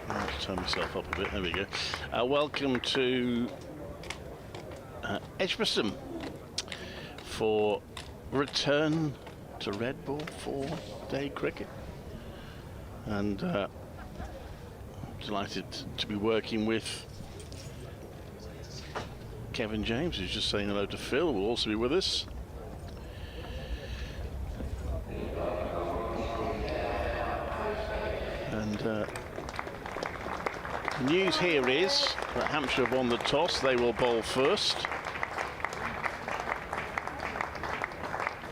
I'll turn myself up a bit. There we go. Welcome to Edgbaston for return to red ball 4-day cricket, and delighted to be working with Kevin James, who's just saying hello to Phil, will also be with us. And the news here is that Hampshire have won the toss. They will bowl first.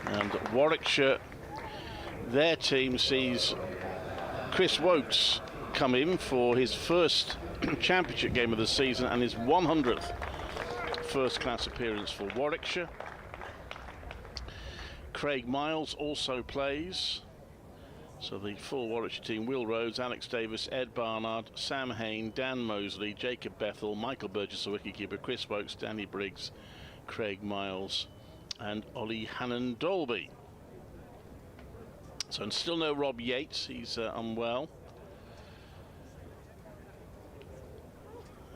And Warwickshire, their team sees Chris Wokes come in for his first championship game of the season and his 100th first-class appearance for Warwickshire. Craig Miles also plays. So the full Warwickshire team: Will Rhodes, Alex Davis, Ed Barnard, Sam Hain, Dan Mosley, Jacob Bethel, Michael Burgess, the wicketkeeper, Chris Wokes, Danny Briggs, Craig Miles and Ollie Hannon-Dolby. So, and still no Rob Yates, he's unwell.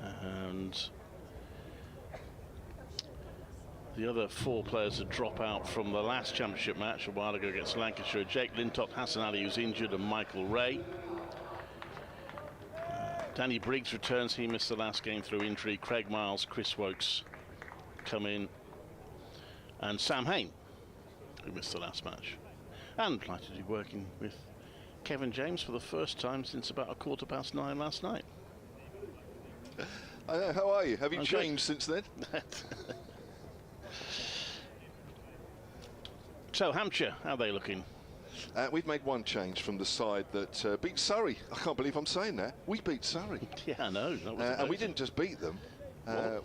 And the other four players that drop out from the last championship match a while ago against Lancashire: Jake Lintott, Hassan Ali, who's injured, and Michael Ray. Danny Briggs returns, he missed the last game through injury. Craig Miles, Chris Wokes come in, and Sam Hain, who missed the last match. And delighted to be working with Kevin James for the first time since about 9:15 last night. How are you? Have you changed since then? So, Hampshire, how are they looking? We've made one change from the side that beat Surrey. I can't believe I'm saying that. We beat Surrey. Yeah, I know. And we didn't just beat them.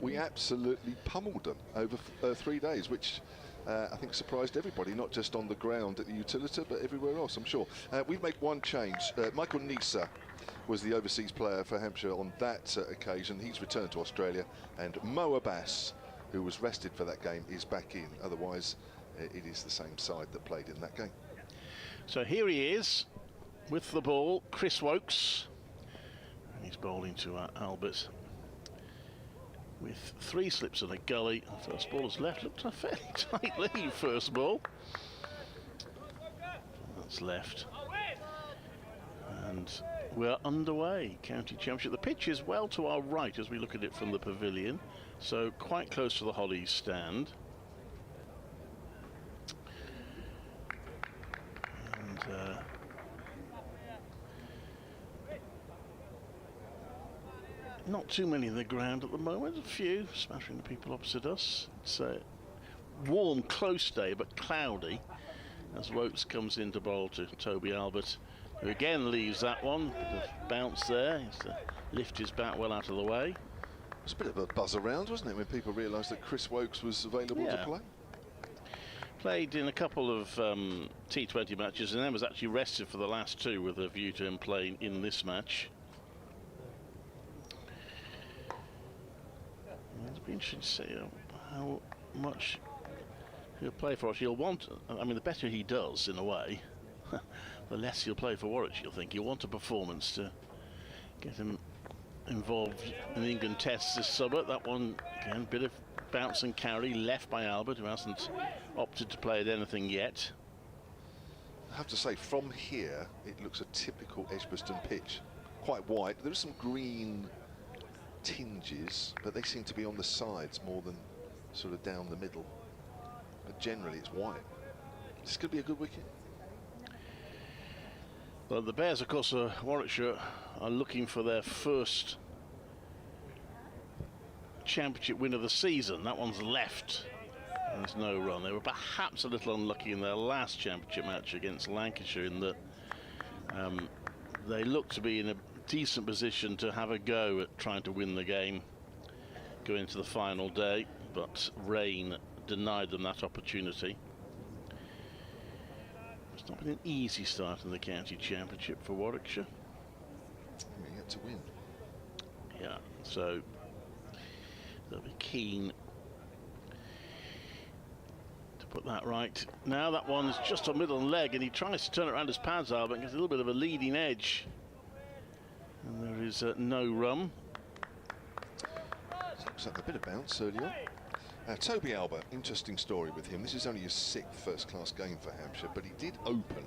We absolutely pummeled them over 3 days, which I think surprised everybody, not just on the ground at the Utilita, but everywhere else, I'm sure. We've made one change. Michael Nisa was the overseas player for Hampshire on that occasion. He's returned to Australia. And Mo Abbas, who was rested for that game, is back in. Otherwise, it is the same side that played in that game. So here he is with the ball, Chris Wokes. And he's bowling to Albert with 3 slips and a gully. First ball is left, looked a fairly tight lead, first ball. That's left. And we're underway, County Championship. The pitch is well to our right as we look at it from the pavilion, so quite close to the Hollies stand. Not too many in the ground at the moment, a few smashing the people opposite us. It's a warm, close day, but cloudy, as Wokes comes in to bowl to Toby Albert, who again leaves that one. Bit of bounce there. He has to lift his bat well out of the way. It was a bit of a buzz around, wasn't it, when people realised that Chris Wokes was available to play? Played in a couple of T20 matches and then was actually rested for the last 2 with a view to him playing in this match. It'll be interesting to see how much he'll play for us. He'll want, I mean, the better he does, in a way, the less he'll play for Warwickshire, you'll think. He'll want a performance to get him involved in the England tests this summer. That one, again, bit of bounce and carry, left by Albert, who hasn't opted to play at anything yet. I have to say, from here, it looks a typical Edgbaston pitch. Quite white. There are some green tinges, but they seem to be on the sides more than sort of down the middle. But generally, it's white. This could be a good wicket. Well, the Bears, of course, Warwickshire, are looking for their first championship win of the season. That one's left. There's no run. They were perhaps a little unlucky in their last championship match against Lancashire in that they looked to be in a decent position to have a go at trying to win the game, go into the final day, but rain denied them that opportunity. It's not been an easy start in the county championship for Warwickshire. We had to win. Yeah, so they'll be keen to put that right. Now that one's just on middle and leg, and he tries to turn it around his pads, Albert, and gets a little bit of a leading edge is no run. Looks like a bit of bounce earlier. Toby Albert, interesting story with him. This is only his 6th first-class game for Hampshire, but he did open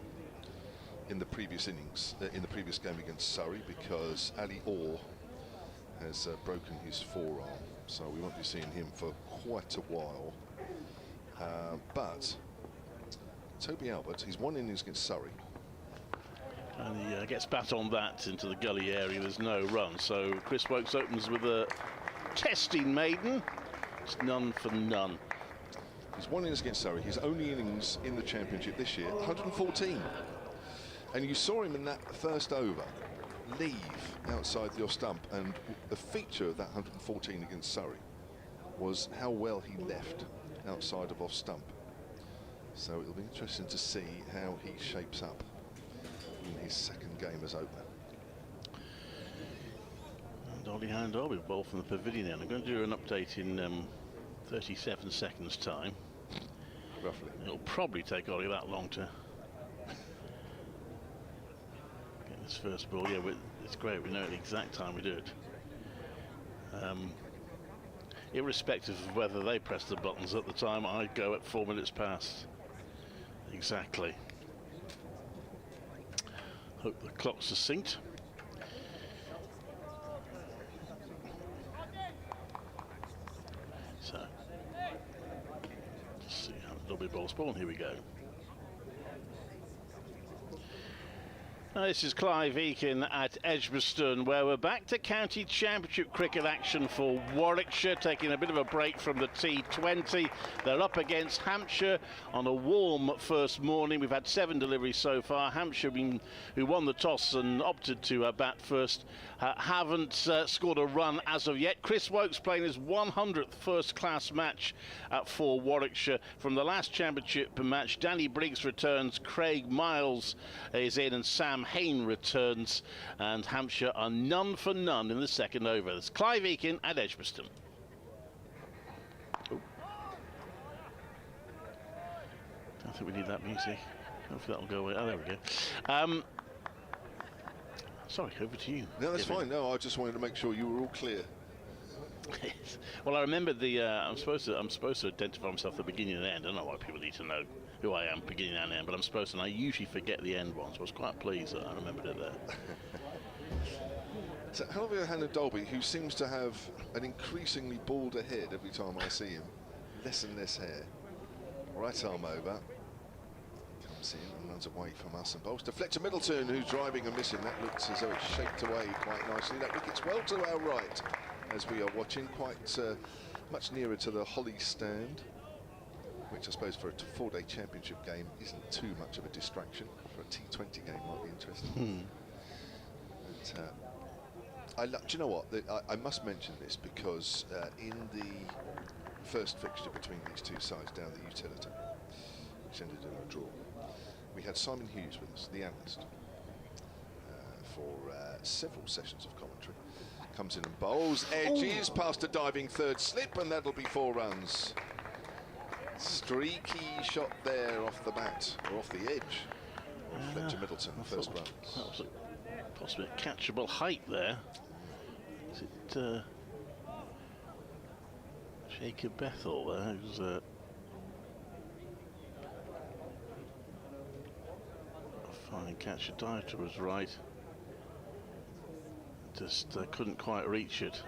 in the previous innings, in the previous game against Surrey, because Ali Orr has broken his forearm, so we won't be seeing him for quite a while. But Toby Albert, he's 1 innings against Surrey. And he gets bat on that into the gully area. There's no run, so Chris Woakes opens with a testing maiden. It's none for none. He's 1 innings against Surrey. His only innings in the championship this year, 114. And you saw him in that first over leave outside the off stump, and the feature of that 114 against Surrey was how well he left outside of off stump. So it'll be interesting to see how he shapes up in his second game as opener. And Ollie Hand will be ball from the pavilion end. I'm going to do an update in 37 seconds time. Roughly. It'll probably take Ollie that long to get this first ball. Yeah, it's great. We know at the exact time we do it. Irrespective of whether they press the buttons at the time, I go at 4 minutes past. Exactly. Hope the clocks are synced. So, let's see how the double ball spawn. Here we go. Now, this is Clive Eakin at Edgbaston, where we're back to county championship cricket action for Warwickshire, taking a bit of a break from the T20. They're up against Hampshire on a warm first morning. We've had 7 deliveries so far. Hampshire, who won the toss and opted to bat first, haven't scored a run as of yet. Chris Woakes playing his 100th first-class match for Warwickshire. From the last championship match, Danny Briggs returns, Craig Miles is in, and Sam Hain returns, and Hampshire are none for none in the second over. There's Clive Eakin at Edgbaston. Oh. Don't think we need that music. Hopefully that'll go away. Oh, there we go. Sorry, over to you. No, that's fine. No, I just wanted to make sure you were all clear. Well, I remembered the. I'm supposed to identify myself at the beginning and end. I don't know why people need to know who I am, beginning and end, but I'm supposed to, and I usually forget the end one, so I was quite pleased that I remembered it there. So, Ollie Hand Dolby, who seems to have an increasingly balder head every time I see him, less and less hair. Right arm over, comes in and runs away from us and bowls to Fletcher Middleton, who's driving and missing. That looks as though it's shaped away quite nicely. That wicket's well to our right, as we are watching, quite much nearer to the Holly stand, which I suppose for a 4-day championship game isn't too much of a distraction. For a T20 game might be interesting. But, do you know what? I must mention this because in the first fixture between these two sides down the utility, which ended in a draw, we had Simon Hughes with us, the analyst, for several sessions of commentary. Comes in and bowls, edges, past a diving third slip, and that'll be 4 runs. Streaky shot there off the bat, or off the edge of Fletcher Middleton, first runs. That was possibly a catchable height there. Is it Jacob Bethel there? Who's a fine catch. The director was right. Just couldn't quite reach it.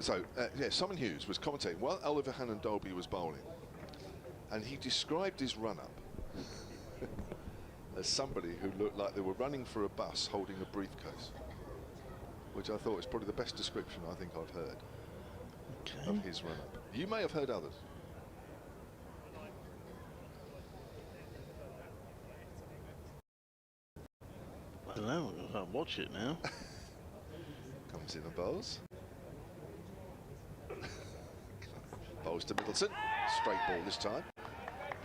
So, yeah, Simon Hughes was commentating while Oliver Hannon Dolby was bowling, and he described his run-up as somebody who looked like they were running for a bus holding a briefcase, which I thought was probably the best description I think I've heard of his run-up. You may have heard others. I don't know, I'll watch it now. Comes in and bowls. Bowls to Middleton. Straight ball this time.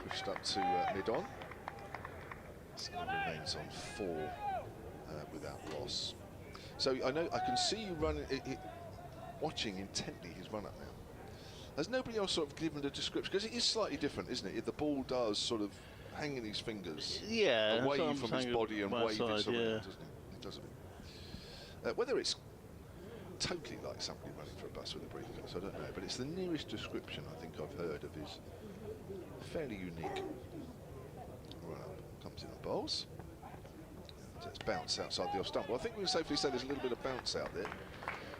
Pushed up to mid-on. Remains on 4 without loss. So I know I can see you running, watching intently his run-up now. Has nobody else sort of given a description? Because it is slightly different, isn't it? If the ball does sort of hanging his fingers away from his body and waving something, doesn't he? He does a bit. Whether it's totally like somebody running for a bus with a briefcase, I don't know, but it's the nearest description I think I've heard of his fairly unique run-up. Comes in and bowls. And it's bounce outside the off stump. Well, I think we can safely say there's a little bit of bounce out there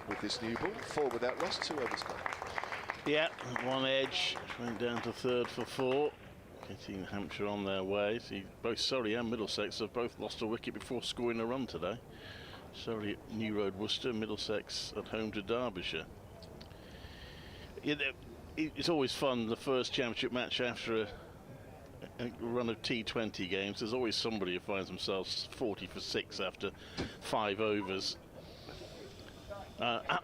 with this new ball. 4 without loss, 2 overs gone. Yeah, one edge, went down to third for 4. Getting Hampshire on their way. See, both Surrey and Middlesex have both lost a wicket before scoring a run today. Surrey at New Road, Worcester, Middlesex at home to Derbyshire. It's always fun, the first championship match after a run of T20 games. There's always somebody who finds themselves 40 for 6 after 5 overs.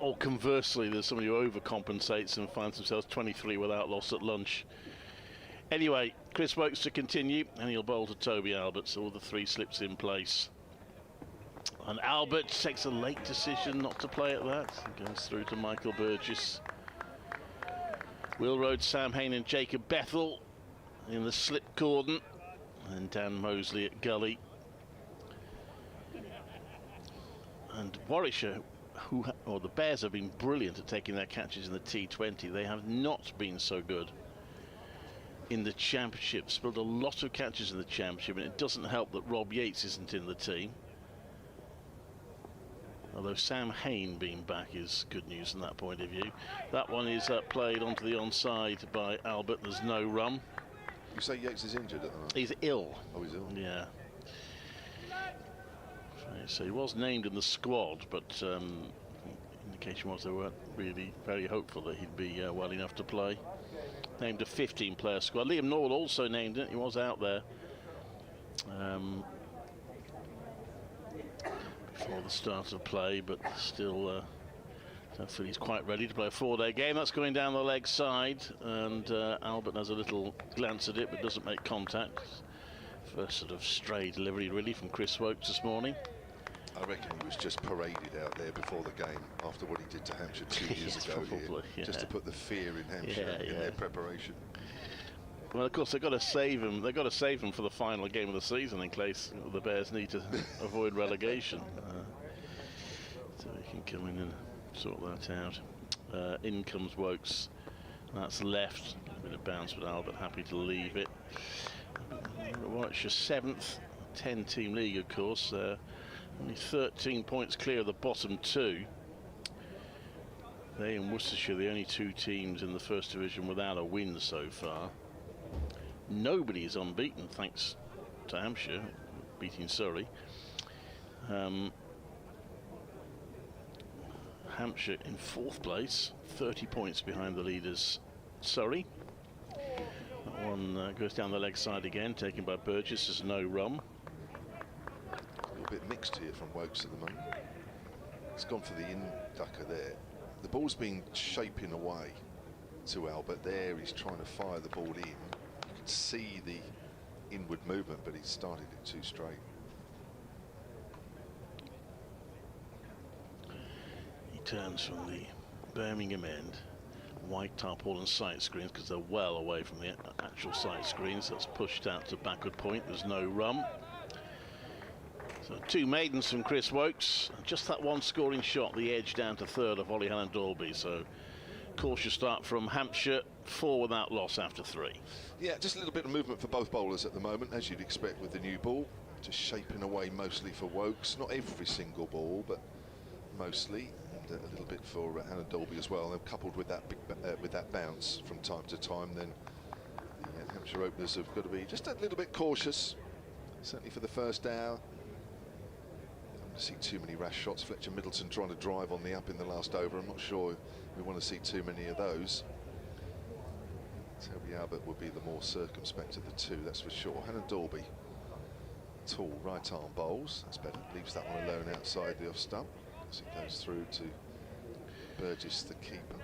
Or conversely, there's somebody who overcompensates and finds themselves 23 without loss at lunch. Anyway, Chris Wokes to continue, and he'll bowl to Toby Albert, so all the 3 slips in place. And Albert takes a late decision not to play at that. Goes through to Michael Burgess. Will Rhodes, Sam Hain and Jacob Bethel in the slip cordon. And Dan Mosley at gully. And Warwickshire, the Bears have been brilliant at taking their catches in the T20. They have not been so good in the championship. Spilled a lot of catches in the championship, and it doesn't help that Rob Yates isn't in the team. Although Sam Hain being back is good news from that point of view. That one is played onto the onside by Albert. There's no run. You say Yates is injured at the moment? He's ill. Oh, he's ill? Yeah. So he was named in the squad, but indication was they weren't really very hopeful that he'd be well enough to play. Named a 15-player squad. Liam Norwood also named it. He was out there before the start of play, but still don't feel he's quite ready to play a 4-day game. That's going down the leg side, and Albert has a little glance at it but doesn't make contact. First sort of stray delivery really from Chris Wokes this morning. I reckon he was just paraded out there before the game after what he did to Hampshire 2 years ago probably, here, just to put the fear in Hampshire in their preparation. Well, of course, they've got to save him. They've got to save him for the final game of the season in case the Bears need to avoid relegation. So they can come in and sort that out. In comes Wokes. That's left. A bit of bounce, but Albert happy to leave it. Warwickshire 7th, 10-team league, of course. Only 13 points clear of the bottom 2. They and Worcestershire, the only 2 teams in the first division without a win so far. Nobody is unbeaten, thanks to Hampshire beating Surrey. Hampshire in 4th place, 30 points behind the leaders Surrey. That one goes down the leg side again, taken by Burgess. There's no run. A little bit mixed here from Wokes at the moment. It's gone for the in-ducker there. The ball's been shaping away to Albert. There he's trying to fire the ball in. You can see the inward movement, but he started it too straight. He turns from the Birmingham end. White tarpaulin sight screens because they're well away from the actual sight screens. That's pushed out to backward point. There's no run. So 2 maidens from Chris Wokes. Just that one scoring shot, the edge down to 3rd of Ollie Helen Dalby. So cautious start from Hampshire, 4 without loss after 3. Yeah, just a little bit of movement for both bowlers at the moment, as you'd expect with the new ball. Just shaping away mostly for Wokes. Not every single ball, but mostly. And a little bit for Helen Dalby as well. And coupled with that with that bounce from time to time, then the Hampshire openers have got to be just a little bit cautious, certainly for the first hour. Don't see too many rash shots. Fletcher Middleton trying to drive on the up in the last over. I'm not sure we want to see too many of those. Toby Albert would be the more circumspect of the 2, that's for sure. Helen Dalby, tall right arm bowls. That's better. Leaves that one alone outside the off stump as it goes through to Burgess, the keeper.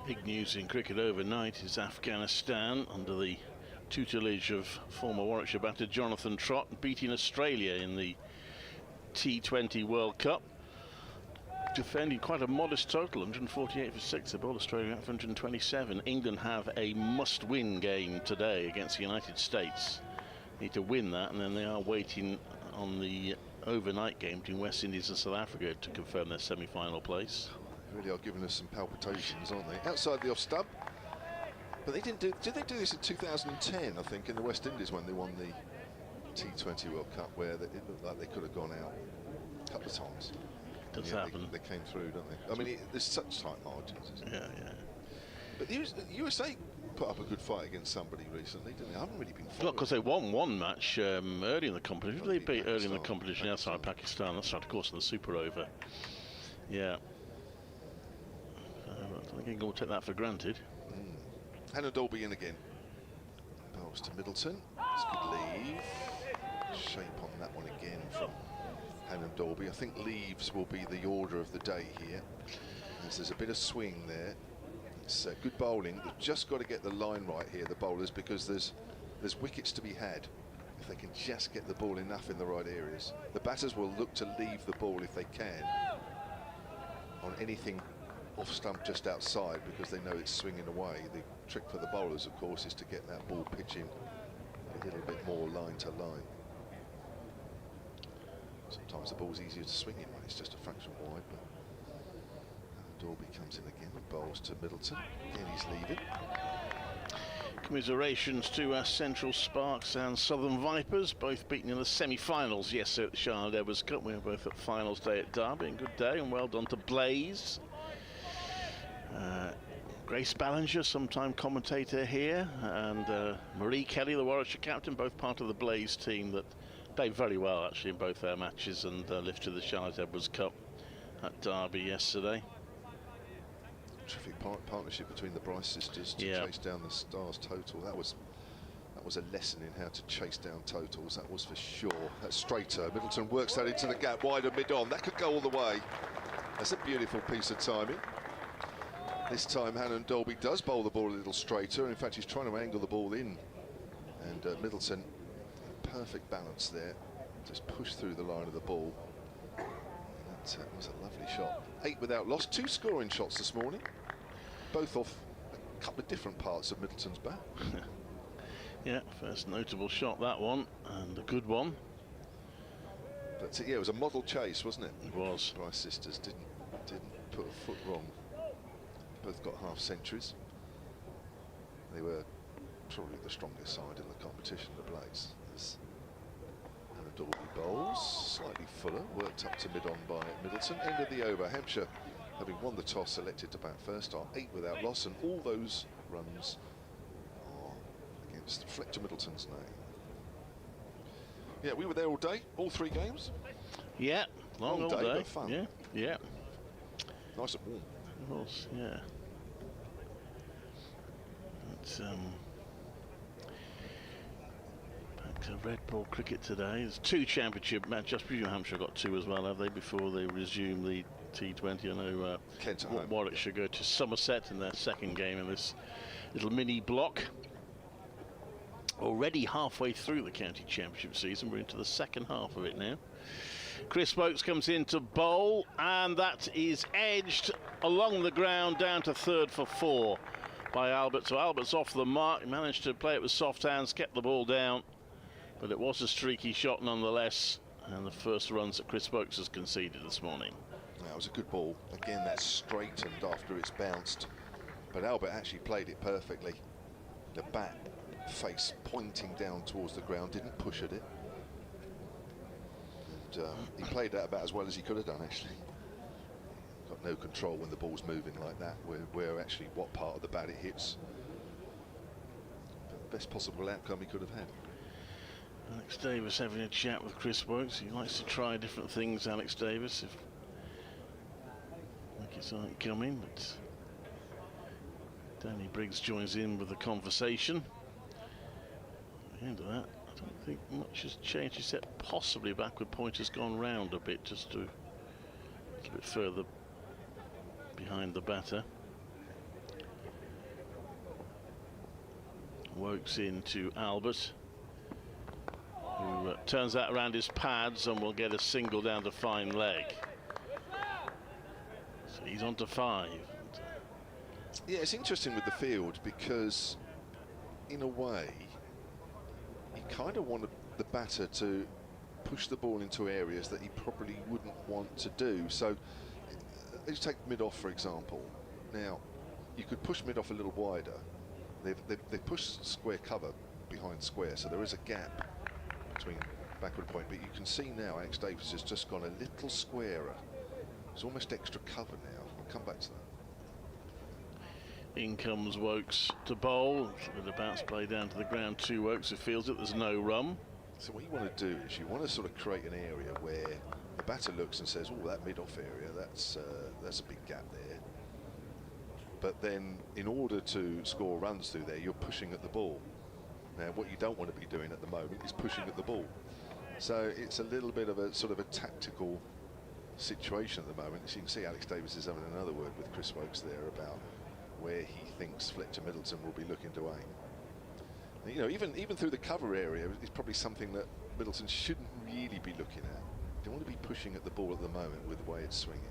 Big news in cricket overnight is Afghanistan, under the tutelage of former Warwickshire batter Jonathan Trott, beating Australia in the T20 World Cup. Defending quite a modest total, 148 for 6. They bowled Australia out for 127. England have a must-win game today against the United States. Need to win that, and then they are waiting on the overnight game between West Indies and South Africa to confirm their semi-final place. They really are giving us some palpitations, aren't they? Outside the off stub. But they didn't do. Did they do this in 2010? I think in the West Indies when they won the T20 World Cup, where it looked like they could have gone out a couple of times. Does happen. They came through, don't they? I mean, there's such tight margins. Isn't it? Yeah. But the USA put up a good fight against somebody recently, didn't they? I haven't really been following. Well, because they won one match early in the competition. They beat early in the competition Pakistan. outside Pakistan. That's right, of course, in the Super Over. Yeah. I think we'll take that for granted. Hannah Dolby in again. Bowls to Middleton. It's good leave. Shape on that one again from Hannah Dolby. I think leaves will be the order of the day here. As there's a bit of swing there. It's good bowling. They've just got to get the line right here, the bowlers, because there's wickets to be had if they can just get the ball enough in the right areas. The batters will look to leave the ball if they can on anything off stump just outside, because they know it's swinging away. The trick for the bowlers, of course, is to get that ball pitching a little bit more line to line. Sometimes the ball's easier to swing in when it's just a fraction wide, but Dolby comes in again, bowls to Middleton. Again, he's leaving. Commiserations to Central Sparks and Southern Vipers, both beaten in the semi-finals yesterday at the Charlotte Edwards Cup. We were both at finals day at Derby, and good day, and well done to Blaze. Grace Ballinger, sometime commentator here, and Marie Kelly, the Warwickshire captain, both part of the Blaze team that played very well actually in both their matches and lifted the Charlotte Edwards Cup at Derby yesterday. Terrific partnership between the Bryce sisters to chase down the Stars total. That was a lesson in how to chase down totals, that was for sure. That's straighter. Middleton works that into the gap, wider mid-on. That could go all the way. That's a beautiful piece of timing. This time Hannah Dolby does bowl the ball a little straighter. In fact, he's trying to angle the ball in. And Middleton, perfect balance there. Just push through the line of the ball. That was a lovely shot. 8 without loss. 2 scoring shots this morning. Both off a couple of different parts of Middleton's bat. Yeah, first notable shot, that one, and a good one. But yeah, it was a model chase, wasn't it? It was. Bryce sisters didn't put a foot wrong. Both got half centuries. They were probably the strongest side in the competition, the Blaze. Hannah Dolby bowls, slightly fuller, worked up to mid-on by Middleton. End of the over. Hampshire, having won the toss, selected to bat first, are 8 without loss, and all those runs are against Fletcher Middleton's name. Yeah, we were there all day, all 3 games. Yeah, long all day. But fun. Yeah. Nice and warm. Of course, yeah. It's back to red ball cricket today. There's 2 championship matches. New Hampshire got 2 as well, have they, before they resume the T20? I know Warwickshire go to Somerset in their second game in this little mini block. Already halfway through the county championship season. We're into the second half of it now. Chris Wokes comes in to bowl, and that is edged along the ground down to third for 4 by Albert. So Albert's off the mark. He managed to play it with soft hands, kept the ball down, but it was a streaky shot nonetheless. And the first runs that Chris Wokes has conceded this morning. That was a good ball. Again, that's straightened after it's bounced, but Albert actually played it perfectly. The bat face pointing down towards the ground, didn't push at it. And he played that about as well as he could have done, actually. Got no control when the ball's moving like that, where actually what part of the bat it hits. But the best possible outcome he could have had. Alex Davis having a chat with Chris Wokes. He likes to try different things, Alex Davis, if wickets aren't coming, but Danny Briggs joins in with the conversation. At the end of that, I don't think much has changed, except possibly backward pointer's gone round a bit, just to a little bit further behind the batter. Wokes into Albert, who turns that around his pads and will get a single down to fine leg. So he's on to 5. Yeah, it's interesting with the field because, in a way, you kind of want the batter to push the ball into areas that he probably wouldn't want to do. So let's take mid-off, for example. Now, you could push mid-off a little wider. They push square cover behind square, so there is a gap between backward point. But you can see now Alex Davis has just gone a little squarer. There's almost extra cover now. We'll come back to that. In comes Wokes to bowl. With the bounce play down to the ground to Wokes, who feels it. There's no run. So what you want to do is you want to sort of create an area where the batter looks and says, oh, that mid-off area, that's a big gap there. But then in order to score runs through there, you're pushing at the ball. Now, what you don't want to be doing at the moment is pushing at the ball. So it's a little bit of a sort of a tactical situation at the moment. As you can see, Alex Davis is having another word with Chris Wokes there about where he thinks Fletcher Middleton will be looking to aim. You know, even through the cover area is probably something that Middleton shouldn't really be looking at. You don't want to be pushing at the ball at the moment with the way it's swinging.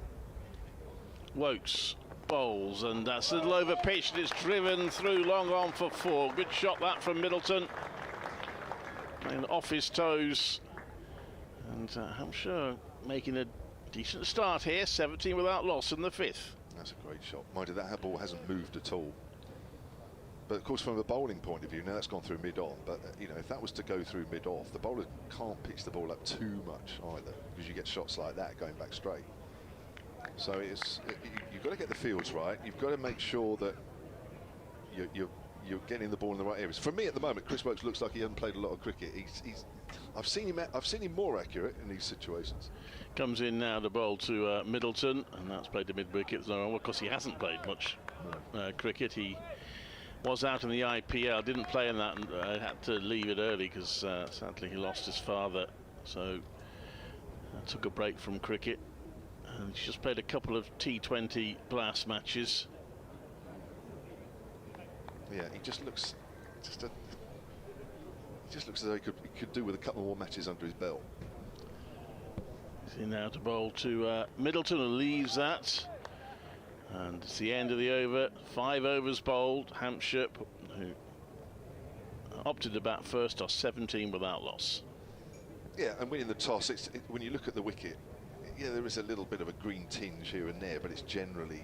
Wokes bowls, and that's a little over pitch, and it's driven through long on for 4. Good shot that from Middleton. Playing off his toes. And Hampshire making a decent start here, 17 without loss in the 5th. That's a great shot. Mind you, that ball hasn't moved at all. But of course, from a bowling point of view, now that's gone through mid-on. But you know, if that was to go through mid-off, the bowler can't pitch the ball up too much either, because you get shots like that going back straight. So you've got to get the fields right. You've got to make sure that you're getting the ball in the right areas. For me, at the moment, Chris Wokes looks like he hasn't played a lot of cricket. I've seen him more accurate in these situations. Comes in now to bowl to Middleton, and that's played to mid-wicket. No, of course, he hasn't played much cricket. He was out in the IPL, didn't play in that, and had to leave it early because sadly he lost his father. So took a break from cricket, and he's just played a couple of T20 blast matches. Yeah, he just looks as though he could do with a couple more matches under his belt. He's in now to bowl to Middleton, who leaves that. And it's the end of the over. 5 overs bowled. Hampshire, who opted to bat first, are 17 without loss. Yeah, and winning the toss, when you look at the wicket, yeah, there is a little bit of a green tinge here and there, but it's generally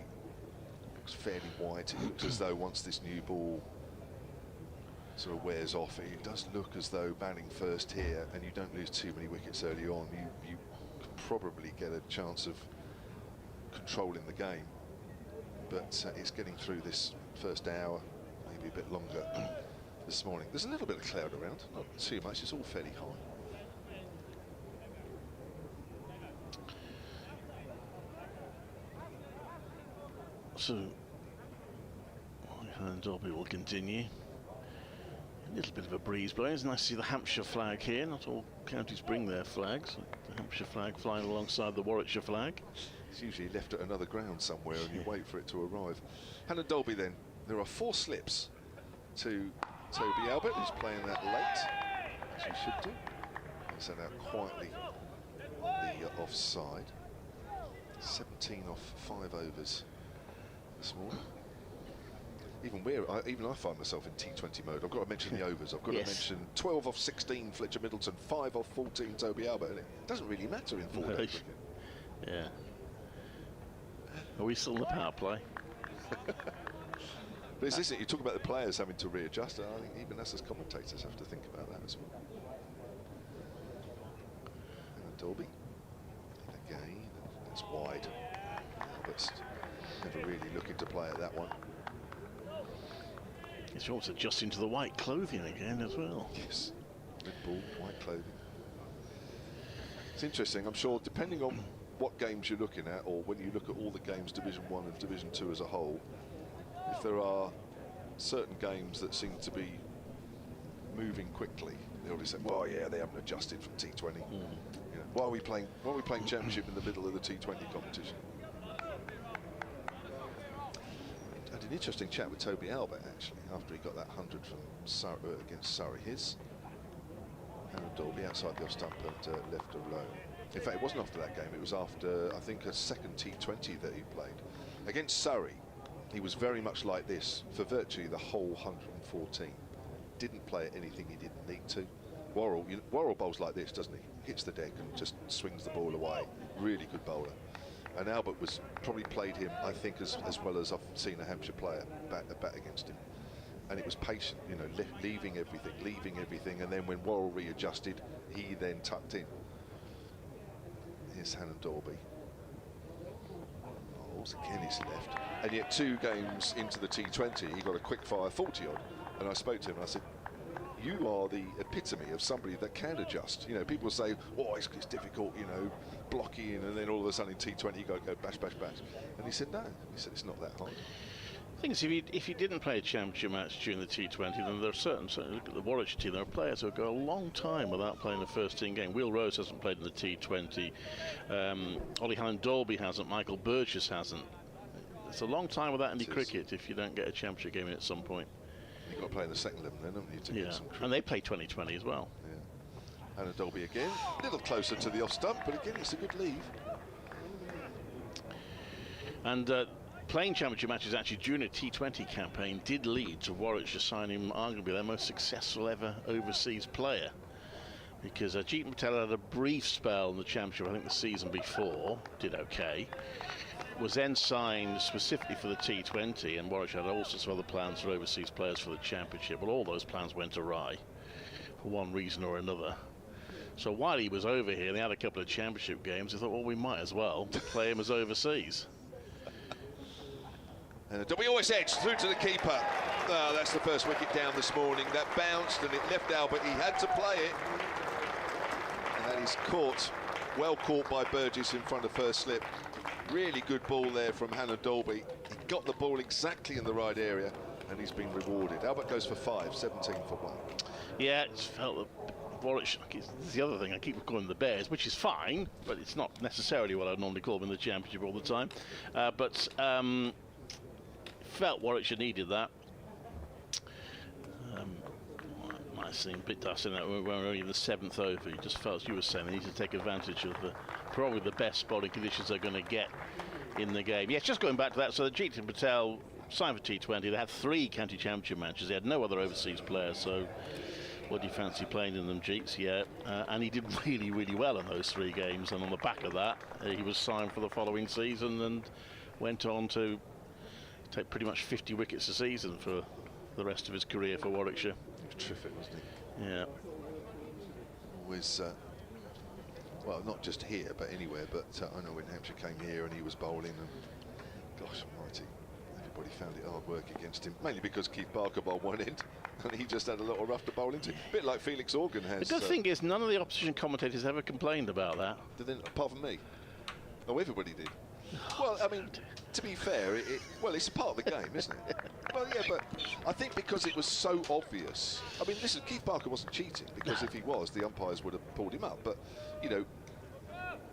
looks fairly white. It looks as though once this new ball sort of wears off, it does look as though batting first here, and you don't lose too many wickets early on, you could probably get a chance of controlling the game. But it's getting through this first hour, maybe a bit longer this morning. There's a little bit of cloud around, not too much, it's all fairly high. So, and Dobby will continue. A little bit of a breeze blowing. It's nice to see the Hampshire flag here. Not all counties bring their flags. The Hampshire flag flying alongside the Warwickshire flag. It's usually left at another ground somewhere and you wait for it to arrive. Hannah Dolby then. There are 4 slips to Toby Albert, who's playing that late, as he should do. He's sent out quietly on the offside. 17 off 5 overs this morning. Even I find myself in T20 mode. I've got to mention the overs. I've got to mention 12 off 16 Fletcher Middleton, 5 off 14 Toby Albert. And it doesn't really matter in 4 days. Yeah. Are we still in the power play? But it's this, you talk about the players having to readjust. I think even us as commentators have to think about that as well. And Dolby. And again, it's wide. Albert's never really looking to play at that one. He's almost adjusting to the white clothing again as well. Yes, red ball, white clothing. It's interesting, I'm sure, depending on what games you're looking at, or when you look at all the games, Division 1 and Division 2 as a whole, if there are certain games that seem to be moving quickly, they already say, well, yeah, they haven't adjusted from T20. You know, why are we playing Championship in the middle of the T20 competition? I had an interesting chat with Toby Albert, actually, after he got that 100 from Surrey, against Surrey. Aaron Dolby outside the off stump and left alone. In fact, it wasn't after that game, it was after, I think, a second T20 that he played. Against Surrey, he was very much like this for virtually the whole 114. Didn't play at anything he didn't need to. Worrell bowls like this, doesn't he? Hits the deck and just swings the ball away. Really good bowler. And Albert was probably played him, I think, as well as I've seen a Hampshire player bat against him. And it was patient, you know, leaving everything, and then when Worrell readjusted, he then tucked in. Here's Hannon Dorby. Oh, again he's left. And yet 2 games into the T20, he got a quick fire 40 odd. And I spoke to him and I said, you are the epitome of somebody that can adjust. You know, people say, oh, it's difficult, you know, blocking, and then all of a sudden in T20 you got to go bash, bash, bash. And he said, no. He said, it's not that hard. The thing is, if you didn't play a championship match during the T20, then there are certain, look at the Warwickshire team, there are players who go a long time without playing the first team game. Will Rose hasn't played in the T20. Ollie Hannon Dolby hasn't. Michael Burgess hasn't. It's a long time without any cricket if you don't get a championship game in at some point. You've got to play in the second 11 then, haven't you, to get some cricket. And they play 2020 as well. Yeah. Hannon Dolby again, a little closer to the off stump, but again it's a good leave. And playing championship matches actually during a T20 campaign did lead to Warwickshire signing arguably their most successful ever overseas player, because Jeet Patel had a brief spell in the championship, I think the season before, did okay, was then signed specifically for the T20, and Warwickshire had all sorts of other plans for overseas players for the championship, but all those plans went awry for one reason or another. So while he was over here, they had a couple of championship games, they thought, well, we might as well play him as overseas. And we always edge through to the keeper. Oh, that's the first wicket down this morning. That bounced and it left Albert. He had to play it. And that is caught, well caught by Burgess in front of first slip. Really good ball there from Hannon Dolby. He got the ball exactly in the right area and he's been rewarded. Albert goes for 5, 17 for 1. Yeah, it's felt that Warwickshire, it's the other thing, I keep calling them the Bears, which is fine, but it's not necessarily what I normally call them in the championship all the time. Felt Warwickshire needed that. Might seem a bit dusty that we're only in the 7th over. You just felt, as you were saying, they need to take advantage of probably the best bowling conditions they're going to get in the game. Yes, just going back to that, so the Jeet Patel signed for T20. They had 3 county championship matches. They had no other overseas players, so what do you fancy playing in them, Jeets? Yeah, and he did really, really well in those 3 games, and on the back of that, he was signed for the following season and went on to take pretty much 50 wickets a season for the rest of his career for Warwickshire. He was terrific, wasn't he? Yeah. Always, well, not just here, but anywhere. But I know when Hampshire came here and he was bowling, and gosh almighty, everybody found it hard work against him, mainly because Keith Barker bowled one end, and he just had a little rough to bowl into. A bit like Felix Organ has. The good thing is, none of the opposition commentators ever complained about that. Apart from me. Oh, everybody did. Well, I mean, to be fair, well, it's a part of the game, isn't it? Well, yeah, but I think because it was so obvious. I mean, listen, Keith Barker wasn't cheating, because if he was, the umpires would have pulled him up. But, you know,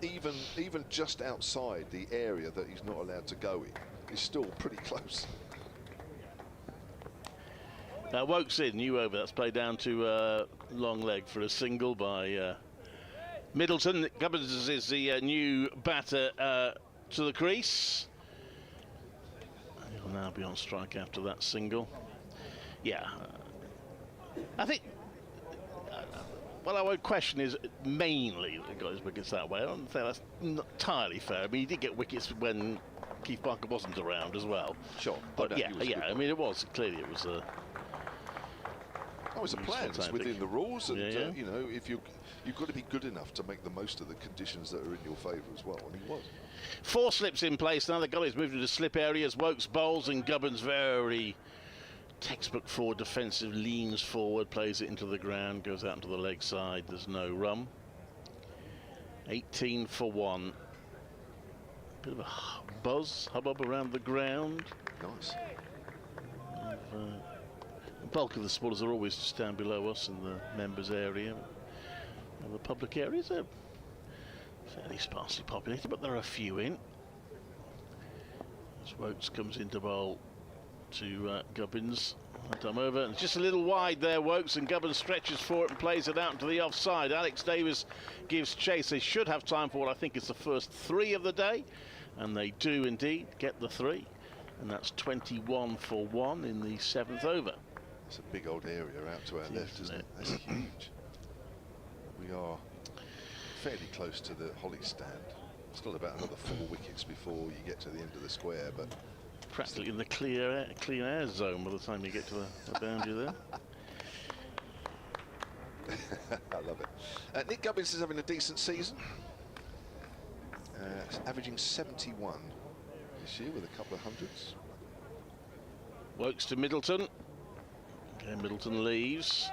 even just outside the area that he's not allowed to go in, is still pretty close. Wokes in, new over. That's played down to long leg for a single by Middleton. Gubbins is the new batter to the crease. He'll now be on strike after that single. Yeah, I think what I would question is mainly that he got his wickets that way. I don't think that's not entirely fair. I mean, he did get wickets when Keith Barker wasn't around as well. Sure, but yeah, I mean, it was clearly it was a. That was a plan within the rules, and yeah. you know, if you've got to be good enough to make the most of the conditions that are in your favour as well, and he was. 4 slips in place now. The gully's moved into slip areas. Wokes bowls and Gubbins very textbook forward defensive, leans forward, plays it into the ground, goes out into the leg side. There's no run. 18 for 1. Bit of a hubbub around the ground. Nice. The bulk of the supporters are always just down below us in the members area. And the public areas are fairly sparsely populated, but there are a few in. As Wokes comes into bowl to Gubbins. Time over, and just a little wide there, Wokes, and Gubbins stretches for it and plays it out to the offside. Alex Davis gives chase. They should have time for what I think is the first 3 of the day, and they do indeed get the 3, and that's 21 for 1 in the 7th over. It's a big old area out to our left, isn't it? That's huge. We are fairly close to the Holly stand. Still about another 4 wickets before you get to the end of the square, but practically in the clean air zone by the time you get to the boundary there. I love it. Nick Gubbins is having a decent season, averaging 71 this year with a couple of hundreds. Wokes to Middleton. Okay, Middleton leaves.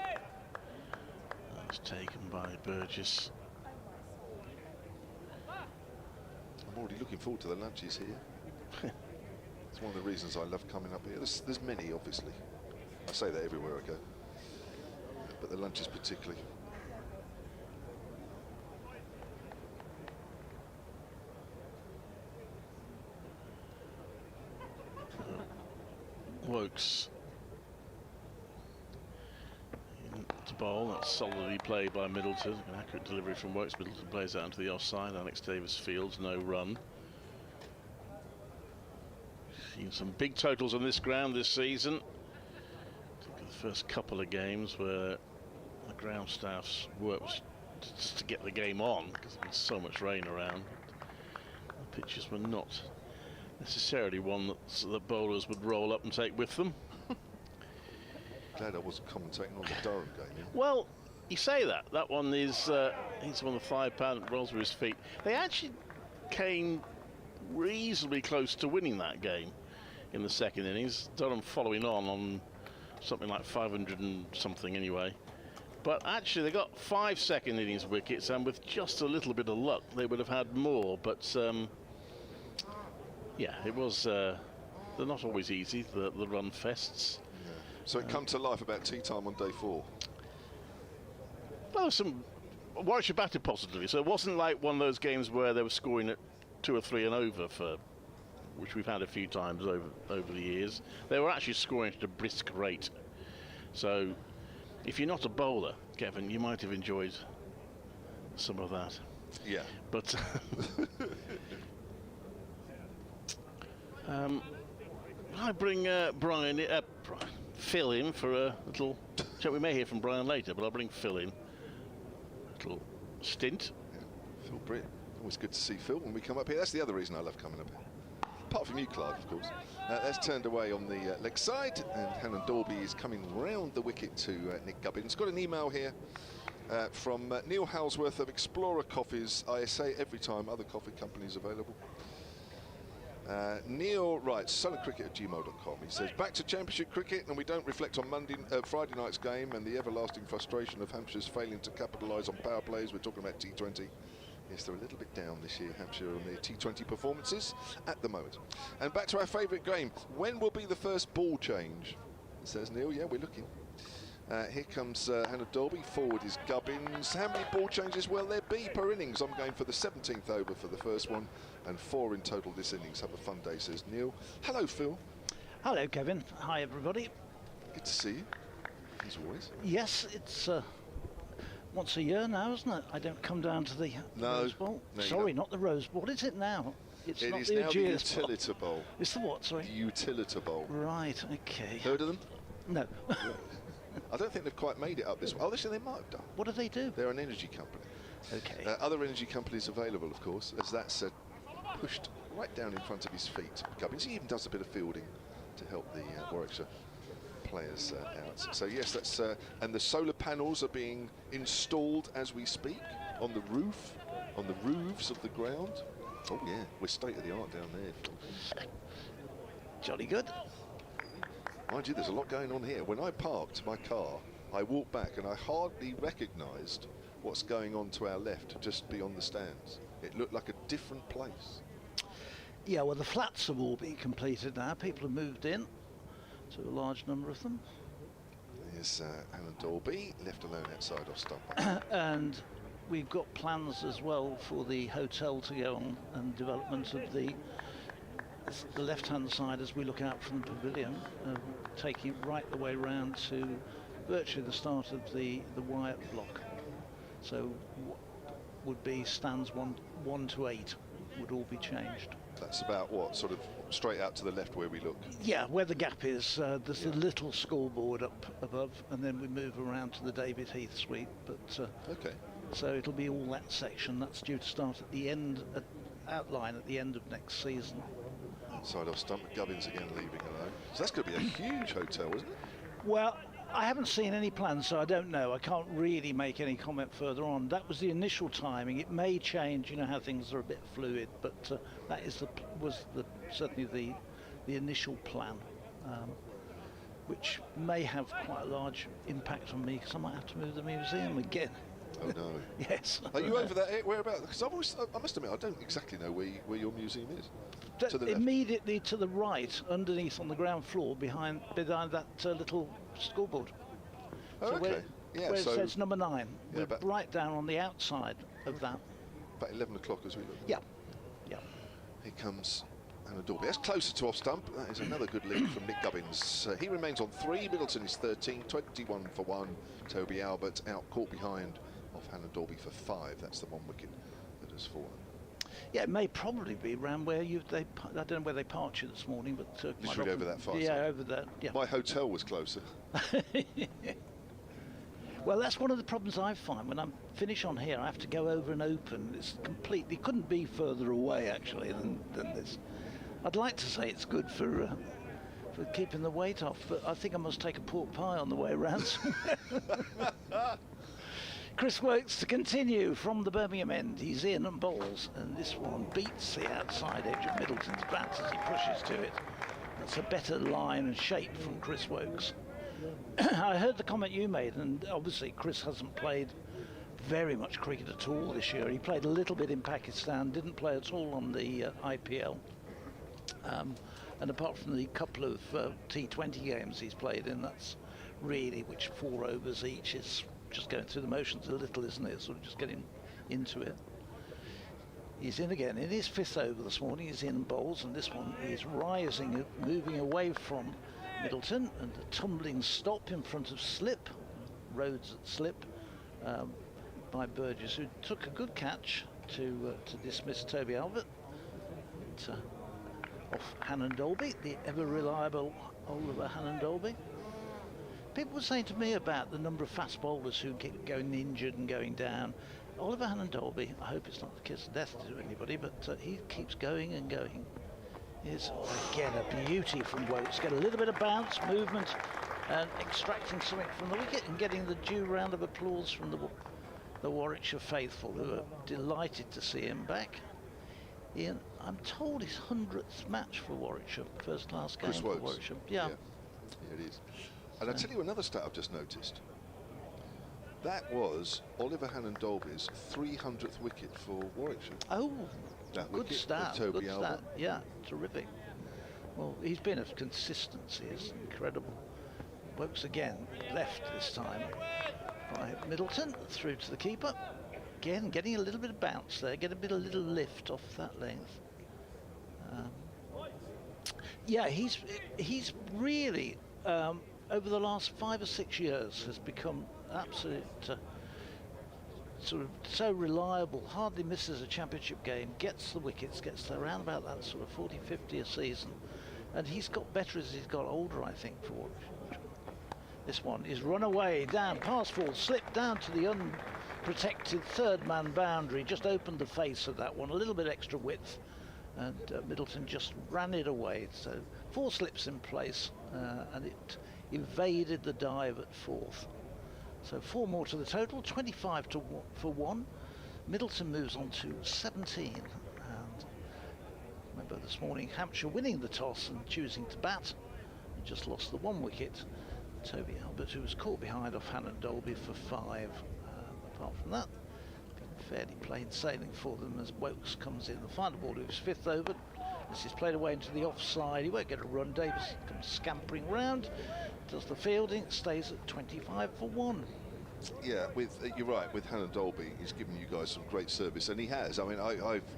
That's taken by Burgess. I'm already looking forward to the lunches here. It's one of the reasons I love coming up here. There's many, obviously. I say that everywhere I go, but the lunches particularly. Wokes to bowl. That's solidly played by Middleton. An accurate delivery from Wokes. Middleton plays that onto the offside. Alex Davis fields, no run. Seen some big totals on this ground this season. The first couple of games where the ground staff's work was just to get the game on because there's been so much rain around. The pitches were not necessarily one that the bowlers would roll up and take with them. Glad I wasn't commentating on the Durham game. Yeah? Well, you say that. That one is, he's one of the £5 that rolls with his feet. They actually came reasonably close to winning that game in the second innings. Durham following on something like 500 and something anyway. But actually they got 5 second innings wickets, and with just a little bit of luck they would have had more. But yeah, it was, they're not always easy, the run fests. Yeah. So it come to life about tea time on day 4. Well, Warwickshire batted positively, so it wasn't like one of those games where they were scoring at 2 or 3 and over, which we've had a few times over the years. They were actually scoring at a brisk rate. So if you're not a bowler, Kevin, you might have enjoyed some of that. Yeah. But I bring Phil in for a little chat. We may hear from Brian later, but I'll bring Phil in. Little stint. Yeah. Phil Britt. Always good to see Phil when we come up here. That's the other reason I love coming up here. Apart from you, Clive, of course. That's turned away on the leg side, and Hannon Dorby is coming round the wicket to Nick Gubbins. Got an email here from Neil Halsworth of Explorer Coffees. I say every time, other coffee companies available. Neil writes, solidcricket@gmail.com. He says, back to Championship cricket, and we don't reflect on Friday night's game and the everlasting frustration of Hampshire's failing to capitalise on power plays. We're talking about T20. Yes, they're a little bit down this year, Hampshire, on their T20 performances at the moment. And back to our favourite game. When will be the first ball change? Says Neil. Yeah, we're looking. Here comes Hannah Dolby. Forward is Gubbins. How many ball changes will there be per innings? I'm going for the 17th over for the first one, and 4 in total this innings. Have a fun day, says Neil. Hello, Phil. Hello, Kevin. Hi, everybody. Good to see you, as always. Yes, it's once a year now, isn't it? I don't come down to the Rose Bowl. No, sorry, not the Rose Bowl. What is it now? It's it not is the now Aegeus the Utilita Bowl. It's the what, sorry? The Utilita Bowl. Right, okay. Heard of them? No. I don't think they've quite made it up this way. Oh, actually, they might have done. What do they do? They're an energy company. Okay. Other energy companies available, of course, as that's pushed right down in front of his feet. Gubbins, he even does a bit of fielding to help the Warwickshire players out. So yes, that's and the solar panels are being installed as we speak on the roof, on the roofs of the ground. Oh yeah, we're state of the art down there. Jolly good. Mind you, there's a lot going on here. When I parked my car, I walked back and I hardly recognised what's going on to our left, just beyond the stands. It looked like a different place. Yeah, well, the flats have all been completed now. People have moved in, to a large number of them. There's Alan Dolby, left alone outside off stump. And we've got plans as well for the hotel to go on, and development of the left-hand side as we look out from the pavilion, taking it right the way round to virtually the start of the Wyatt block. So would be stands 1 to 8 would all be changed. That's about what, sort of straight out to the left where we look? Yeah, where the gap is. There's a little scoreboard up above, and then we move around to the David Heath suite. But okay. So it'll be all that section. That's due to start at the end, outline at the end of next season. Side off stump, Gubbins again leaving alone. So that's going to be a huge hotel, isn't it? Well, I haven't seen any plans, so I don't know. I can't really make any comment further on. That was the initial timing. It may change, you know how things are a bit fluid, but that is certainly the initial plan, which may have quite a large impact on me because I might have to move the museum again. Oh no. Yes. Are you over there? Whereabouts? Because I must admit, I don't exactly know where your museum is. To the left. Immediately to the right, underneath on the ground floor, behind that little scoreboard. Oh, so okay. Yeah, where it so says number 9. Yeah, We're right down on the outside of that. about 11 o'clock as we look. Yeah. Yeah. Here comes Hannah Dorby. That's closer to off stump. That is another good lead from Nick Gubbins. He remains on 3. Middleton is 13, 21 for 1. Toby Albert out caught behind of Hannah Dorby for 5. That's the 1 wicket that has fallen. Yeah, it may probably be around where I don't know where they parked you this morning, but Literally over that far Yeah, side. over there. Yeah. My hotel was closer. Well, that's one of the problems I find when I'm finished on here. I have to go over and open. It's completely couldn't be further away actually than this. I'd like to say it's good for keeping the weight off, but I think I must take a pork pie on the way around somewhere. Chris Wokes to continue from the Birmingham end. He's in and bowls, and this one beats the outside edge of Middleton's bat as he pushes to it. That's a better line and shape from Chris Wokes. I heard the comment you made, and obviously Chris hasn't played very much cricket at all this year. He played a little bit in Pakistan, didn't play at all on the IPL. And apart from the couple of T20 games he's played in, that's really which 4 overs each is just going through the motions a little, isn't it? Sort of just getting into it. He's in again in his 5th over this morning. He's in and bowls, and this one is rising, moving away from Middleton, and a tumbling stop in front of slip, Rhodes at slip, by Burgess, who took a good catch to dismiss Toby Albert. Off Hannah Dolby, the ever reliable Oliver Hannah Dolby. People were saying to me about the number of fast bowlers who keep going injured and going down. Oliver Hannah Dolby, I hope it's not the kiss of death to anybody, but he keeps going and going. Is again a beauty from Wokes. Get a little bit of bounce, movement, and extracting something from the wicket and getting the due round of applause from the Warwickshire faithful, who are delighted to see him back. Ian, I'm told his 100th match for Warwickshire, first class game Chris for Wokes. Warwickshire. Yeah. Yeah, it is. And I'll tell you another stat I've just noticed. That was Oliver Hannah Dolby's 300th wicket for Warwickshire. Oh, That good wicket start. with Toby Good Albert. start. Yeah, terrific. Well, he's been of consistency. It's incredible. Wokes again, left this time by Middleton, through to the keeper. Again, getting a little bit of bounce there, get a little lift off that length. Yeah, he's really over the last 5 or 6 years has become absolute sort of so reliable. Hardly misses a championship game, gets the wickets, gets around about that sort of 40-50 a season, and he's got better as he's got older, I think. For this one is run away, down, pass ball, slipped down to the unprotected 3rd man boundary, just opened the face of that one, a little bit extra width, and Middleton just ran it away. So 4 slips in place, and it evaded the dive at 4th. So 4 more to the total, 25 for 1. Middleton moves on to 17. And remember this morning, Hampshire winning the toss and choosing to bat, and just lost the 1 wicket. Toby Albert, who was caught behind off Hannah Dolby for 5. Apart from that, been fairly plain sailing for them as Wokes comes in. The final ball to his 5th over. This is played away into the offside. He won't get a run. Davis comes scampering round, does the fielding, stays at 25 for 1. Yeah, you're right. With Hannah Dolby, he's given you guys some great service, and he has. I mean,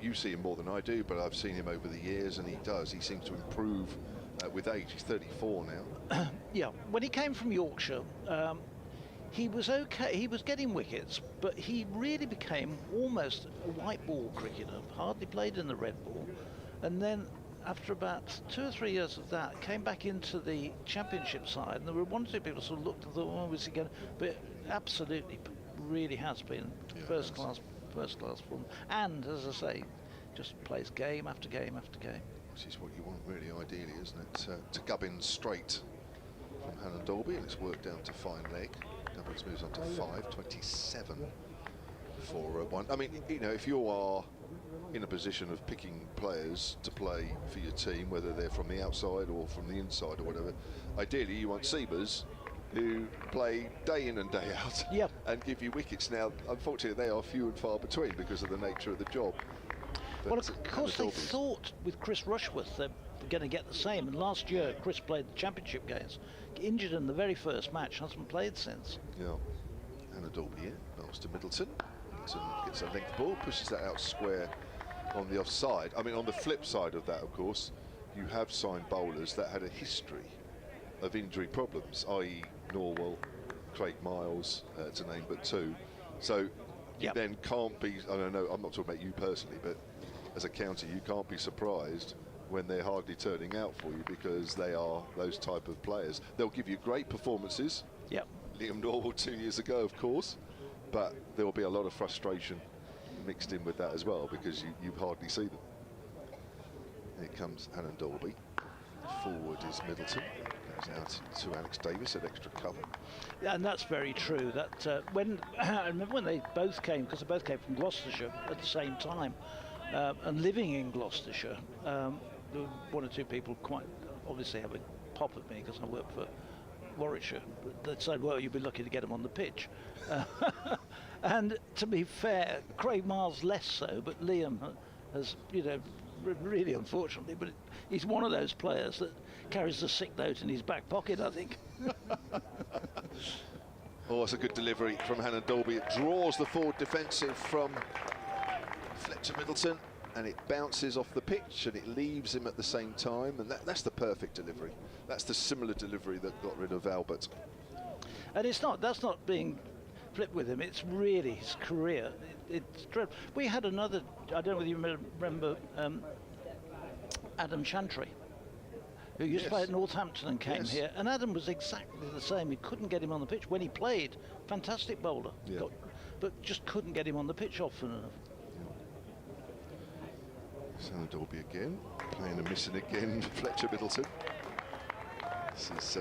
you see him more than I do, but I've seen him over the years, and he does. He seems to improve with age. He's 34 now. Yeah, when he came from Yorkshire, he was okay. He was getting wickets, but he really became almost a white ball cricketer. Hardly played in the red ball, and then after about 2 or 3 years of that, came back into the championship side, and there were 1 or 2 people sort of looked and thought, oh, was he going? But absolutely really has been Yeah, first class form. And as I say, just plays game after game after game. Which is what you want, really, ideally, isn't it? To Gubbins straight from Hannah Dolby, and it's worked down to fine leg. Gubbins moves on to 5.27 for 1. I mean, you know, if you are in a position of picking players to play for your team, whether they're from the outside or from the inside or whatever, ideally you want Seabers who play day in and day out and give you wickets. Now, unfortunately, they are few and far between because of the nature of the job. But well, of course, they thought with Chris Rushworth they're going to get the same. And last year, Chris played the championship games, injured in the very first match, hasn't played since. Yeah. Hannah Dolby in, bowls to Middleton. Middleton gets a length ball, pushes that out square on the offside. I mean, on the flip side of that, of course, you have signed bowlers that had a history of injury problems, i.e. Norwell, Craig Miles, to name but 2. So you then can't be, I don't know, I'm not talking about you personally, but as a county, you can't be surprised when they're hardly turning out for you, because they are those type of players. They'll give you great performances. Liam Norwell 2 years ago, of course, but there will be a lot of frustration mixed in with that as well, because you hardly see them. Here comes Hannah Dolby. Forward is Middleton. Goes out to Alex Davis at extra cover. Yeah, and that's very true. That when I remember when they both came, because they both came from Gloucestershire at the same time, and living in Gloucestershire, there were 1 or 2 people quite obviously have a pop at me because I work for Warwickshire. They said, well, you'd be lucky to get them on the pitch. And to be fair, Craig Miles less so, but Liam has, you know, really unfortunately, but he's one of those players that carries the sick note in his back pocket, I think. Oh, it's a good delivery from Hannah Dolby. It draws the forward defensive from Fletcher Middleton, and it bounces off the pitch and it leaves him at the same time, and that's the perfect delivery. That's the similar delivery that got rid of Albert. And that's not being flipped with him, it's really his career. It's dreadful. We had another, I don't know whether you remember Adam Chantry, who used to play at Northampton and came here, and Adam was exactly the same. He couldn't get him on the pitch when he played. Fantastic bowler, but just couldn't get him on the pitch often enough. Hannah Dolby again, playing and missing again for Fletcher Middleton. This is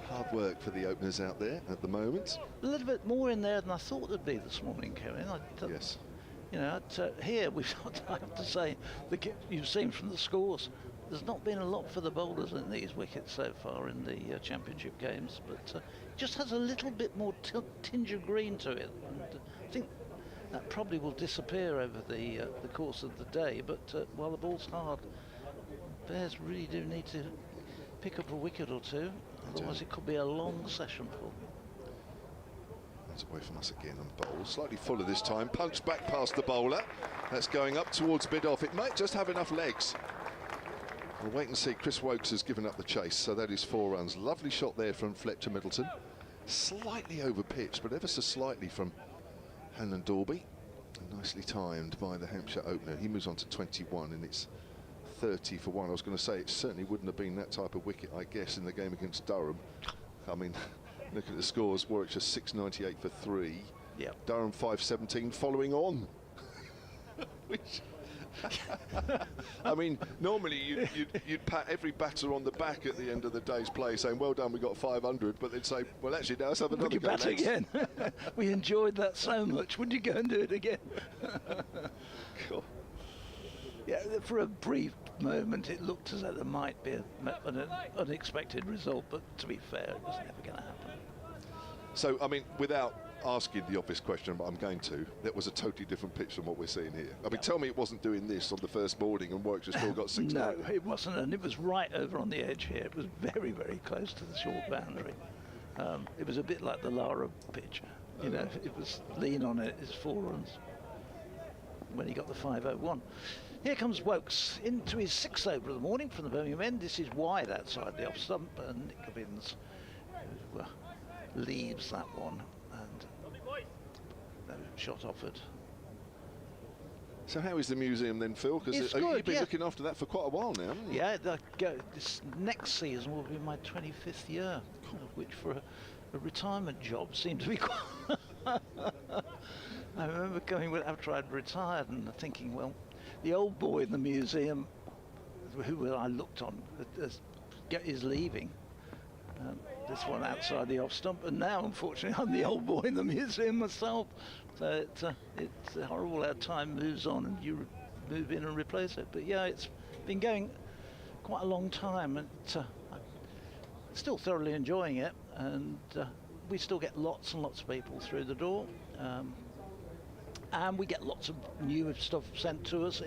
hard work for the openers out there at the moment. A little bit more in there than I thought there'd be this morning, Kevin. Yes. You know, here we've got, I have to say, you've seen from the scores, there's not been a lot for the bowlers in these wickets so far in the championship games, but it just has a little bit more tinge of green to it. And I think that probably will disappear over the course of the day, but while the ball's hard, Bears really do need to pick up a wicket or 2, otherwise it could be a long session for them. That's away from us again on bowl. Slightly fuller this time, punched back past the bowler. That's going up towards mid-off. It might just have enough legs. We'll wait and see. Chris Wokes has given up the chase, so that is 4 runs. Lovely shot there from Fletcher Middleton. Slightly over pitch, but ever so slightly from Hannah Dolby. Nicely timed by the Hampshire opener. He moves on to 21, and it's 30 for 1. I was going to say it certainly wouldn't have been that type of wicket, I guess, in the game against Durham. I mean, looking at the scores, Warwickshire 698 for 3. Durham 517 following on. Which, I mean, normally you'd pat every batter on the back at the end of the day's play, saying, well done, we got 500, but they'd say, well, actually, now let's have another go. Bat again. We enjoyed that so much. Would you go and do it again? Cool. Yeah, for a brief moment, it looked as though there might be an unexpected result, but to be fair, it was never going to happen. So, I mean, without asking the obvious question, but I'm going to, that was a totally different pitch than what we're seeing here. I mean, tell me it wasn't doing this on the first morning and Warwickshire still got 6. No, it wasn't, and it was right over on the edge here. It was very, very close to the short boundary. It was a bit like the Lara pitch. You know, it was lean on it, it's 4 runs when he got the 501. Here comes Wokes into his 6th over of the morning from the Birmingham end. This is wide outside the off stump, and Nick Gubbins leaves that one, and no shot offered. So how is the museum then, Phil? Because you've been looking after that for quite a while now, haven't you? Yeah, this next season will be my 25th year, which for a retirement job seemed to be I remember going after I'd retired and thinking, well, the old boy in the museum, who I looked on, is leaving. This one outside the off stump, and now, unfortunately, I'm the old boy in the museum myself. So it's horrible how time moves on and you move in and replace it. But yeah, it's been going quite a long time, and I'm still thoroughly enjoying it, and we still get lots and lots of people through the door. And we get lots of new stuff sent to us.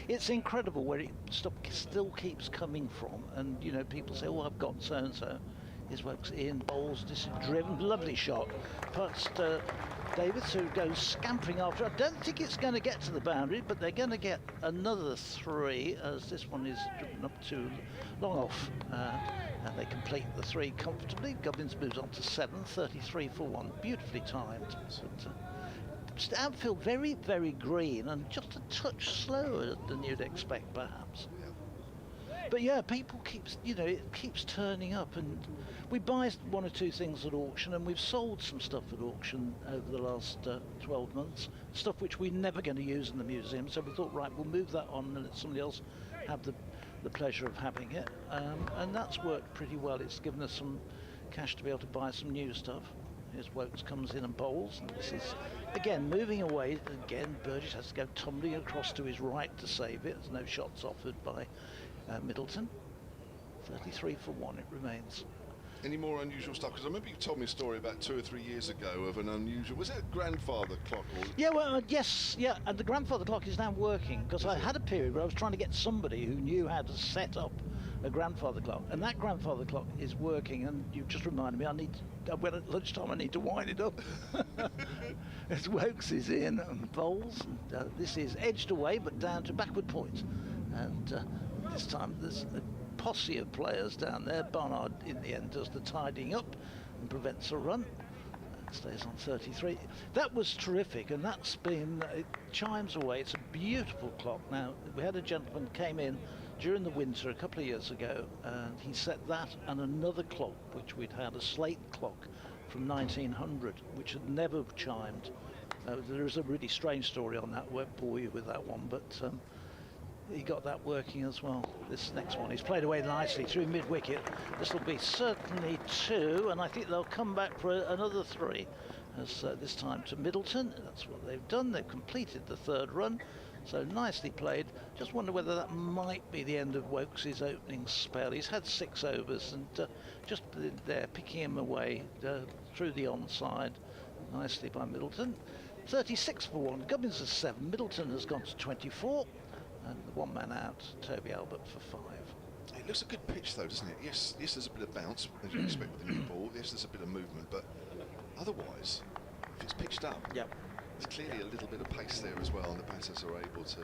It's incredible where stuff still keeps coming from. And, you know, people say, oh, I've got so-and-so. His work's in bowls, this is driven, lovely shot. Past Davis, who goes scampering after. I don't think it's going to get to the boundary, but they're going to get another 3, as this one is driven up too long off. And they complete the 3 comfortably. Gubbins moves on to 7, 33 for 1. Beautifully timed. But, outfield very, very green and just a touch slower than you'd expect, perhaps. But yeah, people it keeps turning up, and we buy 1 or 2 things at auction, and we've sold some stuff at auction over the last 12 months, stuff which we're never going to use in the museum. So we thought, right, we'll move that on and let somebody else have the pleasure of having it, and that's worked pretty well. It's given us some cash to be able to buy some new stuff. Here's Wokes comes in and bowls, and this is again moving away. Again, Burgess has to go tumbling across to his right to save it. There's no shots offered by Middleton. 33 for 1 it remains. Any more unusual stuff? Because I remember you told me a story about 2 or 3 years ago of an unusual, was it a grandfather clock? Or yeah, well, yes, yeah, and the grandfather clock is now working, because I had a period where I was trying to get somebody who knew how to set up a grandfather clock, and that grandfather clock is working, and you've just reminded me, when at lunchtime I need to wind it up. As Wokes is in and bowls, and this is edged away but down to backward point, and this time there's a posse of players down there. Barnard in the end does the tidying up and prevents a run. Stays on 33. That was terrific, and that's been, it chimes away. It's a beautiful clock. Now, we had a gentleman came in during the winter a couple of years ago, and he set that and another clock, which we'd had, a slate clock from 1900, which had never chimed. There is a really strange story on that. I won't bore you with that one, but he got that working as well. This next one, he's played away nicely through mid-wicket. This will be certainly 2, and I think they'll come back for another 3. As this time to Middleton. That's what they've done. They've completed the 3rd run. So nicely played. Just wonder whether that might be the end of Wokes' opening spell. He's had 6 overs, and just there picking him away through the onside. Nicely by Middleton. 36 for 1. Gubbins is 7. Middleton has gone to 24. And the 1 man out, Toby Albert for 5. it looks a good pitch though, doesn't it? Yes, there's a bit of bounce, as you expect with a new ball. Yes, there's a bit of movement, but otherwise, if it's pitched up, yep, there's clearly a little bit of pace there as well, and the batters are able to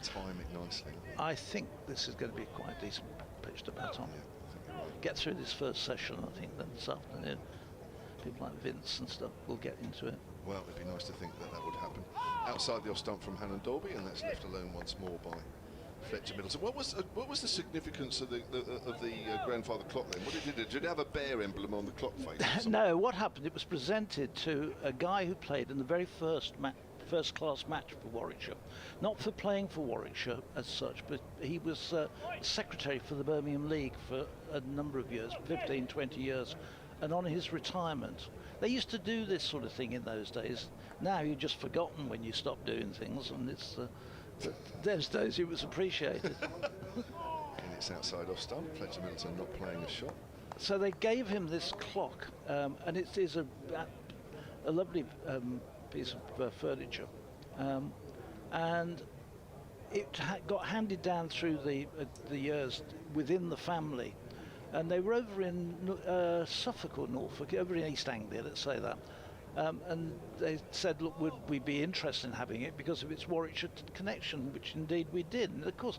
time it nicely. I think this is going to be quite a decent pitch to bat on. Yeah, I think you're right. Get through this first session, I think, then this afternoon. People like Vince and stuff will get into it. Well, it'd be nice to think that that would happen. Outside the off stump from Hannon Dolby, and that's left alone once more by Fletcher Middleton. What was the significance of the grandfather clock then? What did it do? Did it have a bear emblem on the clock face? No, what happened, it was presented to a guy who played in the very first class match for Warwickshire. Not for playing for Warwickshire as such, but he was secretary for the Birmingham League for a number of years, 15, 20 years. And on his retirement, they used to do this sort of thing in those days. Now you've just forgotten when you stop doing things, and it's those days it was appreciated. And it's outside off stump. Fletcher Middleton not playing a shot. So they gave him this clock, and it is a lovely piece of furniture, and it got handed down through the years within the family. And they were over in Suffolk or Norfolk, over in East Anglia, let's say that. And they said, look, would we be interested in having it because of its Warwickshire connection, which indeed we did. And of course,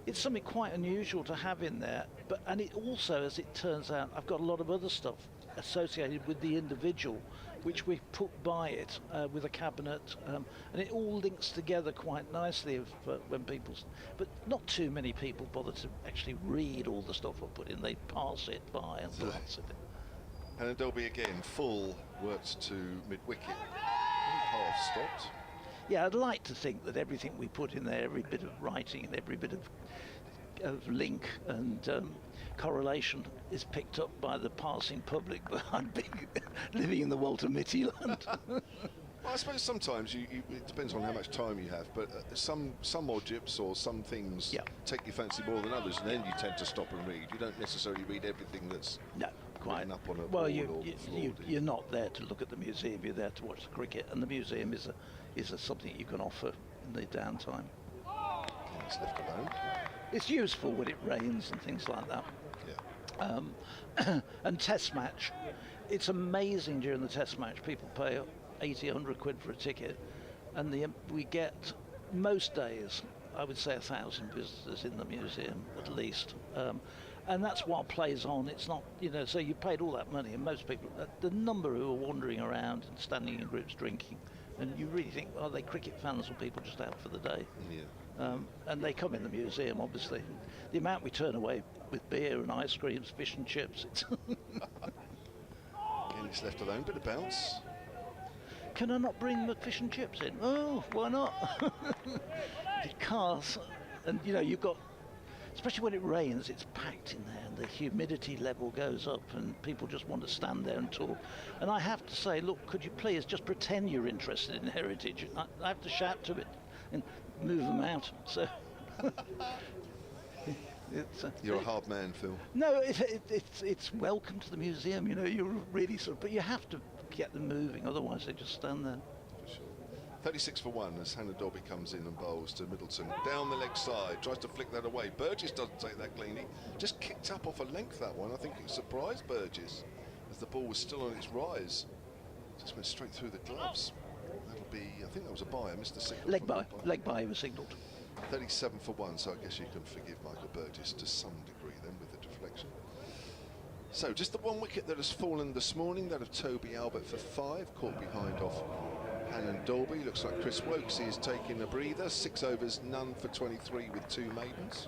it's something quite unusual to have in there. And it also, as it turns out, I've got a lot of other stuff associated with the individual, which we put by it with a cabinet, and it all links together quite nicely when people, but not too many people bother to actually read all the stuff I put in. They pass it by and glance at it. And Dolby again, full, worked to mid-wicket. Half stopped. Yeah, I'd like to think that everything we put in there, every bit of writing and every bit of link and correlation is picked up by the passing public, but I'd be living in the Walter Mitty land. Well, I suppose sometimes it depends on how much time you have, but some objects or some things take your fancy more than others, and then you tend to stop and read. You don't necessarily read everything that's written up on a board or the floor. You're not there to look at the museum. You're there to watch the cricket, and the museum is something you can offer in the downtime. It's left alone. It's useful when it rains and things like that. Yeah. And test match, it's amazing during the test match. People pay 80, 100 quid for a ticket, and we get most days, I would say, 1,000 visitors in the museum at least, and that's what plays on. It's not, so you paid all that money, and most people, the number who are wandering around and standing in groups drinking, and you really think, are they cricket fans or people just out for the day? Yeah. And they come in the museum, obviously. The amount we turn away with beer and ice creams, fish and chips. Again, it's left alone, bit of bounce. Can I not bring the fish and chips in? Oh, why not? Because, and you've got, especially when it rains, it's packed in there and the humidity level goes up and people just want to stand there and talk. And I have to say, look, could you please just pretend you're interested in heritage? I have to shout to it and move them out. So You're a hard man, Phil. No, it's welcome to the museum. You're really but you have to get them moving, otherwise they just stand there. For sure. 36 for 1 as Hannah Dobby comes in and bowls to Middleton. Down the leg side, tries to flick that away. Burgess doesn't take that cleanly. Just kicked up off a length, that one. I think it surprised Burgess as the ball was still on its rise. Just went straight through the gloves. That'll be, I think that was a bye. I missed the signal. Leg bye was signalled. 37 for 1, so I guess you can forgive Michael Burgess to some degree then with the deflection. So just the one wicket that has fallen this morning, that of Toby Albert for 5, caught behind off Hannon Dolby. Looks like Chris Wokes is taking a breather. 6 overs, none for 23 with 2 maidens.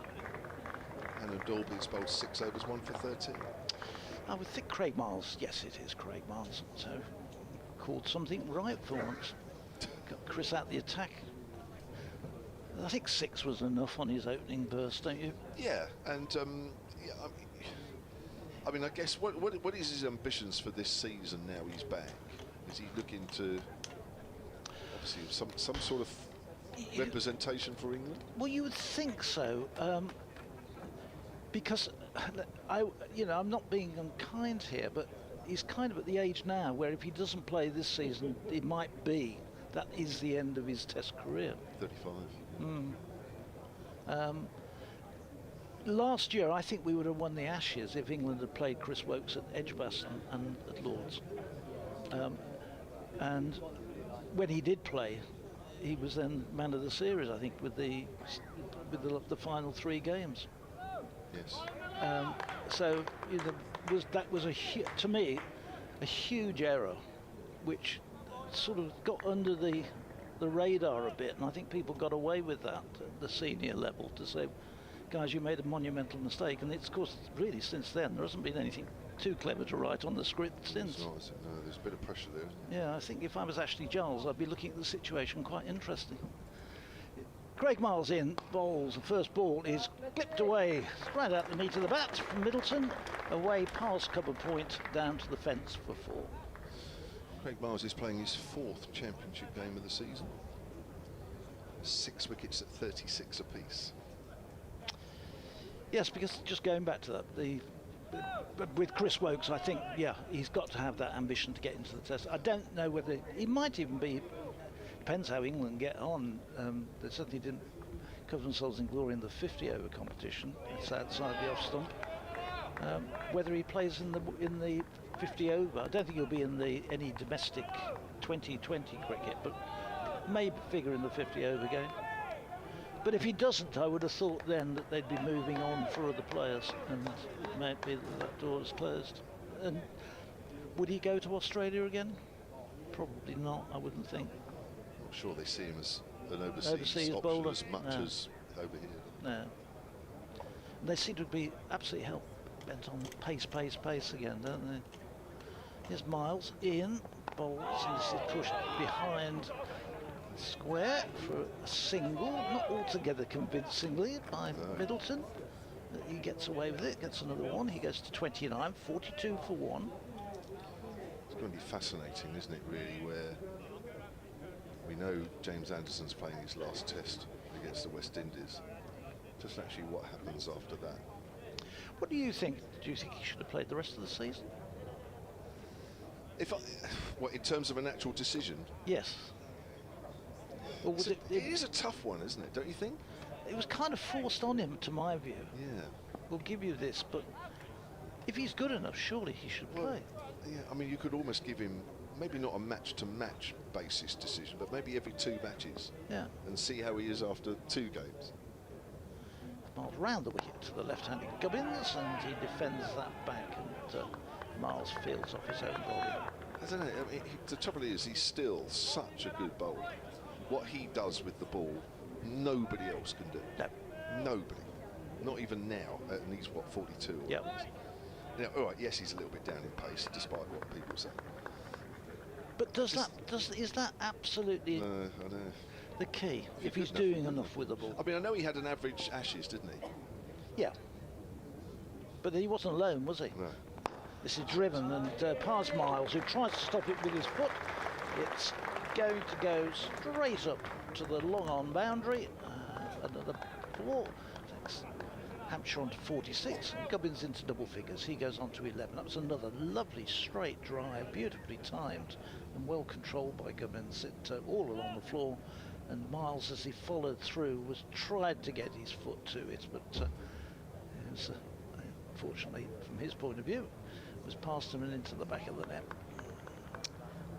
Hannon Dolby has bowled 6 overs, 1 for 13. I would think Craig Miles, yes it is Craig Miles, so called something right for once. Got Chris out the attack. I think 6 was enough on his opening burst, don't you? Yeah, and I mean, I guess what is his ambitions for this season now he's back? Is he looking to obviously some sort of representation for England? Well, you would think so, because I'm not being unkind here, but he's kind of at the age now where if he doesn't play this season, it might be that is the end of his Test career. 35. Last year, I think we would have won the Ashes if England had played Chris Wokes at Edgbaston and at Lord's. And when he did play, he was then man of the series, I think, with the final 3 games. Yes. So that was to me a huge error, which sort of got under the radar a bit, and I think people got away with that at the senior level to say, guys, you made a monumental mistake. And it's, of course, really since then there hasn't been anything too clever to write on the script since. No, there's a bit of pressure there, isn't there? Yeah, I think if I was Ashley Giles, I'd be looking at the situation quite interesting. Craig Miles in, bowls. The first ball is clipped away, right out the meat of the bat from Middleton, away past cover point, down to the fence for 4. Craig Miles is playing his 4th championship game of the season. 6 wickets at 36 apiece. Yes, because just going back to that, with Chris Wokes, I think, he's got to have that ambition to get into the Test. I don't know whether he might even be. Depends how England get on. They certainly didn't cover themselves in glory in the 50 over competition. It's outside the off stump. Whether he plays in the 50 over, I don't think he'll be in any domestic 2020 cricket, but may figure in the 50 over game. But if he doesn't, I would have thought then that they'd be moving on for other players, and it might be that door is closed. And would he go to Australia again? Probably not, I wouldn't think. I'm sure they see him as an overseas option bowler. as much as over here. No. They seem to be absolutely hell bent on pace again, don't they? Here's Miles in, bowls, and this is pushed behind square for a single, not altogether convincingly by Middleton. He gets away with it, gets another one. He goes to 29, 42 for 1. It's going to be fascinating, isn't it, really, where we know James Anderson's playing his last test against the West Indies. Just actually what happens after that. What do you think? Do you think he should have played the rest of the season? What, in terms of an actual decision? Yes. Or was It is a tough one, isn't it, don't you think? It was kind of forced on him, to my view. Yeah. We'll give you this, but if he's good enough, surely he should play. Yeah, I mean, you could almost give him, maybe not a match-to-match basis decision, but maybe every 2 matches. Yeah. And see how he is after 2 games. Miles round the wicket to the left-handed Gubbins, and he defends that back, and Miles fields off his own bowling. I don't know, I mean, the trouble is, he's still such a good bowler. What he does with the ball, nobody else can do. No. Nobody. Not even now, and he's, what, 42? Or Yeah. Now, all right, yes, he's a little bit down in pace, despite what people say. But is that absolutely I know. the key? If If you're he's good enough, doing enough with the ball. I mean, I know he had an average Ashes, didn't he? Yeah. But he wasn't alone, was he? No. This is driven and past Miles, who tries to stop it with his foot. It's going to go straight up to the long-on boundary. Another 4. Thanks. Hampshire on to 46. And Gubbins into double figures. He goes on to 11. That was another lovely straight drive, beautifully timed and well controlled by Gubbins. It all along the floor. And Miles, as he followed through, tried to get his foot to it, but it was, unfortunately, from his point of view, was past him and into the back of the net.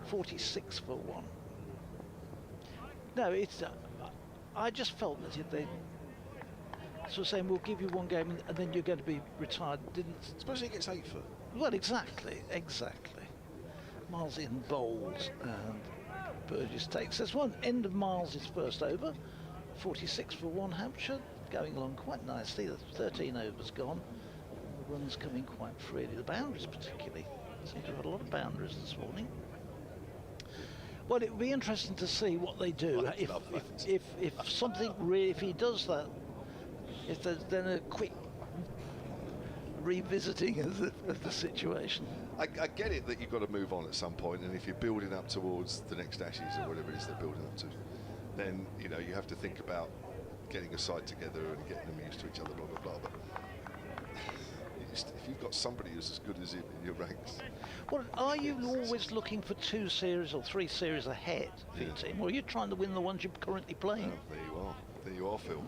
46 for 1. No, it's. I just felt that they sort of saying, we'll give you 1 game and then you're going to be retired. Didn't. Suppose he gets 8 for. Well, exactly. Miles in bowls and Burgess takes this one. End of Miles' first over. 46 for 1 Hampshire. Going along quite nicely. The 13 overs gone. The runs coming quite freely. The boundaries particularly. Seem to have had a lot of boundaries this morning. Well, it would be interesting to see what they do. If something really, if he does that, if there's then a quick revisiting of the situation. I get it that you've got to move on at some point, and if you're building up towards the next Ashes or whatever it is they're building up to, then you have to think about getting a side together and getting them used to each other, blah blah blah. But if you've got somebody who's as good as him in your ranks, well, are you always looking for 2 series or 3 series ahead for your team, or are you trying to win the ones you're currently playing? oh, there you are, Phil.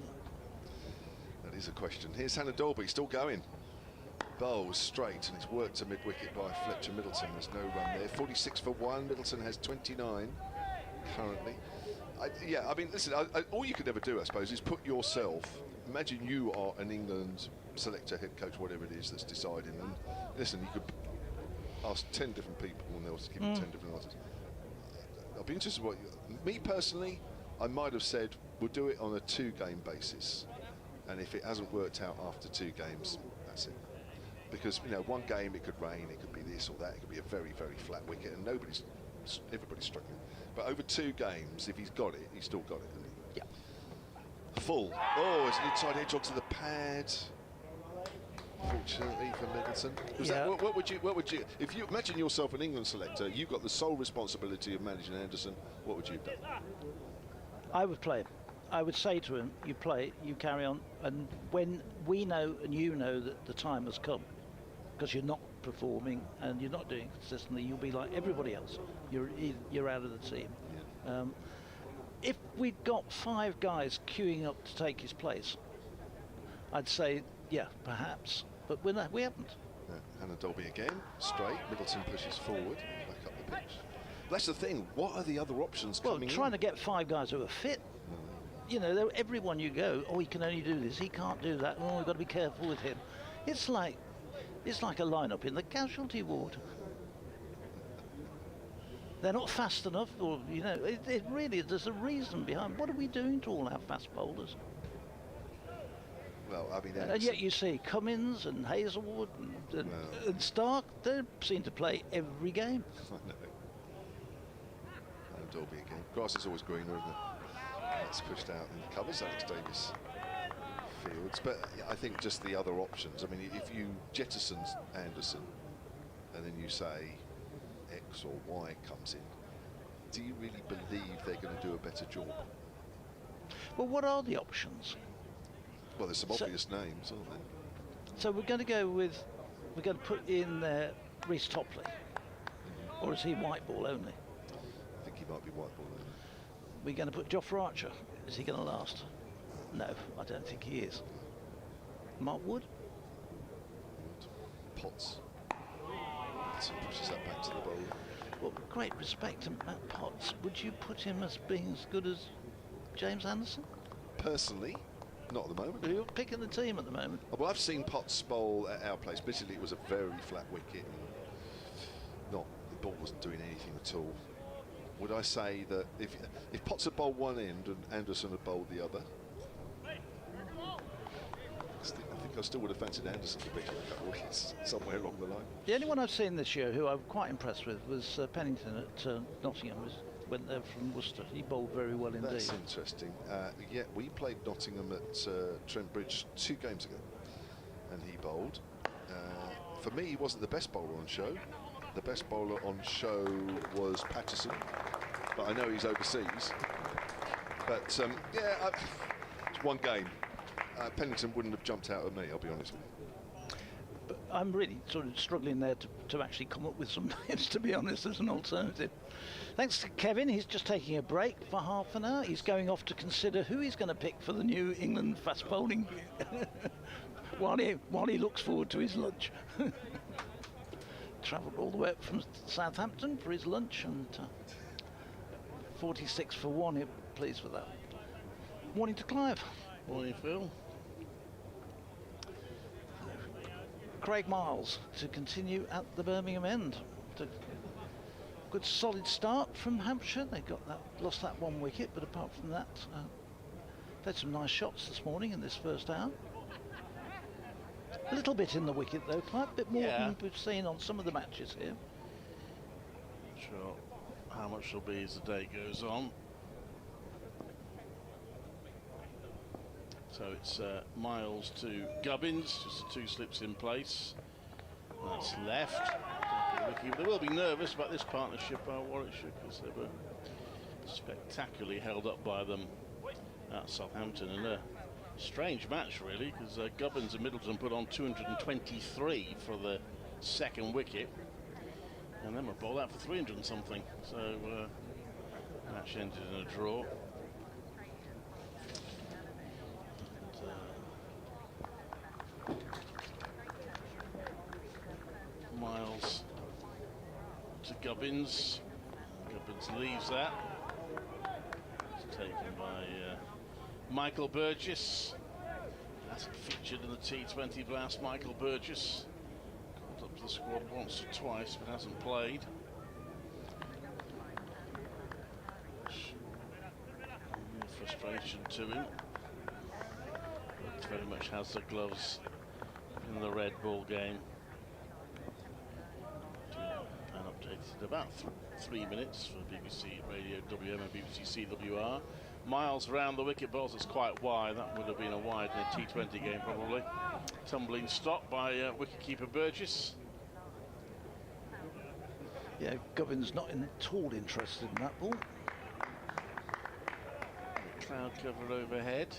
That is a question. Here's Hannah Dolby, still going. Bowls straight, and it's worked to mid-wicket by Fletcher Middleton. There's no run there. 46 for 1. Middleton has 29 currently. I mean, listen, all you could ever do, I suppose, is put yourself. Imagine you are an England selector, head coach, whatever it is that's deciding. And listen, you could ask 10 different people, and they'll give you 10 different answers. I'll be interested in what me personally, I might have said we'll do it on a 2-game basis, and if it hasn't worked out after 2 games, that's it. Because 1 game it could rain, it could be this or that, it could be a very, very flat wicket, and everybody's struggling. But over 2 games, if he's got it, he's still got it, hasn't he? Yeah. Full. Oh, it's an inside edge onto the pad. Fortunately for Middleton. What would you, if you imagine yourself an England selector, you've got the sole responsibility of managing Anderson, what would you have done? I would play him. I would say to him, you play, you carry on, and when we know and you know that the time has come, because you're not performing and you're not doing it consistently, you'll be like everybody else. You're out of the team. Yeah. If we'd got 5 guys queuing up to take his place, I'd say, yeah, perhaps. But we haven't. Hannah Dolby again, straight. Middleton pushes forward, back up the pitch. That's the thing. What are the other options coming in? Well, trying to get 5 guys who are fit. Everyone you go, he can only do this, he can't do that. Oh, we've got to be careful with him. It's like a lineup in the casualty ward. They're not fast enough, or it really, there's a reason behind. What are we doing to all our fast bowlers? Well, I mean, And yet you see Cummins and Hazelwood and Stark, they seem to play every game. I know. Dolby again. Grass is always greener, isn't it? That's pushed out and covers Alex Davis fields. But I think just the other options. I mean, if you jettison Anderson and then you say X or Y comes in, do you really believe they're going to do a better job? Well, what are the options? Well, there's some obvious names, aren't there? So we're going to put in Reece Topley, or is he white ball only? I think he might be white ball only. We're going to put Jofra Archer. Is he going to last? No, I don't think he is. Mark Wood? Potts. So pushes that back to the bowl. Well, great respect to Matt Potts. Would you put him as being as good as James Anderson? Personally, not at the moment. You're picking the team at the moment. Well, I've seen Potts bowl at our place. Admittedly, it was a very flat wicket. The ball wasn't doing anything at all. Would I say that if Potts had bowled one end and Anderson had bowled the other, I think I still would have fancied Anderson to pick up a couple of wickets somewhere along the line. The only one I've seen this year who I'm quite impressed with was Pennington at Nottingham. Went there from Worcester. He bowled very well indeed. That's interesting. Yeah, we played Nottingham at Trent Bridge 2 games ago, and he bowled. For me, he wasn't the best bowler on show. The best bowler on show was Patterson, but I know he's overseas. But yeah, it's one game. Pennington wouldn't have jumped out at me, I'll be honest with you. But I'm really sort of struggling there to actually come up with some names, to be honest, as an alternative. Thanks to Kevin. He's just taking a break for half an hour. He's going off to consider who he's going to pick for the New England fast bowling while he looks forward to his lunch. Travelled all the way up from Southampton for his lunch, and 46 for 1. He'll be pleased with that. Morning to Clive. Morning, Phil. Craig Miles to continue at the Birmingham end. Good solid start from Hampshire. They lost that 1 wicket, but apart from that, had some nice shots this morning in this first hour. A little bit in the wicket though, Clive, a bit more than we've seen on some of the matches here. Sure, how much will be as the day goes on. So it's Miles to Gubbins, just the 2 slips in place. That's left. They will be nervous about this partnership, Warwickshire, because they were spectacularly held up by them at Southampton. And a strange match, really, because Gubbins and Middleton put on 223 for the 2nd wicket, and then were bowled out for 300 and something. So match ended in a draw. Miles to Gubbins. Gubbins leaves that. It's taken by Michael Burgess. Hasn't featured in the T20 blast. Michael Burgess called up to the squad once or twice, but hasn't played. Frustration to him. But very much has the gloves in the red ball game. And updated in about 3 minutes for BBC Radio WM and BBC CWR. Miles around the wicket balls, it's quite wide. That would have been a wide in a T20 game probably. Tumbling stop by wicketkeeper Burgess. Yeah, Gubbins not at all interested in that ball. Cloud cover overhead.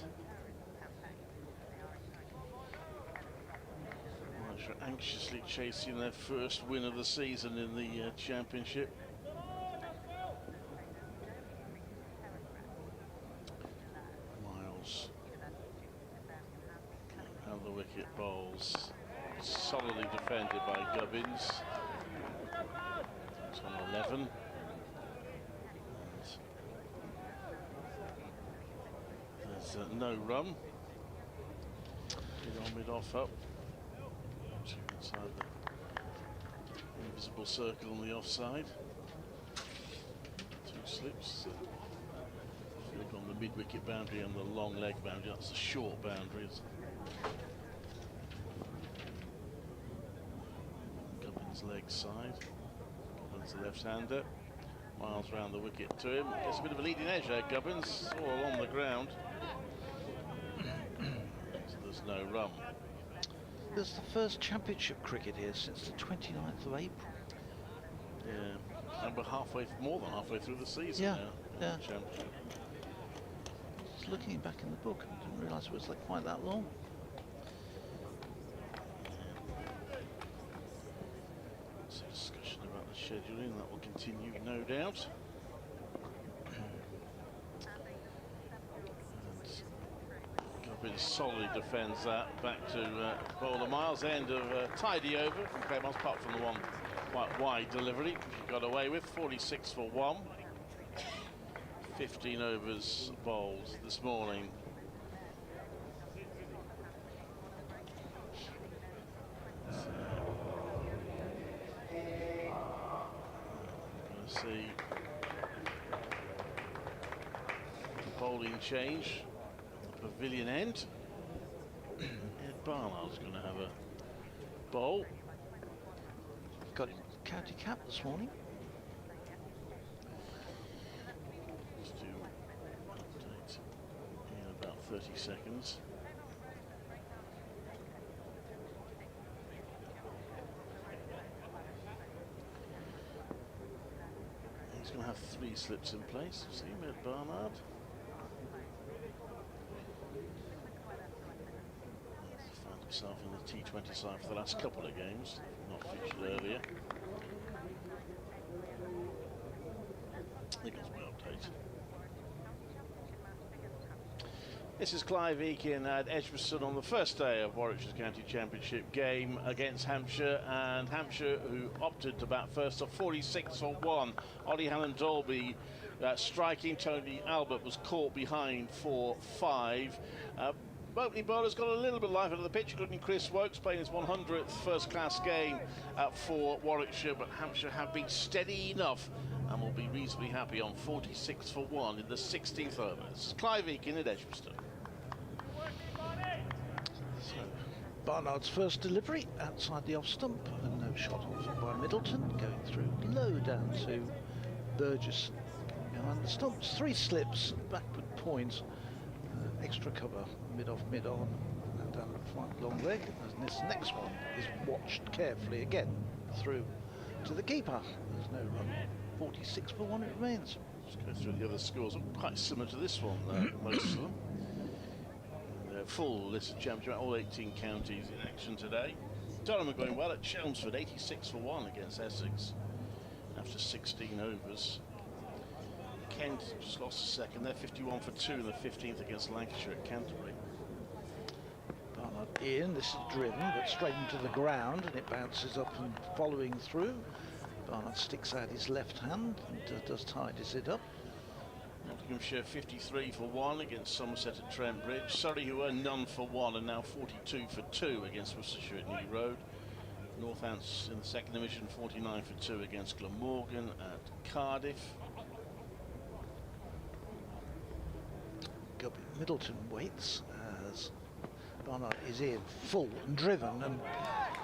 Warwickshire anxiously chasing their first win of the season in the championship. Miles and the wicket bowls, solidly defended by Gubbins. It's on 11. There's no run. Mid on, mid off up. Inside the invisible circle on the offside. 2 slips. Look on the mid-wicket boundary and the long leg boundary. That's the short boundaries. Gubbins' leg side. Gubbins the left-hander. Miles round the wicket to him. Gets a bit of a leading edge there, Gubbins, all on the ground. So there's no run. This is the first championship cricket here since the 29th of April. Yeah, and we're more than halfway through the season Yeah, now. yeah. Championship. Just looking back in the book, I didn't realise it was like quite that long. There's a discussion about the scheduling that will continue, no doubt. Gubbins solidly defends that back to bowler Miles. End of tidy over from Clements, apart from the one quite wide delivery he got away with. 46 for 1. 15 overs bowled this morning. See the bowling change at the pavilion end. Ed Barnard's going to have a bowl. Got him county cap this morning. Let's do update in about 30 seconds. He's going to have 3 slips in place. See him, Ed Barnard. He's found himself in the T20 side for the last couple of games, not featured earlier. I think that's my update. This is Clive Eakin at Edgbaston on the first day of Warwickshire's County Championship game against Hampshire, and Hampshire, who opted to bat first, of 46 for 1. Ollie Hallam-Dolby striking. Tony Albert was caught behind for 5. Opening bowlers got a little bit of life out of the pitch, including Chris Wokes playing his 100th first-class game for Warwickshire, but Hampshire have been steady enough and will be reasonably happy on 46 for 1 in the 16th over. This is Clive Eakin at Edgbaston. Barnard's first delivery outside the off stump, and no shot off by Middleton, going through low down to Burgess behind the stumps. 3 slips, backward point, extra cover, mid-off, mid-on, and down the front long leg. And this next one is watched carefully again through to the keeper. There's no run. 46 for 1 it remains. Let's go through the other scores. Quite similar to this one, most of them. Full list of championship, all 18 counties in action today. Durham are going well at Chelmsford, 86 for 1 against Essex after 16 overs. Kent just lost a second, they're 51 for 2 in the 15th against Lancashire at Canterbury. Barnard in, this is driven, but straight into the ground, and it bounces up and following through. Barnard sticks out his left hand and does tidies it up. Nottinghamshire 53 for 1 against Somerset at Trent Bridge. Surrey, who were none for 1, and now 42 for 2 against Worcestershire at New Road. Northants in the second division 49 for 2 against Glamorgan at Cardiff. Middleton waits as Barnard is in full and driven and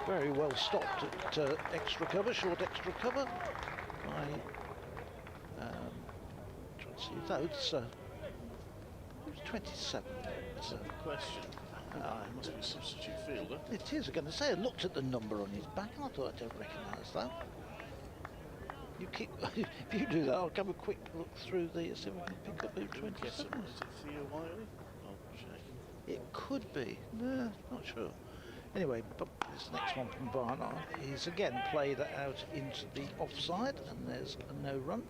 very well stopped at extra cover, short extra cover by it's 27. That's a question. It must be a substitute fielder. It is. I'm going to say, I looked at the number on his back and I thought I don't recognise that. You keep, if you do that, I'll have a quick look through the, see if we can pick up the 27. Is it Theo Wiley? I'll check. It could be. No, not sure. Anyway, but this next one from Barnard is again played out into the offside, and there's a no run.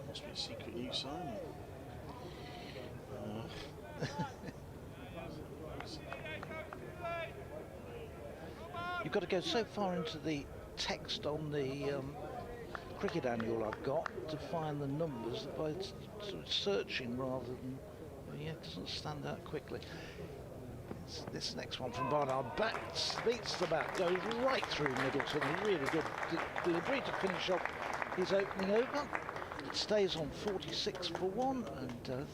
Must be a secret new signing. You've got to go so far into the text on the cricket annual I've got to find the numbers by sort of searching rather than, yeah, it doesn't stand out quickly. This next one from Barnard beats the bat, goes right through Middleton. A really good delivery to finish off his opening over. It stays on 46 for 1 and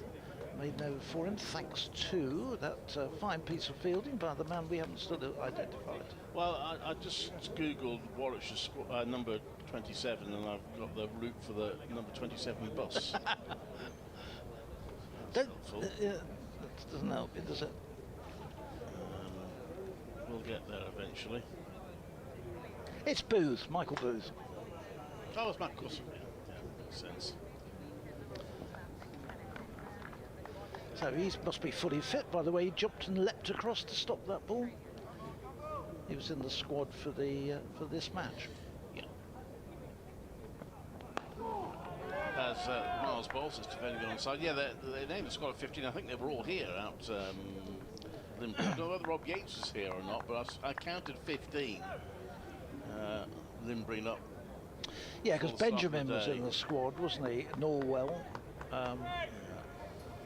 made an over for him thanks to that fine piece of fielding by the man we haven't still identified. Well, I just googled Warwickshire number 27 and I've got the route for the number 27 bus. That doesn't help you, does it? We'll get there eventually. It's Booth, Michael Booth. Oh, it's Matt Coulson. Yeah, makes sense. So he must be fully fit by the way he jumped and leapt across to stop that ball. He was in the squad for this match. Yeah. As Miles Bolton's defending on side. Yeah, they named the squad of 15. I think they were all here out. I don't know whether Rob Yates is here or not, but I counted 15. Limbreen up. Yeah, because Benjamin was in the squad, wasn't he? Norwell.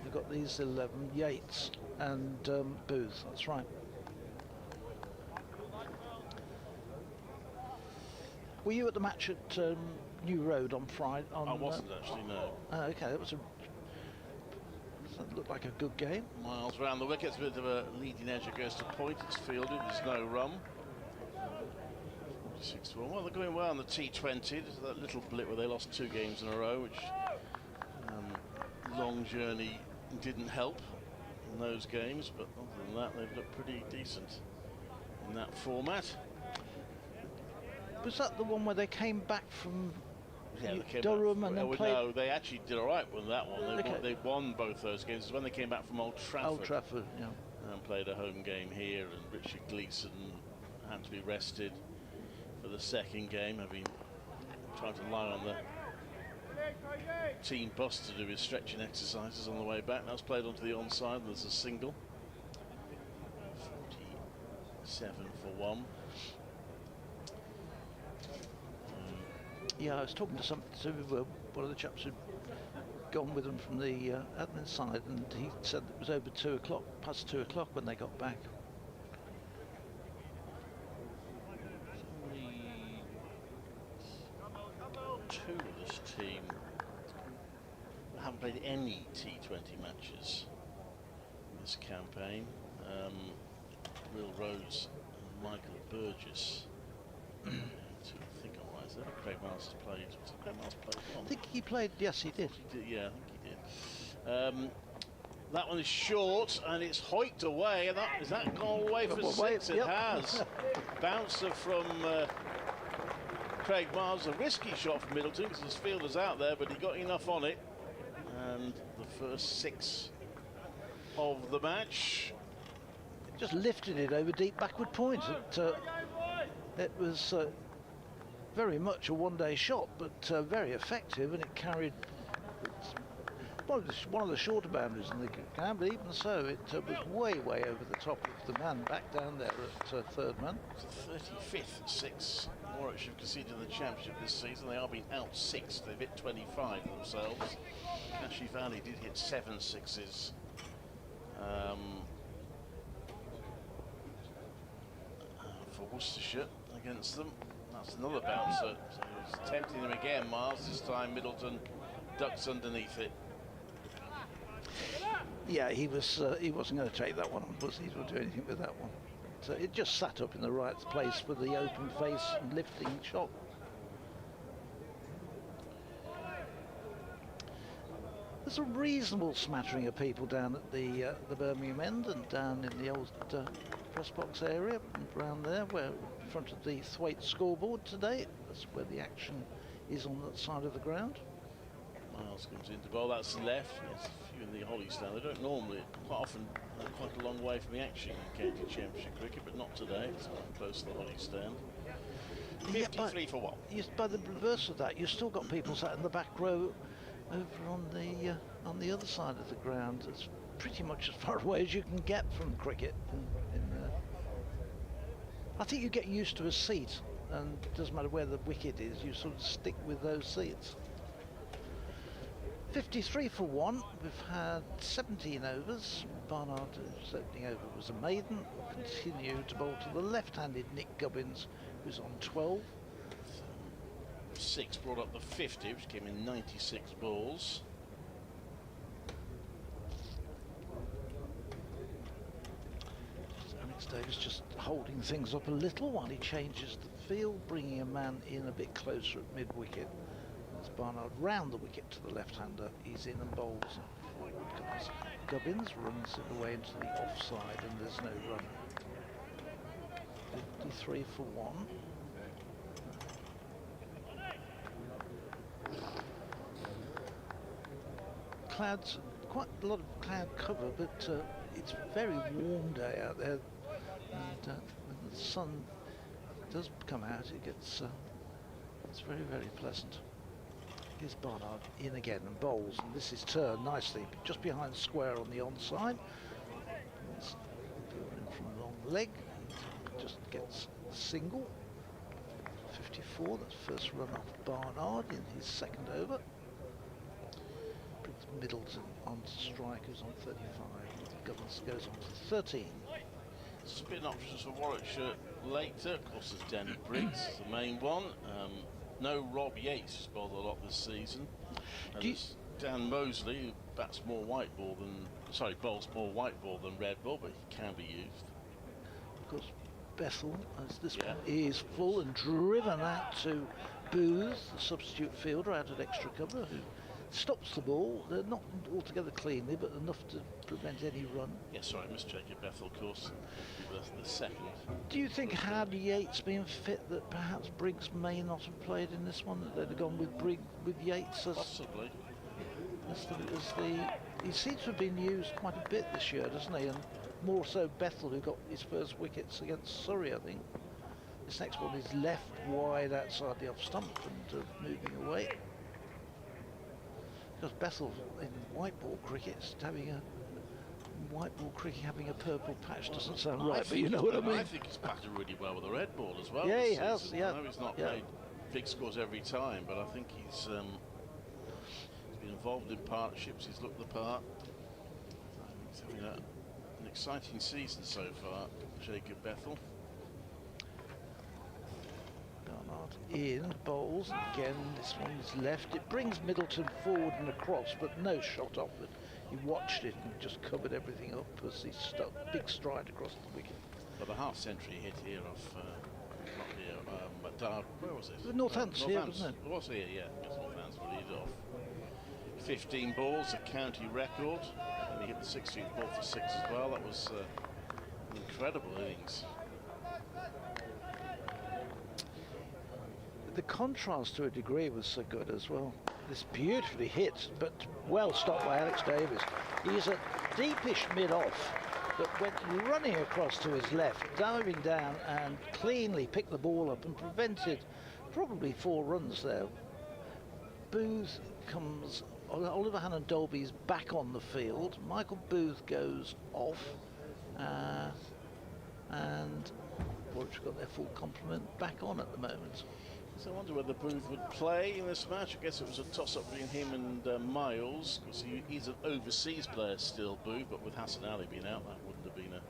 You've got these 11, Yates and Booth, that's right. Were you at the match at New Road on Friday? I wasn't actually, no. Okay, that looked like a good game. Miles round the wickets, a bit of a leading edge. It goes to point. It's fielded. There's no run. 6-1. Well, they're going well on the T20. There's that little blip where they lost 2 games in a row, which long journey didn't help in those games. But other than that, they've looked pretty decent in that format. Was that the one where they came back from Durham and then played? No, they actually did all right with that one. They won both those games. It's when they came back from Old Trafford. Old Trafford, yeah. And played a home game here, and Richard Gleeson had to be rested for the second game, having tried to lie on the team bus to do his stretching exercises on the way back. That was played onto the onside, and there's a single. 47 for 1. Yeah, I was talking to one of the chaps who'd gone with them from the admin side, and he said it was over 2 o'clock, past 2 o'clock when they got back. Two of this team haven't played any T20 matches in this campaign. Will Rhodes and Michael Burgess. Is that Craig Miles has played? Craig Miles played one? I think he played, yes he did. Yeah, I think he did. That one is short and it's hoiked away. And has that gone away for 6? It has. Bouncer from Craig Miles, a risky shot from Middleton because his fielder's out there, but he got enough on it. And the first 6 of the match. Just lifted it over deep backward point. It was very much a one-day shot, but very effective, and it carried one of the shorter boundaries in the game, but even so, it was way over the top of the man back down there at third man. It's the 35th 6 Warwickshire have conceded the championship this season. They are being out 6. They've hit 25 themselves. Cashy Valley did hit 7 6s. For Worcestershire against them. That's another bouncer. So he's tempting him again, Miles. This time Middleton ducks underneath it. Yeah, he wasn't going to take that one on, was he? Or do anything with that one. So it just sat up in the right place for the open face and lifting shot. There's a reasonable smattering of people down at the Birmingham end and down in the old press box area and around there, where in front of the Thwaite scoreboard today. That's where the action is on that side of the ground. Miles comes into bowl. That's left. There's a few in the Holly stand. They don't normally, quite often, quite a long way from the action in County Championship cricket, but not today. It's quite close to the Holly stand. 53 for 1. By the reverse of that, you've still got people sat in the back row over on the other side of the ground. It's pretty much as far away as you can get from cricket. I think you get used to a seat, and it doesn't matter where the wicket is, you sort of stick with those seats. 53 for 1. We've had 17 overs. Barnard's opening over was a maiden. Continue to bowl to the left-handed Nick Gubbins, who's on 12. 6 brought up the 50, which came in 96 balls. Alex Davis just holding things up a little while he changes the field, bringing a man in a bit closer at mid-wicket. As Barnard round the wicket to the left-hander, he's in and bowls. Forward comes Gubbins, runs it away into the offside, and there's no run. 53 for 1. Clouds, quite a lot of cloud cover, but it's a very warm day out there, and when the sun does come out, it gets it's very, very pleasant. Here's Barnard in again and bowls, and this is turned nicely just behind square on the onside. It's in from long leg, just gets a single. 54, that's first run off Barnard in his second over. Brings Middleton on strike, who's on 35. Gubbins goes on to 13. Spin options for Warwickshire later. Of course, there's Danny Briggs, the main one. No Rob Yates, who's bowled a lot this season. And there's Dan Mosley, who bats more white ball than, bowls more white ball than red ball, but he can be used. Of course, Bethel, as this one is full and driven out to Booth, the substitute fielder out at extra cover, who stops the ball. They're not altogether cleanly, but enough to prevent any run. Yeah, sorry, I mischecked Bethel, of course. The second. Do you think, had Yates been fit, that perhaps Briggs may not have played in this one, that they'd have gone with Yates as possibly? He seems to have been used quite a bit this year, doesn't he? And more so Bethel, who got his first wickets against Surrey, I think. This next one is left wide outside the off stump and moving away. Because Bethel in white ball cricket having a purple patch doesn't sound right, but you know what I mean. I think he's batted really well with the red ball as well. Yeah, he has. Yeah, I know he's not made big scores every time, but I think he's been involved in partnerships. He's looked the part. I think he's having an exciting season so far, Jacob Bethel. Barnard in, bowls again. This one's left. It brings Middleton forward and across, but no shot off it. He watched it and just covered everything up as he stuck big stride across the wicket. Well, the half century hit here off, not here, where was it? Northants here, wasn't it? It was here, yeah. Northants will lead off. 15 balls, a county record. And he hit the 16th ball for 6 as well. That was an incredible innings. The contrast to a degree was so good as well. This beautifully hit, but well stopped by Alex Davis. He's a deepish mid-off that went running across to his left, diving down and cleanly picked the ball up and prevented probably 4 runs there. Booth comes, Oliver Hannon Dolby's back on the field. Michael Booth goes off, and Warwickshire got their full complement back on at the moment. So I wonder whether Booth would play in this match. I guess it was a toss-up between him and Miles, because he's an overseas player still, Booth, but with Hassan Ali being out, that wouldn't have been a...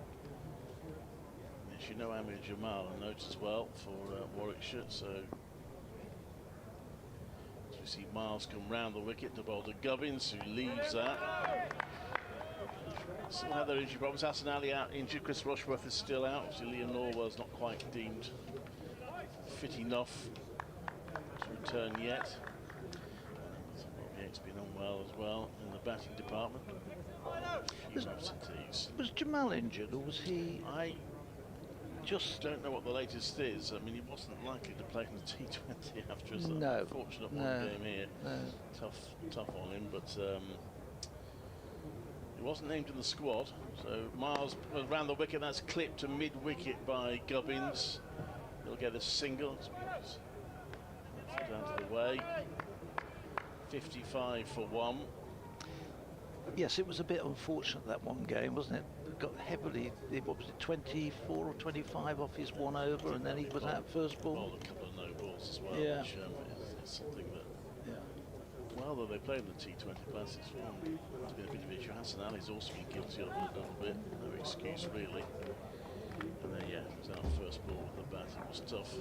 Yes, you know Amir Jamal, a note as well for Warwickshire, so... As we see Miles come round the wicket to bowl to Gubbins, who leaves that. Still have their injury problems. Hassan Ali out injured, Chris Rushworth is still out. Obviously Liam Norwell's not quite deemed fit enough to return yet. Yates been on well as well in the batting department. Was Jamal injured, or was he? I just don't know what the latest is. I mean, he wasn't likely to play in the T20 after his unfortunate one game here. No. Tough on him, but he wasn't named in the squad. So Miles was round the wicket. That's clipped to mid-wicket by Gubbins. He'll get a single. Down to the way. 55 for 1. Yes, it was a bit unfortunate, that one game, wasn't it? Got heavily, what was it, 24 or 25 off his 1 over, and then he was out first ball. A couple of no balls as well, which is something that well, though they play in the T20 class, it's been a bit of an issue. Hassan Ali's also been guilty of it a little bit. No excuse, really. And then, yeah, it was our first ball with the bat. It was tough.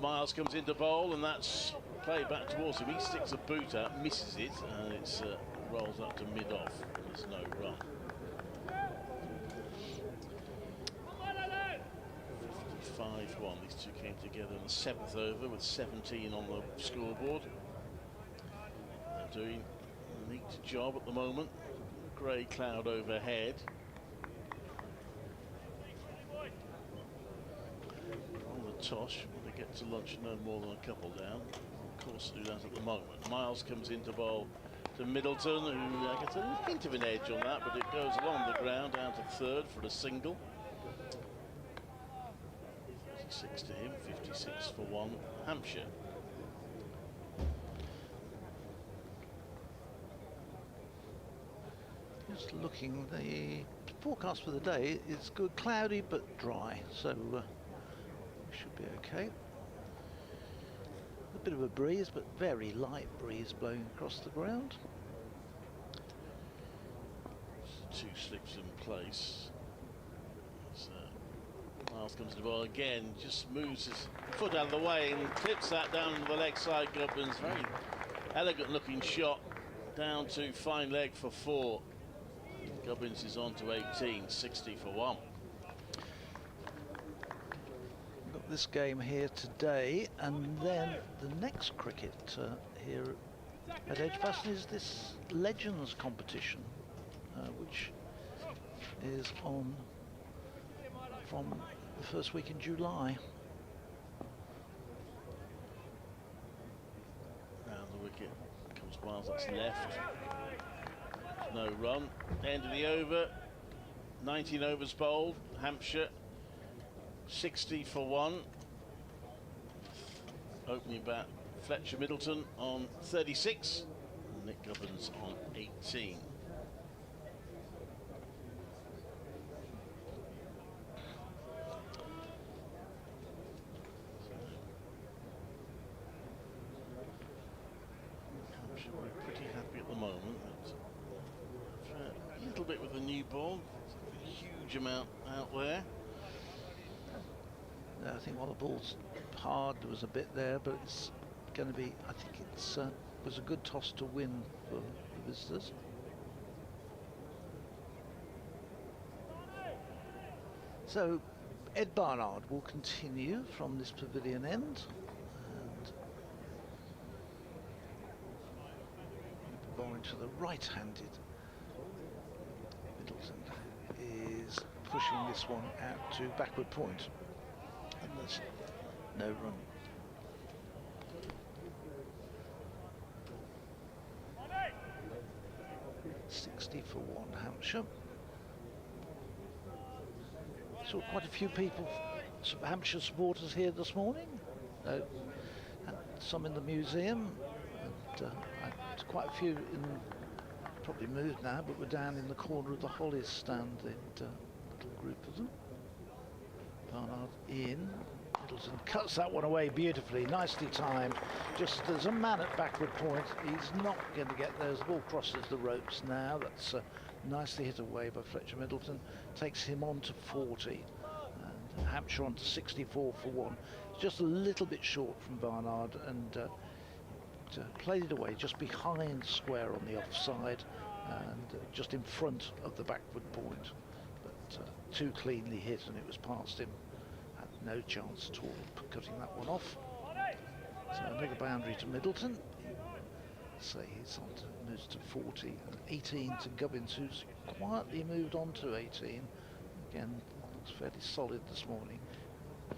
Miles comes into bowl, and that's played back towards him. He sticks a boot out, misses it, and it rolls up to mid-off. There's no run. 55-1. These two came together in the 7th over with 17 on the scoreboard. They're doing a neat job at the moment. Grey cloud overhead. On the tosh, when they get to lunch, no more than a couple down. Of course, do that at the moment. Miles comes into bowl to Middleton, who gets a hint of an edge on that, but it goes along the ground down to third for a single. 56 to him, 56 for 1, Hampshire. Just looking, the forecast for the day is good, cloudy but dry, so we should be okay. A bit of a breeze, but very light breeze blowing across the ground. Two slips in place. Miles comes to the ball again, just moves his foot out of the way and clips that down to the leg side. Gubbins, very elegant looking shot down to fine leg for 4. Gubbins is on to 18, 60 for 1. Got this game here today, and then the next cricket here at Edgbaston is this Legends competition, which is on from the first week in July. Round the wicket comes Miles, that's left. No run. End of the over. 19 overs bowled. Hampshire 60 for 1. Opening bat Fletcher Middleton on 36. And Nick Gubbins on 18. Bit with the new ball, a huge amount out there. I think while the ball's hard, there was a bit there, but it's going to be, I think it's was a good toss to win for the visitors. So Ed Barnard will continue from this pavilion end, and bowling to the right-handed. Is pushing this one out to backward point, and there's no run. $60 for 1, Hampshire. Saw quite a few people, some Hampshire supporters here this morning, and some in the museum, and quite a few in. Probably moved now, but we're down in the corner of the Hollies stand, a little group of them. Barnard in, Middleton cuts that one away beautifully, nicely timed. Just there's a man at backward point, he's not going to get there as the ball crosses the ropes now. That's nicely hit away by Fletcher Middleton, takes him on to 40, and Hampshire on to 64 for 1. Just a little bit short from Barnard, and played it away just behind square on the offside, and just in front of the backward point, but too cleanly hit, and it was past him. Had no chance at all of cutting that one off. So another boundary to Middleton. Say he's on to, moves to 40, and 18 to Gubbins, who's quietly moved on to 18. Again, looks fairly solid this morning.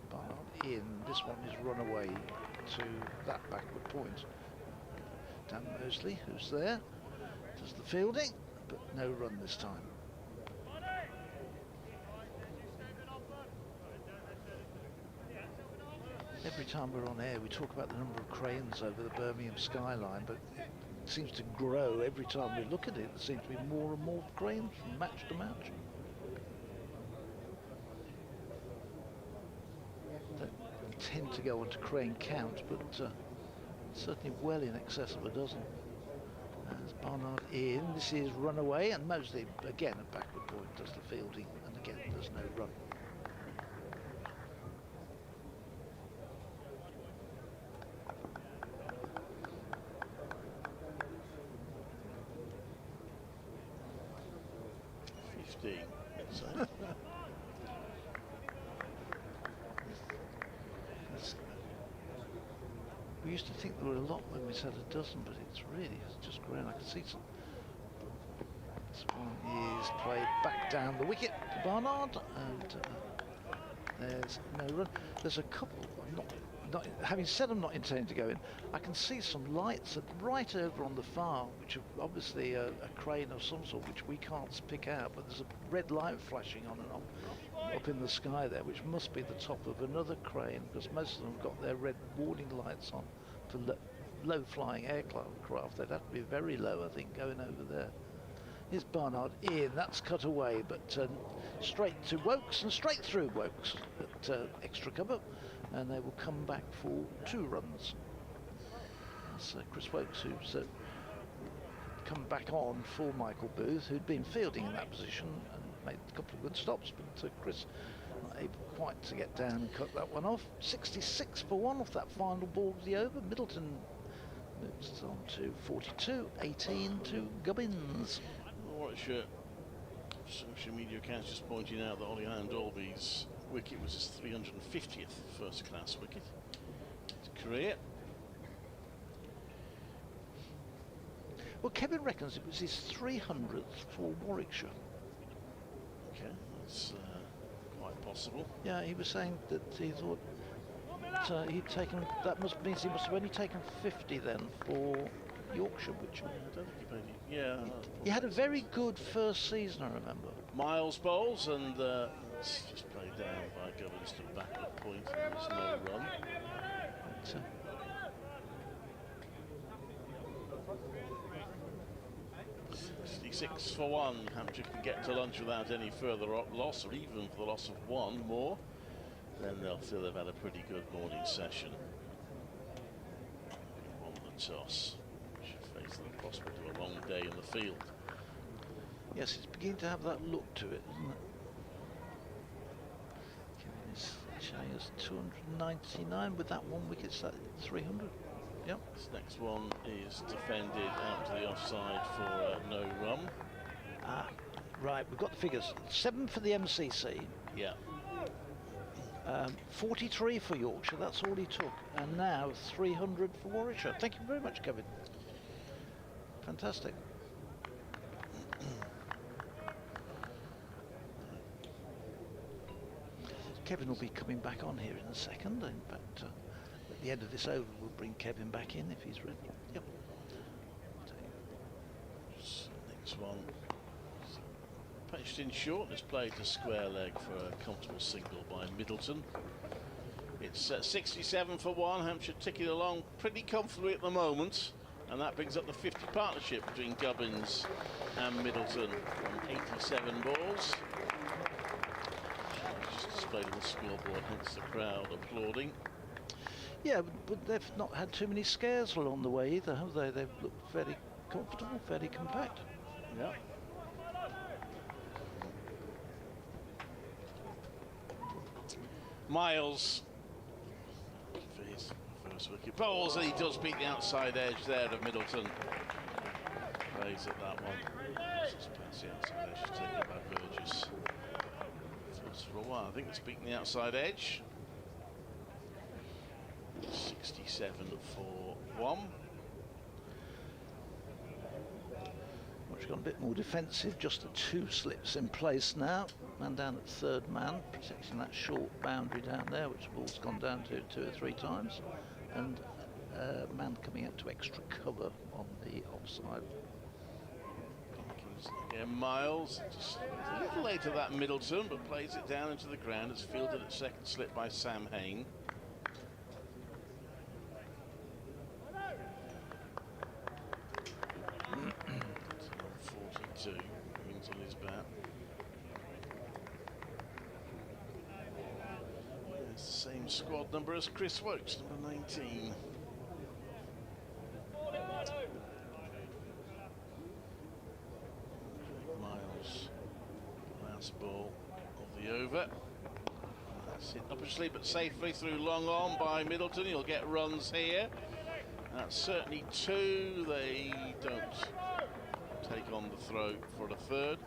Barnard in. This one is run away to that backward point. Dan Mosley, who's there, does the fielding, but no run this time. Every time we're on air, we talk about the number of cranes over the Birmingham skyline, but it seems to grow every time we look at it. There seems to be more and more cranes from match to match. They tend to go on to crane count, but certainly well in excess of a dozen. As Barnard in, this is runaway, and Mosley again a backward point does the fielding, and again there's no run. So. We used to think there were a lot when we said a dozen, but it's really just grown. I can see some. This one is played back down the wicket to Barnard, and there's no run. There's a couple. Not having said I'm not intending to go in, I can see some lights right over on the far, which are obviously a crane of some sort, which we can't pick out, but there's a red light flashing on and on up in the sky there, which must be the top of another crane, because most of them have got their red warning lights on for low-flying aircraft. They'd have to be very low, I think, going over there. Here's Barnard in, that's cut away, but straight to Wokes and straight through Wokes at extra cover. And they will come back for 2 runs. That's Chris Wokes, who's come back on for Michael Booth, who'd been fielding in that position and made a couple of good stops, but Chris not able quite to get down and cut that one off. 66 for 1 off that final ball of the over. Middleton moves on to 42, 18 to Gubbins. Warwickshire social media accounts just pointing out that Ollie Dalby's wicket was his 350th first-class wicket his career. Well, Kevin reckons it was his 300th for Warwickshire. Okay, that's quite possible. Yeah, he was saying that he thought he'd taken, that means he must have only taken 50 then for Yorkshire, which I don't think he played it. Yeah. He had a very good first season, I remember. Miles bowls, and it's just played down by Gubbins to backward point, and there's no run. But, 66 for 1. Hampshire can get to lunch without any further loss, or even for the loss of 1 more. Then they'll feel they've had a pretty good morning session. Won the toss. Should face the prospect of a long day in the field. yes, it's beginning to have that look to it, isn't it? Kevin is showing us 299 with that 1 wicket, so 300. Yep. This next one is defended out to the offside for no run. Ah, right, we've got the figures. 7 for the MCC. Yeah. 43 for Yorkshire, that's all he took. And now 300 for Warwickshire. Thank you very much, Kevin. Fantastic. Kevin will be coming back on here in a second. In fact, at the end of this over, we'll bring Kevin back in if he's ready. Yep. Next one. Pitched in short, it's played to square leg for a comfortable single by Middleton. It's 67 for 1, Hampshire ticking along pretty comfortably at the moment, and that brings up the 50 partnership between Gubbins and Middleton on 87 balls. Just displayed on the scoreboard, hence the crowd applauding. Yeah, but they've not had too many scares along the way either, have they? They've looked fairly comfortable, fairly compact. Yeah. Miles for his first wicket. Bowls, and he does beat the outside edge there of Middleton. Plays at that one. Just past the outside edge, just taken by Burgess. First for a while, I think it's beaten the outside edge. 67 for 1. Which gone a bit more defensive, just the 2 slips in place now. Man down at third man, protecting that short boundary down there, which the ball's gone down to 2 or 3 times. And man coming out to extra cover on the offside. Again, Miles, just a little later that Middleton, but plays it down into the ground. It's fielded at second slip by Sam Hain. Rings on his bat. It's the same squad number as Chris Wokes, number 19. over. That's it up his sleeve, but safely through long on by Middleton. He'll get runs here. That's certainly 2. They don't take on the throw for a third.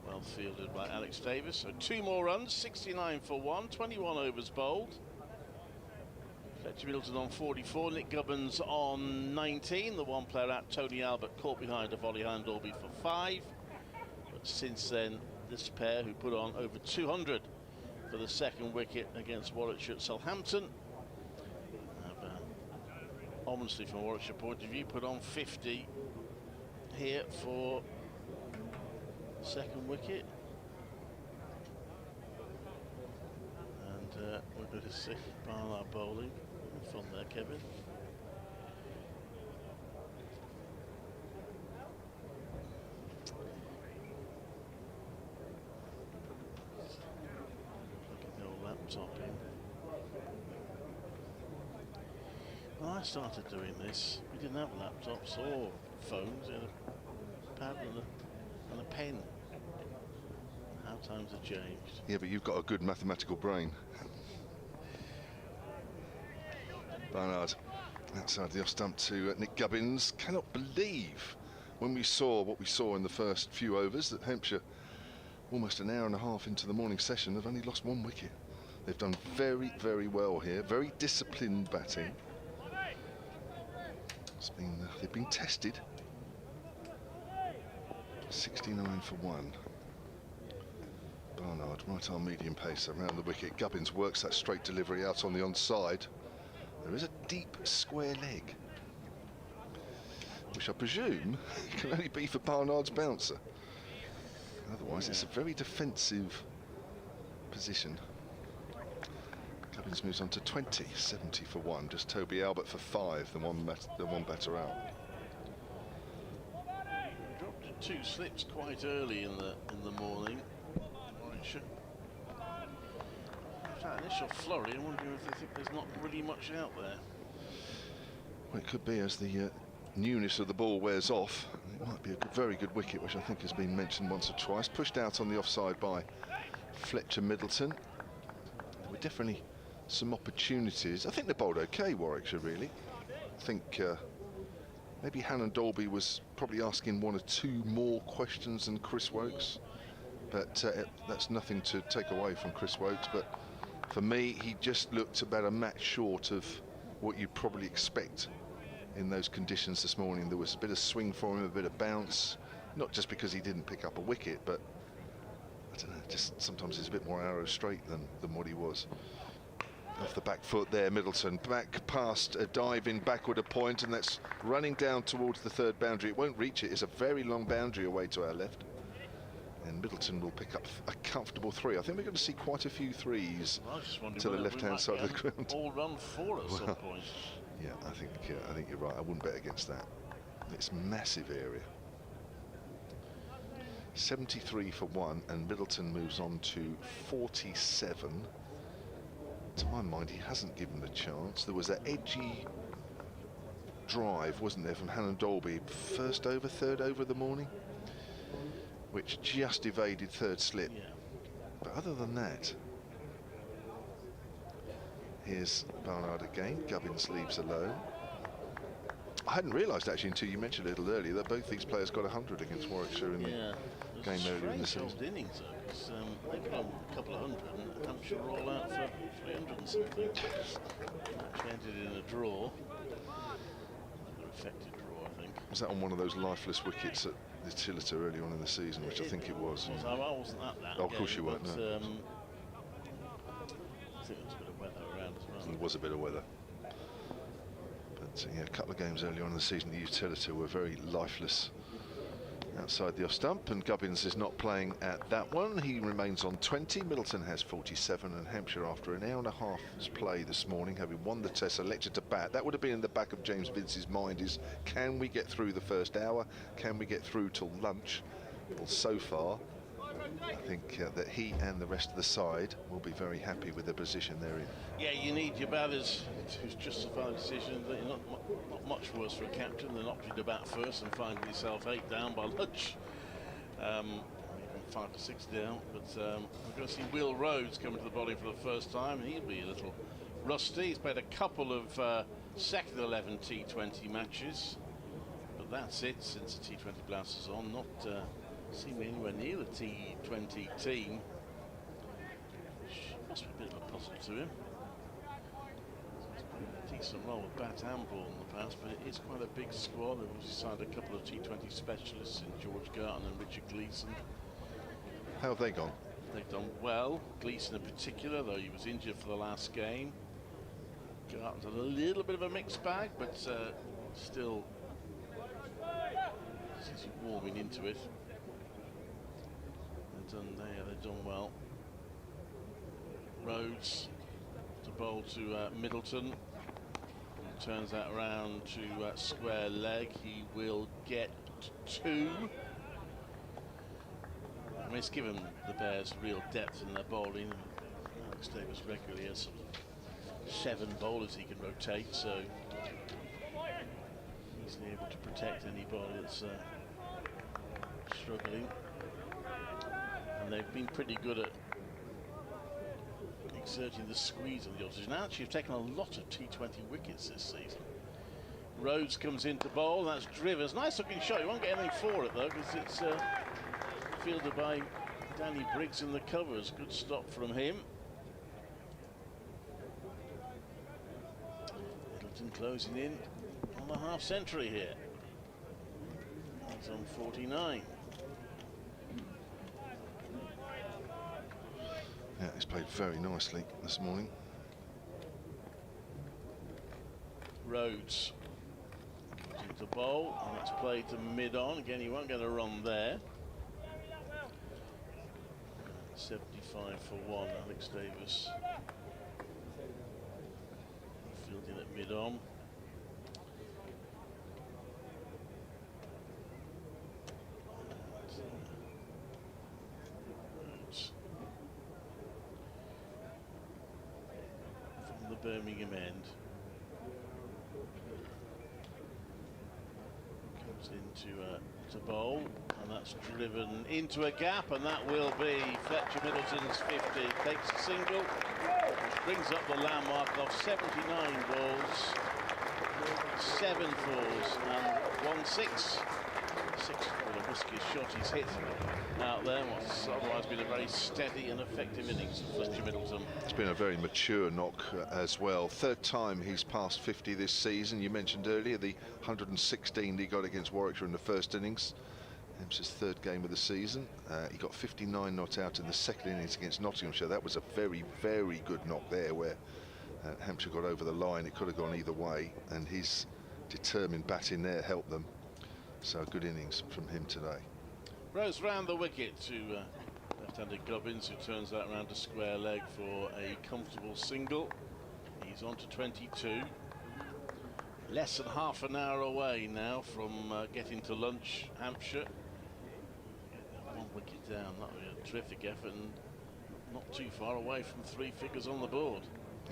Well fielded by Alex Davis. So 2 more runs, 69 for 1, 21 overs bowled. Fletcher Middleton on 44, Nick Gubbins on 19. The one player out, Tony Albert, caught behind a volley Handorby for 5. But since then, this pair, who put on over 200 for the second wicket against Warwickshire at Southampton, have, ominously from Warwickshire point of view, put on 50 here for the second wicket. And we're going to see Barnard bowling. Fun there, Kevin. Plugging the old laptop in. When I started doing this, we didn't have laptops or phones. We had a pad and a pen. How times have changed. Yeah, but you've got a good mathematical brain. Barnard outside the off stump to Nick Gubbins. Cannot believe when we saw what we saw in the first few overs that Hampshire, almost an hour and a half into the morning session, have only lost 1 wicket. They've done very, very well here. Very disciplined batting. They've been tested. 69 for 1. Barnard, right arm medium pace around the wicket. Gubbins works that straight delivery out on the onside. There is a deep square leg, which I presume can only be for Barnard's bouncer. Otherwise, it's a very defensive position. Gubbins moves on to 20, 70 for 1. Just Toby Albert for 5, the one batter out. Dropped 2 slips quite early in the morning. Warwickshire. That initial flurry, I'm wondering if they think there's not really much out there. Well, it could be as the newness of the ball wears off. It might be a very good wicket, which I think has been mentioned once or twice. Pushed out on the offside by Fletcher Middleton. There were definitely some opportunities. I think they bowled okay, Warwickshire, really. I think maybe Hannon Dolby was probably asking 1 or 2 more questions than Chris Wokes. But that's nothing to take away from Chris Wokes. But for me, he just looked about a match short of what you'd probably expect in those conditions this morning. There was a bit of swing for him, a bit of bounce, not just because he didn't pick up a wicket, but I don't know, just sometimes he's a bit more arrow straight than what he was. Off the back foot there, Middleton, back past a diving backward a point, and that's running down towards the 3rd boundary. It won't reach it, it's a very long boundary away to our left. And Middleton will pick up a comfortable 3. I think we're going to see quite a few 3s to the left-hand side of the ground. All run 4 at some point. Yeah, I think you're right. I wouldn't bet against that. It's a massive area. 73 for 1, and Middleton moves on to 47. To my mind, he hasn't given the chance. There was that edgy drive, wasn't there, from Hannon Dolby, 1st over, 3rd over of the morning, which just evaded 3rd slip. Yeah. But other than that, here's Barnard again. Gubbins leaves alone. I hadn't realised actually until you mentioned a little earlier that both these players got 100 against Warwickshire in the game earlier in the season. Innings, though, they got a couple of 100 and Hampshire were all out for 300 and something. Match ended in a draw. An affected draw, I think. Was that on one of those lifeless wickets at the Tilliter early on in the season, which I think it was? I wasn't at that. Oh, of course you weren't. No. I think there was a bit of weather around as well. There was a bit of weather. But yeah, a couple of games early on in the season, the Utility were very lifeless outside the off stump, and Gubbins is not playing at that one. He remains on 20. Middleton has 47, and Hampshire, after an hour and a half's play this morning, having won the test, elected to bat. That would have been in the back of James Vince's mind, is can we get through the first hour? Can we get through till lunch? Well, so far, I think that he and the rest of the side will be very happy with the position they're in. Yeah, you need your batters to justify the decision. That you're not much worse for a captain than opting to bat first and finding yourself 8 down by lunch. Even 5 to 6 down, but we're going to see Will Rhodes coming to the body for the first time. He'll be a little rusty. He's played a couple of second 11 T20 matches, but that's it since the T20 Blast is on. Not seen anywhere near the T20 team. Must be a bit of a puzzle to him. He's played a decent role with bat and ball in the past, but it is quite a big squad. They've also signed a couple of T20 specialists in George Garton and Richard Gleeson. How have they gone? They've done well. Gleeson in particular, though he was injured for the last game. Garton's a little bit of a mixed bag, but still seems to be warming into it. They've done well. Rhodes to bowl to Middleton. He turns that around to square leg. He will get 2. I mean, it's given the Bears real depth in their bowling. Alex Davis regularly has 7 bowlers he can rotate, so easily able to protect any bowler that's struggling. And they've been pretty good at exerting the squeeze of the opposition. Now, actually, have taken a lot of T20 wickets this season. Rhodes comes into bowl, that's driven. It's a nice looking shot. You won't get anything for it though, because it's fielded by Danny Briggs in the covers. Good stop from him. Middleton closing in on the half century here. He's on 49. Yeah, he's played very nicely this morning. Rhodes into bowl, and that's played to mid-on. Again, he won't get a run there. 75 for 1, Alex Davis. Fielding at mid-on. From the Birmingham end. Comes into to bowl, and that's driven into a gap, and that will be Fletcher Middleton's 50. Takes a single, which brings up the landmark of 79 balls, 7 fours and 1 6. 6 for the riskiest shot he's hit out there. What's otherwise been a very steady and effective innings for Fletcher Middleton. It's been a very mature knock as well. 3rd time he's passed 50 this season. You mentioned earlier the 116 he got against Warwickshire in the first innings. Hampshire's 3rd game of the season. He got 59 not out in the 2nd innings against Nottinghamshire. That was a very, very good knock there, where Hampshire got over the line. It could have gone either way, and his determined batting there helped them. So a good innings from him today. Rose round the wicket to left-handed Gubbins, who turns that round to square leg for a comfortable single. He's on to 22. Less than half an hour away now from getting to lunch, Hampshire. 1 wicket down, that would be a terrific effort, and not too far away from 3 figures on the board.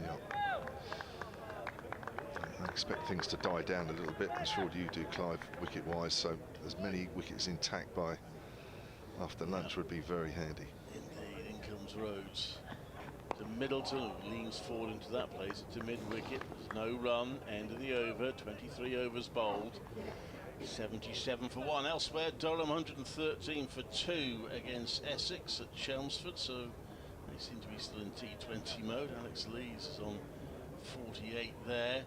Yeah. I expect things to die down a little bit, as sure do you do, Clive, wicket-wise, so as many wickets intact by after lunch would be very handy. Indeed, in comes Rhodes. To Middleton, who leans forward into that place, to mid-wicket. There's no run, end of the over, 23 overs bowled. 77 for 1. Elsewhere, Durham 113 for 2 against Essex at Chelmsford, so they seem to be still in T20 mode. Alex Lees is on 48 there.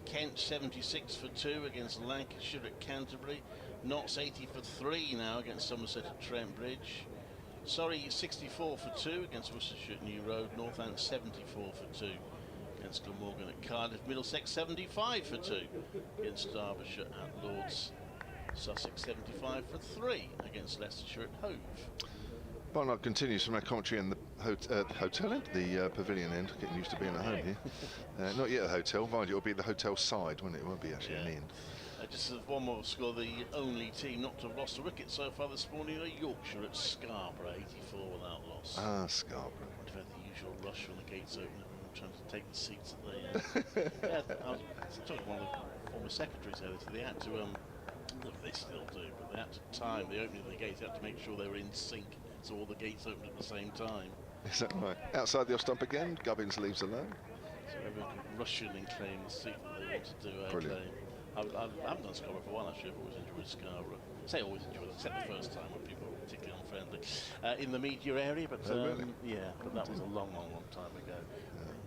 Kent 76 for 2 against Lancashire at Canterbury. Notts 80 for 3 now against Somerset at Trent Bridge. Surrey 64 for 2 against Worcestershire at New Road. Northants 74 for 2 against Glamorgan at Cardiff. Middlesex 75 for 2 against Derbyshire at Lords. Sussex 75 for 3 against Leicestershire at Hove. Barnard continues from our commentary in the hotel end, the pavilion end. Getting used to being at home here. Not yet a hotel, mind you, it'll be the hotel side, won't it? It won't be actually an inn. Just as one more score, the only team not to have lost a wicket so far this morning are Yorkshire at Scarborough, 84 without loss. Ah, Scarborough. We've had the usual rush when the gates open, everyone trying to take the seats at the I was talking to one of the former secretaries over, so they had to, they still do, but they had time, the opening of the gates, had to make sure they were in sync, so all the gates opened at the same time. Is that right? Outside the off stump again, Gubbins leaves alone. So everyone could rush in and claim the seat that they want to do. Brilliant. I haven't done Scarborough for one, actually. I've always enjoyed Scarborough. I say always enjoyed it, except the first time when people were particularly unfriendly in the media area. But really? yeah, but that was a long time ago.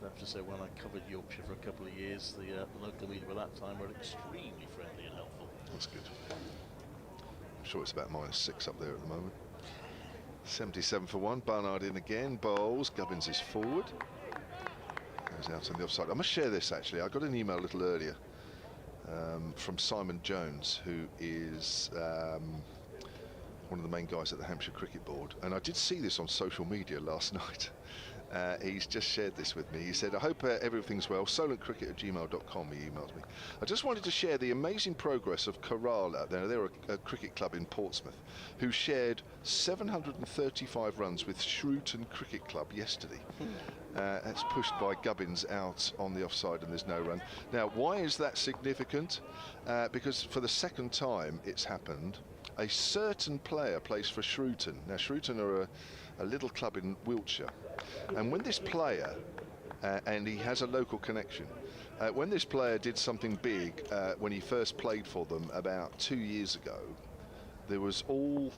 I have to say, when I covered Yorkshire for a couple of years, the local media at that time were extremely friendly and helpful. That's good. I'm sure it's about -6 up there at the moment. 77 for 1. Barnard in again. Bowles. Gubbins is forward. Goes out on the offside. I must share this actually. I got an email a little earlier from Simon Jones, who is one of the main guys at the Hampshire Cricket Board, and I did see this on social media last night. He's just shared this with me. He said, I hope everything's well. solentcricket@gmail.com, he emails me. I just wanted to share the amazing progress of Kerala. They're a cricket club in Portsmouth, who shared 735 runs with Shrewton Cricket Club yesterday. That's pushed by Gubbins out on the offside and there's no run. Now, why is that significant? Because for the second time it's happened, a certain player plays for Shrewton. Now, Shrewton are a little club in Wiltshire. And when this player, and he has a local connection, when this player did something big when he first played for them about 2 years ago, there was all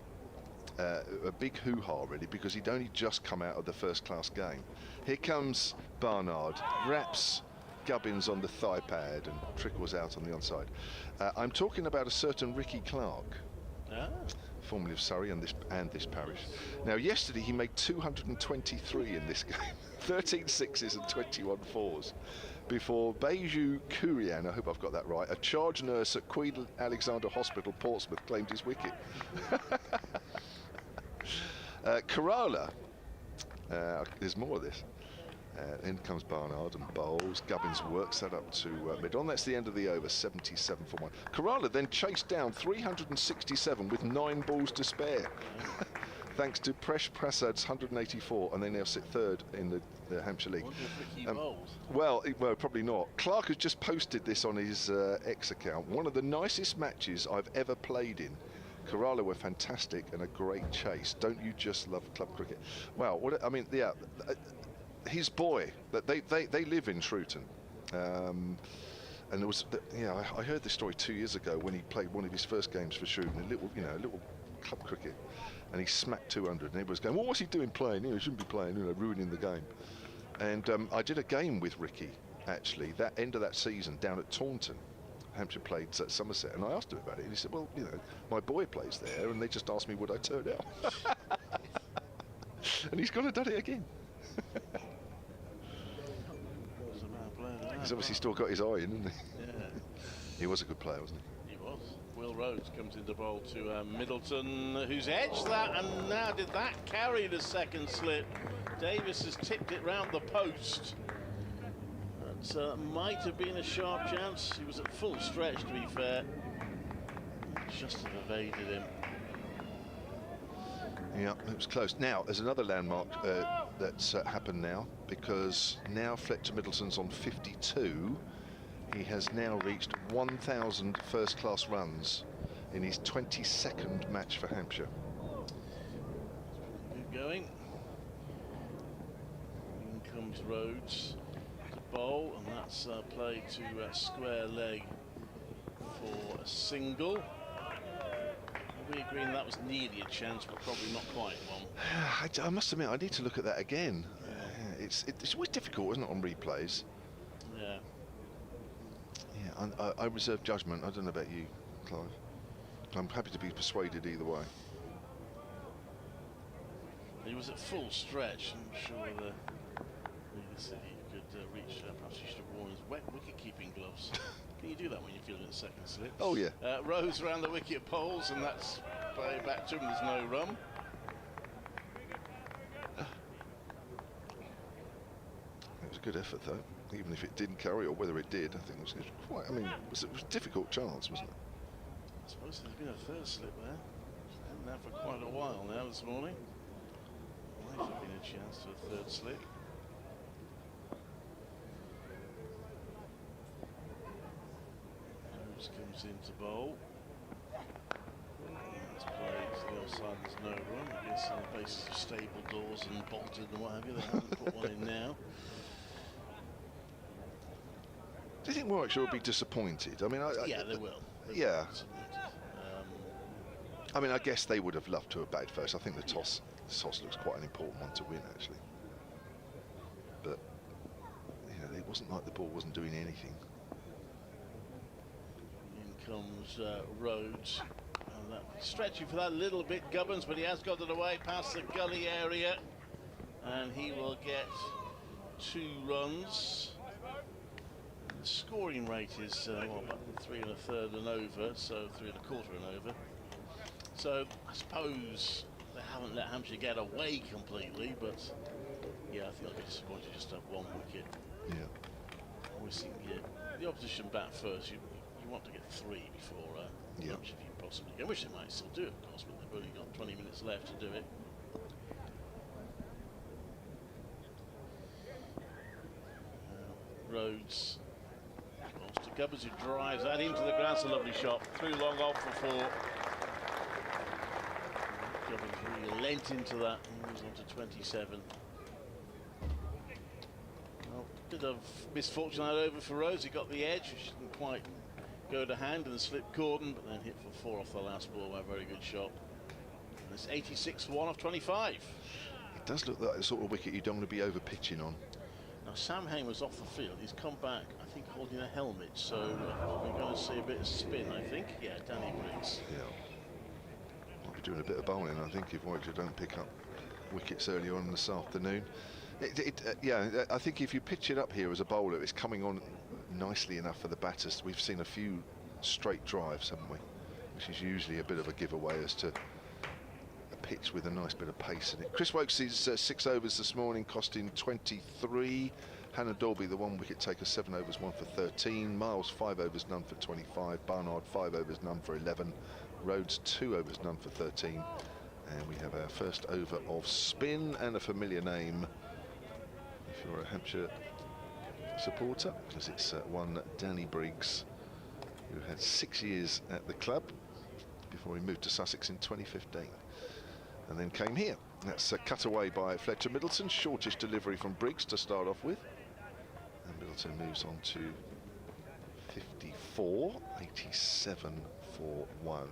a big hoo-ha really, because he'd only just come out of the first-class game. Here comes Barnard, wraps Gubbins on the thigh pad and trickles out on the onside. I'm talking about a certain Ricky Clark. Formerly of Surrey and this parish. Now, yesterday he made 223 in this game, 13 sixes and 21 fours, before Beju Kurian, I hope I've got that right, a charge nurse at Queen Alexandra Hospital, Portsmouth, claimed his wicket. Kerala, there's more of this. In comes Barnard and Bowles. Gubbins works that up to mid-on. That's the end of the over, 77 for 1. Kerala then chased down 367 with 9 balls to spare. Thanks to Presh Prasad's 184, and they now sit third in the Hampshire League. Well, probably not. Clark has just posted this on his X account. One of the nicest matches I've ever played in. Kerala were fantastic and a great chase. Don't you just love club cricket? Well, what I mean, yeah. His boy, that they live in Shrewton, and there was, I heard this story 2 years ago when he played one of his first games for Shrewton, a little club cricket, and he smacked 200, and everybody was going, well, what's he doing playing? He shouldn't be playing, ruining the game. And I did a game with Ricky actually that end of that season down at Taunton. Hampshire played at Somerset, and I asked him about it, and he said, well, my boy plays there, and they just asked me would I turn out. And he's gone and done it again. He's obviously still got his eye in, hasn't he? Yeah. He was a good player, wasn't he? He was. Will Rhodes comes into bowl to Middleton, who's edged that, and now did that carry the second slip. Davis has tipped it round the post. That might have been a sharp chance. He was at full stretch, to be fair. Just have evaded him. Yeah, it was close. Now, there's another landmark that's happened now, because now Fletcher Middleton's on 52. He has now reached 1,000 first-class runs in his 22nd match for Hampshire. Good going. In comes Rhodes to bowl, and that's played to square leg for a single. We agree that was nearly a chance, but probably not quite one. I must admit, I need to look at that again. Yeah, it's always difficult, isn't it, on replays? Yeah. Yeah, I reserve judgment. I don't know about you, Clive. I'm happy to be persuaded either way. He was at full stretch. I'm sure the said he could reach. Perhaps he should have worn his wet wicket-keeping gloves. Can you do that when you're feeling a second slip? Oh, yeah. Rose around the wicket poles, and that's play back to him. There's no run. It was a good effort, though. Even if it didn't carry, or whether it did, I think it was quite. I mean, it was a difficult chance, wasn't it? I suppose there's been a third slip there. It's been there for quite a while now this morning. Might have been a chance to a third slip. Comes into bowl. That's no run. I guess on the basis of stable doors and bolted and what have you, they haven't put one in now. Do you think Warwickshire will be disappointed? I mean, yeah, they will. Yeah. I mean, I guess they would have loved to have batted first. I think the toss looks quite an important one to win, actually. But, you know, it wasn't like the ball wasn't doing anything. In comes Rhodes. And that, stretching for that little bit, Gubbins, but he has got it away past the gully area. And he will get 2 runs. The scoring rate is about 3 1/3 and over, so 3 1/4 and over. So I suppose they haven't let Hampshire get away completely, but yeah, I think I'll be disappointed just to have 1 wicket. Yeah. Always think the opposition bat first. You want to get 3 before lunch if you possibly can. I wish they might still do it, of course, but they've only got 20 minutes left to do it. Rhodes goes to Gubbins, who drives that into the ground. It's a lovely shot. Through long off for 4. Gubbins really lent into that and moves on to 27. Well, bit of misfortune out over for Rhodes. He got the edge, which didn't quite go to hand in the slip cordon, but then hit for 4 off the last ball by a very good shot. And it's 86 for 1 off 25. It does look like the sort of wicket you don't want to be over pitching on. Now Sam Hain was off the field. He's come back, I think, holding a helmet. So we're going to see a bit of spin, I think. Yeah, Danny Briggs. Yeah. Might be doing a bit of bowling, I think, if Warwickshire don't pick up wickets earlier on this afternoon. Yeah, I think if you pitch it up here as a bowler, it's coming on nicely enough for the batters. We've seen a few straight drives, haven't we? Which is usually a bit of a giveaway as to a pitch with a nice bit of pace in it. Chris Wokes' 6 overs this morning, costing 23. Hannah Dolby, the 1 wicket taker, 7 overs, 1 for 13. Miles, 5 overs, none for 25. Barnard, 5 overs, none for 11. Rhodes, 2 overs, none for 13. And we have our first over of spin, and a familiar name if you're a Hampshire supporter, because it's one Danny Briggs, who had 6 years at the club before he moved to Sussex in 2015 and then came here. That's cut away by Fletcher Middleton. Shortish delivery from Briggs to start off with, and Middleton moves on to 54. 87 for 1.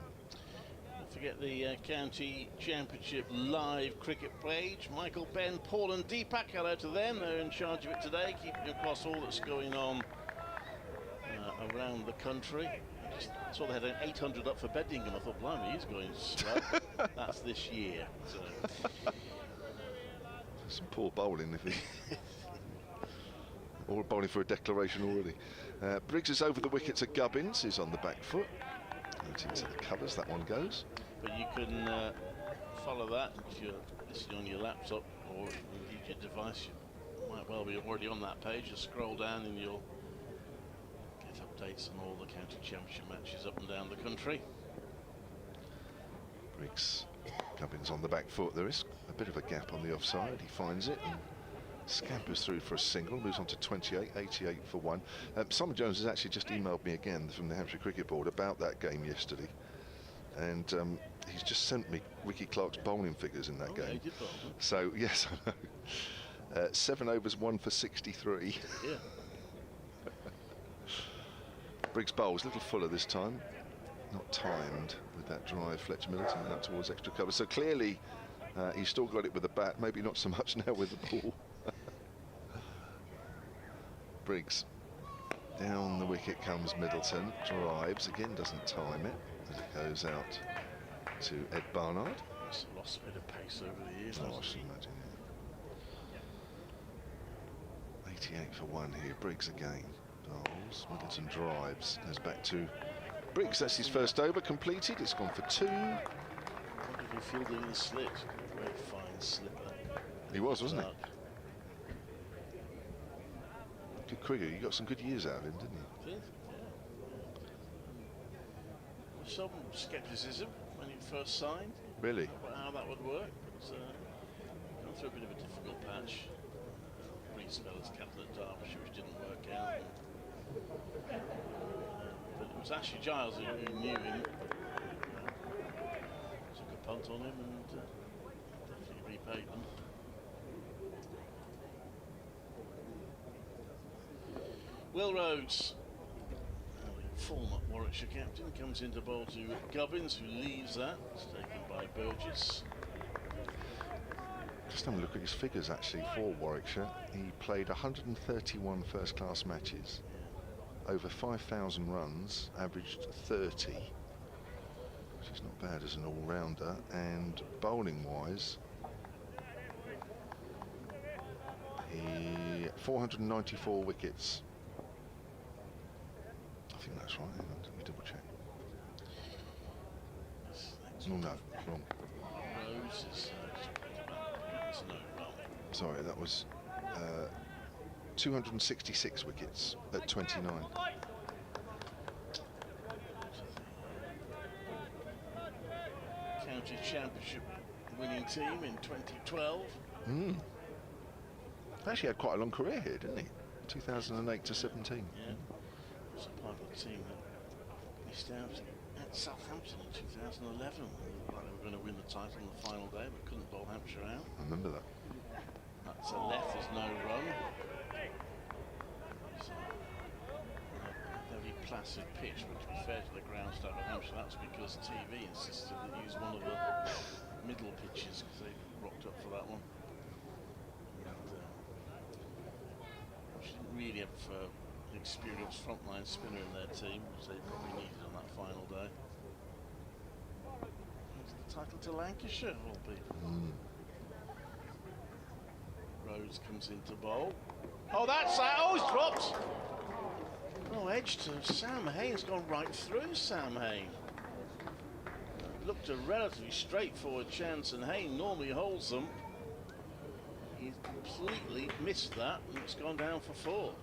Don't forget the County Championship live cricket page. Michael, Ben, Paul and Deepak, hello to them. They're in charge of it today, keeping across all that's going on around the country. I saw they had an 800 up for Beddingham. I thought, blimey, he's going slow. That's this year. So. Some poor bowling, if he... or bowling for a declaration already. Briggs is over the wicket to Gubbins, who's on the back foot. Into the covers, that one goes. But you can follow that if you're listening on your laptop or indeed your device. You might well be already on that page. Just scroll down and you'll get updates on all the county championship matches up and down the country. Briggs, Gubbins on the back foot. There is a bit of a gap on the offside. He finds it and scampers through for a single, moves on to 28, 88 for 1. Simon Jones has actually just emailed me again from the Hampshire Cricket Board about that game yesterday, and he's just sent me Ricky Clark's bowling figures in that game. He did bowl, huh? So yes, I know. 7 overs, 1 for 63. Yeah. Briggs bowls a little fuller this time, not timed with that drive. Fletcher Middleton out towards extra cover, so clearly he's still got it with the bat, maybe not so much now with the ball. Briggs, down the wicket comes Middleton, drives, again doesn't time it, as it goes out to Ed Barnard. He's lost a bit of pace over the years. Oh, I should imagine, yeah. 88 for 1 here, Briggs again, bowls, Middleton drives, goes back to Briggs. That's his first over completed, it's gone for 2. What did he feel doing the slips? Very fine slipper. He was, wasn't he? Good cricket. You got some good years out of him, didn't you? Did, yeah. Some scepticism when he first signed. Really? About how that would work. But gone through a bit of a difficult patch. Brief spell as captain at Derbyshire, which didn't work out. But it was Ashley Giles who knew him. Took a punt on him and definitely repaid them. Will Rhodes, former Warwickshire captain, comes into bowl to Gubbins, who leaves that. It's taken by Burgess. Just having a look at his figures actually for Warwickshire. He played 131 first-class matches, over 5,000 runs, averaged 30, which is not bad as an all-rounder, and bowling-wise, he 494 wickets. I think that's right. Hang on, let me double check. Oh no, wrong. Rose is no wrong. Sorry, that was 266 wickets at 29. County Championship winning team in 2012. Actually had quite a long career here, didn't he? 2008 to 17. Yeah. Was a part of the team that missed out at Southampton in 2011. They were going to win the title on the final day, but couldn't bowl Hampshire out. I remember that. That's a left, there's no run. So, a very placid pitch, but to be fair to the ground staff of Hampshire, that's because TV insisted they use one of the middle pitches because they rocked up for that one. And, she didn't really have an experienced frontline spinner in their team, which they probably needed on that final day. It's the title to Lancashire, will be. Rhodes comes into bowl. Oh, that's that. Oh, he's dropped. Oh, edge to Sam Hain's gone right through Sam Hain. Looked a relatively straightforward chance, and Hain normally holds them. He's completely missed that, and it's gone down for 4.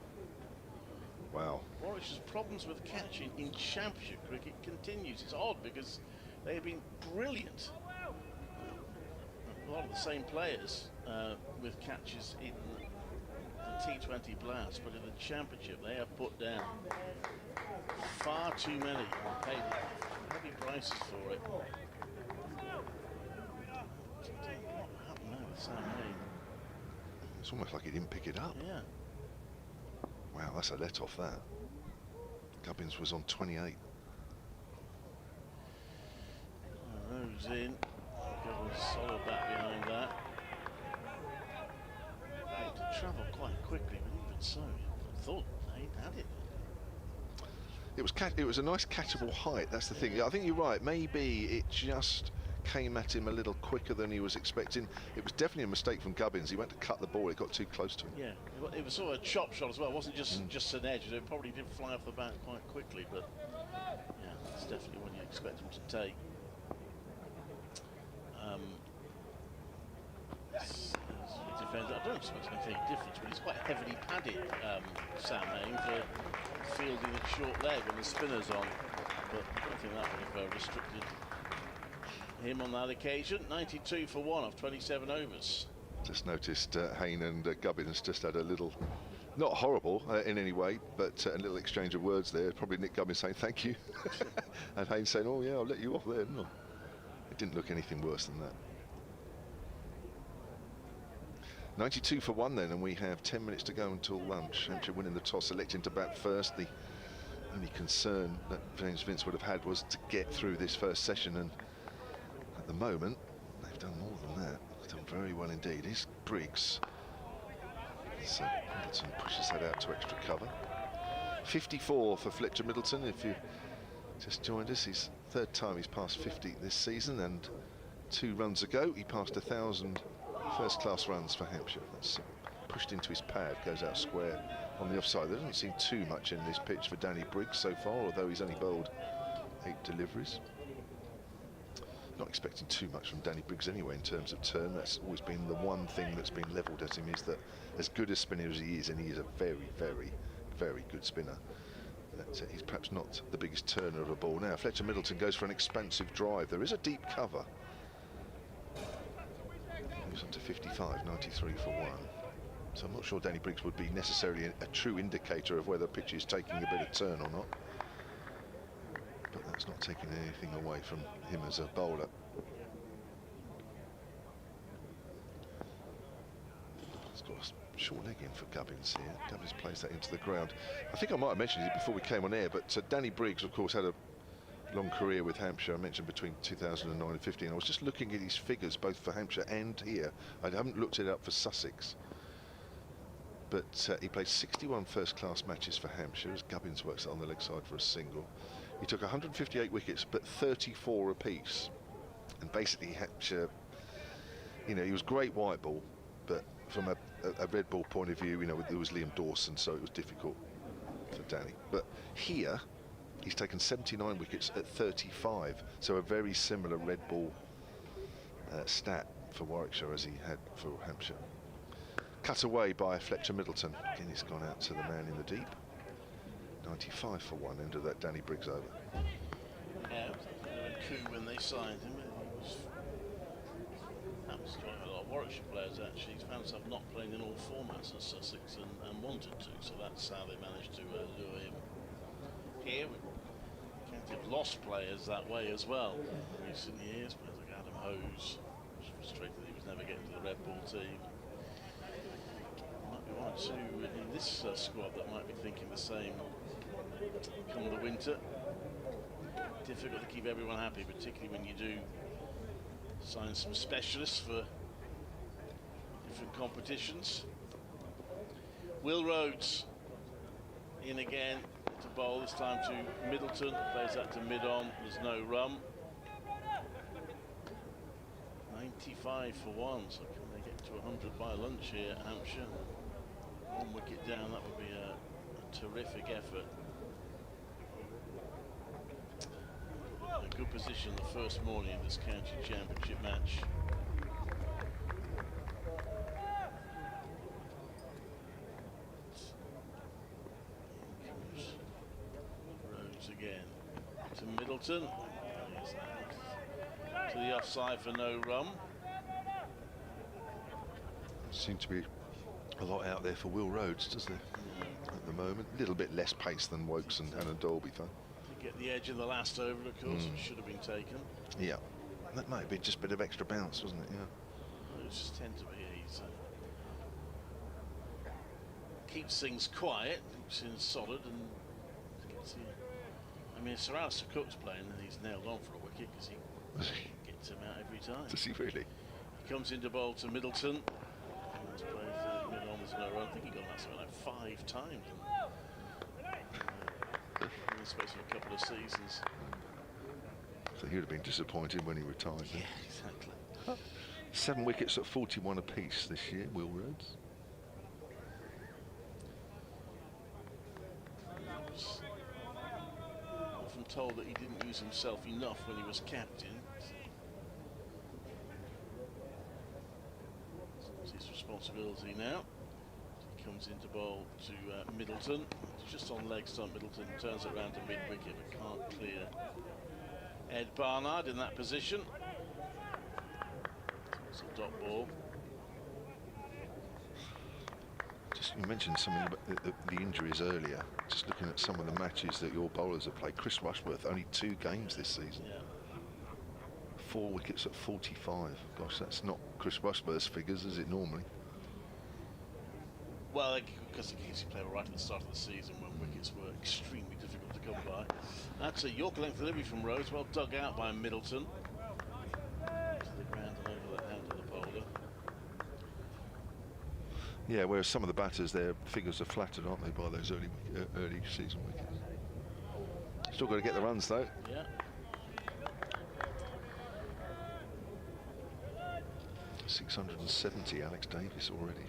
Wow. Warwickshire's problems with catching in Championship cricket continues. It's odd because they have been brilliant. A lot of the same players with catches in the T20 Blast, but in the Championship they have put down far too many and paid heavy prices for it. What happened there with Sam Hain? It's almost like he didn't pick it up. Yeah. Wow, that's a let off that. Gubbins was on 28. Rose in. Gubbins solid back behind that. Had to travel quite quickly, but even so, I thought Hain had it. It was a nice catchable height. That's the thing. I think you're right. Maybe it just came at him a little quicker than he was expecting. It was definitely a mistake from Gubbins. He went to cut the ball. It got too close to him. Yeah, it was sort of a chop shot as well. It wasn't just an edge. It probably did fly off the bat quite quickly, but yeah, that's definitely what you expect him to take. I don't expect him to make any difference, but he's quite heavily padded, Sam Hain, for fielding a short leg when the spinner's on. But I don't think that would have restricted him on that occasion. 92 for 1 off 27 overs. Just noticed Hain and Gubbins just had a little, not horrible in any way, but a little exchange of words there. Probably Nick Gubbins saying thank you, and Hain saying, "Oh yeah, I'll let you off there." No, it didn't look anything worse than that. 92 for 1 then, and we have 10 minutes to go until lunch. Hampshire winning the toss, electing to bat first. The only concern that James Vince would have had was to get through this first session, and at the moment they've done more than that. They've done very well indeed. Here's Briggs. So Middleton pushes that out to extra cover. 54 for Fletcher Middleton. If you just joined us, his third time he's passed 50 this season, and 2 runs ago he passed 1,000 first-class runs for Hampshire. That's pushed into his pad, goes out square on the offside. There doesn't seem too much in this pitch for Danny Briggs so far, although he's only bowled 8 deliveries. Not expecting too much from Danny Briggs anyway in terms of turn. That's always been the one thing that's been levelled at him, is that as good a spinner as he is, and he is a very, very, very good spinner, that he's perhaps not the biggest turner of a ball. Now Fletcher Middleton goes for an expansive drive. There is a deep cover. Moves on to 55, 93 for 1. So I'm not sure Danny Briggs would be necessarily a true indicator of whether a pitch is taking a bit of turn or not. But that's not taking anything away from him as a bowler. got a short leg in for Gubbins here. Gubbins plays that into the ground. I think I might have mentioned it before we came on air, but Danny Briggs, of course, had a long career with Hampshire. I mentioned between 2009 and 15. I was just looking at his figures both for Hampshire and here. I haven't looked it up for Sussex. But he played 61 first-class matches for Hampshire as Gubbins works on the leg side for a single. He took 158 wickets, but 34 apiece. And basically Hampshire, you know, he was great white ball, but from a red ball point of view, you know, there was Liam Dawson, so it was difficult for Danny. But here, he's taken 79 wickets at 35, so a very similar red ball stat for Warwickshire as he had for Hampshire. Cut away by Fletcher Middleton. Again, he's gone out to the man in the deep. 95 for one, end of that Danny Briggs over. Yeah, it was a coup when they signed him. That was a lot of Warwickshire players actually. He's found himself not playing in all formats at Sussex and wanted to, so that's how they managed to lure him. Here we have lost players that way as well in recent years. Players like Adam Hose was frustrated that he was never getting to the red ball team. Might be one or two in this squad that might be thinking the same come the winter. Difficult to keep everyone happy, particularly when you do sign some specialists for different competitions. Will Rhodes in again to bowl, this time to Middleton, plays that to mid-on, there's no run. 95 for one, so can they get to 100 by lunch here at Hampshire? One wicket down, that would be a terrific effort. A good position the first morning of this county championship match. Rhodes again to Middleton. To the offside for no run. Seems to be a lot out there for Will Rhodes, doesn't there? Yeah. At the moment, a little bit less pace than Wokes and Dolby, though. Get the edge in the last over, of course, which should have been taken. Yeah, that might be just a bit of extra bounce, wasn't it? Yeah. Those tend to be. He's keeps things quiet, keeps things solid, and gets here. I mean, if Sir Alistair Cook's playing, then he's nailed on for a wicket because he gets him out every time. Does he really? He comes into bowl to Middleton. Plays mid-on, there's no run. I think he got that something like 5 times. In the space of a couple of seasons. So he would have been disappointed when he retired. Yeah, exactly. 7 wickets at 41 apiece this year, Will Rhodes. Often told that he didn't use himself enough when he was captain. It's his responsibility now. Comes into bowl to Middleton. It's just on leg stump. Middleton turns it around to mid-wicket but can't clear Ed Barnard in that position. It's a dot ball. Just you mentioned something about the injuries earlier. Just looking at some of the matches that your bowlers have played. Chris Rushworth, only 2 games this season. Yeah. 4 wickets at 45. Gosh, that's not Chris Rushworth's figures, is it normally? Well, because he played right at the start of the season when wickets were extremely difficult to come by. That's a York length delivery from Rhodes, well dug out by Middleton. To the ground and over the hand of the bowler. Yeah, whereas some of the batters, their figures are flattered, aren't they, by those early season wickets. Still got to get the runs, though. Yeah. 670, Alex Davis already.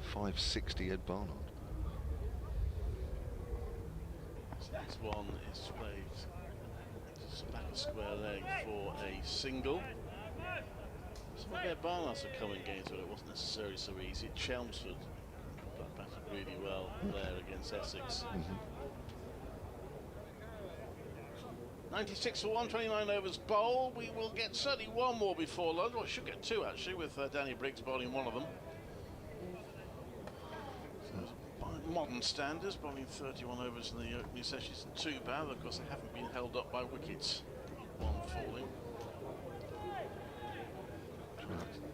560, Ed Barnard. This next one is played back a square leg for a single. Some of their Barnards have come in games where it wasn't necessarily so easy. Chelmsford batted really well there against Essex. 96 for 129 overs bowl. We will get certainly one more before lunch. Well, we should get 2 actually, with Danny Briggs bowling one of them. By modern standards, bowling 31 overs in the opening session isn't too bad. Of course, they haven't been held up by wickets. One falling.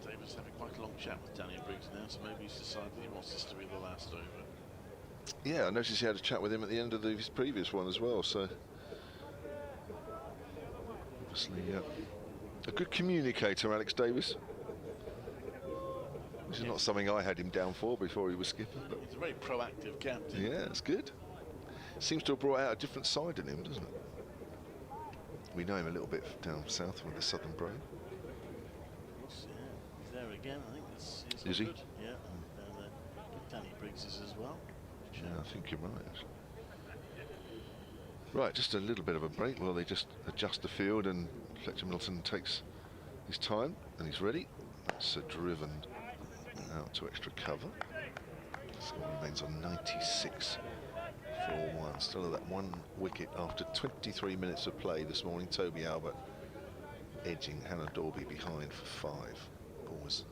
Davis Davis having quite a long chat with Danny Briggs now, so maybe he's decided he wants this to be the last over. Yeah, I noticed he had a chat with him at the end of his previous one as well, so obviously a good communicator, Alex Davis. Which is not something I had him down for before he was skipper. But he's a very proactive captain. yeah, it's good. Seems to have brought out a different side in him, doesn't it? We know him a little bit down south with the Southern Brave. Yeah, he's there again. I think this is he? Good. Yeah, and Danny Briggs is as well. Yeah, I think you're right, actually. Right, just a little bit of a break while they just adjust the field, and Fletcher Middleton takes his time and he's ready. That's driven out to extra cover. Score remains on 96 for 1. Still at that 1 wicket after 23 minutes of play this morning. Toby Albert edging Hannah Dorby behind for 5. Ball was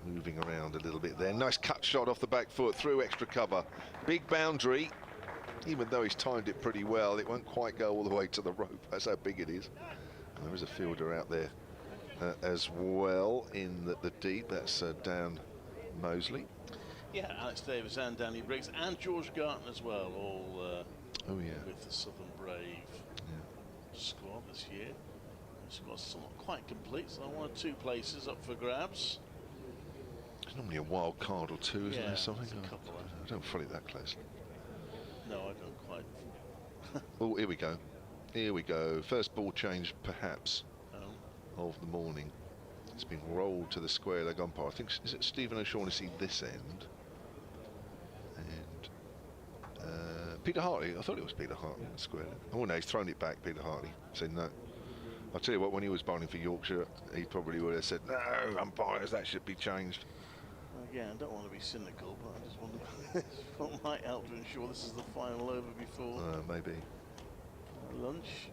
moving around a little bit there. Nice cut shot off the back foot through extra cover. Big boundary. Even though he's timed it pretty well, it won't quite go all the way to the rope. That's how big it is. And there is a fielder out there as well in the deep. That's Dan Mosley. Yeah, Alex Davis and Danny Briggs and George Garton as well, all oh yeah, with the Southern Brave squad this year. The squad's still not quite complete, so 1 or 2 places up for grabs. There's normally a wild card or two, isn't there? Something. I don't follow it that closely. No, I don't quite. Oh, here we go. Here we go. First ball change, perhaps, of the morning. It's been rolled to the square leg umpire. I think, is it Stephen O'Shaughnessy this end? And Peter Hartley. I thought it was Peter Hartley in the square leg. Oh no, he's thrown it back, Peter Hartley. Said no. I'll tell you what, when he was bowling for Yorkshire, he probably would have said, no, umpires, that should be changed. Again, I don't want to be cynical, but I just wonder what might help to ensure this is the final over before maybe lunch.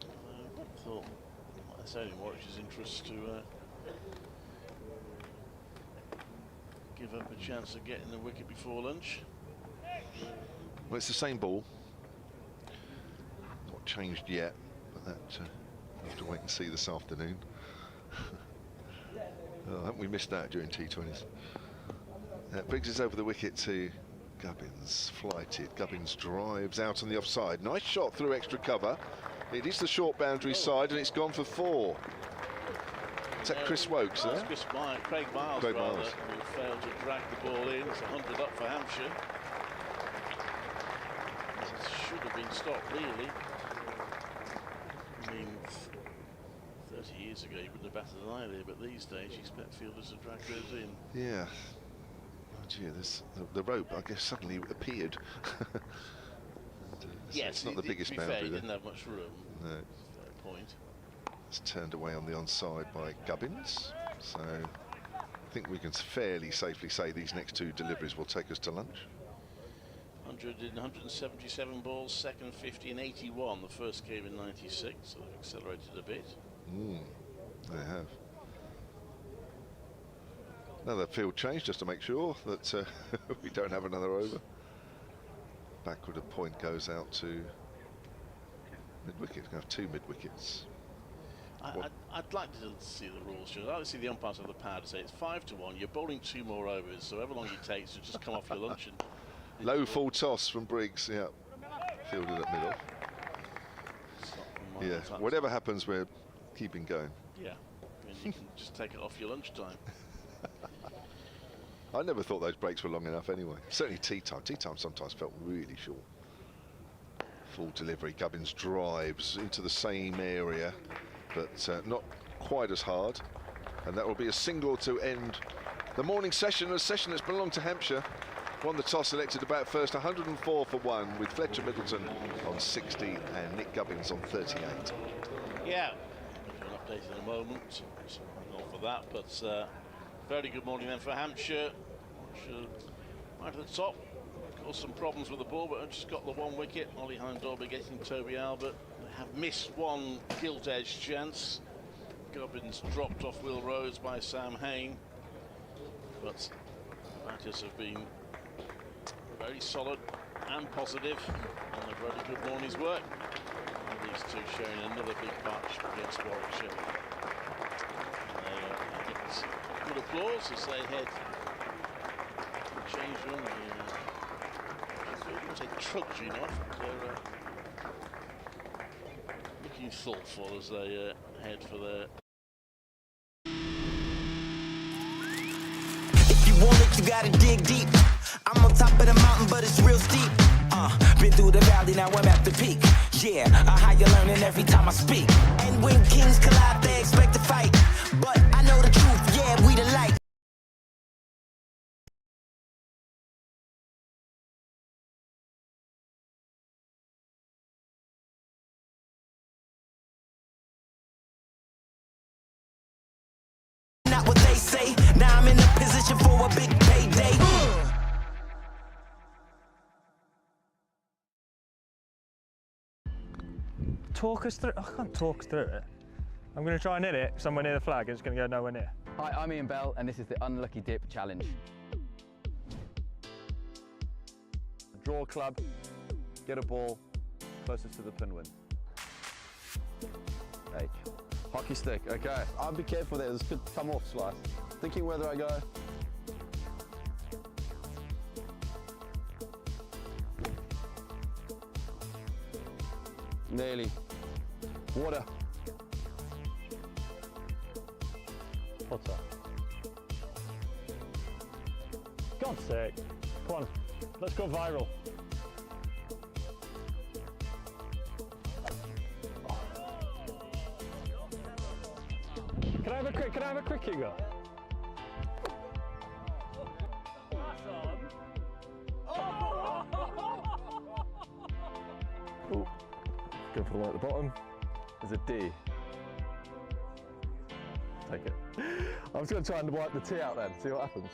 I thought that's only Warwickshire's interest to give up a chance of getting the wicket before lunch. Well, it's the same ball. Not changed yet, but that we'll have to wait and see this afternoon. Oh, haven't we missed that during T20s? Briggs is over the wicket to Gubbins, flighted. Gubbins drives out on the offside. Nice shot through extra cover. It is the short boundary side, and it's gone for 4. Is that Chris Wokes there? Chris Craig Miles, who failed to drag the ball in. It's 100 up for Hampshire. It should have been stopped, really. I mean, 30 years ago, you wouldn't have batted an eyelid, but these days you expect fielders to drag those in. Yeah. Oh dear, the rope, I guess, suddenly appeared. Yes, it's not the biggest boundary. Fair, he didn't have much room. No. Fair point. It's turned away on the onside by Gubbins. So I think we can fairly safely say these next 2 deliveries will take us to lunch. 100 in 177 balls, second 50 and 81. The first came in 96, so they've accelerated a bit. They have. Another field change just to make sure that we don't have another over. Backward a point goes out to mid-wicket. We're going to have 2 mid-wickets. I'd like to see the rules. I'd like to see the umpires have the power to say it's 5 to 1. You're bowling 2 more overs, so however long it takes to just come off your lunch. And low full toss from Briggs. Yeah, fielded at middle. Yeah, whatever happens, we're keeping going. Yeah, and you can just take it off your lunchtime. I never thought those breaks were long enough anyway. Certainly tea time. Tea time sometimes felt really short. Full delivery. Gubbins drives into the same area, but not quite as hard. And that will be a single to end the morning session, a session that's belonged to Hampshire. Won the toss, elected to bat first, 104 for 1, with Fletcher Middleton on 60 and Nick Gubbins on 38. Yeah, an update in a moment. Not for that, but very good morning then for Hampshire. Right at the top, caused some problems with the ball, but just got the 1 wicket. Ollie Hindorby getting Toby Albert. They have missed 1 gilt-edged chance. Gubbins dropped off Will Rhodes by Sam Hain, but the batters have been very solid and positive, and they've really good morning's work. And these 2 showing another big match against Warwickshire. And they applause as they head change room. They trudging off. They're looking thoughtful as they head for their. If you want it, you gotta dig deep. I'm on top of the mountain, but it's real steep. Been through the valley, now I'm at the peak. Yeah, a higher learning every time I speak. And when kings collide, they expect to fight. But I know the truth, yeah, we the light. Not what they say, now I'm in a position for a big payday. Talk us through. I can't talk through it. I'm going to try and hit it somewhere near the flag. It's going to go nowhere near. Hi, I'm Ian Bell, and this is the Unlucky Dip Challenge. Draw a club, get a ball closest to the pin win. H. Hockey stick, okay. I'll be careful there, this could come off slice. Thinking whether I go. Nearly. Water. What's that? God's sake. Come on, let's go viral. Can I have a quickie go? Ooh. Go for the one at the bottom. There's a D. Take it. I'm just going to try and wipe the T out then, see what happens.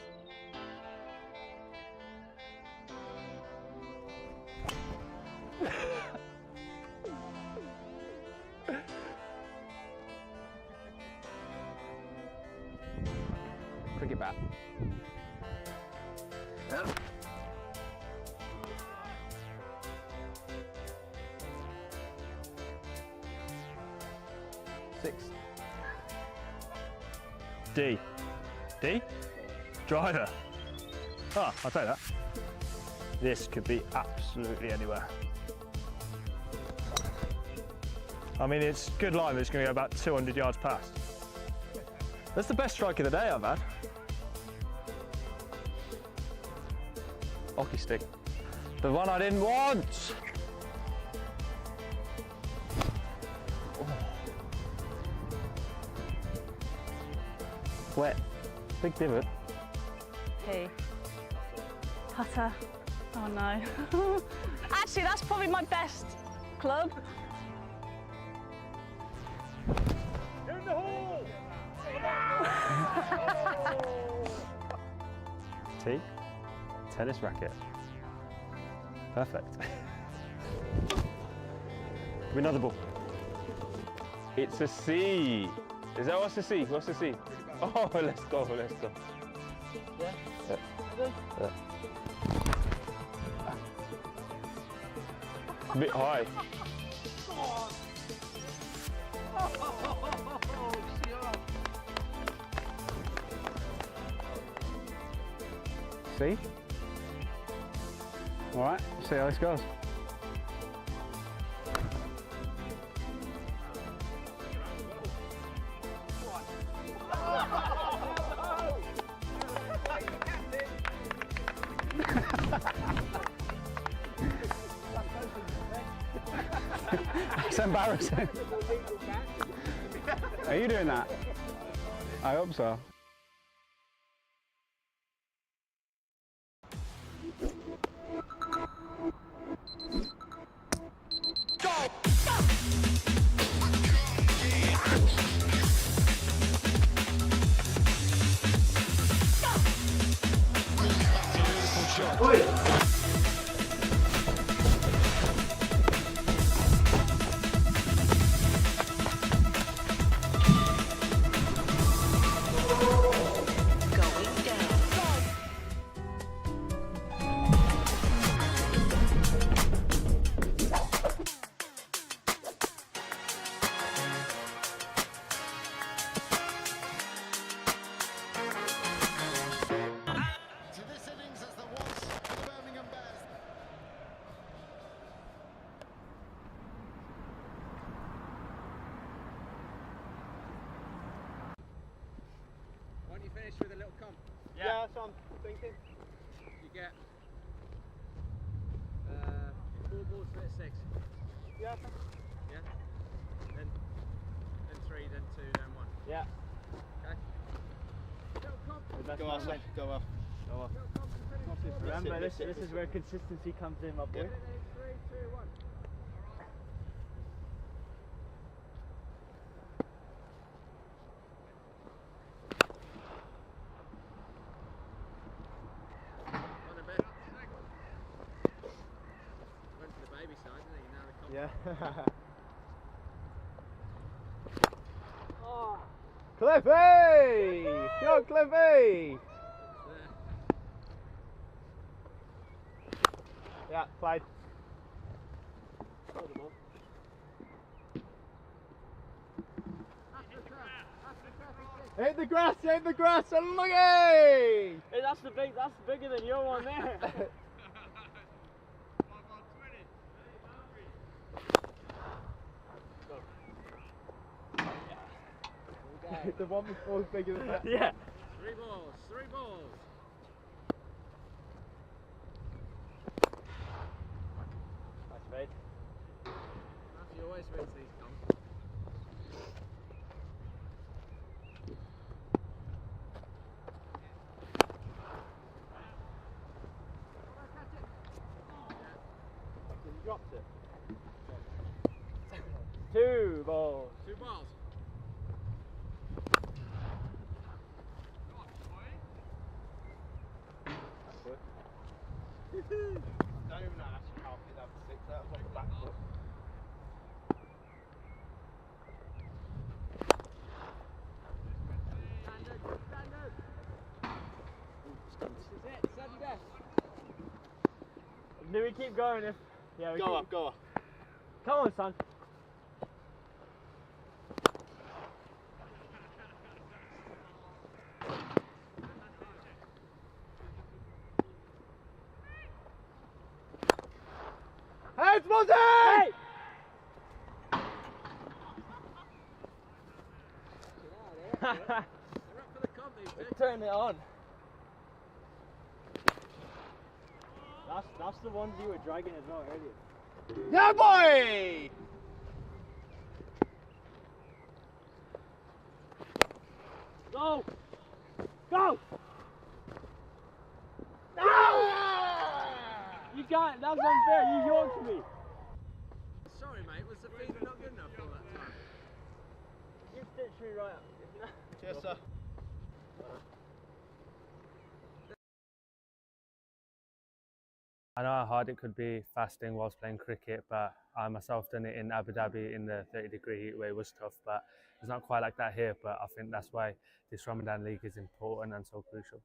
Cricket bat. Six. D. D? Driver. Ah, I'll take that. This could be absolutely anywhere. I mean, it's good line, but it's going to go about 200 yards past. That's the best strike of the day I've had. Hockey stick. The one I didn't want! Wet. Big divot. P. Putter. Oh no. Actually, that's probably my best club. In the hole! T. Tennis racket. Perfect. Give me another ball. It's a C. Is that what's the C? What's the C? Oh, let's go, let's go. Yeah? Yeah. A bit high. See? All right, see how this goes. It's embarrassing. Are you doing that? I hope so. Yeah, that's what I'm thinking. You get 4 balls split 6. Yeah. Yeah. Then 3, then 2, then 1. Yeah. Okay. Go off, go off. Go off. Remember, this is where consistency comes in, my boy. 3, 2, 1. Went to the baby side, didn't he? Now the Yeah. Cliffy! Go, Cliffy! Yeah, played. Hit the grass, and looky! Hey, that's bigger than your one there. The one before was bigger than that. Yeah. 3 balls, 3 balls. That's right. He always wins these comps. He dropped it. 2 balls. 2 balls. Don't even know actually how big that was 6. That was on the back foot. Standard. This is it, 7 deaths. Do we keep going if... Yeah, we go up. Come on, son. Hey, it's Monty! Hey! They're up for the comp, these two. Turn it on. That's the ones you were dragging as well earlier. Yeah, boy! Go! Go! No! You can't, that's unfair, you yorked me. Sorry, mate, was the feed not good enough all that time? You stitched me right up. Cheers, sir. I know how hard it could be fasting whilst playing cricket, but I myself done it in Abu Dhabi in the 30-degree heat where it was tough, but it's not quite like that here. But I think that's why this Ramadan League is important and so crucial.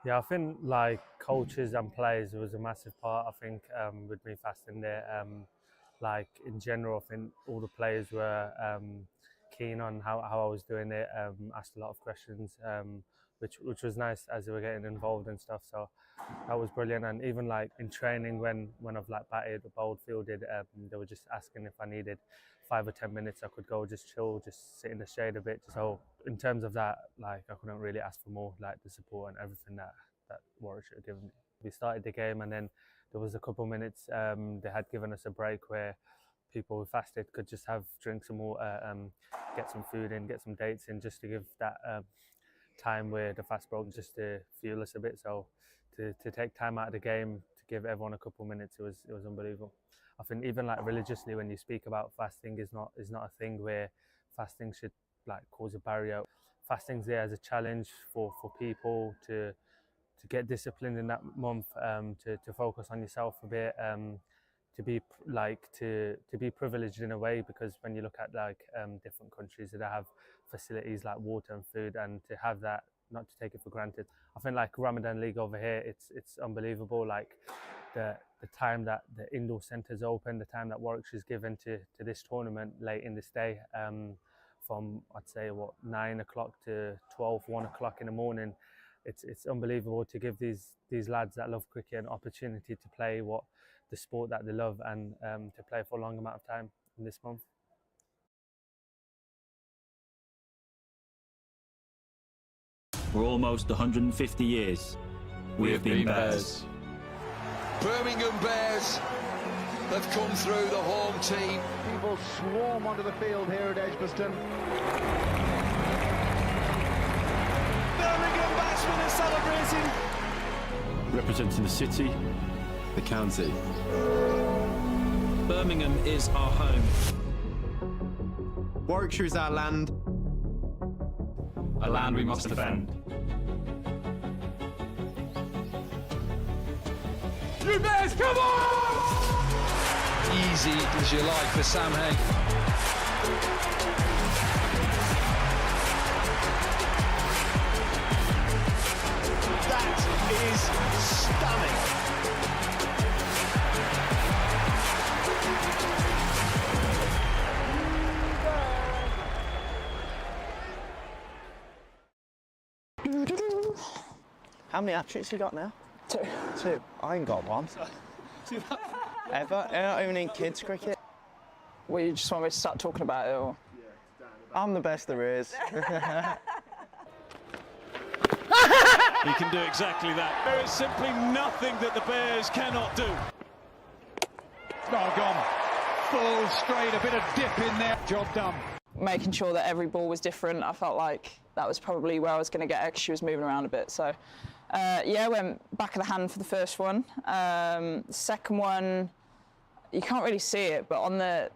Yeah, I think like coaches and players was a massive part. I think with me fasting there, like in general, I think all the players were keen on how I was doing it. Asked a lot of questions, which was nice as they were getting involved and stuff. So that was brilliant. And even like in training, when I've like batted or bowled, fielded, they were just asking if I needed 5 or 10 minutes. I could go just chill, just sit in the shade a bit. So in terms of that, like I couldn't really ask for more, like the support and everything that Warwickshire had given me. We started the game and then there was a couple minutes they had given us a break where people who fasted could just have drinks and water, get some food in, get some dates in, just to give that time where the fast broke, just to fuel us a bit. So to take time out of the game to give everyone a couple minutes, it was unbelievable. I think even like religiously, when you speak about fasting, is not a thing where fasting should like cause a barrier. Fasting's there as a challenge for people to get disciplined in that month, to focus on yourself a bit, to be privileged in a way, because when you look at like different countries that have facilities like water and food, and to have that, not to take it for granted. I think like Ramadan League over here, it's unbelievable. Like the time that the indoor centre's open, the time that Warwickshire's given to this tournament late in this day, from I'd say 9 o'clock to 1 o'clock in the morning. It's unbelievable to give these lads that love cricket an opportunity to play the sport that they love, and to play for a long amount of time in this month. For almost 150 years, we have been Bears. Birmingham Bears have come through, the home team. People swarm onto the field here at Edgbaston. Birmingham batsmen are celebrating. Representing the city, the county. Birmingham is our home. Warwickshire is our land. A land we must defend. You Bears, come on! Easy as you like for Sam Hay. That is stunning. How many hat-tricks you got now? Two. Two? I ain't got one. Ever? Not even in kids cricket. Well, you just want me to start talking about it, or? I'm the best there is. He can do exactly that. There is simply nothing that the Bears cannot do. Oh, gone. Full straight, a bit of dip in there. Job done. Making sure that every ball was different. I felt like that was probably where I was going to get extra. She was moving around a bit, so yeah, went back of the hand for the first one. The second one, you can't really see it, but on the,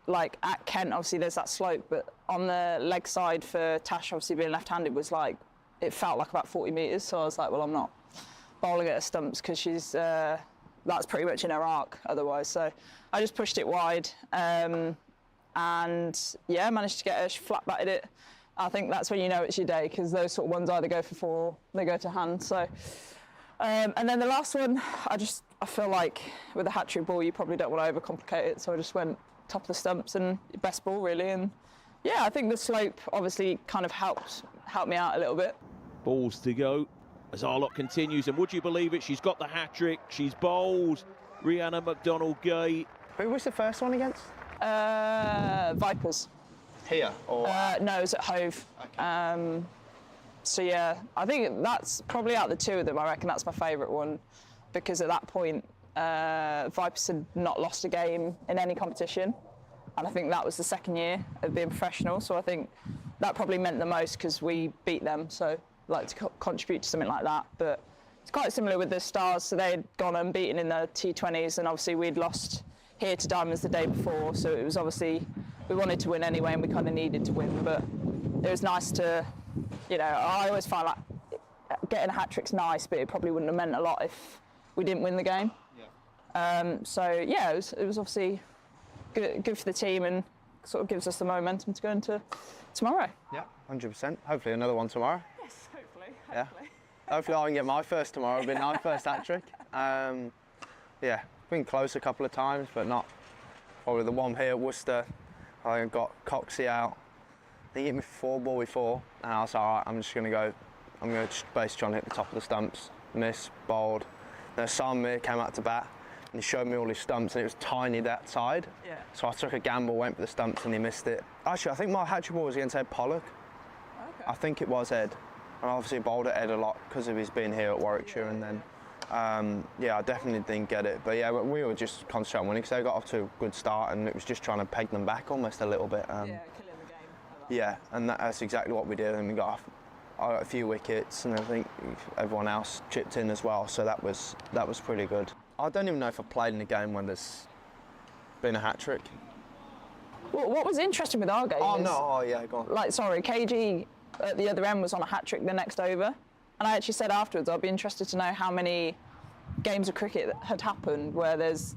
like at Kent, obviously there's that slope, but on the leg side for Tash, obviously being left-handed, was like, it felt like about 40 metres, so I was like, well, I'm not bowling at her stumps because she's, that's pretty much in her arc otherwise, so I just pushed it wide. And yeah, managed to get her, she flat batted it. I think that's when you know it's your day, because those sort of ones either go for four or they go to hand. So, and then the last one, I feel like with a hat-trick ball, you probably don't want to overcomplicate it. So I just went top of the stumps and best ball really. And yeah, I think the slope obviously kind of helped me out a little bit. Balls to go as Arlott continues, and would you believe it, she's got the hat-trick, she's bowled Rhiannon McDonald-Gay. Who was the first one against? Vipers. Here? Or? No, it was at Hove. Okay. So yeah, I think that's probably out of the two of them, I reckon that's my favourite one, because at that point, Vipers had not lost a game in any competition, and I think that was the second year of being professional, so I think that probably meant the most because we beat them, so I'd like to contribute to something like that. But it's quite similar with the Stars, so they'd gone unbeaten in the T20s, and obviously we'd lost here to Diamonds the day before, so it was obviously, we wanted to win anyway and we kind of needed to win, but it was nice to, you know, I always find like getting a hat-trick's nice, but it probably wouldn't have meant a lot if we didn't win the game. Yeah. So yeah, it was obviously good for the team and sort of gives us the momentum to go into tomorrow. Yeah, 100%. Hopefully another one tomorrow. Yes, hopefully. Yeah. Hopefully I can get my first tomorrow. It'll be my first hat-trick. Yeah, been close a couple of times, but not. Probably the one here at Worcester, I got Coxie out. He hit me for 4 ball before, and I was like, all right, I'm just going to go. I'm going to just basically try and hit the top of the stumps. Miss, bowled. Then Sam came out to bat, and he showed me all his stumps, and it was tiny that side. Yeah. So I took a gamble, went for the stumps, and he missed it. Actually, I think my hat-trick ball was against Ed Pollock. Okay. I think it was Ed. And I obviously bowled at Ed a lot because of his being here at Warwickshire, and then. Yeah, I definitely didn't get it, but yeah, we were just concentrating on winning because they got off to a good start, and it was just trying to peg them back almost a little bit. Yeah, killing the game. Yeah, and that's exactly what we did, and we got a few wickets, and I think everyone else chipped in as well, so that was pretty good. I don't even know if I played in a game when there's been a hat-trick. Well, what was interesting with our game yeah, go on. Like, sorry, KG at the other end was on a hat-trick the next over. And I actually said afterwards, I'd be interested to know how many games of cricket that had happened where there's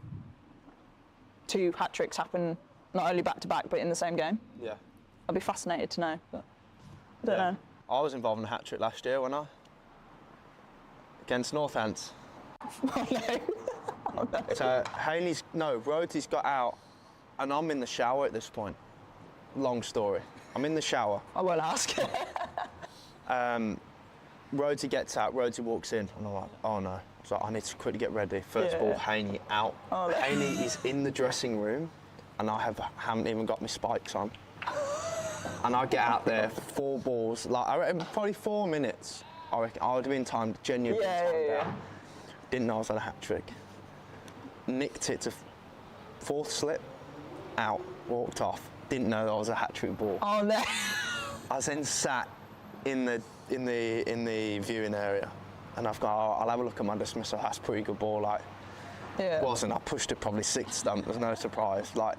2 hat-tricks happen not only back-to-back, but in the same game. Yeah. I'd be fascinated to know, but I don't know. I was involved in a hat-trick last year, wasn't I? Against Northants. Oh, no. Oh, no. So, Rhodes's got out, and I'm in the shower at this point. Long story. I'm in the shower. I won't ask. Rhodesy gets out, Rhodesy walks in, and I'm like, oh no. So I need to quickly get ready. First ball, Haney out. Oh, Haney is in the dressing room, and I haven't even got my spikes on. and I get out there, 4 balls, like I reckon probably 4 minutes. I reckon I would have been timed, genuinely timed out. Didn't know I was on a hat trick. Nicked it to 4th slip, out, walked off. Didn't know that was a hat trick ball. Oh no! I was then sat in the viewing area, and I've got, I'll have a look at my dismissal. That's a pretty good ball, like. Yeah. Wasn't. I pushed it probably 6th stump. There's no surprise, like.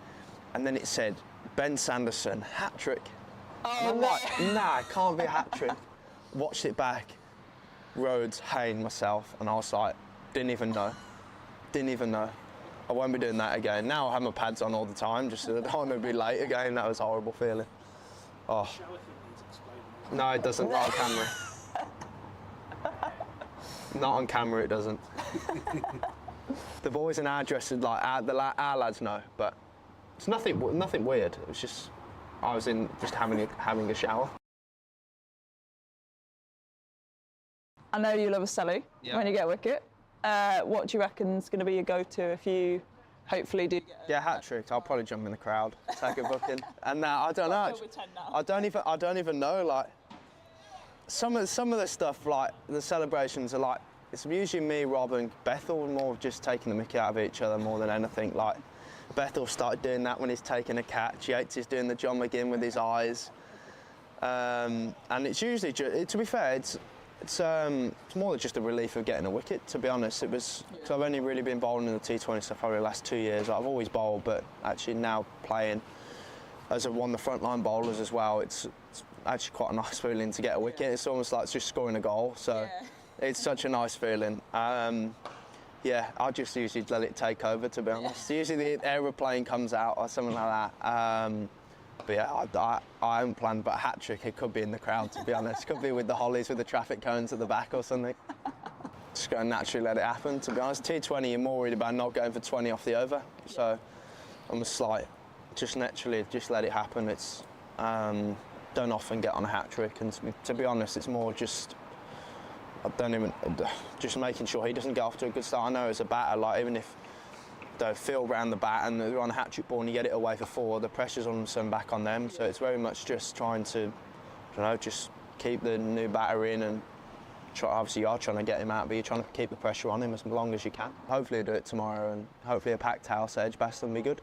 And then it said Ben Sanderson hat trick. Oh I'm no! like, nah, it can't be a hat trick. Watched it back. Rhodes, Hayne, myself, and I was like, didn't even know. I won't be doing that again. Now I have my pads on all the time, just so I don't want to be late again. That was a horrible feeling. Oh. No, it doesn't. Not on camera. Not on camera, it doesn't. The boys in our dressing, like our lads know, but it's nothing weird. It was just I was just having a shower. I know you love a celly when you get a wicket. What do you reckon's going to be your go-to if you hopefully do get a hat trick? I'll probably jump in the crowd, take a booking, and I don't know. I don't even know. Like some of the stuff, like the celebrations are like it's usually me, Rob, and Bethel more just taking the mickey out of each other more than anything. Like Bethel started doing that when he's taking a catch. Yates is doing the John McGinn with his eyes, and it's usually to be fair, it's more than just a relief of getting a wicket, to be honest. It was, because I've only really been bowling in the T20 stuff probably the last 2 years. I've always bowled, but actually now playing as I've won the frontline bowlers as well, it's actually quite a nice feeling to get a wicket. It's almost like just scoring a goal, so it's such a nice feeling. Yeah, I just usually let it take over, to be honest. Usually the aeroplane comes out or something like that. But yeah, I haven't planned, but a hat trick, it could be in the crowd, to be honest. Could be with the hollies with the traffic cones at the back or something. Just go and naturally let it happen, to be honest. T20, you're more worried about not going for 20 off the over. So I'm just like, just naturally, just let it happen. It's, don't often get on a hat trick. And to be honest, it's more just, just making sure he doesn't get off to a good start. I know as a batter, like even if they feel round the bat and they're on a hat-trick ball and you get it away for 4, the pressure's on them back on them. So it's very much just trying to, I don't know, just keep the new batter in and try, obviously you are trying to get him out, but you're trying to keep the pressure on him as long as you can. Hopefully he'll do it tomorrow and hopefully a packed house at Edgbaston will be good.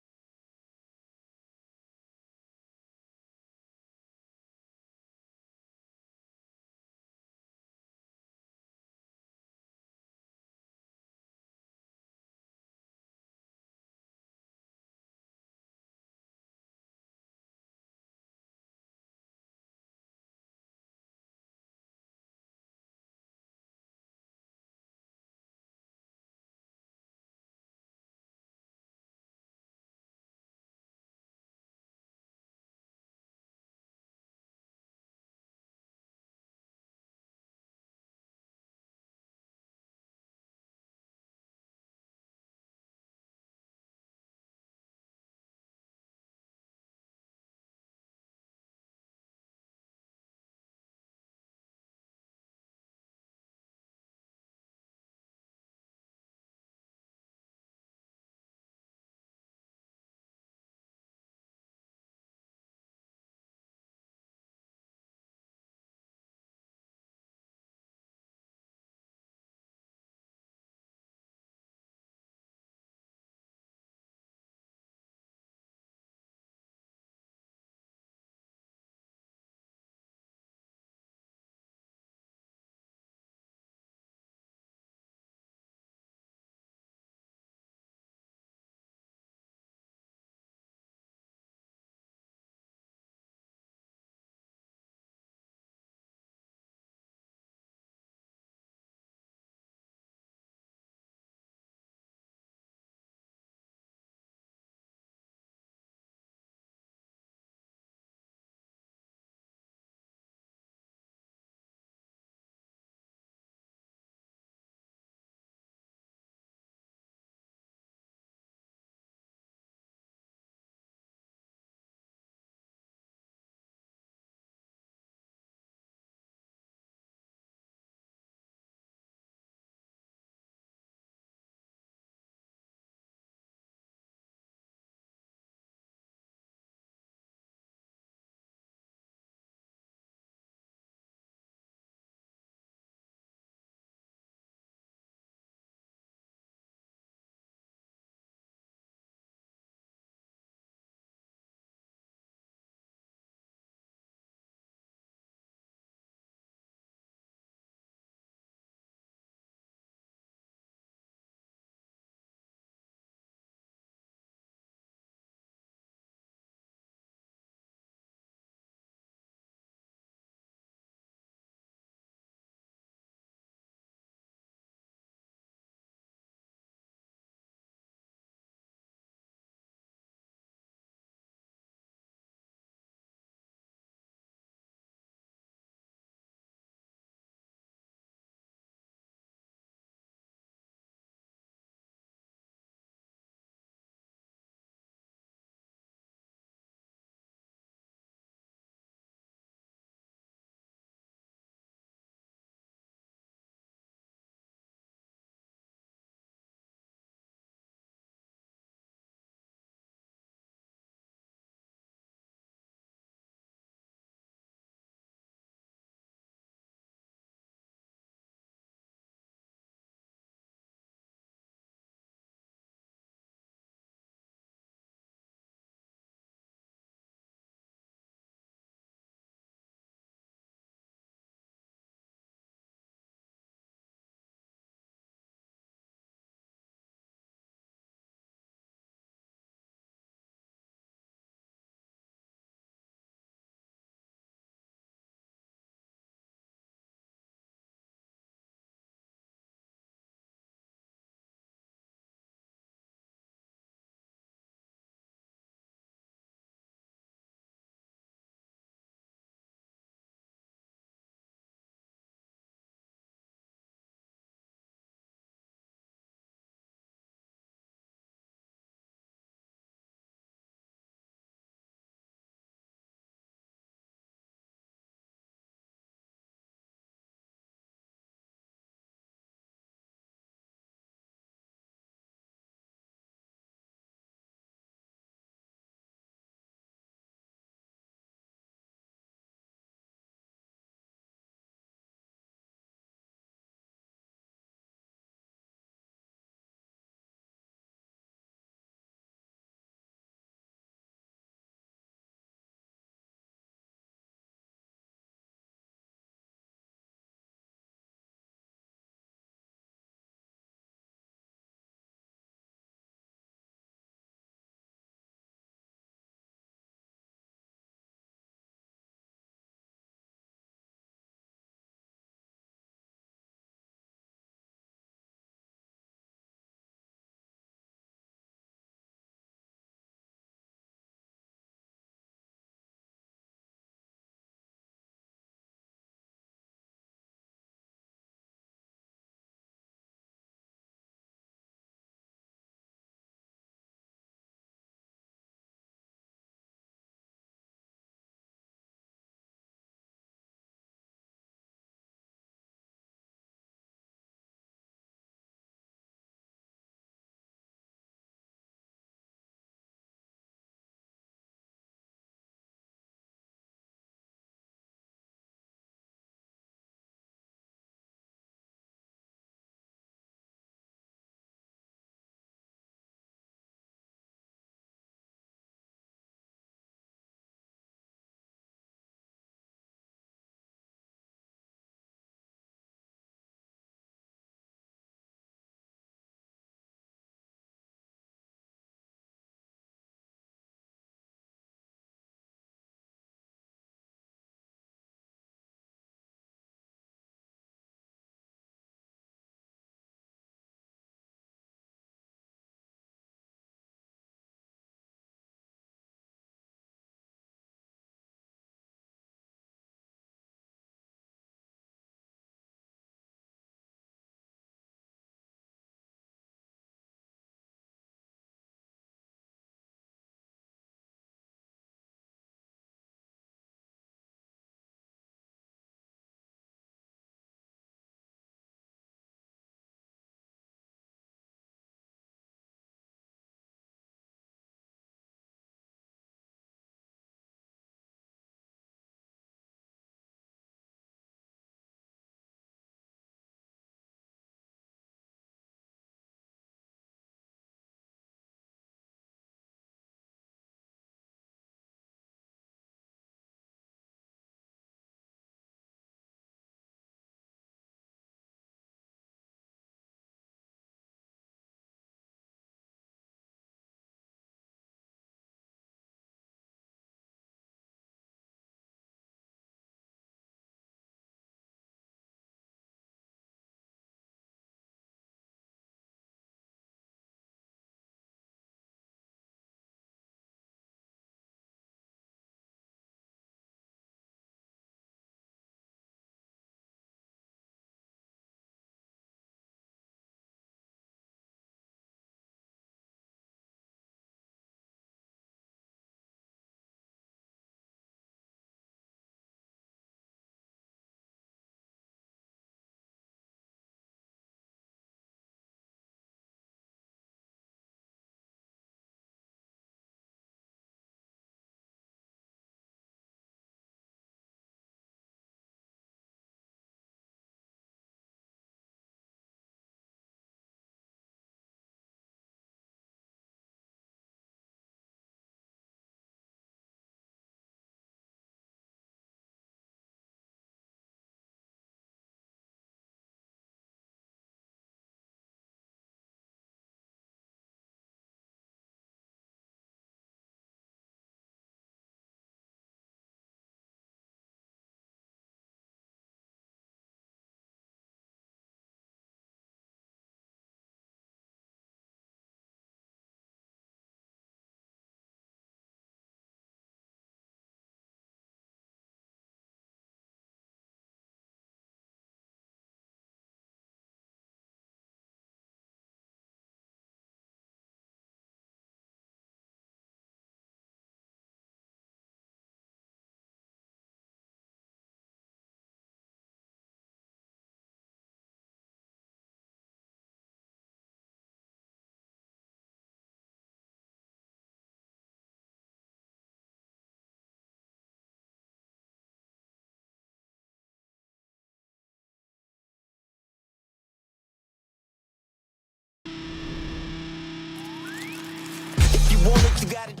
You got it.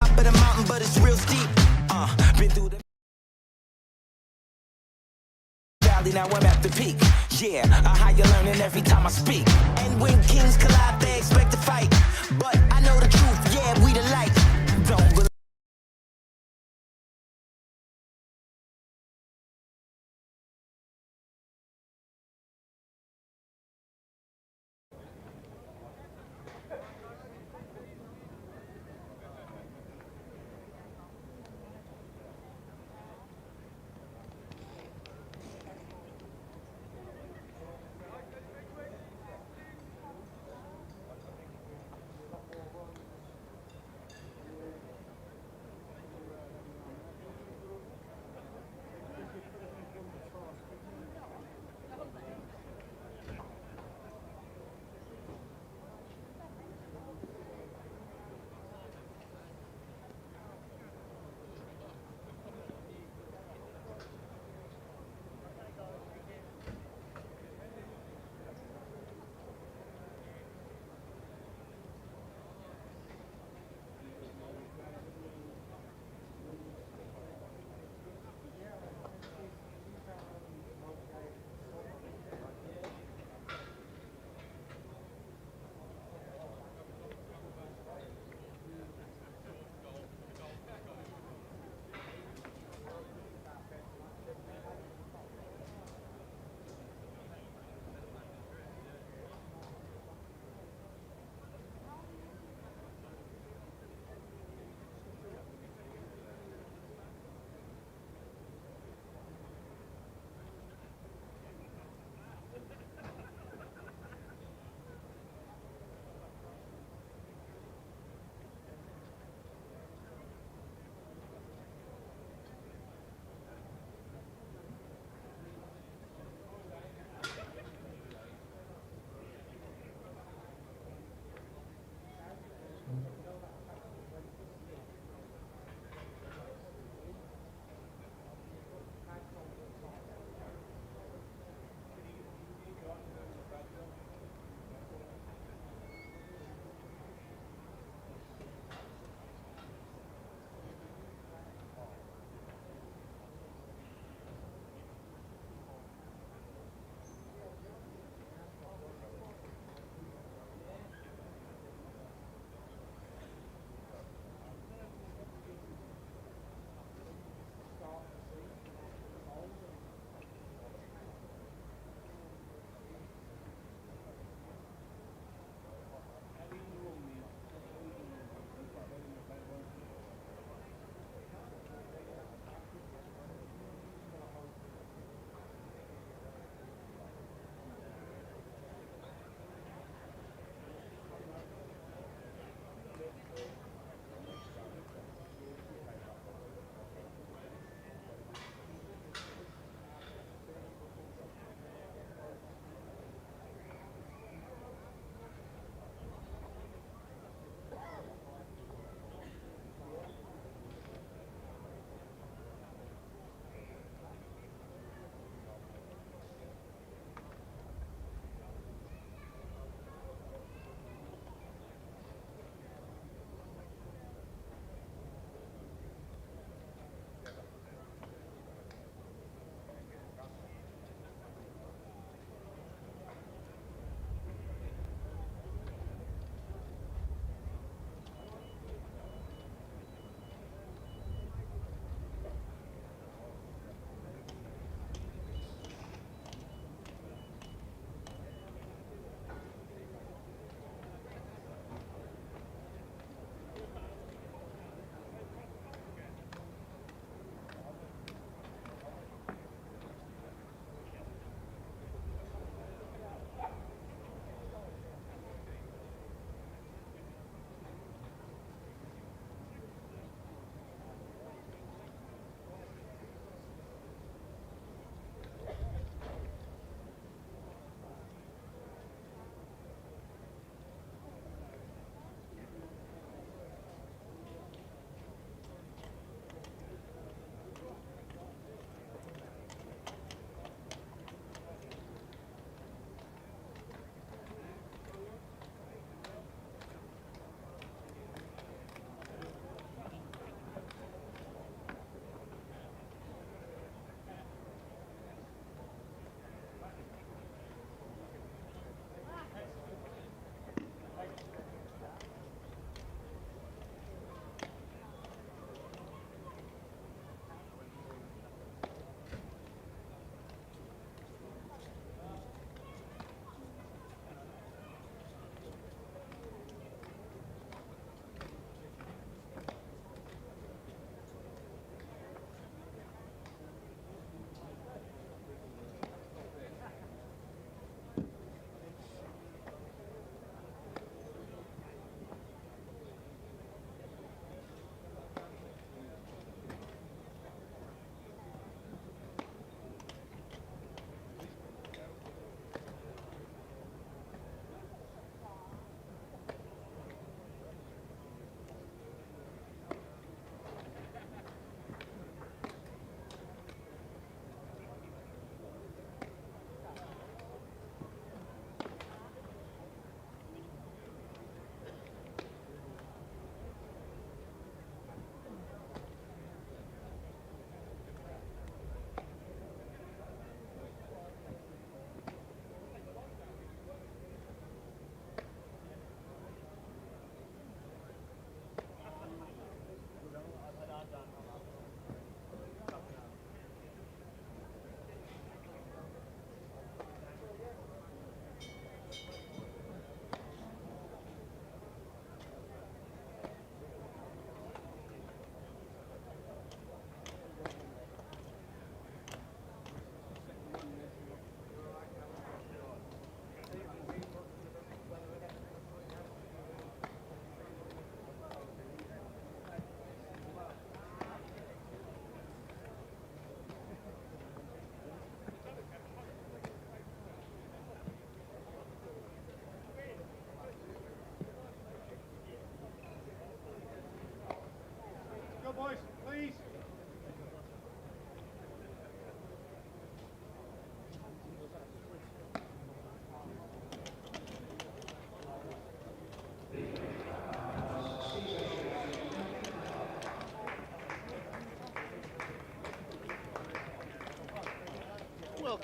Top of the mountain, but it's real steep. Been through the valley, now I'm at the peak. Yeah, a higher learning every time I speak. And when kings collide, they expect to fight. But I know the truth, yeah, we the light. Don't believe.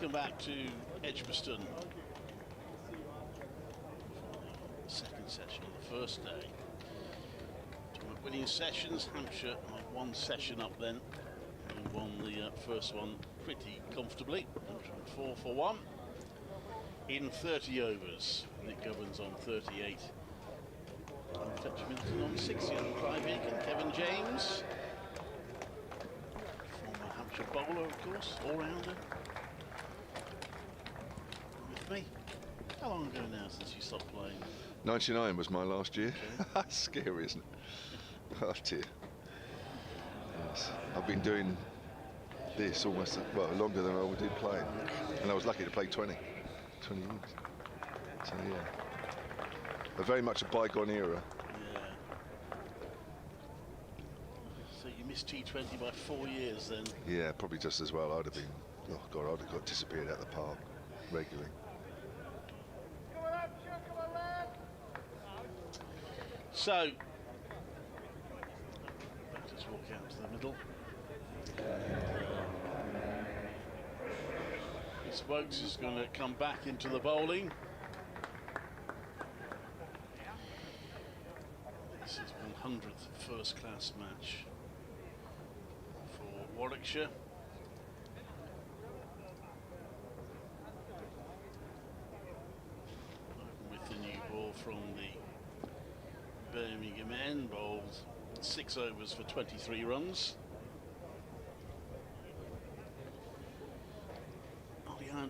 Welcome back to Edgbaston. Second session on the first day. Winning sessions, Hampshire had one session up then and won the first one pretty comfortably. 4 for 1 in 30 overs. Nick Govern's on 38. Fletcher Middleton on 60. Clive Aiken, Kevin James. Former Hampshire bowler, of course, all-rounder. With me. How long ago now since you stopped playing? 99 was my last year. Okay. Scary, isn't it? Oh dear. Yes. I've been doing this almost, well, longer than I did playing. And I was lucky to play 20 years. So yeah. But very much a bygone era. Yeah. So you missed T20 by 4 years then? Yeah, probably just as well. I'd have been, oh God, I'd have got disappeared out the park regularly. So, just walk out to the middle. This Wokes is going to come back into the bowling. This is 100th first-class match for Warwickshire. With the new ball from the Birmingham end, bowled 6 overs for 23 runs.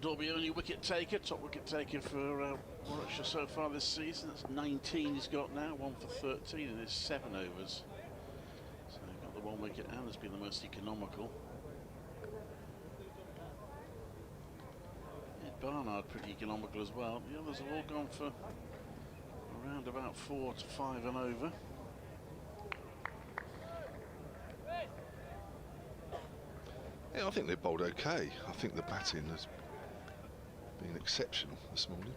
Dorby only wicket taker, top wicket taker for Warwickshire so far this season. That's 19 he's got now, 1 for 13 in his 7 overs. So he's got the 1 wicket and has been the most economical. Ed Barnard pretty economical as well. The others have all gone for around about 4 to 5 and over. Yeah, I think they bowled okay. I think the batting has been exceptional this morning.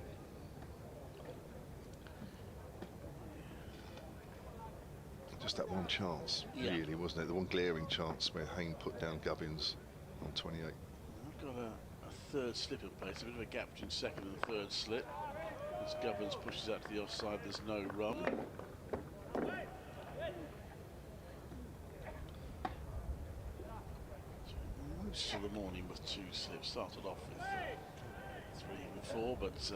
Just that one chance, really, wasn't it? The one glaring chance where Hayne put down Gubbins on 28. I've got a third slip in place, a bit of a gap between second and third slip. As Gubbins pushes out to the offside, there's no run. Most of the morning with 2 slips. Started off with 3 and 4, but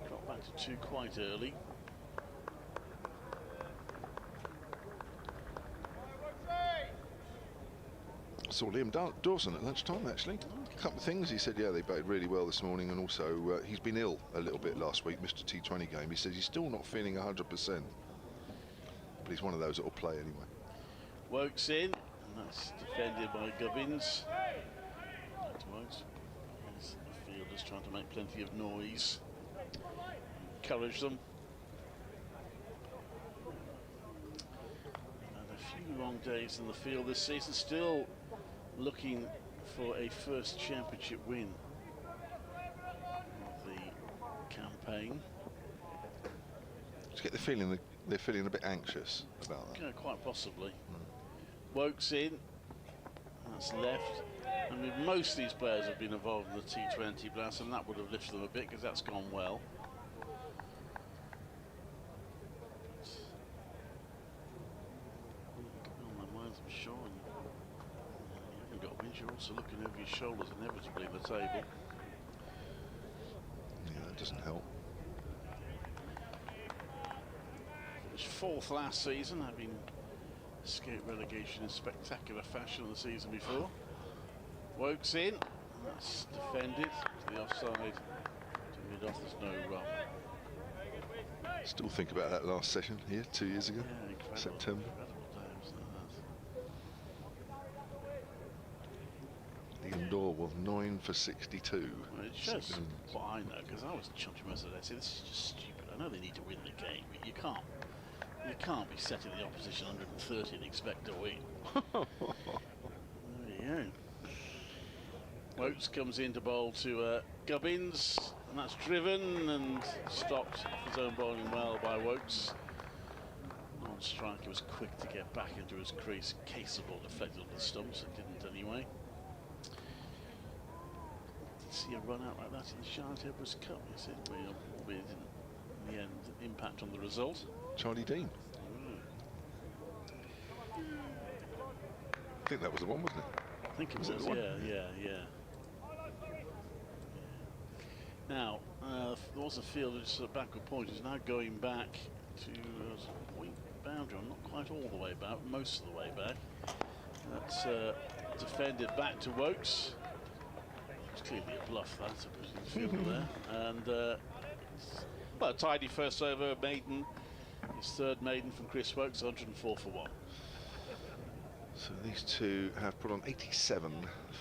got back to 2 quite early. I saw Liam Dawson at lunchtime, actually. A couple of things. He said, yeah, they batted really well this morning, and also he's been ill a little bit last week, missed a T20 game. He says he's still not feeling 100%, but he's one of those that will play anyway. Wokes in, and that's defended by Gubbins. That's Wokes. The fielders trying to make plenty of noise, encourage them. And a few long days in the field this season, still looking for a first championship win of the campaign. Just get the feeling that they're feeling a bit anxious about that. Yeah, quite possibly. Wokes in, that's left. I mean, most of these players have been involved in the T20 blast, and that would have lifted them a bit because that's gone well. My mind's, I'm sure. And you haven't got wins, you're also looking over your shoulders inevitably at the table. Yeah, that doesn't help. It was 4th last season, having escaped relegation in spectacular fashion the season before. Wokes in, and that's defended to the offside. To mid-off, there's no run. Still think about that last session here 2 years ago, Yeah, September. Liam Dorwell, 9 for 62. Well, it shows what I know, because I was chumping most of the day. See, this is just stupid. I know they need to win the game, but you can't be setting the opposition 130 and expect to win. There you go. Wokes comes in to bowl to Gubbins, and that's driven and stopped his own bowling well by Wokes. Non-striker was quick to get back into his crease. Case the ball deflected on the stumps, it didn't anyway. see a run out like that in the Charlotte Edwards Cup, is it? We didn't, in the end, impact on the result. Charlie Dean. I think that was the one, wasn't it? I think it was, yeah. Now, there was a field that's a backward point. Is now going back to point boundary. I'm not quite all the way back, most of the way back. That's defended back to Wokes. It's clearly a bluff, that's a pretty field there. And, well, tidy first over, maiden. His third maiden from Chris Wokes, 104 for 1. So these two have put on 87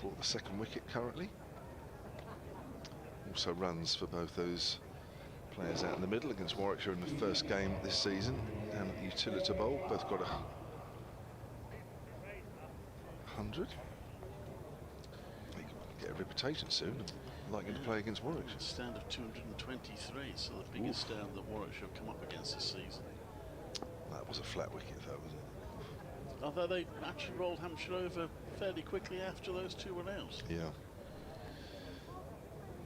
for the second wicket currently. Also runs for both those players out in the middle against Warwickshire in the first game this season down at the Utilita Bowl. Both got 100. They get a reputation soon. Liking to play against Warwickshire. A stand of 223, so the biggest stand that Warwickshire have come up against this season. That was a flat wicket though, wasn't it? Although they actually rolled Hampshire over fairly quickly after those two were out. Yeah.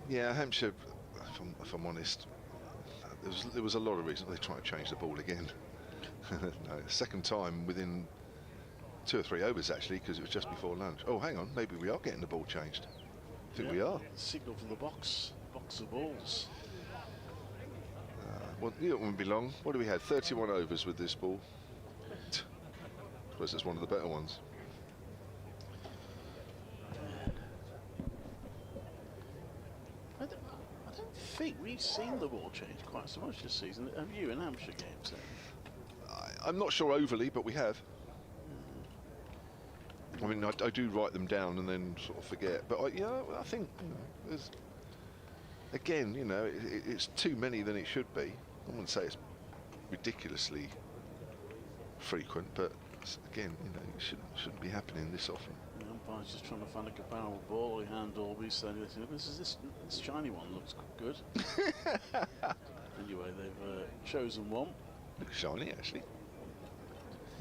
Yeah, Hampshire, if I'm honest, there was a lot of reasons they tried to change the ball again. No, second time within 2 or 3 overs actually, because it was just before lunch. Oh, hang on, maybe we are getting the ball changed. I think we are. Signal from the box of balls. Well, it won't be long. What do we had? 31 overs with this ball. I suppose it's one of the better ones. I don't think we've seen the ball change quite so much this season. Have you in Hampshire games then? I'm not sure overly, but we have. I mean, I do write them down and then sort of forget. But I think there's, again, it's too many than it should be. I wouldn't say it's ridiculously frequent, but again, it shouldn't be happening this often. The umpire's just trying to find a comparable ball. He hand Orby saying, this shiny one looks good. Anyway, they've chosen one. Looks shiny, actually.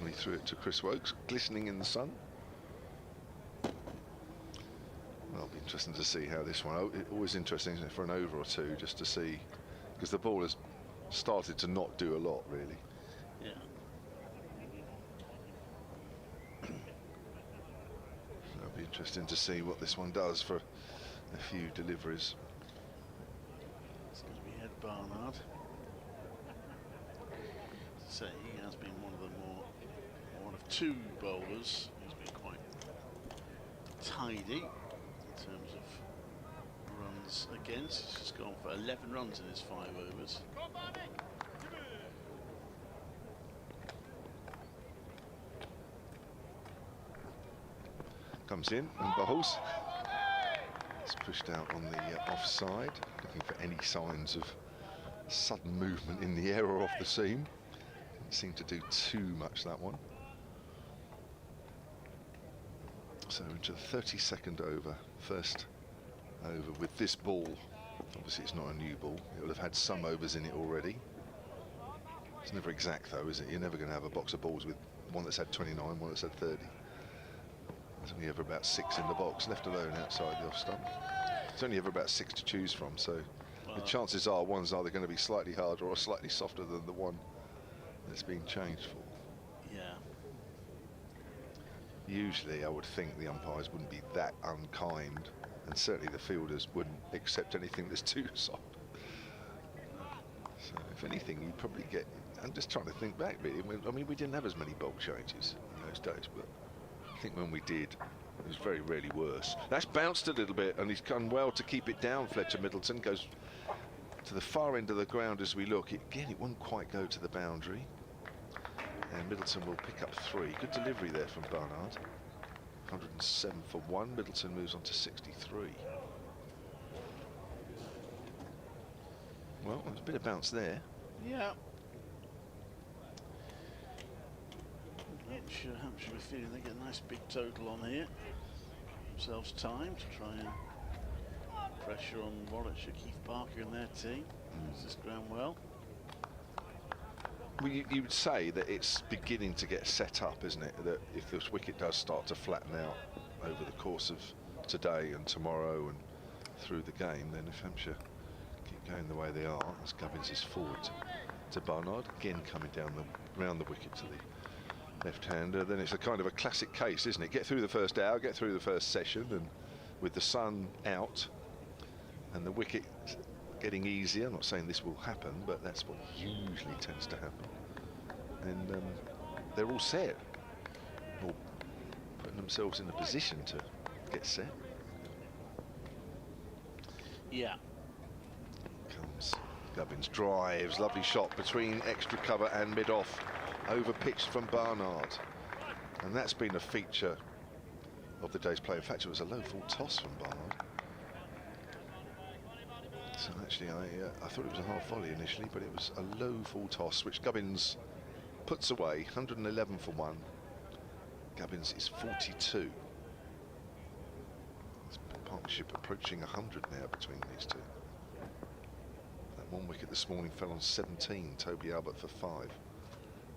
And he threw it to Chris Wokes, glistening in the sun. Well, it'll be interesting to see how this one. Always interesting, isn't it, for an over or two, just to see, because the ball has started to not do a lot, really. Yeah. It'll be interesting to see what this one does for a few deliveries. It's going to be Ed Barnard. So he has been one of two bowlers who's been quite tidy in terms of runs against. He's just gone for 11 runs in his 5 overs. Comes in and bowls. It's pushed out on the offside, looking for any signs of sudden movement in the air or off the seam. Didn't seem to do too much, that one. So into the 32nd over, first over with this ball. Obviously it's not a new ball, it will have had some overs in it already. It's never exact though, is it? You're never going to have a box of balls with one that's had 29, one that's had 30. There's only ever about 6 in the box, left alone outside the off stump. There's only ever about 6 to choose from, so the chances are one's either going to be slightly harder or slightly softer than the one that's being changed for. Yeah. Usually I would think the umpires wouldn't be that unkind, and certainly the fielders wouldn't accept anything that's too soft. So if anything, you'd probably get, I'm just trying to think back really, I mean we didn't have as many bulk changes in those days, but I think when we did, it was very rarely worse. That's bounced a little bit and he's done well to keep it down. Fletcher Middleton goes to the far end of the ground as we look. Again, it won't quite go to the boundary. And Middleton will pick up 3. Good delivery there from Barnard. 107 for 1. Middleton moves on to 63. Well, there's a bit of bounce there. Yeah. Hampshire are feeling they get a nice big total on here. Themselves time to try and pressure on Warwickshire, Keith Parker and their team. Use this ground well. Well, you would say that it's beginning to get set up, isn't it? That if this wicket does start to flatten out over the course of today and tomorrow and through the game, then if Hampshire keep going the way they are, as Gubbins is forward to Barnard, again coming down round the wicket to the left-hander, then it's a kind of a classic case, isn't it? Get through the first hour, get through the first session, and with the sun out and the wicket getting easier, I'm not saying this will happen, but that's what usually tends to happen. And they're all set, or putting themselves in a position to get set. Yeah. Comes Gubbins, drives, lovely shot between extra cover and mid-off, over pitched from Barnard. And that's been a feature of the day's play. In fact, it was a low full toss from Barnard. So actually, I thought it was a half volley initially, but it was a low full toss, which Gubbins puts away, 111 for 1. Gubbins is 42. It's partnership approaching 100 now between these two. That one wicket this morning fell on 17, Toby Albert for 5.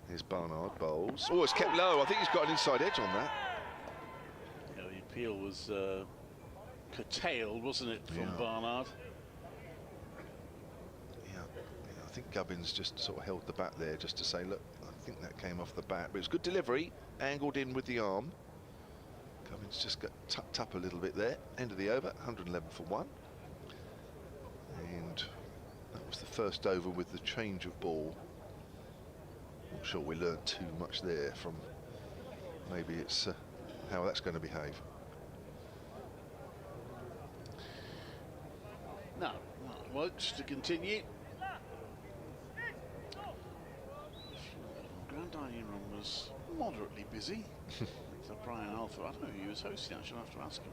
Here's Barnard, bowls. Oh, it's kept low. I think he's got an inside edge on that. Yeah, the appeal was curtailed, wasn't it, from Barnard? Yeah, I think Gubbins just sort of held the bat there just to say, look, I think that came off the bat. But it was good delivery, angled in with the arm. Gubbins just got tucked up a little bit there. End of the over, 111 for 1. And that was the first over with the change of ball. Not sure we learned too much there from, maybe it's how that's going to behave. No, Wokes to continue. Grand dining room was moderately busy. So Brian Alpha, I don't know who he was hosting, actually. I'll have to ask him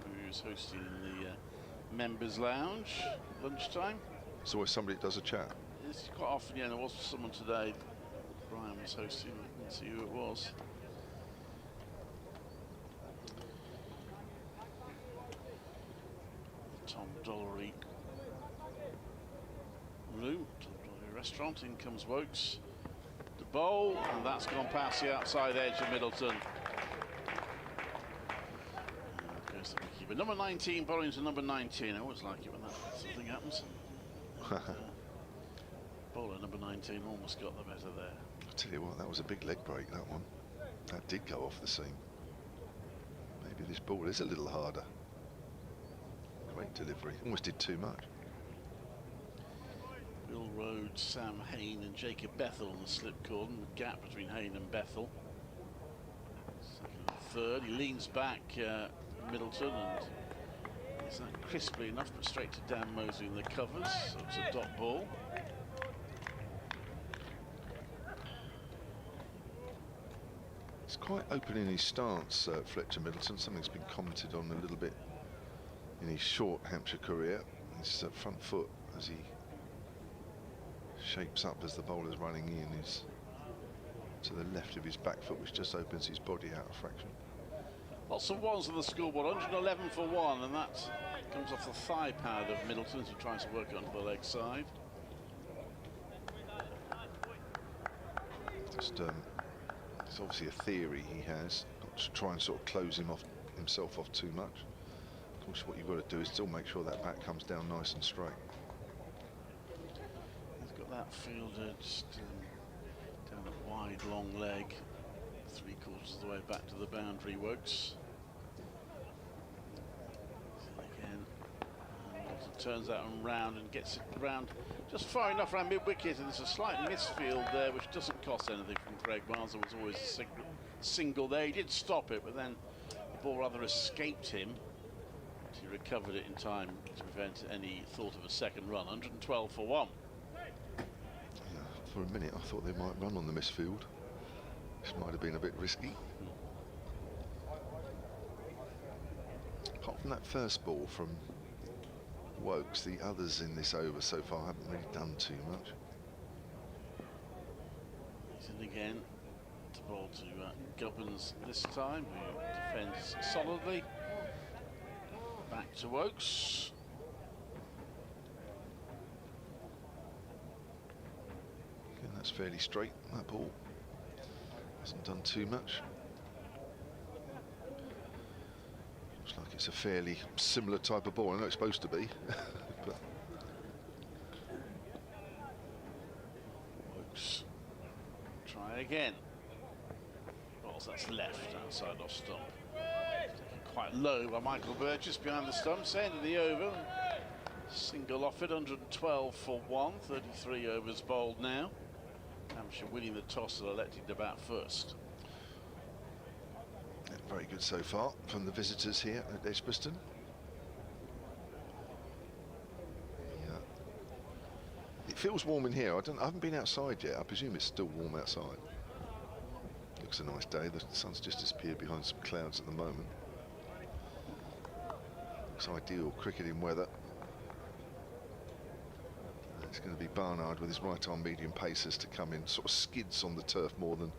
who he was hosting in the members' lounge lunchtime. It's always somebody that does a chat. It's quite often, yeah, there was someone today. Brian was hosting, let's see who it was. Tom Dollery room, Tom Dollery restaurant. In comes Wokes. The bowl, and that's gone past the outside edge of Middleton. Goes the wicket. Number 19 bowling to number 19. I always like it when that something happens. Bowler number 19 almost got the better there. I'll tell you what, that was a big leg break, that one. That did go off the seam. Maybe this ball is a little harder. Great delivery, almost did too much. Bill Rhodes, Sam Hain and Jacob Bethel on the slip cordon. The gap between Hain and Bethel. Second and third, he leans back Middleton and is that crisply enough, but straight to Dan Mosley in the covers. So it's a dot ball. He's quite open in his stance, Fletcher Middleton. Something's been commented on a little bit in his short Hampshire career. His front foot, as he shapes up as the bowler's running in, is to the left of his back foot, which just opens his body out a fraction. Lots of ones on the scoreboard, 111 for 1, and that comes off the thigh pad of Middleton as he tries to work it onto the leg side. Just it's obviously a theory he has, not to try and sort of close himself off too much. Of course, what you've got to do is still make sure that bat comes down nice and straight. He's got that fielded down a wide, long leg, 3/4 of the way back to the boundary. Wokes. Again, and turns that one round and gets it round just far enough around mid-wicket, and there's a slight misfield there which doesn't cost anything from Craig Miles. There was always a single there. He did stop it, but then the ball rather escaped him. He recovered it in time to prevent any thought of a second run. 112 for 1. Yeah, for a minute I thought they might run on the misfield. This might have been a bit risky. Apart from that first ball from Wokes, the others in this over so far haven't really done too much. He's in again to bowl to Gubbins this time, who defends solidly. Back to Wokes. Again, that's fairly straight, that ball. Hasn't done too much. Looks like It's a fairly similar type of ball. I know it's supposed to be. But Wokes. Try again. Well, that's left outside off stump. Quite low by Michael Burgess behind the stumps, end of the over. Single off it, 112 for 1, 33 overs bowled now. Hampshire winning the toss and electing to bat first. very good so far from the visitors here at Edgbaston. It feels warm in here. I haven't been outside yet. I presume it's still warm outside. Looks a nice day. The sun's just disappeared behind some clouds at the moment. Looks ideal cricketing weather. It's going to be Barnard with his right arm medium pacers to come in, sort of skids on the turf more than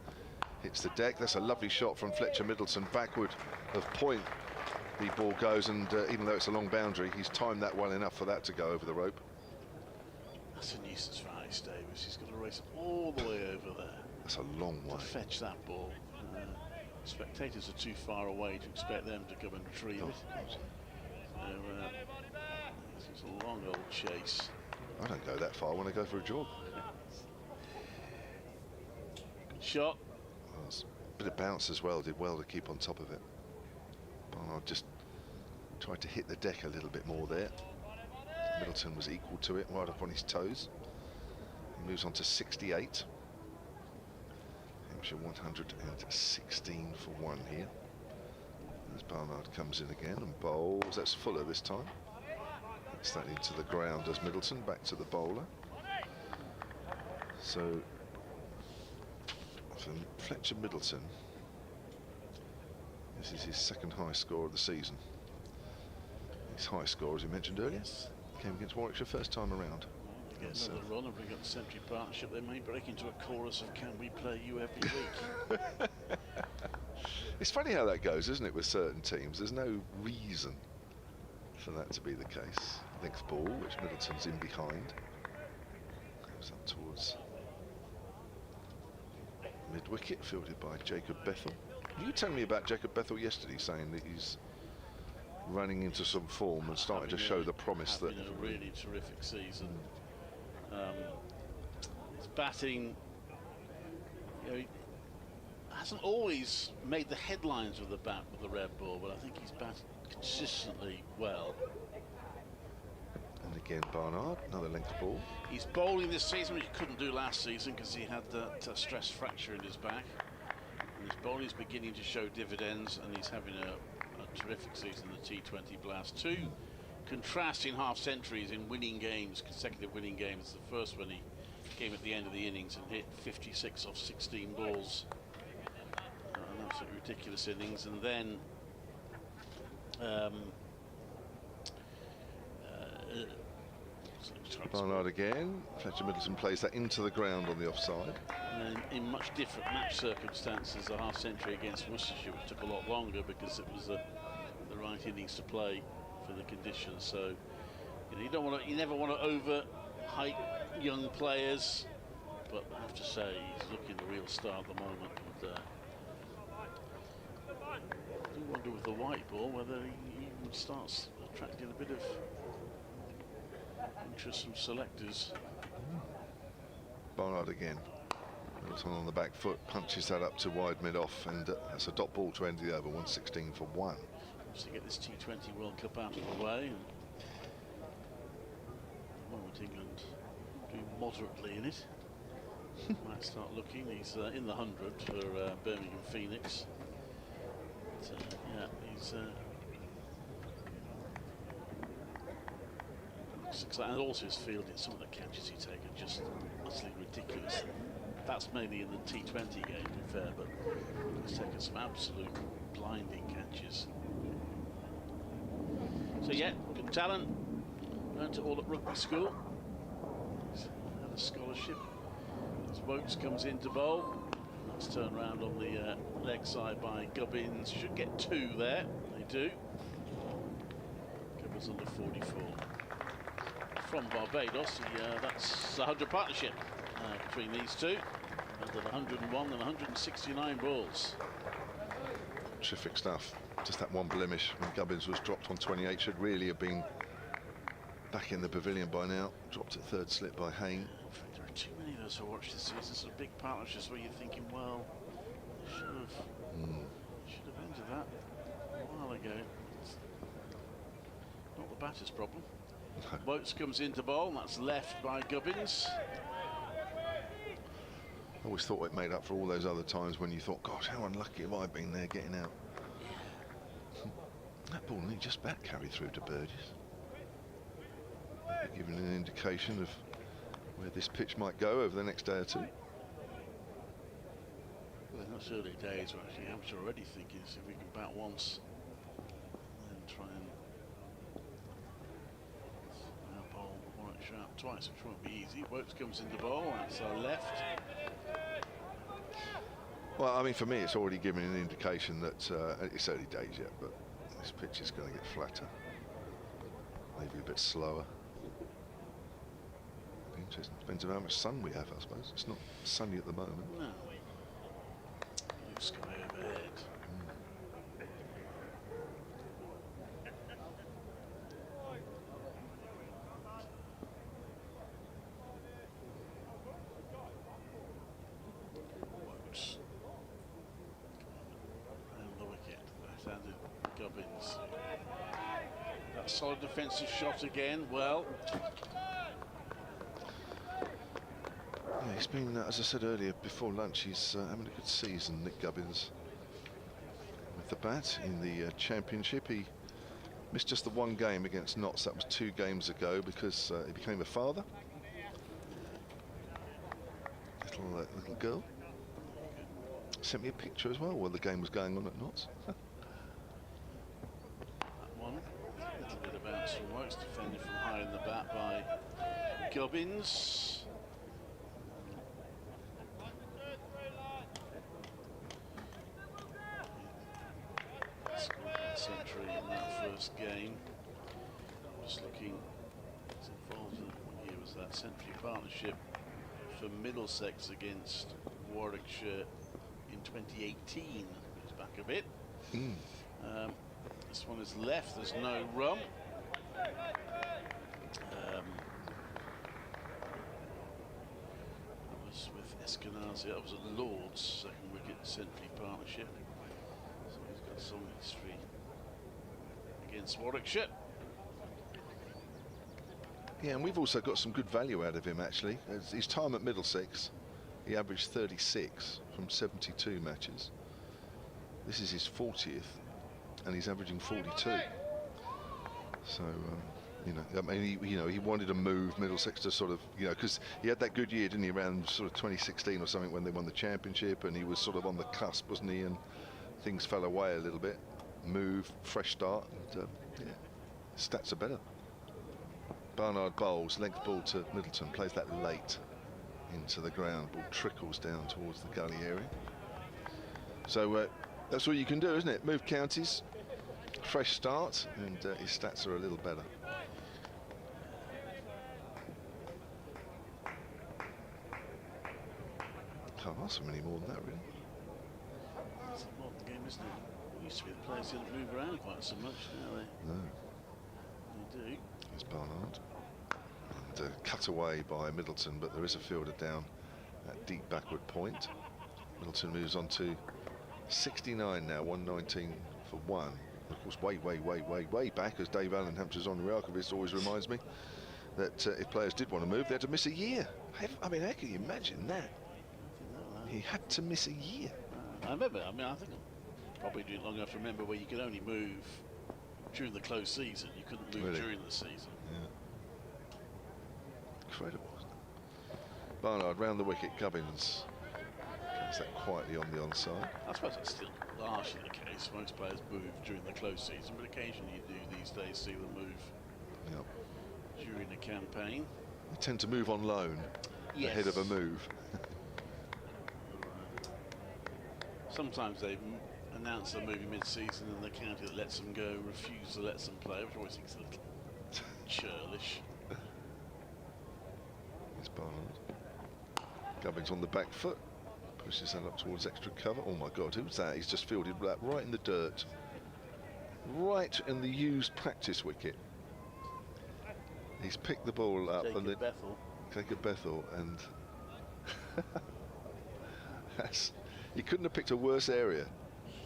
hits the deck. That's a lovely shot from Fletcher Middleton backward of point. The ball goes, and even though it's a long boundary, he's timed that well enough for that to go over the rope. That's a nuisance for Alice Davis. He's got to race all the way over there. That's a long way. To fetch that ball. Spectators are too far away to expect them to come and retrieve it. So, it's a long old chase. I don't go that far when I go for a jog. Good shot. Well, a bit of bounce as well, did well to keep on top of it. Barnard just tried to hit the deck a little bit more there. Middleton was equal to it, right up on his toes. He moves on to 68. Hampshire 116 for 1 here. As Barnard comes in again and bowls. That's Fuller this time. Gets that into the ground as Middleton, back to the bowler. So, from Fletcher Middleton, this is his second high score of the season. His high score, as you mentioned earlier, came against Warwickshire first time around. Get another run and bring up the Century Partnership. They may break into a chorus of "Can we play you every week?" It's funny how that goes, isn't it, with certain teams? There's no reason for that to be the case. Length ball, which Middleton's in behind. Goes up towards mid-wicket, fielded by Jacob Bethel. You told me about Jacob Bethel yesterday, saying that he's running into some form and starting to show the promise that... Having a really terrific season. His batting, he hasn't always made the headlines with the bat with the red ball, but I think he's batted consistently well. And again, Barnard, another length ball. He's bowling this season, which he couldn't do last season because he had that stress fracture in his back. And his bowling is beginning to show dividends, and he's having a terrific season in the T20 Blast. 2 contrasting half-centuries in winning games, consecutive winning games. The first one he came at the end of the innings and hit 56 off 16 balls. An absolutely ridiculous innings. And then Barnard again. Fletcher Middleton plays that into the ground on the offside. And in much different match circumstances, the half-century against Worcestershire took a lot longer because it was the right innings to play for the conditions. So you never want to overhype young players, but I have to say he's looking the real star at the moment. And, I do wonder with the white ball whether he even starts attracting a bit of interest from selectors. Barnard again. Middleton on the back foot, punches that up to wide mid-off, and that's a dot ball to end the over, 116 for 1. To get this T20 World Cup out of the way. And at the moment England doing moderately in it. Might start looking. He's in the 100 for Birmingham Phoenix. But, yeah, he's and also his fielding. Some of the catches he taken just utterly ridiculous. That's mainly in the T20 game, to be fair, but he's taken some absolute blinding catches. So yeah, good talent. Learned it all at rugby school. He's had a scholarship. As Wokes comes into bowl. That's turned round on the leg side by Gubbins. Should get 2 there. They do. Gubbins under 44. From Barbados, that's the 100 partnership between these two. Under the 101 and 169 balls. Terrific stuff. just that one blemish when Gubbins was dropped on 28. Should really have been back in the pavilion by now. Dropped at third slip by Hayne. There are too many of us who watch this season, sort of big partnerships where you're thinking, well, should have entered that a while ago. It's not the batter's problem. Woakes comes into bowl, and that's left by Gubbins. I always thought it made up for all those other times when you thought, gosh, how unlucky have I been there getting out. That ball nearly just back carried through to Burgess. Giving an indication of where this pitch might go over the next day or two. Well, that's early days, actually. Hampshire already thinking, see if we can bat once and try and bowl Warwickshire out twice, which won't be easy. Woakes comes into bowl, that's our left. Well, I mean, for me, it's already given an indication that it's early days yet, but this pitch is going to get flatter, maybe a bit slower. Be interesting. Depends on how much sun we have, I suppose. It's not sunny at the moment. No. Blue sky overhead. Woakes. Round the wicket. Left-handed Gubbins. That solid defensive shot again. Well. Yeah, he's been, as I said earlier, before lunch, he's having a good season, Nick Gubbins. With the bat in the championship, he missed just the one game against Notts. That was 2 games ago because he became a father. Little girl. Sent me a picture as well while the game was going on at Notts. That one, a little bit of bounce from Woakes, defended from high in the bat by Gubbins. Century in that first game. Just looking, it's involved in what year was that? Century partnership for Middlesex against Warwickshire in 2018. It's back a bit. This one is left, there's no run. That was with Eskenazi, that was at Lord's, second wicket Century partnership. So he's got some history against Warwickshire. Yeah, and we've also got some good value out of him, actually. His time at Middlesex, he averaged 36 from 72 matches. This is his 40th, and he's averaging 42. So, you know, I mean, he wanted to move Middlesex to sort of, you know, because he had that good year, didn't he, around sort of 2016 or something when they won the championship, and he was sort of on the cusp, wasn't he, and things fell away a little bit. Move, fresh start, and yeah, stats are better. Barnard bowls, length ball to Middleton, plays that late into the ground, ball trickles down towards the gully area. So that's all you can do, isn't it? Move counties, fresh start, and his stats are a little better. Can't ask for many more than that, really. It's a modern game, isn't it? It used to be the players didn't move around quite so much, now they do. Here's Barnard. And cut away by Middleton, but there is a fielder down at deep backward point. Middleton moves on to 69 now, 119 for 1. Of course, way back, as Dave Allen, Hampshire's honorary archivist, always reminds me that if players did want to move, they had to miss a year. I mean, how can you imagine that? He had to miss a year. I remember, I mean, I think I'm probably doing long enough to remember where you could only move during the closed season. You couldn't move during the season. Yeah. Incredible, isn't it? Barnard round the wicket, Gubbins gets that quietly on the onside. I suppose that's still largely the case. Most players move during the closed season, but occasionally you do these days see them move during the campaign. They tend to move on loan ahead of a move. Sometimes they announce they're moving mid-season and the county that lets them go refuses to let them play, which I always think is a little churlish. It's Barnard. Gubbins on the back foot, pushes that up towards extra cover. Oh my God, who's that? He's just fielded that right in the dirt. right in the used practice wicket. He's picked the ball up and then Jacob Bethel, and he couldn't have picked a worse area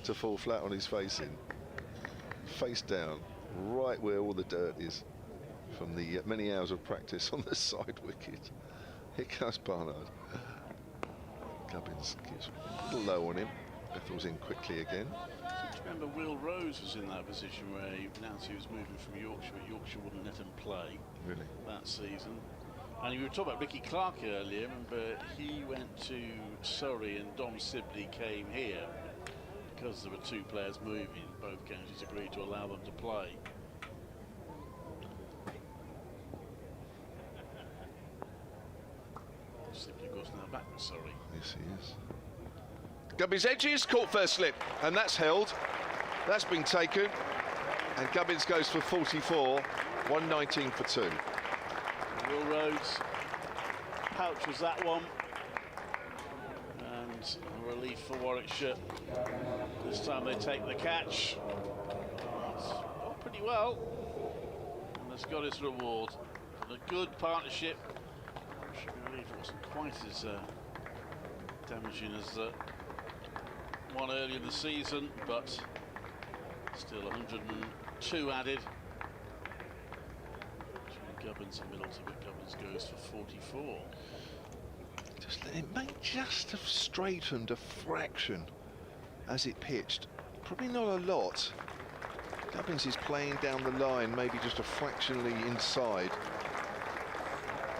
to fall flat on his face in. Face down, right where all the dirt is from the many hours of practice on the side wicket. Here comes Barnard. Gubbins gives a little low on him. Bethel's in quickly again. Remember, Will Rose was in that position where he announced he was moving from Yorkshire, but Yorkshire wouldn't let him play that season. And we were talking about Ricky Clark earlier. Remember, he went to Surrey and Dom Sibley came here because there were two players moving. Both counties agreed to allow them to play. Sibley goes now back to Surrey. Yes, he is. Gubbins edges, caught first slip, and that's held. That's been taken, and Gubbins goes for 44, 119 for 2. Will Rhodes, pouch was that one, and a relief for Warwickshire. This time they take the catch. Oh, pretty well, and it's got its reward. And a good partnership. Should be relieved it wasn't quite as damaging as one earlier in the season, but still 102 added. Gubbins and Middleton, but Gubbins goes for 44. It may just have straightened a fraction as it pitched. Probably not a lot. Gubbins is playing down the line, maybe just a fractionally inside.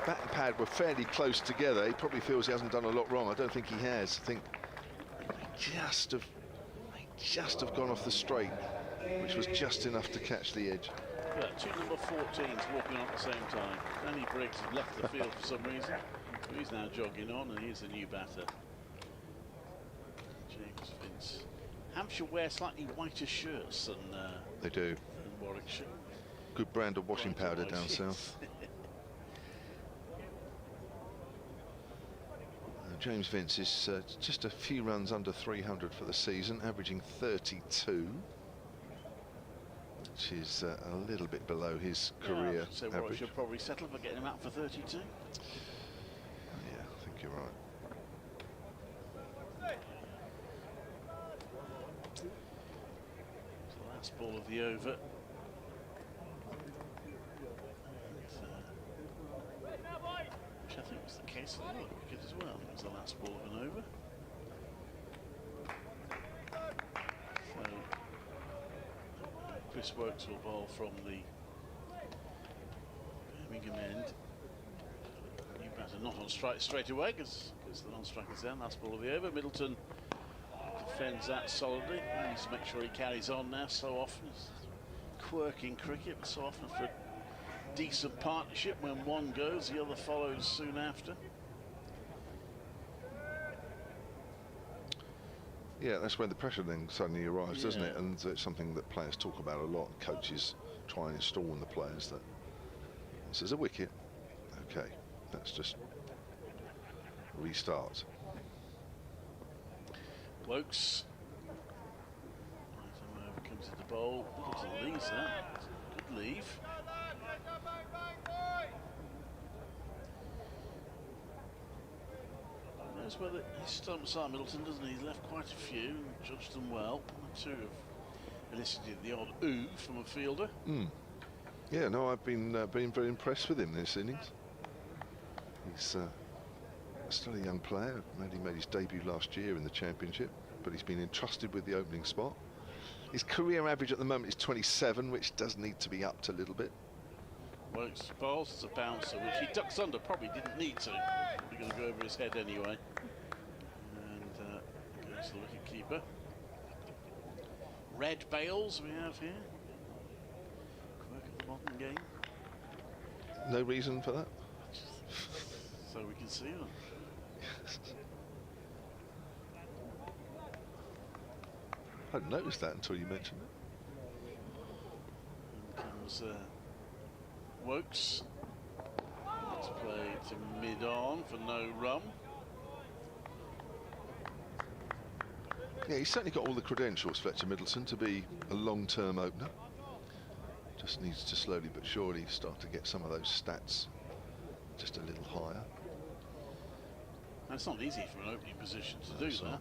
Bat and pad were fairly close together. He probably feels he hasn't done a lot wrong. I don't think he has. I think just have gone off the straight, which was just enough to catch the edge. Yeah, two number 14s walking on at the same time. Danny Briggs had left the field for some reason. But he's now jogging on, and here's the new batter, James Vince. Hampshire wear slightly whiter shirts than they do. Than Warwickshire. Good brand of washing powder down south. James Vince is just a few runs under 300 for the season, averaging 32, which is a little bit below his career so average. Warwickshire probably settle for getting him out for 32. Yeah, I think you're right. So that's ball of the over. Which I think was the case of the wicket as well. It was the last ball of an over. So Chris Wokes will bowl from the Birmingham end. New batter not on strike straight away because the non-strike is down. Last ball of the over. Middleton defends that solidly. He needs to make sure he carries on now. So often it's quirk in cricket, but so often for a decent partnership, when one goes, the other follows soon after. Yeah, that's when the pressure then suddenly arrives, doesn't it? And it's something that players talk about a lot. Coaches try and install in the players that this is a wicket. Okay, let's just restart. Wokes. Right, over comes to the bowl. Middleton leaves that. Good leave. Knows whether he stumps out Middleton, doesn't he? He's left quite a few, judged them well. One or two have elicited the odd ooh from a fielder. Yeah, no, I've been very impressed with him this innings. He's still a young player. He made his debut last year in the championship, but he's been entrusted with the opening spot. His career average at the moment is 27, which does need to be upped a little bit. Wokes bowls as a bouncer, which he ducks under, probably didn't need to. Probably going to go over his head anyway. And goes the wicket keeper. Red Bales we have here. Quirk of the modern game. No reason for that? So we can see them. I hadn't noticed that until you mentioned it. In comes Wokes. Let's play to mid-on for no run. Yeah, he's certainly got all the credentials, Fletcher Middleton, to be a long-term opener. Just needs to slowly but surely start to get some of those stats just a little higher. And it's not easy for an opening position to do that. No.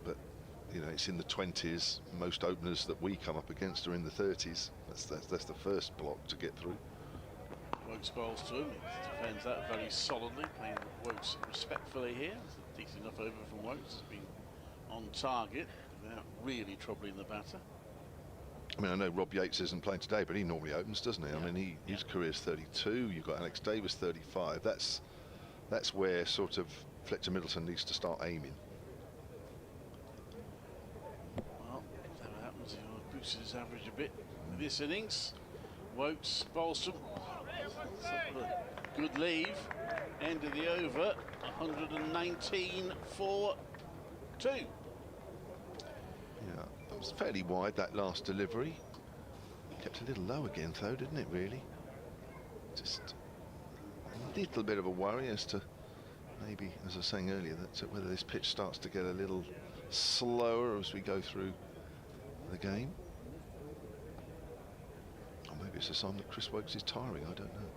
But, you know, it's in the 20s. Most openers that we come up against are in the 30s. That's the first block to get through. Wokes bowls to him. He defends that very solidly, playing Wokes respectfully here. It's a decent enough over from Wokes. Has been on target without really troubling the batter. I mean, I know Rob Yates isn't playing today, but he normally opens, doesn't he? Yeah. I mean, his career's 32. You've got Alex Davis, 35. That's where sort of Fletcher Middleton needs to start aiming. Well, if that happens, he'll boost his average a bit with this innings. Wokes bowls to him. Good leave. End of the over. 119 for 2. Yeah, that was fairly wide, that last delivery. Kept a little low again, though, didn't it, really? Just a little bit of a worry as to maybe, as I was saying earlier, that whether this pitch starts to get a little slower as we go through the game. Or maybe it's a sign that Chris Wokes is tiring, I don't know.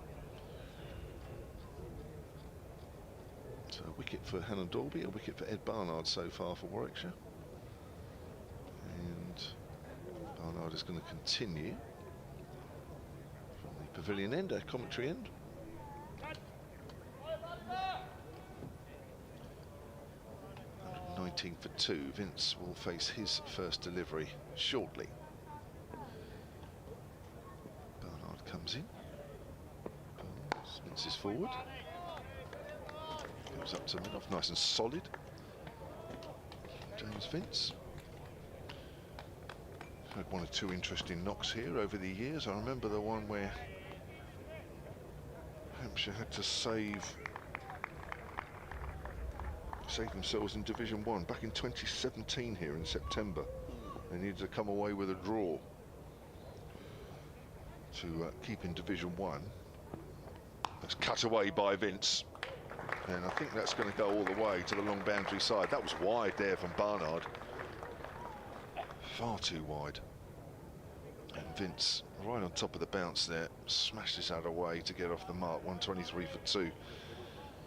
So a wicket for Hannah Dalby, a wicket for Ed Barnard so far for Warwickshire. And Barnard is going to continue from the pavilion end, commentary end. $19 for 2. Vince will face his first delivery shortly. Barnard comes in. Vince is forward. Goes up to mid-off, nice and solid. James Vince. Had one or two interesting knocks here over the years. I remember the one where Hampshire had to save themselves in Division 1 back in 2017 here in September. They needed to come away with a draw to keep in Division 1. That's cut away by Vince. And I think that's going to go all the way to the long boundary side. That was wide there from Barnard. Far too wide. And Vince, right on top of the bounce there, smashed this out of the way to get off the mark. 123 for 2.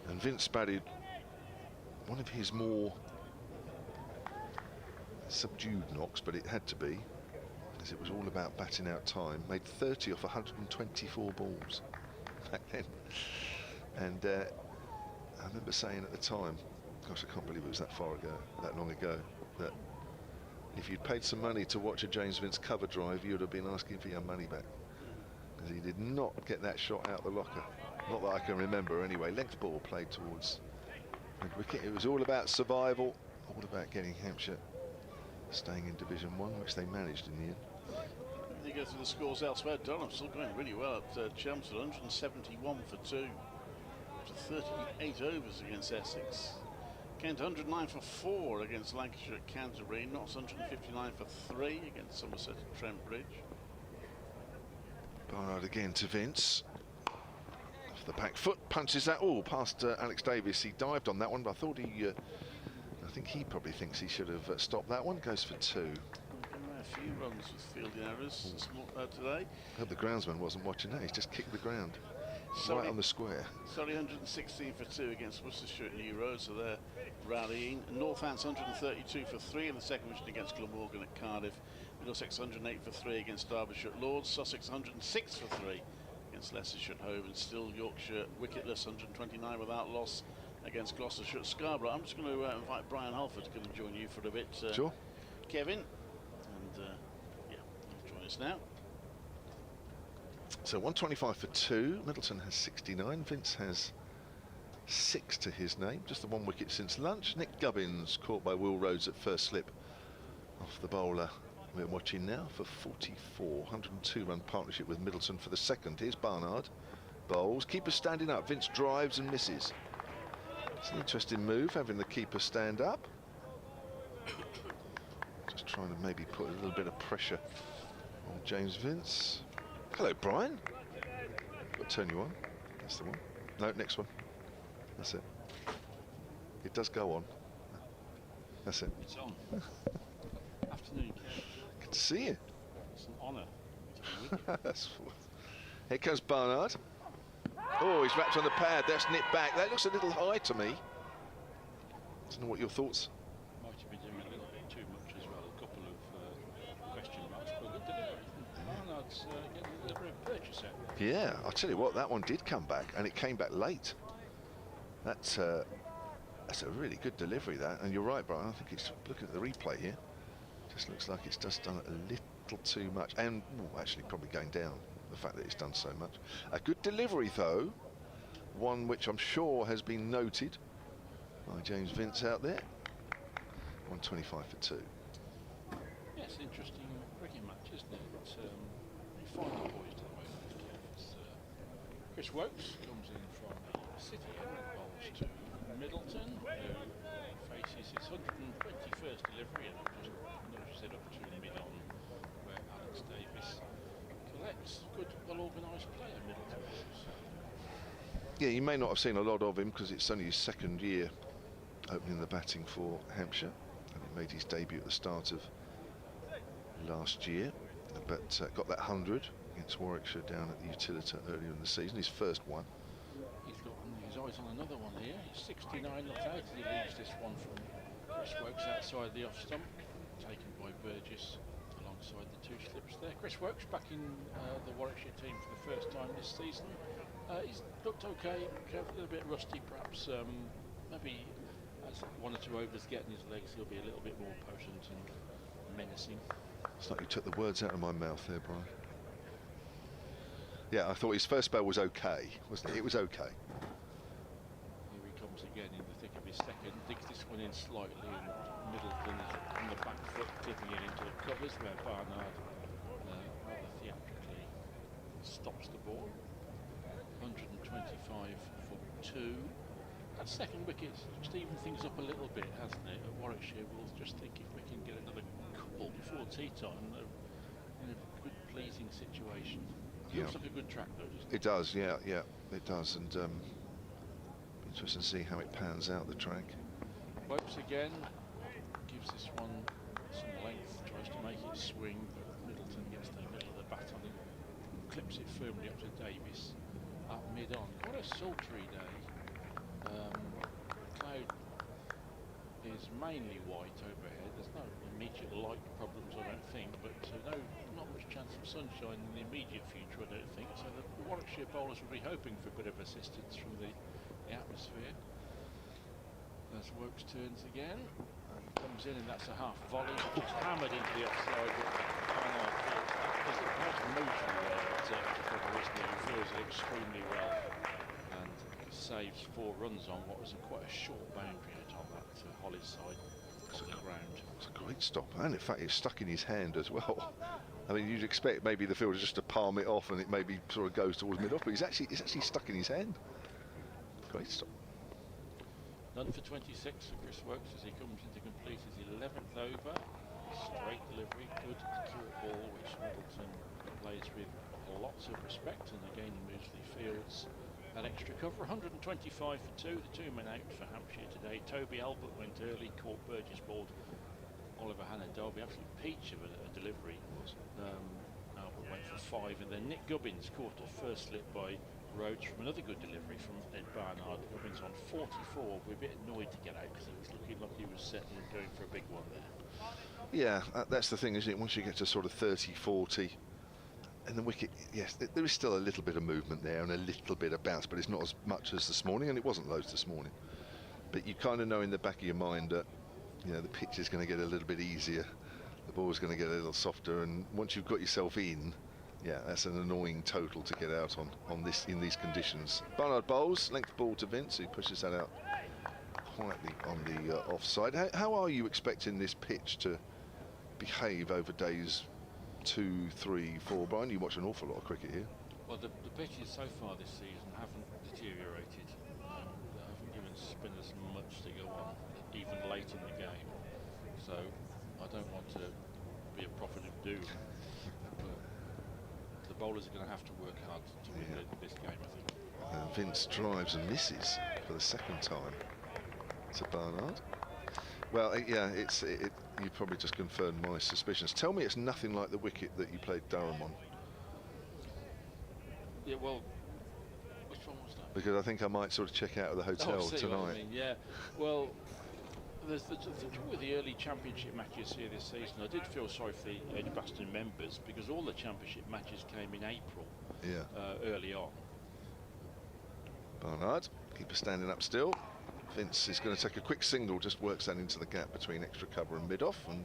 And Vince batted one of his more subdued knocks, but it had to be, as it was all about batting out time. Made 30 off 124 balls back then. And I remember saying at the time, gosh, I can't believe it was that long ago, that if you'd paid some money to watch a James Vince cover drive, you'd have been asking for your money back, because he did not get that shot out the locker. Not that I can remember anyway. Length ball played towards mid-wicket. It was all about survival, all about getting Hampshire staying in Division 1, which they managed in the end. You go through the scores elsewhere. Dunham still going really well at Chelmsford, 171 for 2. 38 overs against Essex. Kent 109 for 4 against Lancashire at Canterbury. Notts 159 for 3 against Somerset at Trent Bridge. Barnard again to Vince. Off the back foot, punches that past Alex Davis. He dived on that one, but I thought I think he probably thinks he should have stopped that one. Goes for 2. A few runs with fielding errors today. I hope the groundsman wasn't watching that. He's just kicked the ground. Right on the square. Sorry, 116 for 2 against Worcestershire at New Road, so they're rallying. Northants 132 for 3 in the second division against Glamorgan at Cardiff. Middlesex 108 for 3 against Derbyshire at Lords. Sussex 106 for 3 against Leicestershire at home, and still Yorkshire wicketless 129 without loss against Gloucestershire at Scarborough. I'm just going to invite Brian Halford to come and join you for a bit. Sure. Kevin, and yeah, he'll join us now. So 125 for 2. Middleton has 69. Vince has 6 to his name. Just the 1 wicket since lunch. Nick Gubbins caught by Will Rhodes at first slip off the bowler we're watching now for 44. 102 run partnership with Middleton for the second. Here's Barnard. Bowls. Keeper standing up. Vince drives and misses. It's an interesting move, having the keeper stand up. Just trying to maybe put a little bit of pressure on James Vince. Hello, Brian. I'll turn you on. That's the one. No, next one. That's it. It does go on. That's it. It's on. Afternoon. Good to see you. It's an honour. Here comes Barnard. Oh, he's wrapped on the pad. That's nipped back. That looks a little high to me. Don't know what your thoughts. Might have been doing a little bit too much as well. A couple of question marks, but good delivery. Barnard's getting a little bit of purchase out. Yeah, I'll tell you what, that one did come back, and it came back late. That's a really good delivery, that. And you're right, Brian. I think it's looking at the replay here. Just looks like it's just done a little too much, and actually probably going down. The fact that it's done so much. A good delivery, though. One which I'm sure has been noted by James Vince out there. 125 for 2. Yes, interesting cricket match, isn't it? It's finally poised at the moment. Chris Wokes comes in from City and bowls to Middleton, who faces his 121st delivery and just nudges it up to mid-on, where Alex Davis collects. Good, well-organised player, Middleton. Yeah, you may not have seen a lot of him because it's only his second year opening the batting for Hampshire. And he made his debut at the start of last year, but got that 100 against Warwickshire down at the Utilita earlier in the season, his first one. He's got his eyes on another one here. He's 69 not out as he leaves this one from Chris Wokes outside the off stump, taken by Burgess alongside the 2 slips there. Chris Wokes back in the Warwickshire team for the first time this season. He's looked okay, a little bit rusty perhaps. Maybe as 1 or 2 overs get in his legs, he'll be a little bit more potent and menacing. It's like you took the words out of my mouth there, Brian. Yeah, I thought his first spell was okay, wasn't it? It was okay. Here he comes again in the thick of his second, digs this one in slightly, and Middleton is on the back foot, tipping it into the covers, where Barnard rather theatrically stops the ball. 125 for 2. That second wicket just evened things up a little bit, hasn't it? At Warwickshire, we'll just think if we can get another couple before tea time, in a good, pleasing situation. It looks like a good track, though, doesn't it? It does, yeah, it does, and interesting to see how it pans out the track. Wokes again, gives this one some length, tries to make it swing, but Middleton gets the middle of the bat on it, clips it firmly up to Davis, up mid-on. Quite a sultry day. Cloud is mainly white overhead. There's no immediate light problems, I don't think, but not much chance of sunshine in the immediate future, I don't think. So the Warwickshire bowlers will be hoping for a bit of assistance from the atmosphere. As Wokes turns again, and comes in, and that's a half volley, just hammered into the offside. Because it has moved from there, he feels it extremely well, and saves 4 runs on what was quite a short boundary out on that Holly's side. It's a ground. It's a great stop, and in fact it's stuck in his hand as well. I mean, you'd expect maybe the fielder just to palm it off and it maybe sort of goes towards mid-off, but it's actually stuck in his hand. Great stop. None for 26 for Chris Wokes as he comes in to complete his 11th over. Straight delivery, good accurate ball which Middleton plays with lots of respect, and again Moseley Fields that extra cover. 125 for 2, the 2 men out for Hampshire today. Toby Albert went early, caught Burgess balled Oliver Hannah-Derby, absolute peach of a delivery. Albert went for 5, and then Nick Gubbins caught a first slip by Rhodes from another good delivery from Ed Barnard. Gubbins on 44. We're a bit annoyed to get out because it was looking like he was setting and going for a big one there. Yeah, that's the thing, isn't it? Once you get to sort of 30, 40, and the wicket, yes, there is still a little bit of movement there and a little bit of bounce, but it's not as much as this morning, and it wasn't loads this morning. But you kind of know in the back of your mind that, you know, the pitch is going to get a little bit easier, the ball's going to get a little softer, and once you've got yourself in, yeah, that's an annoying total to get out on this in these conditions. Barnard bowls, length ball to Vince, who pushes that out quietly on the offside. How are you expecting this pitch to behave over days 2, 3, 4? Brian, you watch an awful lot of cricket here. Well, the pitches so far this season haven't deteriorated. They haven't given spinners much to go on, even late in the game. So I don't want to be a prophet of doom, but the bowlers are going to have to work hard to win this game, I think. Vince drives and misses for the second time to Barnard. Well, yeah, you probably just confirmed my suspicions. Tell me it's nothing like the wicket that you played Durham on. Yeah, well, which one was that? Because I think I might sort of check out of the hotel I see tonight. what I mean, yeah, well, there's the trouble with the early championship matches here this season. I did feel sorry for the Edgbaston members because all the championship matches came in April, early on. Barnard, keeper standing up still. Vince is going to take a quick single, just works that into the gap between extra cover and mid-off, and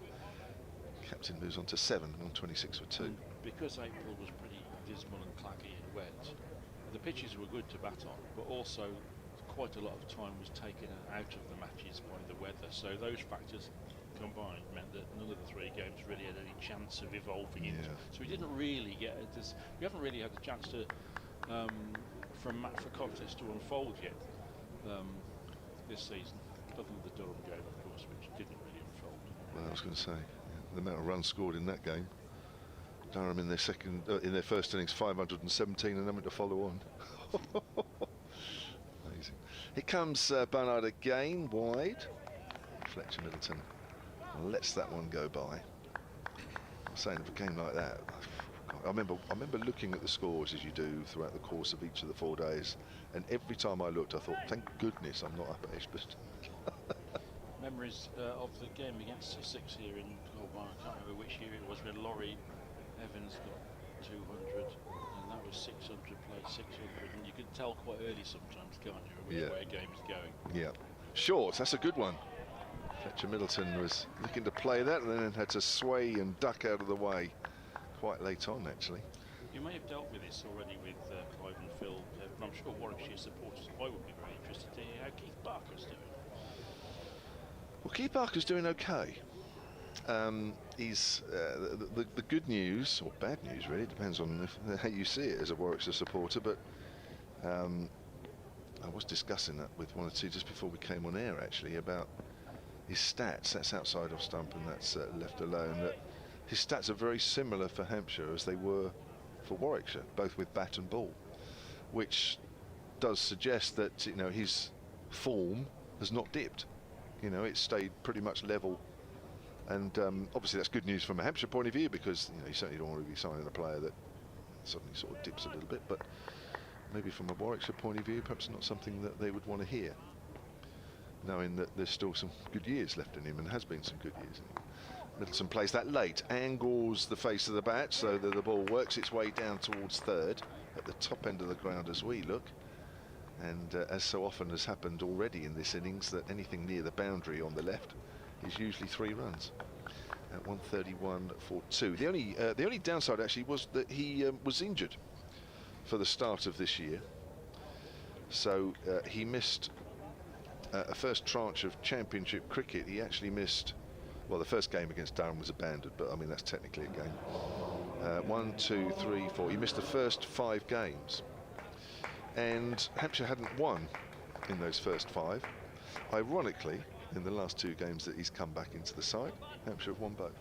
captain moves on to 7, 126 for 2. And because April was pretty dismal and claggy and wet, the pitches were good to bat on, but also quite a lot of time was taken out of the matches by the weather. So those factors combined meant that none of the 3 games really had any chance of evolving into. So we didn't really get we haven't really had a chance to for contest to unfold yet this season, other than the Durham game, of course, which didn't really unfold. Well, I was going to say, the amount of runs scored in that game. Durham in their first innings 517 and having to follow on. Amazing. Here comes Barnard again, wide. Fletcher Middleton lets that one go by. I'm saying, of a game like that, I remember looking at the scores as you do throughout the course of each of the 4 days, and every time I looked I thought, thank goodness I'm not up at Edgbaston. Memories of the game against Sussex here in I can't remember which year it was, when Laurie Evans got 200 and that was 600 played 600, and you can tell quite early sometimes, can't you, which way a game is going. Yeah. Short, that's a good one. Fletcher Middleton was looking to play that and then had to sway and duck out of the way quite late on, actually. You may have dealt with this already with Clive and Phil, but I'm sure Warwickshire supporters, I would be very interested to hear how Keith Barker's doing. Well, Keith Barker's doing okay. He's the good news, or bad news really, depends on how you see it as a Warwickshire supporter, but I was discussing that with one or two just before we came on air, actually, about his stats. That's outside off stump and that's left alone. That his stats are very similar for Hampshire as they were for Warwickshire, both with bat and ball, which does suggest that, you know, his form has not dipped. You know, it's stayed pretty much level, and obviously that's good news from a Hampshire point of view, because, you know, you certainly don't want to be signing a player that suddenly sort of dips a little bit, but maybe from a Warwickshire point of view, perhaps not something that they would want to hear, knowing that there's still some good years left in him, and has been some good years in him. Middleton plays that late, angles the face of the bat so that the ball works its way down towards third at the top end of the ground as we look. And as so often has happened already in this innings, that anything near the boundary on the left is usually 3 runs. At 131 for 2. The only downside actually was that he was injured for the start of this year, so he missed a first tranche of championship cricket. He actually missed, well, the first game against Durham was abandoned, but I mean that's technically a game. 1, 2, 3, 4. He missed the first 5 games. And Hampshire hadn't won in those first 5. Ironically, in the last 2 games that he's come back into the side, Hampshire have won both.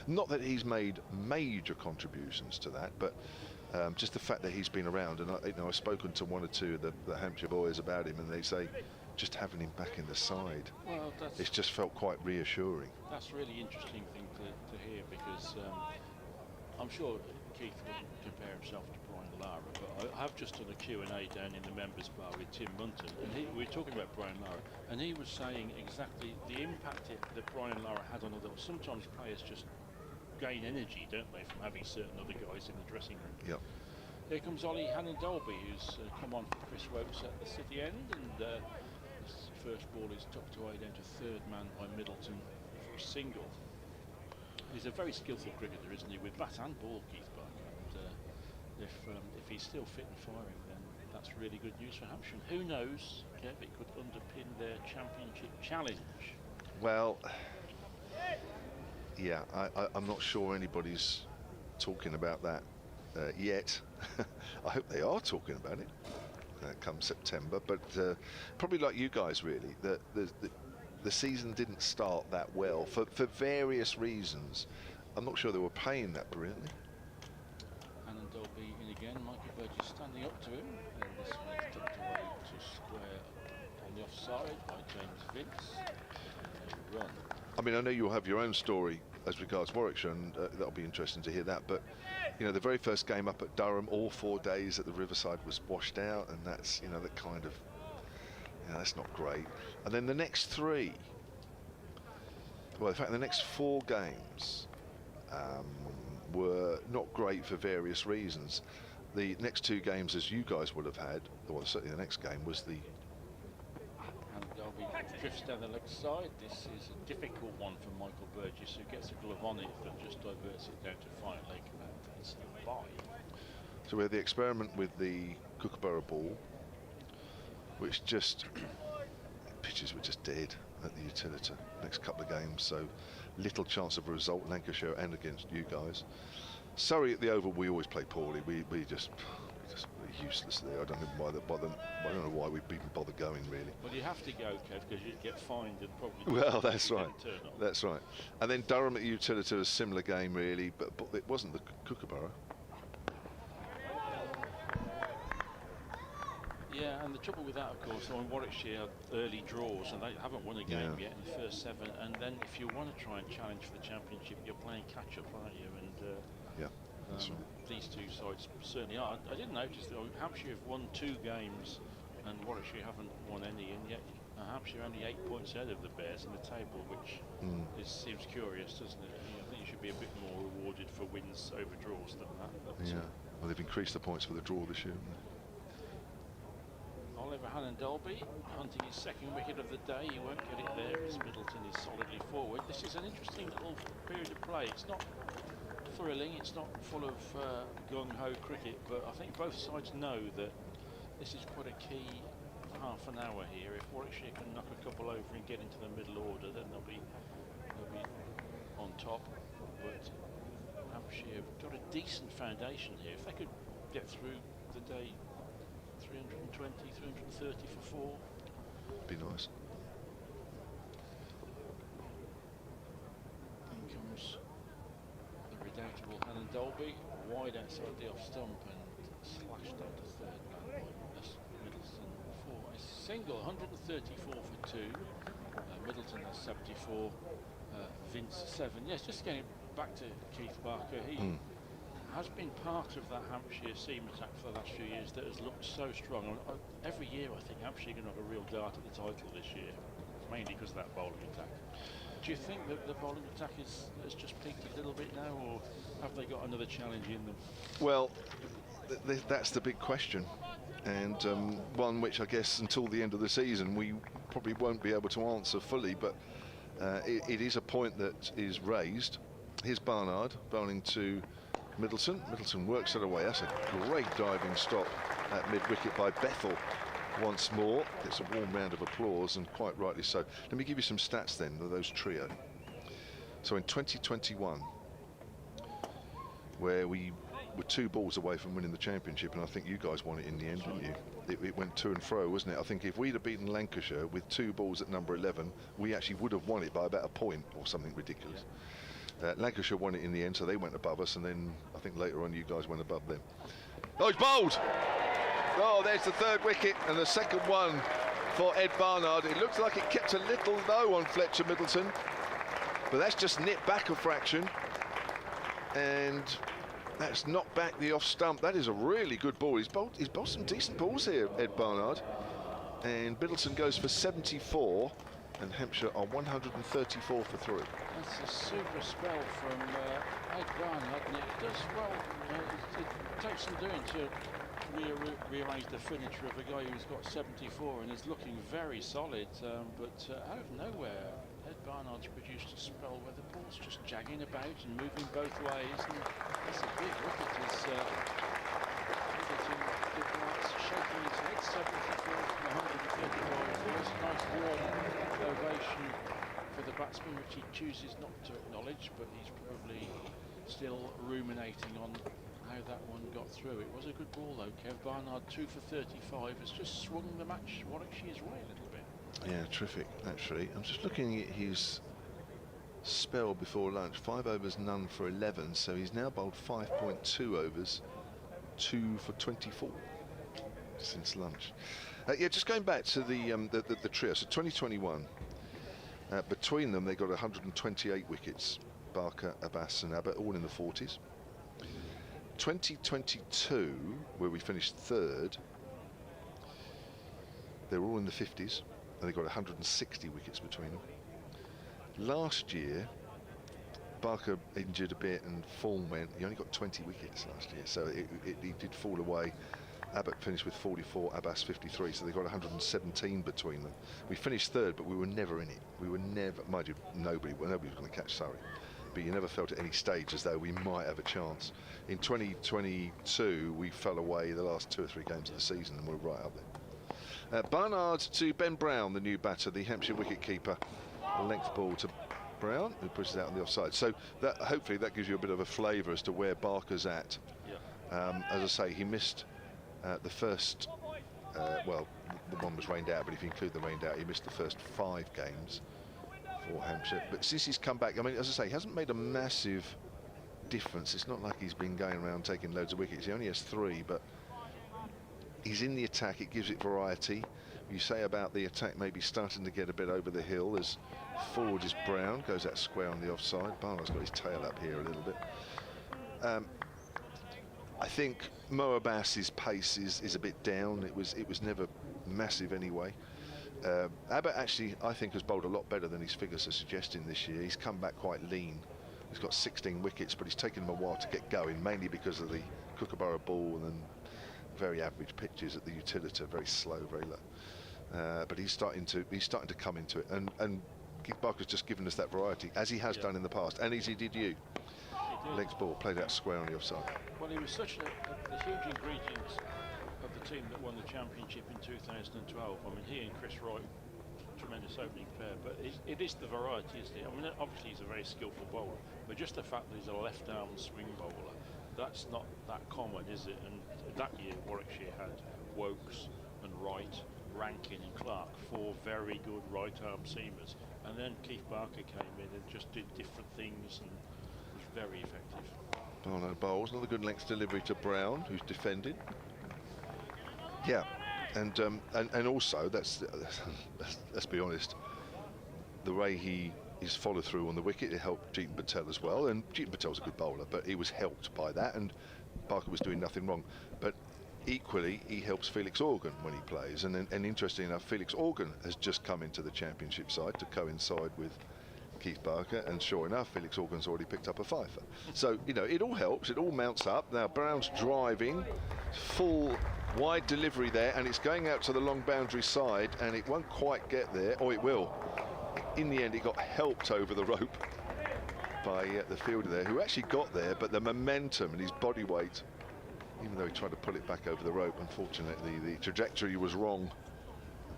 Not that he's made major contributions to that, but just the fact that he's been around. And I've spoken to 1 or 2 of the Hampshire boys about him, and they say just having him back in the side, well, it's just felt quite reassuring. That's a really interesting thing to hear, because I'm sure Keith wouldn't compare himself to Brian Lara, but I have just done a Q&A down in the members bar with Tim Munton, and we were talking about Brian Lara, and he was saying exactly the impact that Brian Lara had on others. Sometimes players just gain energy, don't they, from having certain other guys in the dressing room. Yep. Here comes Ollie Hannon-Dolby, who's come on for Chris Wokes at the City end, and his first ball is tucked away down to third man by Middleton for a single. He's a very skillful cricketer, isn't he, with bat and ball, Keith Barker. And if he's still fit and firing, then that's really good news for Hampshire. And who knows, Kev, it could underpin their championship challenge. Well, yeah, I'm not sure anybody's talking about that yet. I hope they are talking about it come September, but probably like you guys, really, the season didn't start that well for various reasons. I'm not sure they were paying that brilliantly. Hannon-Dolby in again. again. Michael Burgess standing up to him, and this one is tucked away to square on the offside by James Vince. And a run. I mean, I know you'll have your own story as regards Warwickshire, and that'll be interesting to hear that. But you know, the very first game up at Durham, all 4 days at the Riverside was washed out, and that's, you know, that kind of, you know, that's not great. And then the next 3, well, in fact, the next 4 games were not great for various reasons. The next 2 games, as you guys would have had, well, certainly the next game was the. And Derby drifts down the leg side. This is a difficult one for Michael Burgess, who gets a glove on it but just diverts it down to fine leg and it's a bye. So we had the experiment with the Kookaburra ball, which just pitches were just dead at the Utilita. Next couple of games, so little chance of a result, Lancashire and against you guys. Surrey at the Oval, we always play poorly. We just useless there. I don't know why we even bother going, really. Well, you have to go, Kev, because you'd get fined and probably. Well, that's right. That's right. And then Durham at the Utilita, a similar game, really, but it wasn't the Kookaburra. Yeah, and the trouble with that, of course, Warwickshire had early draws and they haven't won a game yet in the first 7. And then if you want to try and challenge for the championship, you're playing catch-up, aren't you? And that's right. These 2 sides certainly are. I did notice that Hampshire have won 2 games and Warwickshire haven't won any, and yet Hampshire only 8 points ahead of the Bears in the table, which seems curious, doesn't it? I think you should be a bit more rewarded for wins over draws than that. But, well, they've increased the points for the draw this year. Oliver Hannon-Dolby hunting his 2nd wicket of the day. He won't get it there as Middleton is solidly forward. This is an interesting little period of play. It's not thrilling, it's not full of gung-ho cricket, but I think both sides know that this is quite a key half an hour here. If Warwickshire can knock a couple over and get into the middle order, then they'll be on top. But Hampshire have got a decent foundation here. If they could get through the day 320, 330 for 4. Be nice. In comes the redoubtable Hannon-Dolby, wide outside the off stump and slashed down to 3rd man by Middleton for a single. 134 for 2. Middleton has 74. Vince 7. Yes, just getting back to Keith Barker. He has been part of that Hampshire seam attack for the last few years that has looked so strong. Every year I think Hampshire are going to have a real dart at the title this year, mainly because of that bowling attack. Do you think that the bowling attack has just peaked a little bit now, or have they got another challenge in them? Well, that's the big question, and one which I guess until the end of the season we probably won't be able to answer fully, but it is a point that is raised. Here's Barnard bowling to Middleton. Middleton works it away. That's a great diving stop at mid-wicket by Bethel once more. It's a warm round of applause, and quite rightly so. Let me give you some stats then of those trio. So in 2021, where we were 2 balls away from winning the championship, and I think you guys won it in the end, didn't you? It went to and fro, wasn't it? I think if we'd have beaten Lancashire with 2 balls at number 11, we actually would have won it by about a point or something ridiculous. Lancashire won it in the end, so they went above us, and then I think later on you guys went above them. Oh, he's bowled! Oh, there's the 3rd wicket and the 2nd one for Ed Barnard. It looks like it kept a little low on Fletcher Middleton, but that's just nipped back a fraction, and that's knocked back the off stump. That is a really good ball. He's bowled some decent balls here, Ed Barnard, and Middleton goes for 74. And Hampshire are 134 for 3. That's a super spell from Ed Barnard, and it does well. It takes some doing to rearrange the furniture of a guy who's got 74 and is looking very solid. But out of nowhere, Ed Barnard's produced a spell where the ball's just jagging about and moving both ways. And that's a big wicket. It's shaking his head. 74 from 135. It's a nice warm ovation for the batsman, which he chooses not to acknowledge, but he's probably still ruminating on how that one got through. It was a good ball though, Kev. Barnard 2 for 35 has just swung the match Warwickshire's way a little bit. Yeah, terrific actually. I'm just looking at his spell before lunch. 5 overs, none for 11, so he's now bowled 5.2 overs, 2 for 24 since lunch. Yeah, just going back to the trio. So 2021, between them they got 128 wickets. Barker, Abbas and Abbott, all in the 40s. 2022, where we finished third, they were all in the 50s, and they got 160 wickets between them. Last year, Barker injured a bit and form went. He only got 20 wickets last year, so he did fall away. Abbott finished with 44, Abbas 53, so they got 117 between them. We finished third, but we were never in it. We were never, mind you, nobody was going to catch Surrey. But you never felt at any stage as though we might have a chance. In 2022, we fell away the last 2 or 3 games of the season, and we're right up there. Barnard to Ben Brown, the new batter, the Hampshire wicket-keeper. A length ball to Brown, who pushes out on the offside. So that hopefully that gives you a bit of a flavour as to where Barker's at. Yeah. As I say, he missed the first, well, the one was rained out, but if you include the rained out, he missed the first 5 games for Hampshire. But since he's come back, I mean, as I say, he hasn't made a massive difference. It's not like he's been going around taking loads of wickets. He only has 3, but he's in the attack. It gives it variety. You say about the attack maybe starting to get a bit over the hill as forward is Brown, goes out square on the offside. Barnard's got his tail up here a little bit. I think Mo Abbas's pace is a bit down. It was never massive anyway. Abbott actually, I think, has bowled a lot better than his figures are suggesting this year. He's come back quite lean. He's got 16 wickets, but he's taken him a while to get going, mainly because of the Kookaburra ball and very average pitches at the Utilita, very slow, very low. But he's starting to come into it, and Keith Barker's just given us that variety, as he has done in the past, and as he did you. Legs ball played out square on the offside. Well, he was such a huge ingredient of the team that won the championship in 2012. I mean, he and Chris Wright, tremendous opening pair, but it is the variety, isn't it? I mean, obviously he's a very skillful bowler, but just the fact that he's a left-arm swing bowler, that's not that common, is it? And that year Warwickshire had Wokes and Wright, Rankin and Clark, 4 very good right-arm seamers, and then Keith Barker came in and just did different things and was very effective. Barnard bowls, another good length delivery to Brown, who's defended. Yeah, and also let's be honest, the way his follow through on the wicket, it helped Jeetan Patel as well. And Jeetan Patel's a good bowler, but he was helped by that, and Barker was doing nothing wrong. But equally, he helps Felix Organ when he plays. And interestingly enough, Felix Organ has just come into the championship side to coincide with Keith Barker, and sure enough, Felix Organ's already picked up a fifer. So, you know, it all helps, it all mounts up. Now, Brown's driving, full wide delivery there, and it's going out to the long boundary side, and it won't quite get there, or it will. In the end, it got helped over the rope by the fielder there, who actually got there, but the momentum and his body weight, even though he tried to pull it back over the rope, unfortunately, the trajectory was wrong.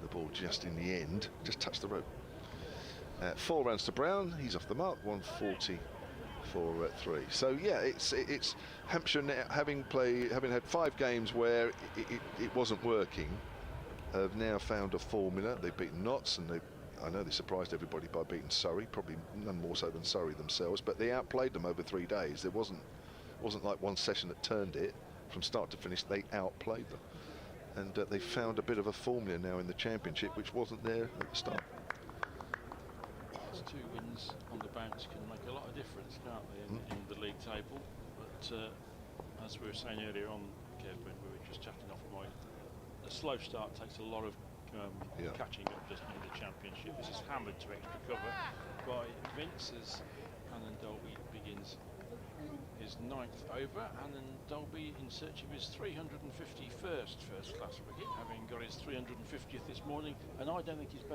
The ball just in the end, just touched the rope. 4 runs to Brown, he's off the mark, 140 for 3. So yeah, it's Hampshire now, having had 5 games where it wasn't working, have now found a formula. They've beaten Notts, and I know they surprised everybody by beating Surrey, probably none more so than Surrey themselves, but they outplayed them over 3 days. There wasn't like one session that turned it from start to finish. They outplayed them, and they found a bit of a formula now in the championship, which wasn't there at the start. 2 wins on the bounce can make a lot of difference, can't they, in the league table? But as we were saying earlier on, Kev, when we were just chatting off mic, a slow start takes a lot of catching up, doesn't it, in the championship. This is hammered to extra cover by Vince as Alan Dolby begins his 9th over. Alan Dolby in search of his 351st first-class wicket, having got his 350th this morning, and I don't think he's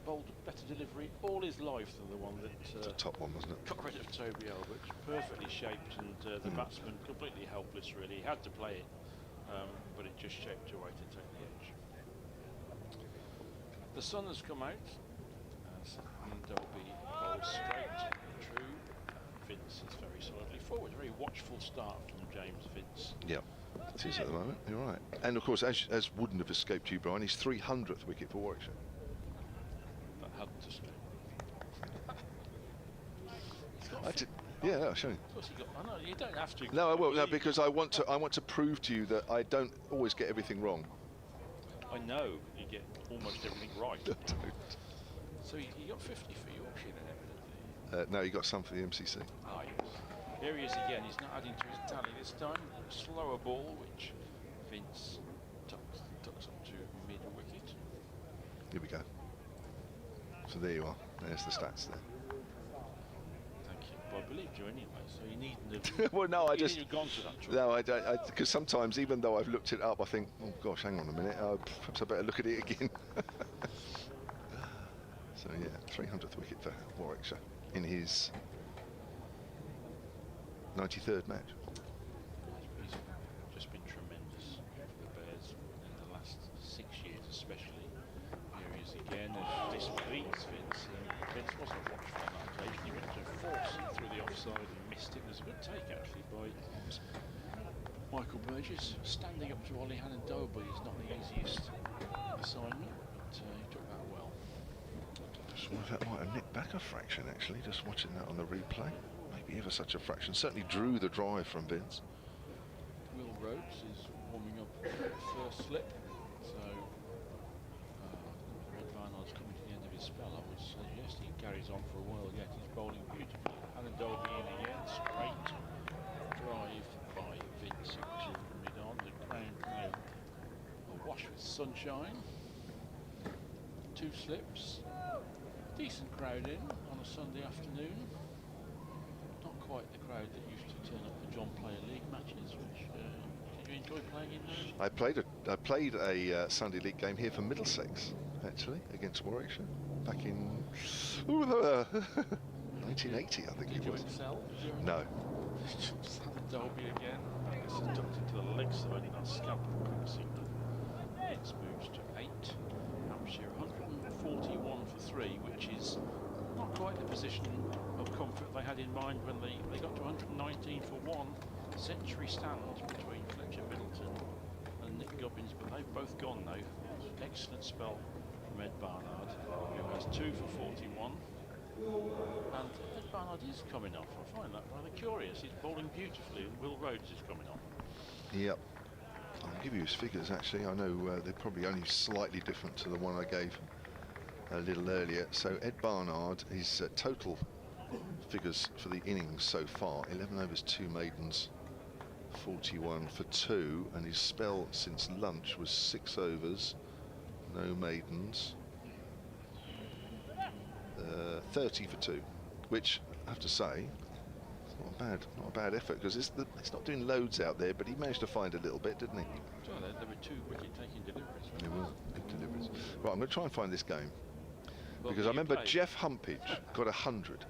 bowled better delivery all his life than the one that the top one, wasn't it? Got rid of Toby Albert, perfectly shaped, and the batsman completely helpless. Really, he had to play it, but it just shaped away to take the edge. The sun has come out as Dolby bowls straight, true. Vince is very solidly forward. Very watchful start from James Vince. Yeah, it is at the moment. You're right. And of course, as wouldn't have escaped you, Brian, his 300th wicket for Warwickshire. Yeah, I'll show you. Of course I know, you don't have to. No, I will. No, because I want to prove to you that I don't always get everything wrong. I know you get almost everything right. So you got 50 for Yorkshire then, evidently. No, you got some for the MCC. Ah, yes. Here he is again. He's not adding to his tally this time. Slower ball, which Vince tucks up to mid-wicket. Here we go. So there you are. There's the stats there. Thank you. Well, I believed you anyway, so you needn't have. Well, no, I just. You've gone to that. No, I don't. Because sometimes, even though I've looked it up, I think, oh gosh, hang on a minute. Perhaps I better look at it again. So yeah, 300th wicket for Warwickshire in his 93rd match. He's just been tremendous for the Bears in the last 6 years, especially. Here he is again, and this beats Vince. Vince wasn't watchful on that occasion. He went to force it through the offside and missed it. It was a good take actually by Michael Burgess. Standing up to Ollie Hannon-Doby is not the easiest assignment, but he took that well. Just wonder if that might have nipped back a fraction actually, just watching that on the replay. Maybe ever such a fraction. Certainly drew the drive from Vince. Will Rhodes is warming up first slip, so Ed Barnard's coming to the end of his spell. I would suggest he carries on for a while yet. He's bowling beautifully. Hannon-Doby in again, straight drive by Vince to mid-on. The ground now awash with sunshine. 2 slips. Decent crowd in on a Sunday afternoon. Not quite the crowd that used to turn up for John Player League matches. Which did you enjoy playing in those? I played a Sunday League game here for Middlesex, actually, against Warwickshire back in 1980, I think Did it you was. excel? No. Dolby again. This is tucked into the leg side in that scamper crossing. It moves to 8. Hampshire 141 for 3, which is not quite the position of comfort they had in mind when they got to 119 for 1. Century stand between Fletcher Middleton and Nick Gubbins, but they've both gone now. Excellent spell from Ed Barnard, who has 2 for 41. And Ed Barnard is coming off. I find that rather curious. He's bowling beautifully, and Will Rhodes is coming off. Yep. I'll give you his figures actually. I know they're probably only slightly different to the one I gave a little earlier. So Ed Barnard, his total figures for the innings so far: 11 overs, 2 maidens, 41 for 2, and his spell since lunch was 6 overs, no maidens, 30 for 2, which I have to say, it's not a bad effort, because it's not doing loads out there, but he managed to find a little bit, didn't he? So there were 2 wicket-taking deliveries. There were good deliveries. Right, I'm going to try and find this game, Well, because I remember Jeff Humpage got 100.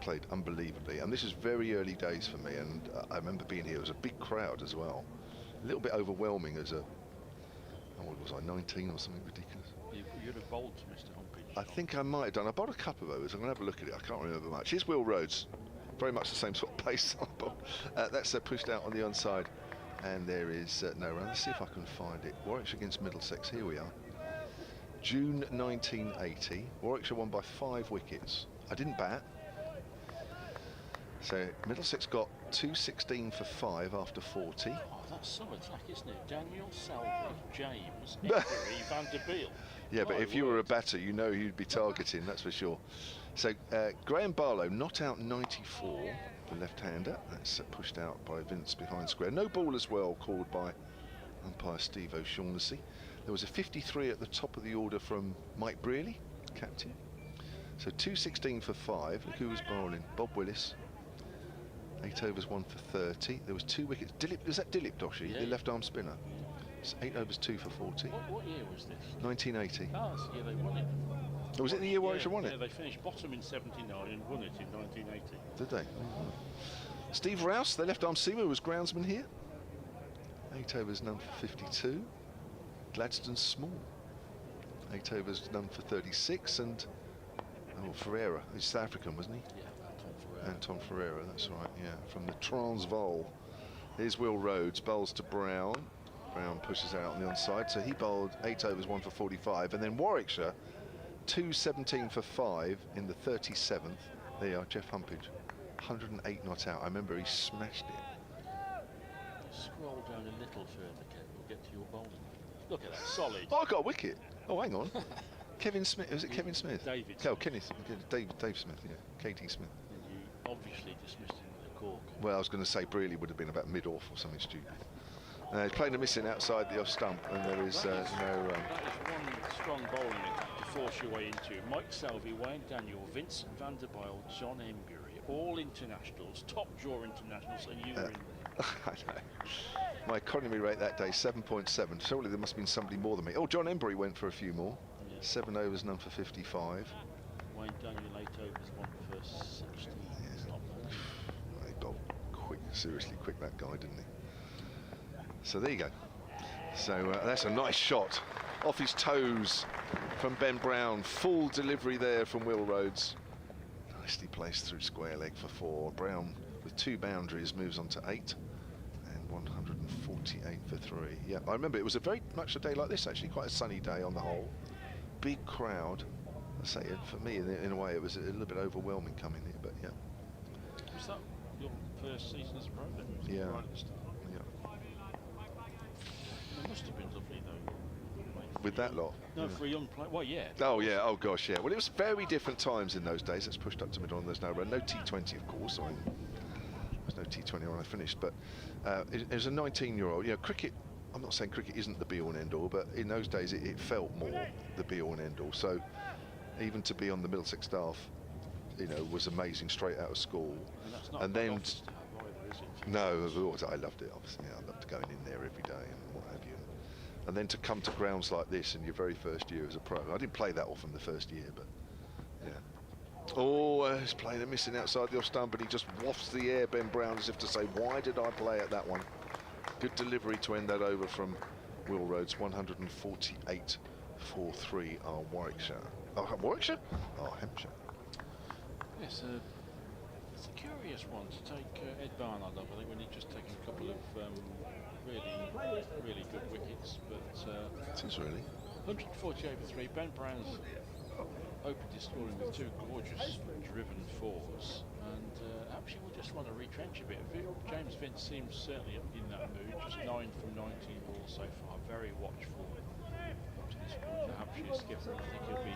Played unbelievably, and this is very early days for me, and I remember being here. It was a big crowd as well, a little bit overwhelming as a, what was I, 19 or something ridiculous. You'd have bowled to Mr. Humpage. I think I might have done. I bowled a couple of overs. I'm going to have a look at it. I can't remember much. Here's Will Rhodes, very much the same sort of pace. That's pushed out on the onside, and there is no run. Let's see if I can find it. Warwickshire against Middlesex. Here we are. June 1980. Warwickshire won by 5 wickets. I didn't bat. So Middlesex got 216 for 5 after 40. Oh, that's some attack, isn't it? Daniel, Selby, James, Avery, Van der Beel. Yeah, but if you were a batter, you know you'd be targeting, that's for sure. So Graham Barlow not out 94, the left-hander. That's pushed out by Vince behind square. No ball as well, called by umpire Steve O'Shaughnessy. There was a 53 at the top of the order from Mike Brearley, captain. So 216 for 5. Look who was bowling. Bob Willis. 8 overs, 1 for 30. There was 2 wickets. Was that Dilip Doshi, the left-arm spinner? It's 8 overs, 2 for 40. What year was this? 1980. Oh, that's the year they won it. Oh, was it the year Warwickshire won it? Yeah, they finished bottom in 79 and won it in 1980. Did they? Steve Rouse, the left-arm seamer, was groundsman here. 8 overs, none for 52. Gladstone Small. 8 overs, none for 36. And Ferreira, he's South African, wasn't he? Yeah. Anton Ferreira, that's right, yeah, from the Transvaal. Here's Will Rhodes, bowls to Brown. Brown pushes out on the onside, so he bowled 8 overs, 1 for 45, and then Warwickshire, 217 for 5 in the 37th. There you are, Jeff Humpage. 108 not out. I remember he smashed it. Scroll down a little further, Ken. We'll get to your bowling. Look at that, solid. Oh, I got a wicket. Oh, hang on. Kevin Smith. Was it Kevin Smith? David. Oh, Kenneth. Dave Smith. Yeah, KT Smith. And you obviously dismissed him with a cork. Well, I was going to say Brearley would have been about mid-off or something stupid. He's playing a missing outside the off stump, and there is no run. That is one strong bowling attack to force your way into. Mike Selvey, Wayne Daniel, Vincent van der Bijl, John Embury, all internationals, top draw internationals, and you were in there. I know. My economy rate that day, 7.7. Surely there must have been somebody more than me. Oh, John Embury went for a few more. Yeah. 7 overs, none for 55. Wayne Daniel, 8 overs, 1 for 60. Yeah. Not bad. He bowled quick, seriously quick, that guy, didn't he? So there you go. So that's a nice shot off his toes from Ben Brown. Full delivery there from Will Rhodes. Nicely placed through square leg for 4. Brown with 2 boundaries moves on to 8 and 148 for 3. Yeah, I remember it was a very much a day like this, actually, quite a sunny day on the whole. Big crowd. I say for me in a way it was a little bit overwhelming coming here, but yeah. Was that your first season as a pro then? Yeah. Right at the start? It must have been lovely though. With that lot? No, yeah. for a young player. Well, yeah. Oh yeah. Oh gosh, yeah. Well, it was very different times in those days. It's pushed up to mid-on. There's no run. No T20, of course. There's no T20 when I finished. But it was a 19-year-old. You know, cricket. I'm not saying cricket isn't the be-all and end-all, but in those days it felt more the be-all and end-all. So even to be on the Middlesex staff, you know, was amazing straight out of school. And that's not and then either, is it? no, I loved it. Obviously, yeah, I loved going in there every day and what have you. And then to come to grounds like this in your very first year as a pro. I didn't play that often the first year, but yeah. Oh, he's playing a missing outside the off stump, but he just wafts the air, Ben Brown, as if to say, why did I play at that one? Good delivery to end that over from Will Rhodes. 148 for 3 are Warwickshire. Oh, Warwickshire? Oh, Hampshire. Yes, it's a curious one to take Ed Barnard up. I think when he'd just taken a couple of really good wickets, but it is really 148 for 3. Ben Brown's opened his scoring with 2 gorgeous driven 4s, and Hampshire will just want to retrench a bit. James Vince seems certainly in that mood. Just 9 from 19 balls so far. Very watchful up to this point for Hampshire skipper. I think he'll be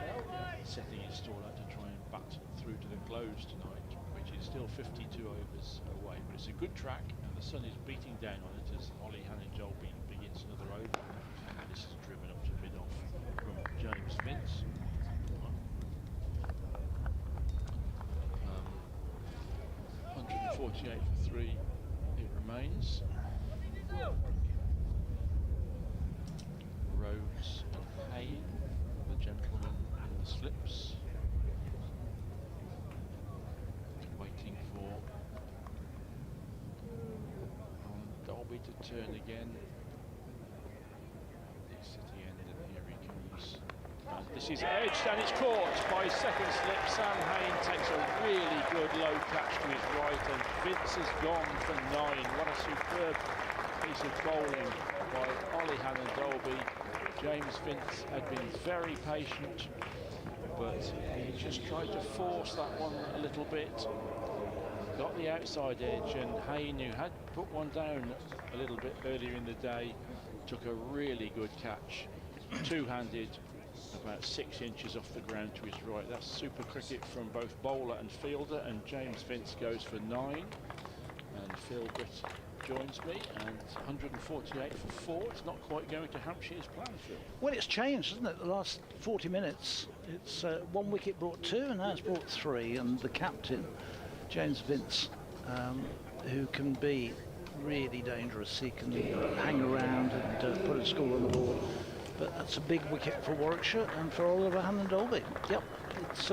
setting his stall out to try and bat through to the close tonight, which is still 52 overs away. But it's a good track, and the sun is beating down on it as Ollie Hannon-Dolby begins another over. And this is driven up to mid-off from James Vince. 148 for 3 it remains. Rhodes and Hayne, the gentleman in the slips, waiting for Dolby to turn again. It's at the end, and here he comes. And this is edged, and it's caught by second slip. Sam Hayne takes a really good low catch to his right, and Vince has gone for 9. What a superb piece of bowling by Ollie Hannon-Dolby. James Vince had been very patient, but he just tried to force that one a little bit. Got the outside edge, and Hayne, who had put one down a little bit earlier in the day, took a really good catch. Two-handed, about 6 inches off the ground to his right. That's super cricket from both bowler and fielder, and James Vince goes for 9. And Phil Britt joins me, and 148 for 4. It's not quite going to Hampshire's plan, Phil. Well, it's changed, hasn't it? The last 40 minutes. It's 1 wicket brought 2, and now it's brought 3. And the captain, James Vince, who can be really dangerous. He can hang around and put a score on the board. But that's a big wicket for Warwickshire and for Oliver Hannon-Dolby. Yep, it's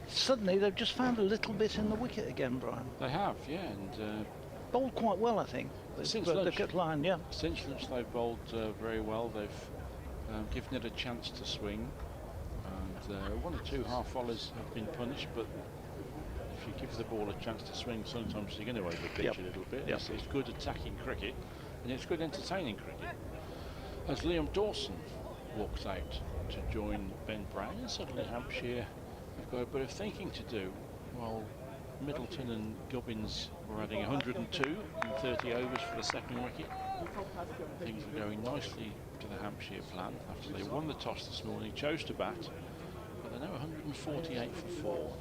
suddenly they've just found a little bit in the wicket again, Brian. They have, yeah, and bowled quite well, I think. Since lunch, line, yeah. Since lunch, they've bowled very well. They've given it a chance to swing, and 1 or 2 half volleys have been punished. But if you give the ball a chance to swing, sometimes you're going to overpitch a little bit. Yep. It's good attacking cricket, and it's good entertaining cricket. As Liam Dawson walks out to join Ben Brown, and suddenly Hampshire have got a bit of thinking to do. While Middleton and Gubbins were adding 102 in 30 overs for the second wicket, things were going nicely to the Hampshire plan after they won the toss this morning, chose to bat, but they're now 148 for 4.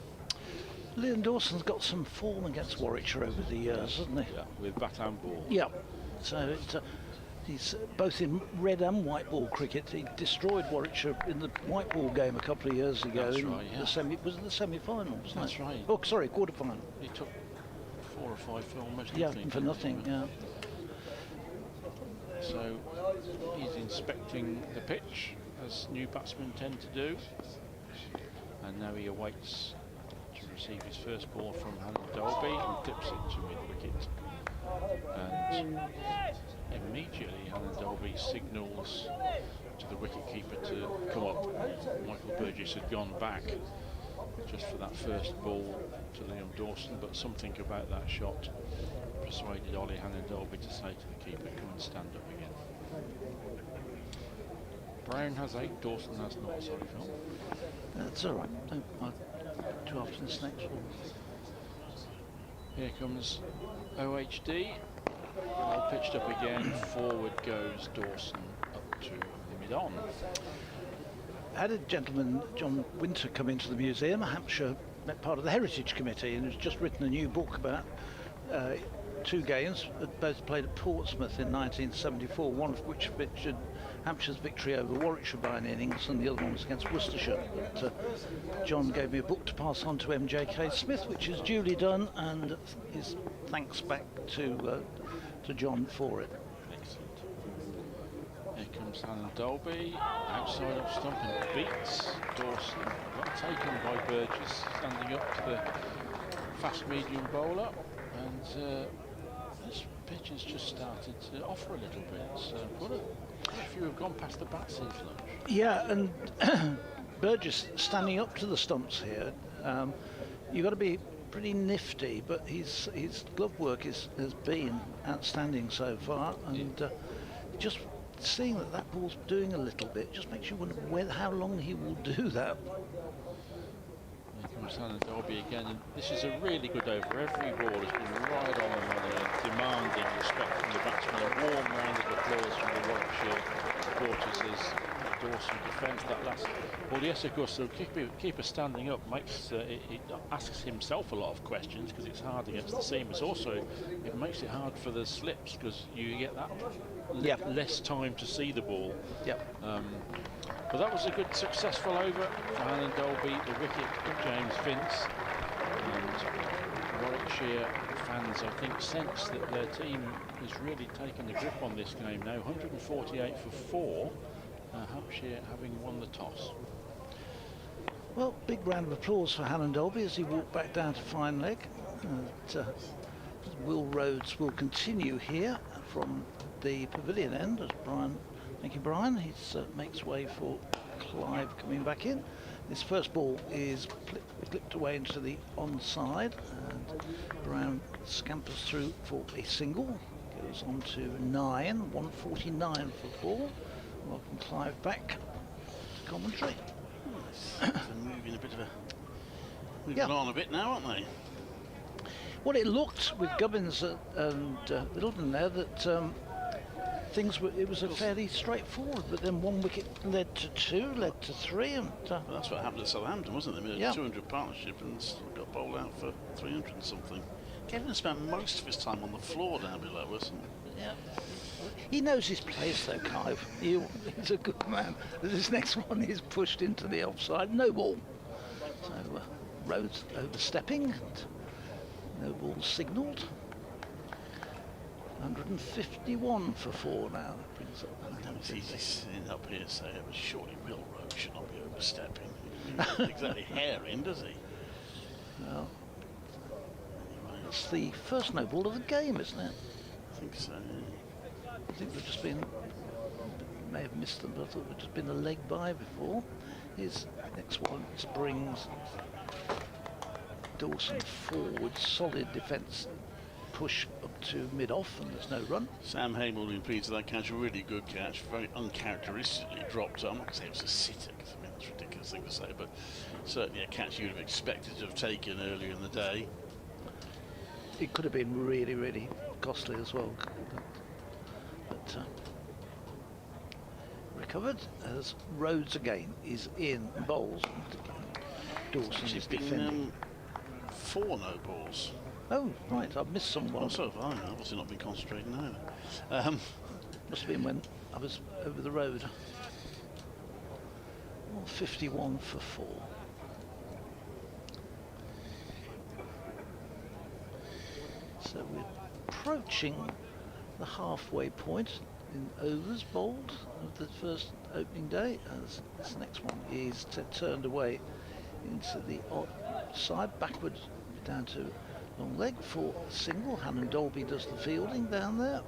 Liam Dawson's got some form against Warwickshire over the years, hasn't he? Yeah, with bat and ball. Yeah. So he's both in red and white ball cricket. He destroyed Warwickshire in the white ball game a couple of years ago. That's in right, yeah. the semi-final, wasn't it? That's right. Oh, sorry, quarter-final. He took 4 or 5 for almost Yeah, nothing. for nothing, yeah. So he's inspecting the pitch, as new batsmen tend to do. And now he awaits to receive his first ball from Hannah Dolby, and clips it to mid-wicket. And immediately Hannah Dolby signals to the wicketkeeper to come up. Michael Burgess had gone back just for that first ball to Liam Dawson, but something about that shot persuaded Ollie Hannah Dolby to say to the keeper, come and stand up again. Brown has 8, Dawson has not. Sorry, Phil. That's all right. I'll do after this next one. Here comes OHD. All pitched up again. Forward goes Dawson up to the mid-on. Had a gentleman, John Winter, come into the museum, Hampshire, part of the Heritage Committee, and has just written a new book about 2 games, both played at Portsmouth in 1974, one of which featured Hampshire's victory over Warwickshire by an innings, and the other one was against Worcestershire. But John gave me a book to pass on to MJK Smith, which is duly done, and his thanks back to John for it. Excellent. Here comes Hannah Dolby, outside off stump, and beats Dawson. Got taken by Burgess, standing up to the fast medium bowler, and this pitch has just started to offer a little bit. So quite a few have gone past the bat's influence. Yeah, and Burgess standing up to the stumps here. You've got to be pretty nifty, but his glove work has been outstanding so far, and just seeing that ball's doing a little bit just makes you wonder how long he will do that. Here comes Hannah Dolby again, and this is a really good over. Every ball has been right on the money and demanding respect from the batsman. A warm round of applause from the Warwickshire supporters as Dawson defends that last ball. Yes, of course, the keeper standing up makes it asks himself a lot of questions because it's hard against the seamers. Also, it makes it hard for the slips because you get that less time to see the ball. Yep. But that was a good, successful over for Hannah Dolby, the wicket of James Vince. And Warwickshire fans, I think, sense that their team has really taken a grip on this game now. 148 for 4, Hampshire having won the toss. Well, big round of applause for Hannah Dolby as he walked back down to fine leg. Will Rhodes will continue here from the pavilion end as Brian. Thank you, Brian. He makes way for Clive coming back in. This first ball is clipped away into the onside, and Brown scampers through for a single. Goes on to 9, 149 for 4. Welcome Clive back to commentary. They're moving a bit of moving on a bit now, aren't they? Well, it looked with Gubbins and Middleton there that it was a fairly straightforward, but then one wicket led to 2, led to 3, and well, that's what happened at Southampton, wasn't it? They made a 200 partnership and still got bowled out for 300 and something. Kevin spent most of his time on the floor down below us. Yeah. He knows his place though, Clive. He's a good man. This next one is pushed into the offside, no ball. So Rhodes overstepping, and no ball signalled. 151 for 4 now. That brings up. I know it's easy sitting up here saying, but surely Will Rhodes should not be overstepping. He doesn't exactly hair in, does he? Well, anyway, it's the first no ball of the game, isn't it? I think so. Yeah. I think we've just been, may have missed them, but I thought we'd just been a leg by before. His next one brings Dawson forward, solid defence. Push up to mid-off, and there's no run. Sam Hamill, who pleased with that catch, a really good catch, very uncharacteristically dropped on. I'm not going to say it was a sitter, because I mean, That's a ridiculous thing to say, but certainly a catch you'd have expected to have taken earlier in the day. It could have been really, really costly as well. But recovered as Rhodes again is in bowls. Dawson is defending. 4 no balls. Oh, right, I've missed someone. Oh, so have I. I've obviously not been concentrating either. Must have been when I was over the road. Well, 51 for 4. So we're approaching the halfway point in overs bowled of the first opening day, as this next one is turned away into the side, backwards down to long leg for a single. Hannon Dolby does the fielding down there.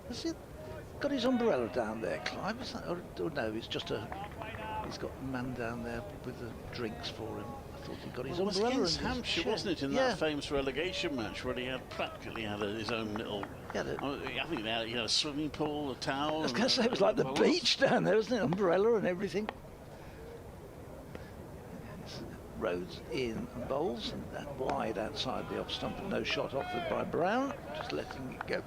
Has he got his umbrella down there, Clive? Is that, or no, it's just he's got a man down there with the drinks for him. I thought he got his umbrella. It was against Hampshire, wasn't it, in that famous relegation match where he had practically had his own little... I think he had a swimming pool, a towel... I was going to say, it was like the beach down there, wasn't it? Umbrella and everything. Rhodes in and bowls, and that wide outside the off stump, no shot offered by Brown, just letting it go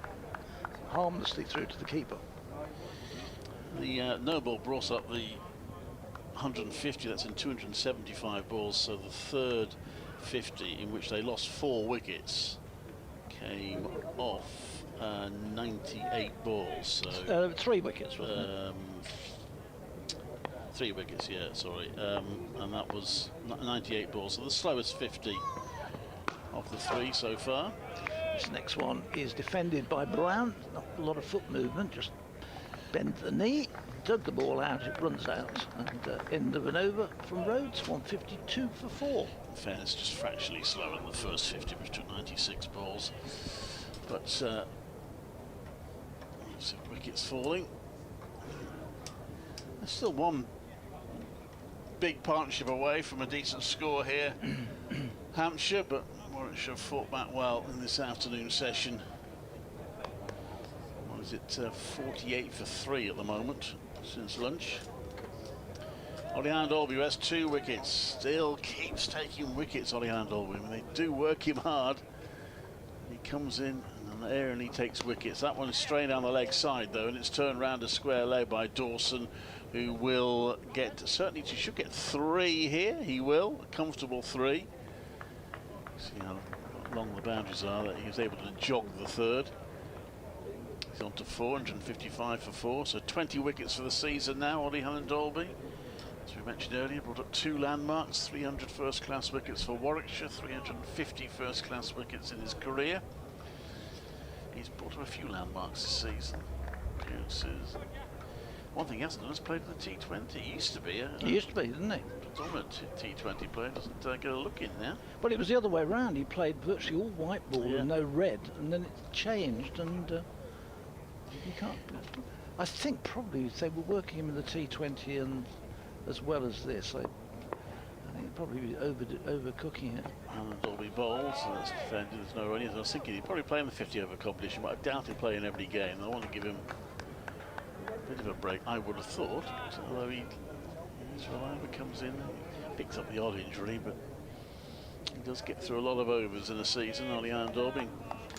harmlessly through to the keeper. The no ball brought up the 150, that's in 275 balls, so the third 50 in which they lost 4 wickets came off 98 balls. So 3 wickets, wasn't it? 3 wickets, yeah, sorry. And that was 98 balls, so the slowest 50 of the 3 so far. This next one is defended by Brown. Not a lot of foot movement, just bent the knee, dug the ball out, it runs out, and end of an over from Rhodes, 152 for 4. In fairness, just fractionally slower than the first 50, which took 96 balls. But so wickets falling. There's still one big partnership away from a decent score here. Hampshire, but Warwickshire fought back well in this afternoon session. What is it, 48 for 3 at the moment since lunch. Ollie Dolby has 2 wickets, still keeps taking wickets, Ollie Dolby. I mean, they do work him hard. He comes in and there and he takes wickets. That one is straight down the leg side though, and it's turned round a square leg by Dawson, who will get, certainly should get 3 here. He will, a comfortable 3. See how long the boundaries are, that he was able to jog the third. He's on to 455 for 4, so 20 wickets for the season now, Ollie Dolby. As we mentioned earlier, brought up 2 landmarks, 300 first-class wickets for Warwickshire, 350 first-class wickets in his career. He's brought up a few landmarks this season. Appearances. One thing he hasn't done is played in the T20. He used to be he used to be, didn't he? Predominant T20 player, doesn't get a look in now. Well, it was the other way around. He played virtually all white ball and no red, and then it changed, and you can't... I think probably they were working him in the T20 and as well as this. I think he'd probably be overcooking it. And Dolby bowls, and that's defended. There's no running. I was thinking he'd probably play in the 50 over competition, but I doubt he'd play in every game. I want to give him a bit of a break, I would have thought, although he comes in, picks up the odd injury, but he does get through a lot of overs in a season. Ollie Dolby,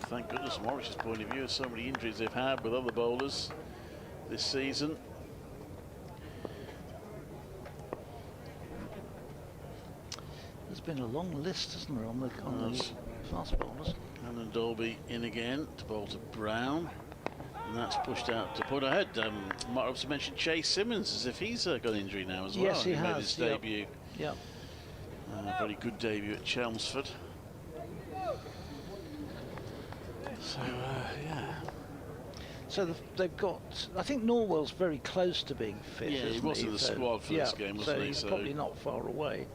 thank goodness from Warwickshire's point of view, so many injuries they've had with other bowlers this season. There's been a long list, hasn't there, on the fast bowlers. Hannon Dolby in again to bowl to Brown. And that's pushed out to point ahead. Mark obviously mentioned Chase Simmons as if he's got an injury now as well. Yes, he has. Made his debut. Yep. Very good debut at Chelmsford. So, yeah. So they've got, I think Norwell's very close to being fit. Yeah, he was in the squad for this game, wasn't he? He's probably not far away.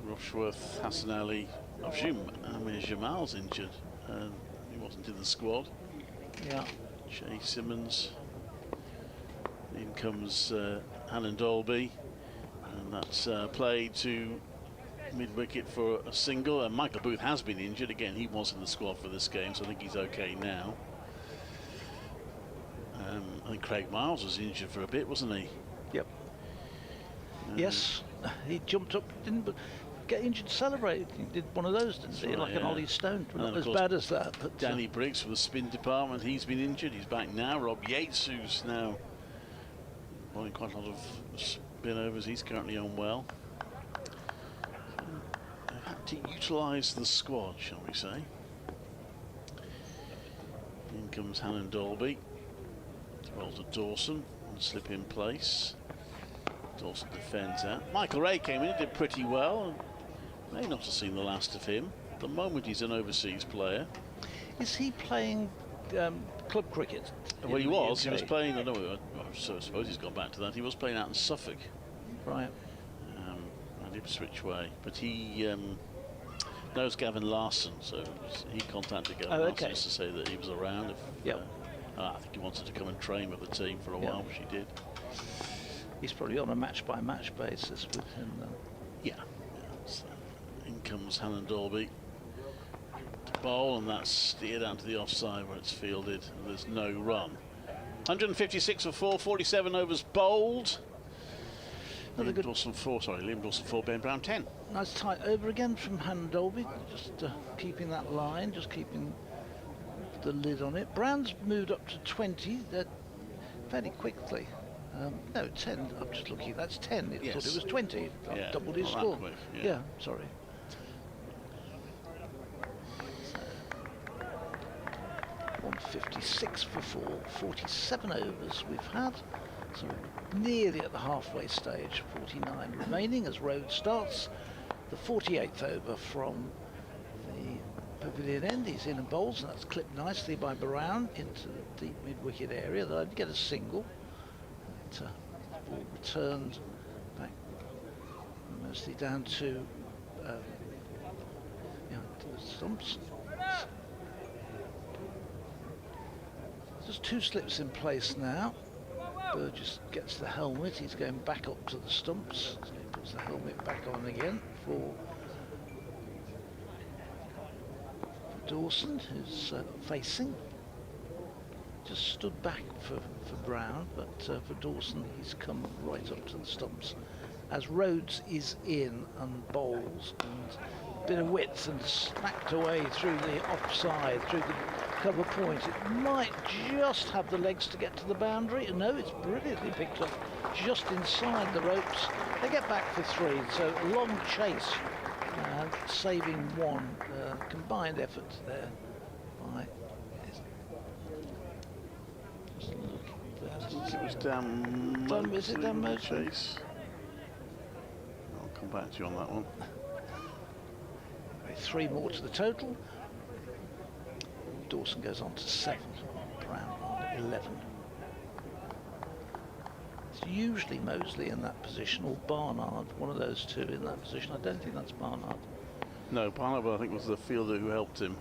Rushworth, Hassan Ali, I presume Jamal's injured. He wasn't in the squad. Yeah. Chase Simmons. In comes Hannon Dolby, and that's played to mid-wicket for a single. And Michael Booth has been injured again. He was in the squad for this game, so I think he's okay now. I think Craig Miles was injured for a bit, wasn't he? Yep. Yes, he jumped up, didn't get injured, celebrated. He did one of those, didn't he? Right, Like an Ollie Stone. And Not of as course, bad as that. But Danny Briggs for the spin department, he's been injured. He's back now. Rob Yates, who's now running quite a lot of spin overs, he's currently unwell. They've had to utilise the squad, shall we say. In comes Hannon Dolby. Roll to Dawson and slip in place. Dawson defends out. Michael Ray came in, did pretty well. May not have seen the last of him. At the moment, he's an overseas player. Is he playing club cricket? Well, he was. He was playing. I don't know. I suppose he's gone back to that. He was playing out in Suffolk. Right. And Ipswich way. But he knows Gavin Larson, so he contacted Gavin Larson just to say that he was around. I think he wanted to come and train with the team for a while, which he did. He's probably on a match-by-match basis with him, then. Yeah. So in comes Hannon Dolby to bowl, and that's steered out to the offside where it's fielded, and there's no run. 156 for 4, 47 overs bowled. Liam Dawson 4, Ben Brown 10. Nice tight over again from Hannon Dolby, just keeping that line, just keeping the lid on it. Brown's moved up to 20 fairly quickly. No, 10. I'm just looking. That's 10. I thought it was 20. Yeah, doubled his not score. quick, Yeah, sorry. 156 for 4. 47 overs we've had. So we're nearly at the halfway stage. 49 remaining as Rhodes starts the 48th over from the pavilion end. He's in and bowls, and that's clipped nicely by Brown into the deep mid-wicket area. They'd get a single. Ball returned back mostly down to the stumps. There's 2 slips in place now. Burgess gets the helmet. He's going back up to the stumps. So he puts the helmet back on again for Dawson, who's facing. Just stood back for Brown, but for Dawson, he's come right up to the stumps. As Rhodes is in and bowls, and a bit of width and smacked away through the offside, through the cover point. It might just have the legs to get to the boundary. No, it's brilliantly picked up just inside the ropes. They get back for 3, so a long chase, saving 1. Combined effort there by... It was Dan Mosley. I'll come back to you on that one. 3 more to the total. Dawson goes on to 7. Brown on 11. It's usually Mosley in that position, or Barnard, one of those 2 in that position. I don't think that's Barnard. No, Barnard, I think, was the fielder who helped him.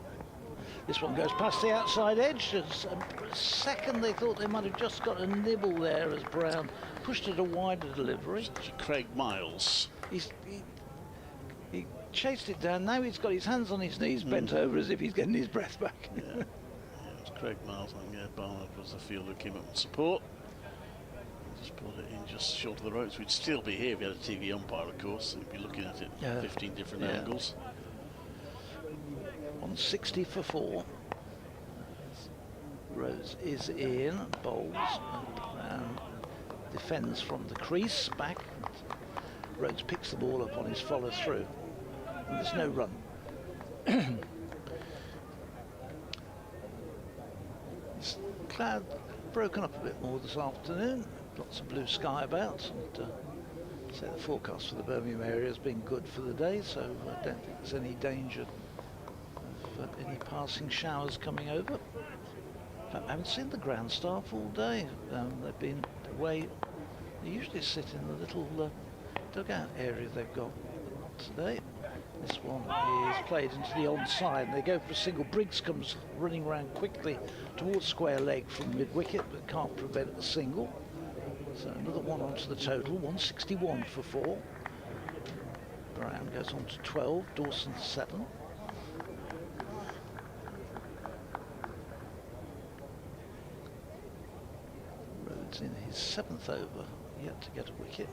This one goes past the outside edge. For a second they thought they might have just got a nibble there as Brown pushed it a wider delivery. Craig Miles. He chased it down. Now he's got his hands on his knees, bent over as if he's getting his breath back. It was Craig Miles. I think Barnard was the fielder who came up with support. Just pulled it in just short of the ropes. We'd still be here if we had a TV umpire, of course. We'd be looking at it 15 different angles. 160 for 4. Rose is in, bowls, and defends from the crease back. Rhodes picks the ball up on his follow through, and there's no run. This cloud broken up a bit more this afternoon. Lots of blue sky about, and so the forecast for the Birmingham area has been good for the day, so I don't think there's any danger of any passing showers coming over. In fact, I haven't seen the ground staff all day. They've been away. They usually sit in the little dugout area they've got. But not today. This one is played into the onside. They go for a single. Briggs comes running around quickly towards square leg from mid-wicket, but can't prevent the single. So another one onto the total, 161 for 4. Brown goes on to 12, Dawson 7. Rhodes in his 7th over. yet to get a wicket.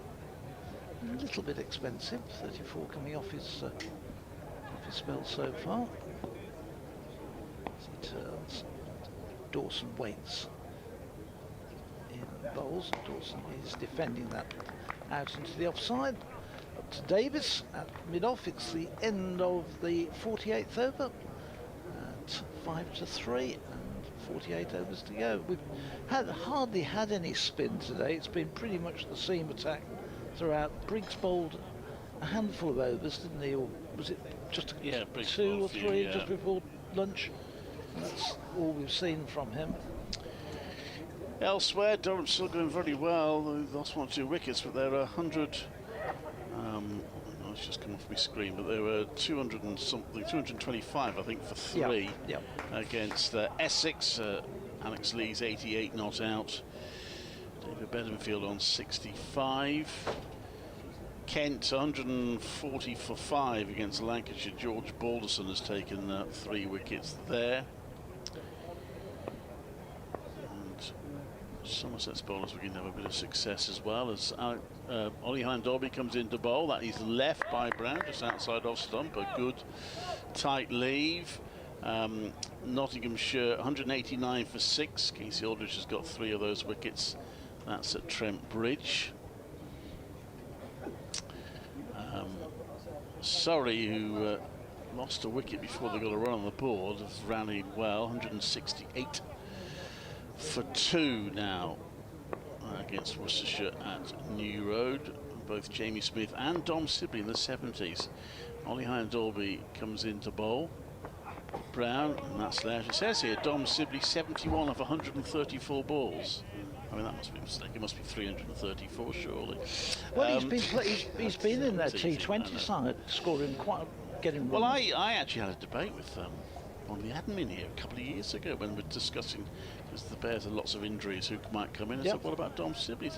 A little bit expensive, 34 coming off his spell so far. As he turns, Dawson waits in bowls. Dawson is defending that out into the offside. Up to Davis at mid-off. It's the end of the 48th over at 5-3 and 48 overs to go. We've hardly had any spin today. It's been pretty much the same attack throughout. Briggs bowled a handful of overs, didn't he? Or was it just two or three just before lunch? And that's all we've seen from him. Elsewhere, Durham still going very well. They've lost 1 or 2 wickets, but they're 100. It's just come off my screen, but they were 200 and something, 225, I think, for 3 against Essex. Alex Lee's 88 not out. David Bedingfield on 65. Kent 140 for 5 against Lancashire. George Balderson has taken 3 wickets there. And Somerset's bowlers begin to have a bit of success as well as Ollie Hine-Dolby comes into bowl. That is left by Brown, just outside off stump. A good tight leave. Nottinghamshire 189 for 6. Casey Aldridge has got 3 of those wickets. That's at Trent Bridge. Surrey, who lost a wicket before they got a run on the board, have rallied well. 168 for 2 now against Worcestershire at New Road. Both Jamie Smith and Dom Sibley in the 70s. Ollie Hine-Dolby comes into bowl. Brown, and that's there. It says here, Dom Sibley 71 of 134 balls. I mean, that must be a mistake. It must be 334, surely. Well, he's been in their T20 side, scoring getting. Well, I actually had a debate with one of the admin here a couple of years ago when we were discussing, because the Bears had lots of injuries who might come in. I said, what about Dom Sibley?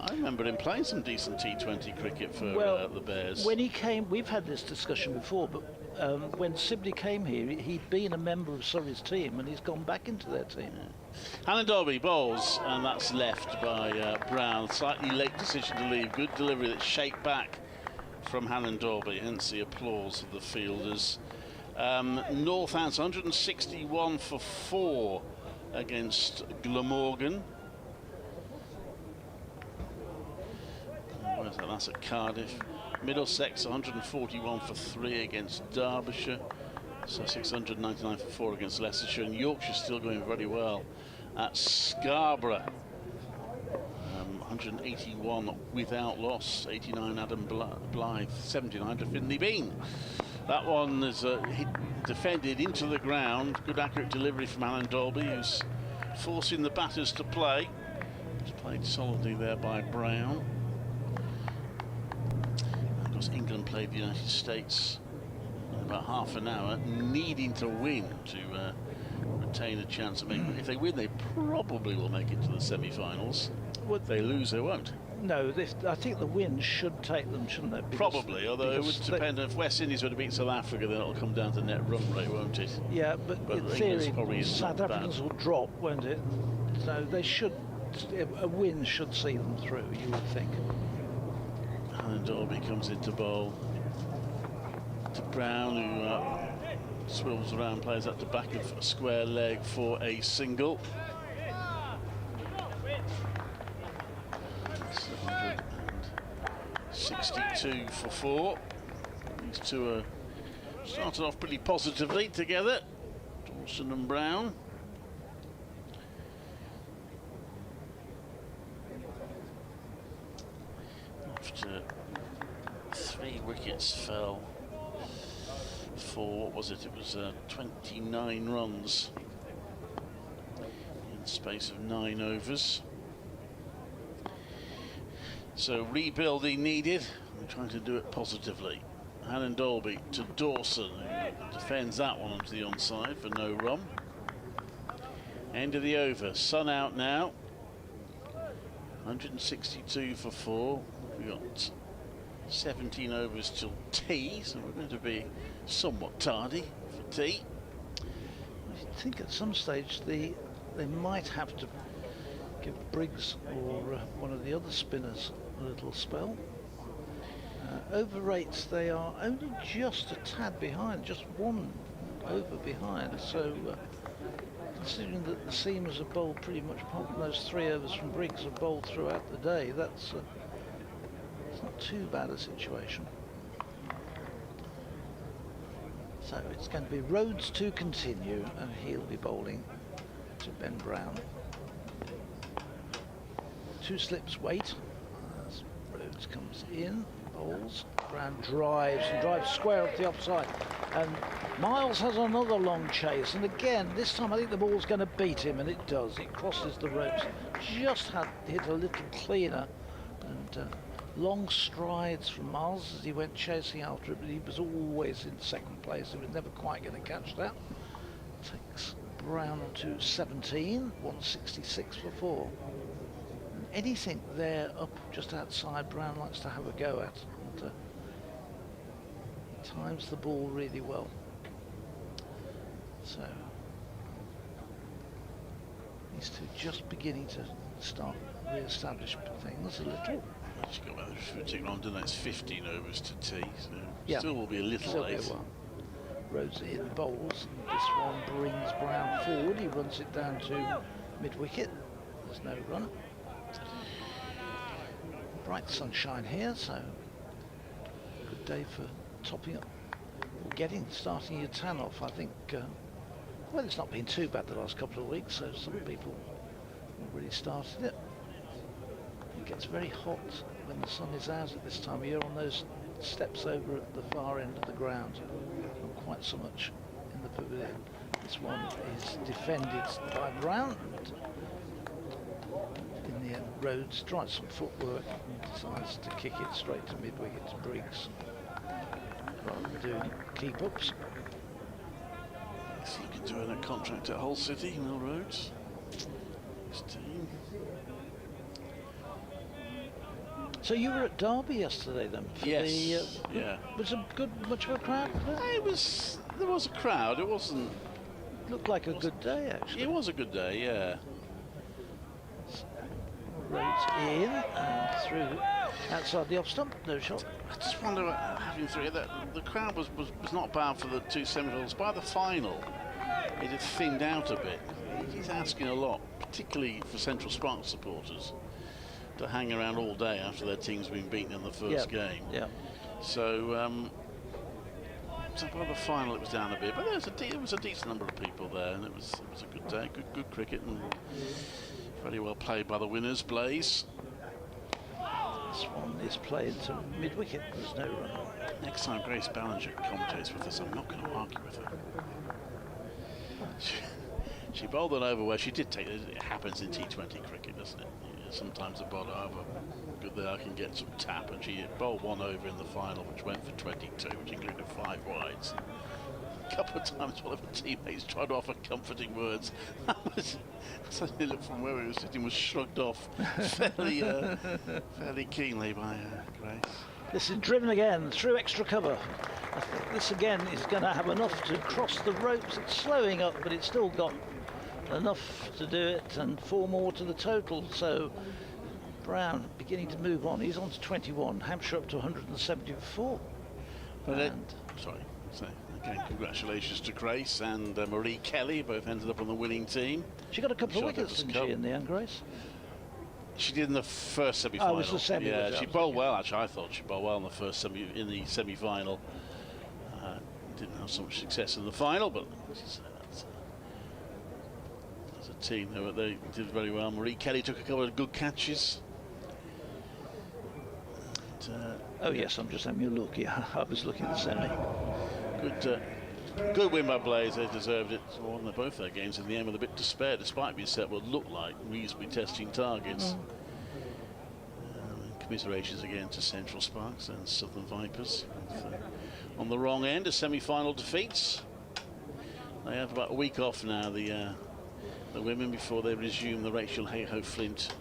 I remember him playing some decent T20 cricket for the Bears. When he came, we've had this discussion before, but when Sibley came here, he'd been a member of Surrey's team and he's gone back into their team. Hine-Dolby bowls, and that's left by Brown. Slightly late decision to leave. Good delivery that's shaped back from Hine-Dolby, hence the applause of the fielders. Northants 161 for 4 against Glamorgan. Where's that? That's at Cardiff. Middlesex 141 for 3 against Derbyshire. Sussex 199 for 4 against Leicestershire, and Yorkshire still going very well at Scarborough. 181 without loss. 89 Adam Blythe, 79 to Finley Bean. That one is defended into the ground. Good accurate delivery from Hine-Dolby, who's forcing the batters to play. It's played solidly there by Brown. Of course, England played the United States in about half an hour, needing to win to retain a chance of making. If they win, they probably will make it to the semi-finals. Would they lose, they won't. No, I think the win should take them, shouldn't it? Probably, although it would depend. If West Indies were to beat South Africa, then it'll come down to net run rate, won't it? Yeah, but in theory, South Africans will drop, won't it? So they should. A win should see them through, you would think. Hine-Dolby comes into bowl to Brown, who swivels around, plays up the back of a square leg for a single. 162 for 4. These two are started off pretty positively together, Dawson and Brown. After 3 wickets fell for, what was it? It was 29 runs in the space of 9 overs. So rebuilding needed. We're trying to do it positively. Hine-Dolby to Dawson, who defends that one onto the onside for no run. End of the over. Sun out now. 162 for 4. We've got 17 overs till tea, so we're going to be somewhat tardy for tea. I think at some stage they might have to give Briggs or one of the other spinners a little spell. Over rates, they are only just a tad behind, just one over behind. So considering that the seamers have bowled pretty much apart from those 3 overs from Briggs have bowled throughout the day, that's it's not too bad a situation. So it's going to be Rhodes to continue, and he'll be bowling to Ben Brown. 2 slips wait as Rhodes comes in, bowls, Brown drives and drives square up the offside, and Miles has another long chase, and again this time I think the ball's going to beat him, and it does. It crosses the ropes, just had hit a little cleaner, and long strides from Miles as he went chasing after it, but he was always in second place. He was never quite going to catch that. Takes Brown to 17, 166 for 4. And anything there up just outside, Brown likes to have a go at. And, times the ball really well. So these two just beginning to start re-establish things a little. She's got about 15 on, didn't it? It's 15 overs to tea, so yeah, still will be a little late. Rhodes in bowls. This one brings Brown forward. He runs it down to mid-wicket. There's no run. Bright sunshine here, so good day for topping up, or starting your tan off. I think, well, it's not been too bad the last couple of weeks, so some people have already started it. It gets very hot when the sun is out at this time of year on those steps over at the far end of the ground, not quite so much in the pavilion. This one is defended by Brown, and in the end Rhodes tries some footwork and decides to kick it straight to mid-wicket to Briggs rather than doing keep-ups. So you can do a contract at Hull City, Will Rhodes. His team. So you were at Derby yesterday then? For yes. Yeah. Was it much of a crowd? There was a crowd. It wasn't. Looked like a good day actually. It was a good day, yeah. Rhodes in and through outside the off stump, no shot. I just wonder, having three, the crowd was not bad for the 2 semi-finals. By the final, it had thinned out a bit. He's asking a lot, particularly for Central Sparks supporters, to hang around all day after their team's been beaten in the first game. Yeah. So, so by the final it was down a bit, but there was a decent number of people there, and it was a good day, good cricket, and very well played by the winners, Blaze. This one is played to mid-wicket. There's no run. Next time Grace Ballinger commentates with us, I'm not going to argue with her. She bowled an over where she did take it. It happens in T20 cricket, doesn't it? Sometimes a bowler over good there I can get some tap, and she bowled one over in the final which went for 22, which included 5 wides. A couple of times one of her teammates tried to offer comforting words. Suddenly looked from where we were sitting was shrugged off fairly keenly by Grace. This is driven again through extra cover. I think this again is going to have enough to cross the ropes. It's slowing up, but it's still got enough to do it, and 4 more to the total. So Brown beginning to move on. He's on to 21. Hampshire up to 174. But sorry. So again, congratulations to Grace and Marie Kelly, both ended up on the winning team. She got a couple of wickets, didn't she, in the end, Grace? She did in the first semi-final. Oh, it was the semi. Yeah, she bowled well. Actually, I thought she bowled well in the first semi-final. Didn't have so much success in the final, but as a team, they did very well. Marie Kelly took a couple of good catches. And, oh yes, I'm just having a look. Yeah, I was looking at the semi. Good win by Blaze. They deserved it. Won both their games in the end with a bit of despair, despite being set what looked like reasonably testing targets. Commiserations again to Central Sparks and Southern Vipers on the wrong end of semi-final defeats. They have about a week off now, the women, before they resume the Rachel Hayhoe Flint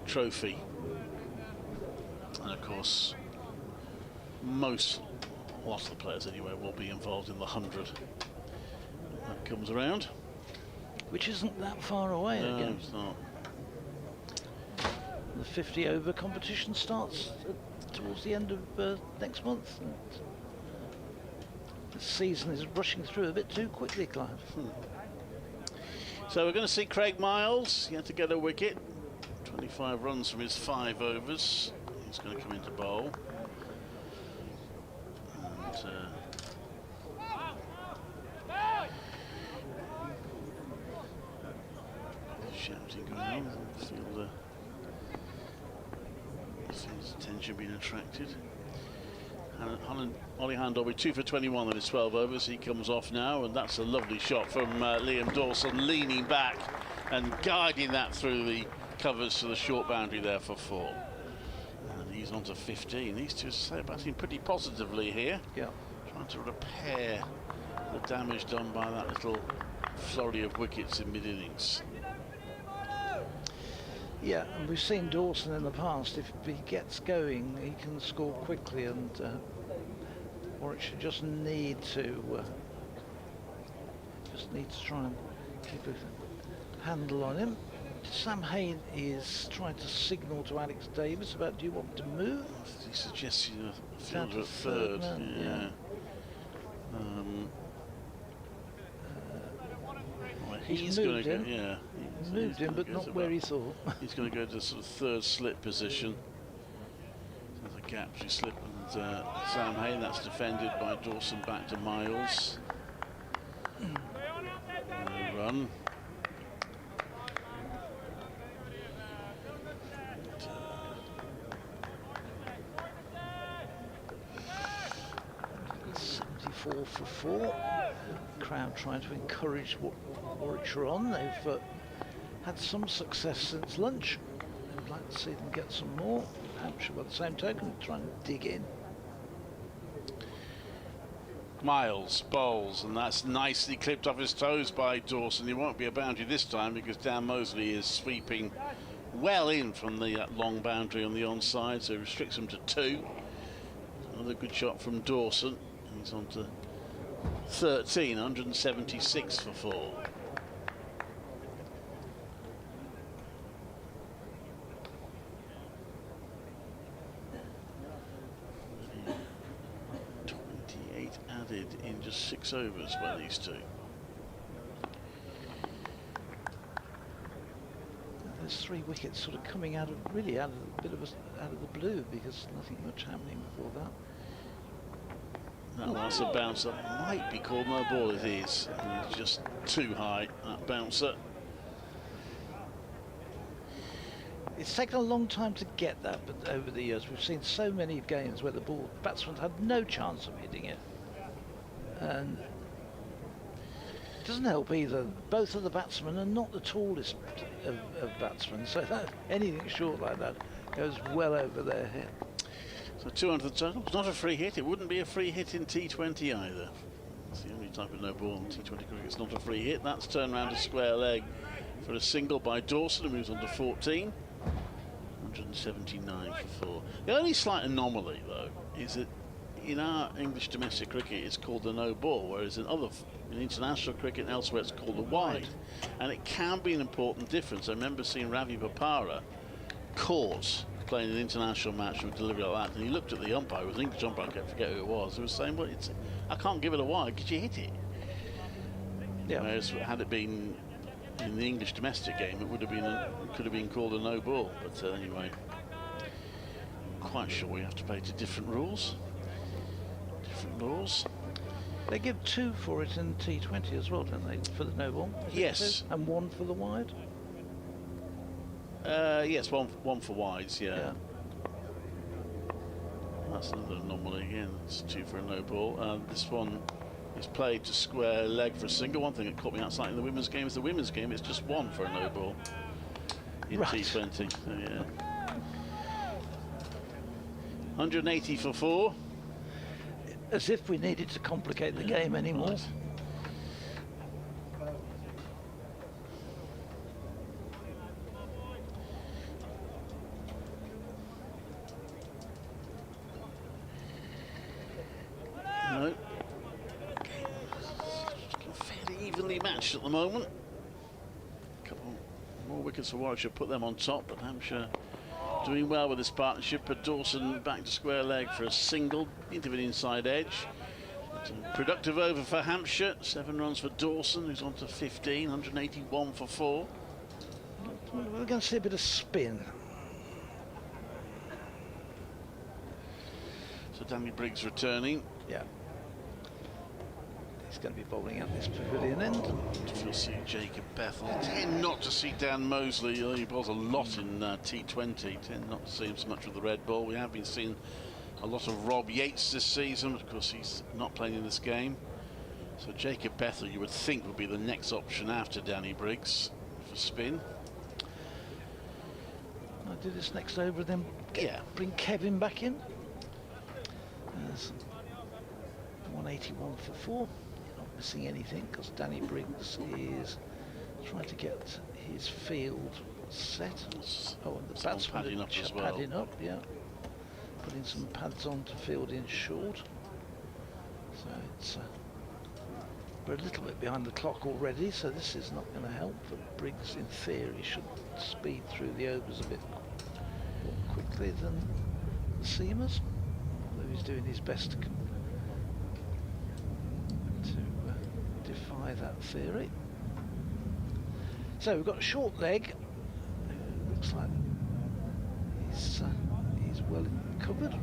Trophy. And of course, lots of the players anyway will be involved in the 100 that comes around, which isn't that far away. No, again. it's not. The 50 over competition starts towards the end of next month. And the season is rushing through a bit too quickly, Clive. So we're going to see Craig Miles. He had to get a wicket. 25 runs from his 5 overs. He's going to come into bowl. And, shouting going on. Feel his attention being attracted. Ollie Handel with 2 for 21 on his 12 overs. He comes off now, and that's a lovely shot from Liam Dawson, leaning back and guiding that through the covers to the short boundary there for 4. And he's on to 15. These two are batting pretty positively here. Yeah. Trying to repair the damage done by that little flurry of wickets in mid-innings. Yeah, and we've seen Dawson in the past. If he gets going, he can score quickly, and Warwickshire just need to try and keep a handle on him. Sam Hain is trying to signal to Alex Davis about, do you want to move? He suggests a fielder at third. Yeah. He's going to moved go, him. He's moved him, but not where he thought. He's going to go to sort of third slip position. There's a gap to slip, and Sam Hain, that's defended by Dawson back to Miles. Run. For 4. Crowd trying to encourage Warwickshire on. They've had some success since lunch. I'd like to see them get some more. Hampshire, by the same token, trying to dig in. Miles bowls, and that's nicely clipped off his toes by Dawson. He won't be a boundary this time because Dan Mosley is sweeping well in from the long boundary on the onside, so he restricts him to 2. Another good shot from Dawson. He's on to 13, 176 for 4. Added in just 6 overs by these two. There's 3 wickets sort of coming out of a bit of out of the blue, because nothing much happening before that. That's a bouncer. Might be called no ball. It is. It's just too high, that bouncer. It's taken a long time to get that, but over the years we've seen so many games where the batsman had no chance of hitting it. And it doesn't help either. Both of the batsmen are not the tallest of batsmen, so anything short like that goes well over their head. So 200 total. It's not a free hit. It wouldn't be a free hit in T20 either. It's the only type of no ball in T20 cricket. It's not a free hit. That's turned around to square leg for a single by Dawson, who moves on to 14. 179 for 4. The only slight anomaly, though, is that in our English domestic cricket it's called the no ball, whereas in international cricket and elsewhere it's called the wide. And it can be an important difference. I remember seeing Ravi Bopara caught playing an international match with delivery like that, and he looked at the umpire, it was an English umpire, I forget who it was, who was saying, well, I can't give it a wide because you hit it. Yeah. Whereas had it been in the English domestic game, it could have been called a no ball. But anyway, I'm quite sure we have to play to different rules. Different laws. They give 2 for it in T20 as well, don't they? For the no ball. Yes. And 1 for the wide. Yes, one for wides, yeah. That's another anomaly again. It's 2 for a no ball. This one is played to square leg for a single. One thing that caught me out slightly in the women's game is the women's game. It's just 1 for a no ball in T20. So, yeah. 180 for 4. As if we needed to complicate the game anymore. Right. No. Fairly evenly matched at the moment. A couple more wickets for Warwickshire, put them on top, but Hampshire doing well with this partnership, but Dawson back to square leg for a single into an inside edge. It's a productive over for Hampshire, 7 runs for Dawson, who's on to 15, 181 for 4. We're going to see a bit of spin. So Danny Briggs returning. Yeah. He's going to be bowling at this pavilion end. You'll see Jacob Bethel. Tend not to see Dan Mosley. He bowls a lot in T20. Tend not to see him so much with the red ball. We have been seeing a lot of Rob Yates this season. Of course, he's not playing in this game. So Jacob Bethel, you would think, would be the next option after Danny Briggs for spin. I'll do this next over, then bring Kevin back in. There's 181 for 4. Not missing anything because Danny Briggs is trying to get his field set. Oh, and the batsman padding up as well. Padding up, yeah. Putting some pads on to field in short. So it's we're a little bit behind the clock already, so this is not going to help. But Briggs, in theory, should speed through the overs a bit more quickly than the seamers. Although he's doing his best to defy that theory. So we've got a short leg. Looks like he's well covered.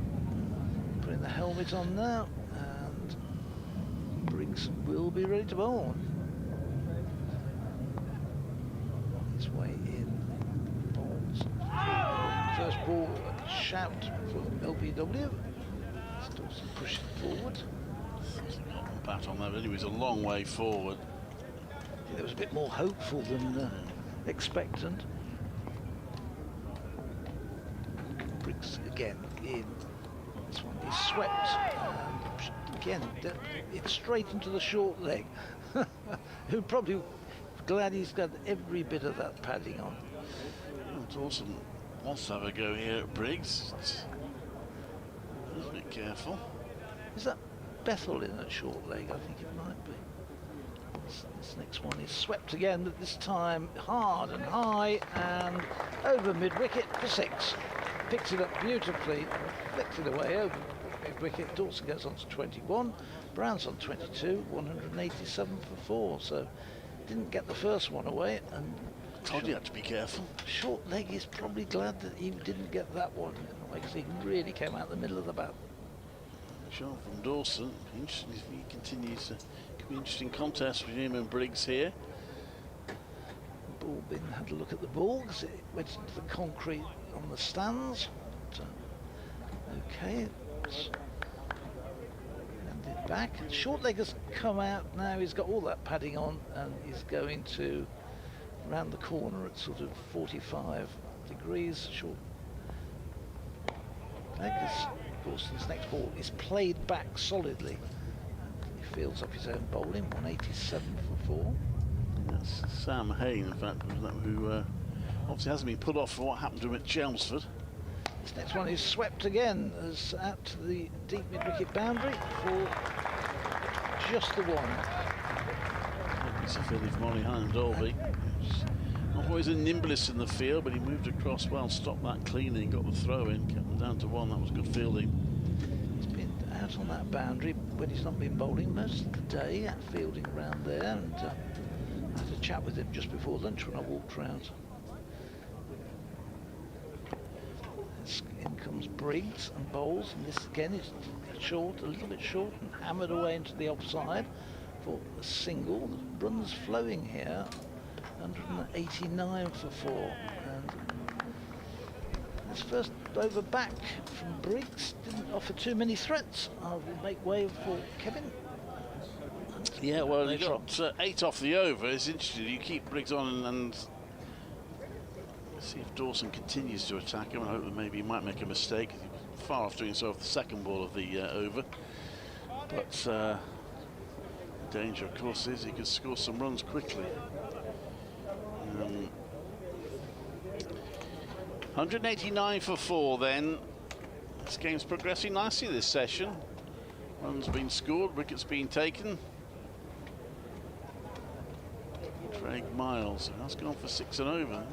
Putting the helmet on now, and Briggs will be ready to bowl. On his way in. Bowls. First ball, a shout for LBW. Dawson pushing forward. Bat on that, but anyway, he's a long way forward. I think that was a bit more hopeful than expectant. Briggs again in. This one is swept. Again, it's straight into the short leg. Who probably glad he's got every bit of that padding on. Dawson wants to have a go here at Briggs. A little bit careful. Is that Bethel in a short leg? I think it might be. This next one is swept again, but this time hard and high and over mid-wicket for 6. Picks it up beautifully, flicks it away over mid-wicket. Dawson goes on to 21, Brown's on 22, 187 for 4. So didn't get the first one away, and told you had to be careful. Short leg is probably glad that he didn't get that one in a way, because he really came out the middle of the bat. Sure, from Dawson. Interesting if he continues to. Could be an interesting contest with him and Briggs here. Ball bin had a look at the ball because it went into the concrete on the stands. So, okay, landed back. Short leg has come out now. He's got all that padding on, and he's going to round the corner at sort of 45 degrees. Short leg is. Dawson's next ball is played back solidly. He fields up his own bowling, 187 for 4. That's Sam Hain, in fact, who obviously hasn't been put off for what happened to him at Chelmsford. This next one is swept again, as out to the deep mid-wicket boundary for just the one. It's a filly from Ollie Hine Dolby. Not always the nimblest in the field, but he moved across well, stopped that cleanly, got the throw in, kept them down to 1. That was good fielding. He's been out on that boundary when he's not been bowling most of the day, fielding around there, and I had a chat with him just before lunch when I walked round. In comes Briggs and bowls, and this again is short, a little bit short, and hammered away into the offside for a single. The runs flowing here. 189 for 4, and this first over back from Briggs didn't offer too many threats. I will make way for Kevin. Yeah, well, you got 8 off the over. It's interesting. You keep Briggs on and see if Dawson continues to attack him. I hope that maybe he might make a mistake. He's far off doing so off the second ball of the over. But the danger, of course, is he could score some runs quickly. 189 for 4 then. This game's progressing nicely this session. Runs been scored, wickets been taken. Craig Miles has gone for 6 and over.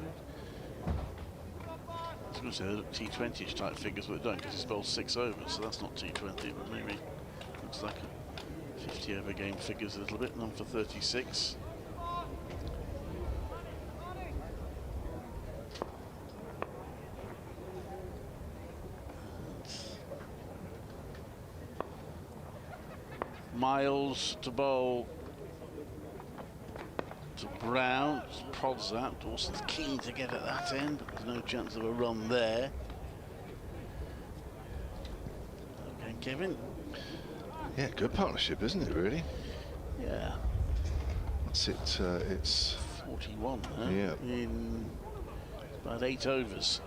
was going to say T20ish type figures, but they don't because he's bowled 6 overs, so that's not T20, but maybe looks like a 50 over game figures a little bit, none for 36. Miles to bowl to Brown, just prods that. Dawson's keen to get at that end, but there's no chance of a run there. Okay, Kevin. Yeah, good partnership, isn't it, really? Yeah. That's it. It's 41 now, yeah, in about 8 overs.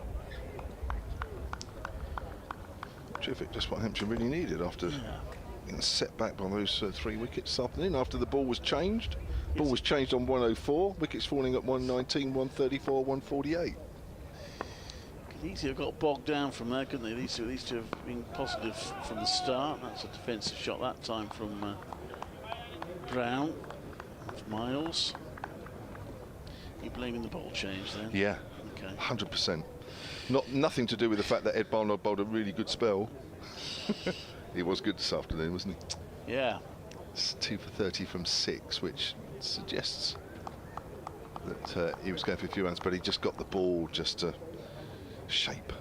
Terrific, just what Hampshire really needed after being set back by those 3 wickets this afternoon. After the ball was changed, ball was changed on 104, wickets falling at 119, 134, 148. Could easily have got bogged down from there, couldn't they? These two have been positive from the start. That's a defensive shot that time from Brown. Miles. You blaming the ball change then? Yeah, okay. 100%. Nothing to do with the fact that Ed Barnard bowled a really good spell. He was good this afternoon, wasn't he? Yeah. It's 2 for 30 from 6, which suggests that he was going for a few runs, but he just got the ball just to shape.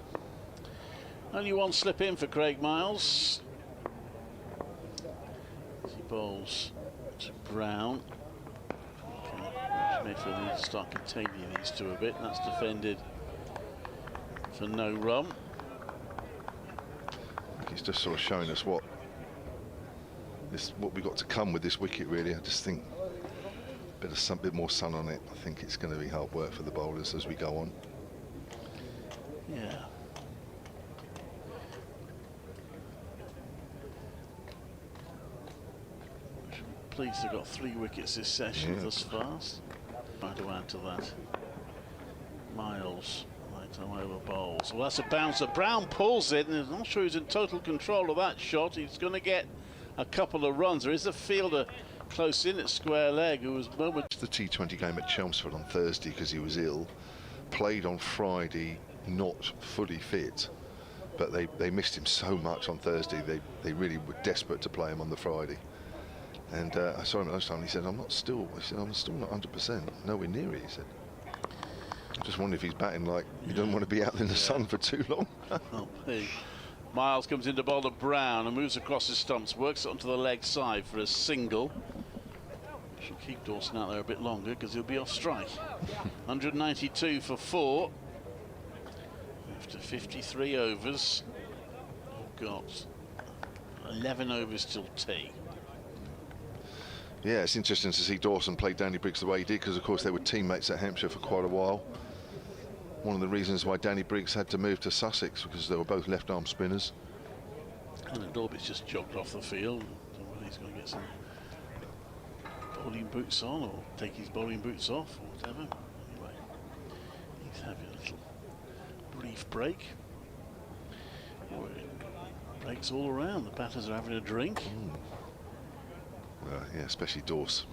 Only one slip in for Craig Miles. He bowls to Brown. Okay. Mayfield needs to start containing these two a bit. That's defended for no run. He's just sort of showing us what we got to come with this wicket, really. I just think a bit more sun on it. I think it's going to be hard work for the bowlers as we go on. Yeah. Pleased they've got 3 wickets this session thus far. Trying to add to that. Miles. Over bowls. Well, that's a bouncer. Brown pulls it, and I'm not sure he's in total control of that shot. He's going to get a couple of runs. There is a fielder close in at square leg who was The T20 game at Chelmsford on Thursday because he was ill. Played on Friday, not fully fit, but they missed him so much on Thursday. They really were desperate to play him on the Friday. And I saw him at lunchtime. And he said, I'm still not 100%. Nowhere near it, he said. I just wonder if he's batting like he doesn't want to be out in the sun for too long. Miles comes into bowl to Brown and moves across his stumps, works it onto the leg side for a single. Should keep Dawson out there a bit longer because he'll be off strike. 192 for 4. After 53 overs, we've got 11 overs till tea. Yeah, it's interesting to see Dawson play Danny Briggs the way he did because, of course, they were teammates at Hampshire for quite a while. One of the reasons why Danny Briggs had to move to Sussex because they were both left-arm spinners. And Dorby's just jogged off the field. I don't know whether he's going to get some bowling boots on or take his bowling boots off or whatever. Anyway, he's having a little brief break. Breaks all around. The batters are having a drink. Yeah, especially Dawes.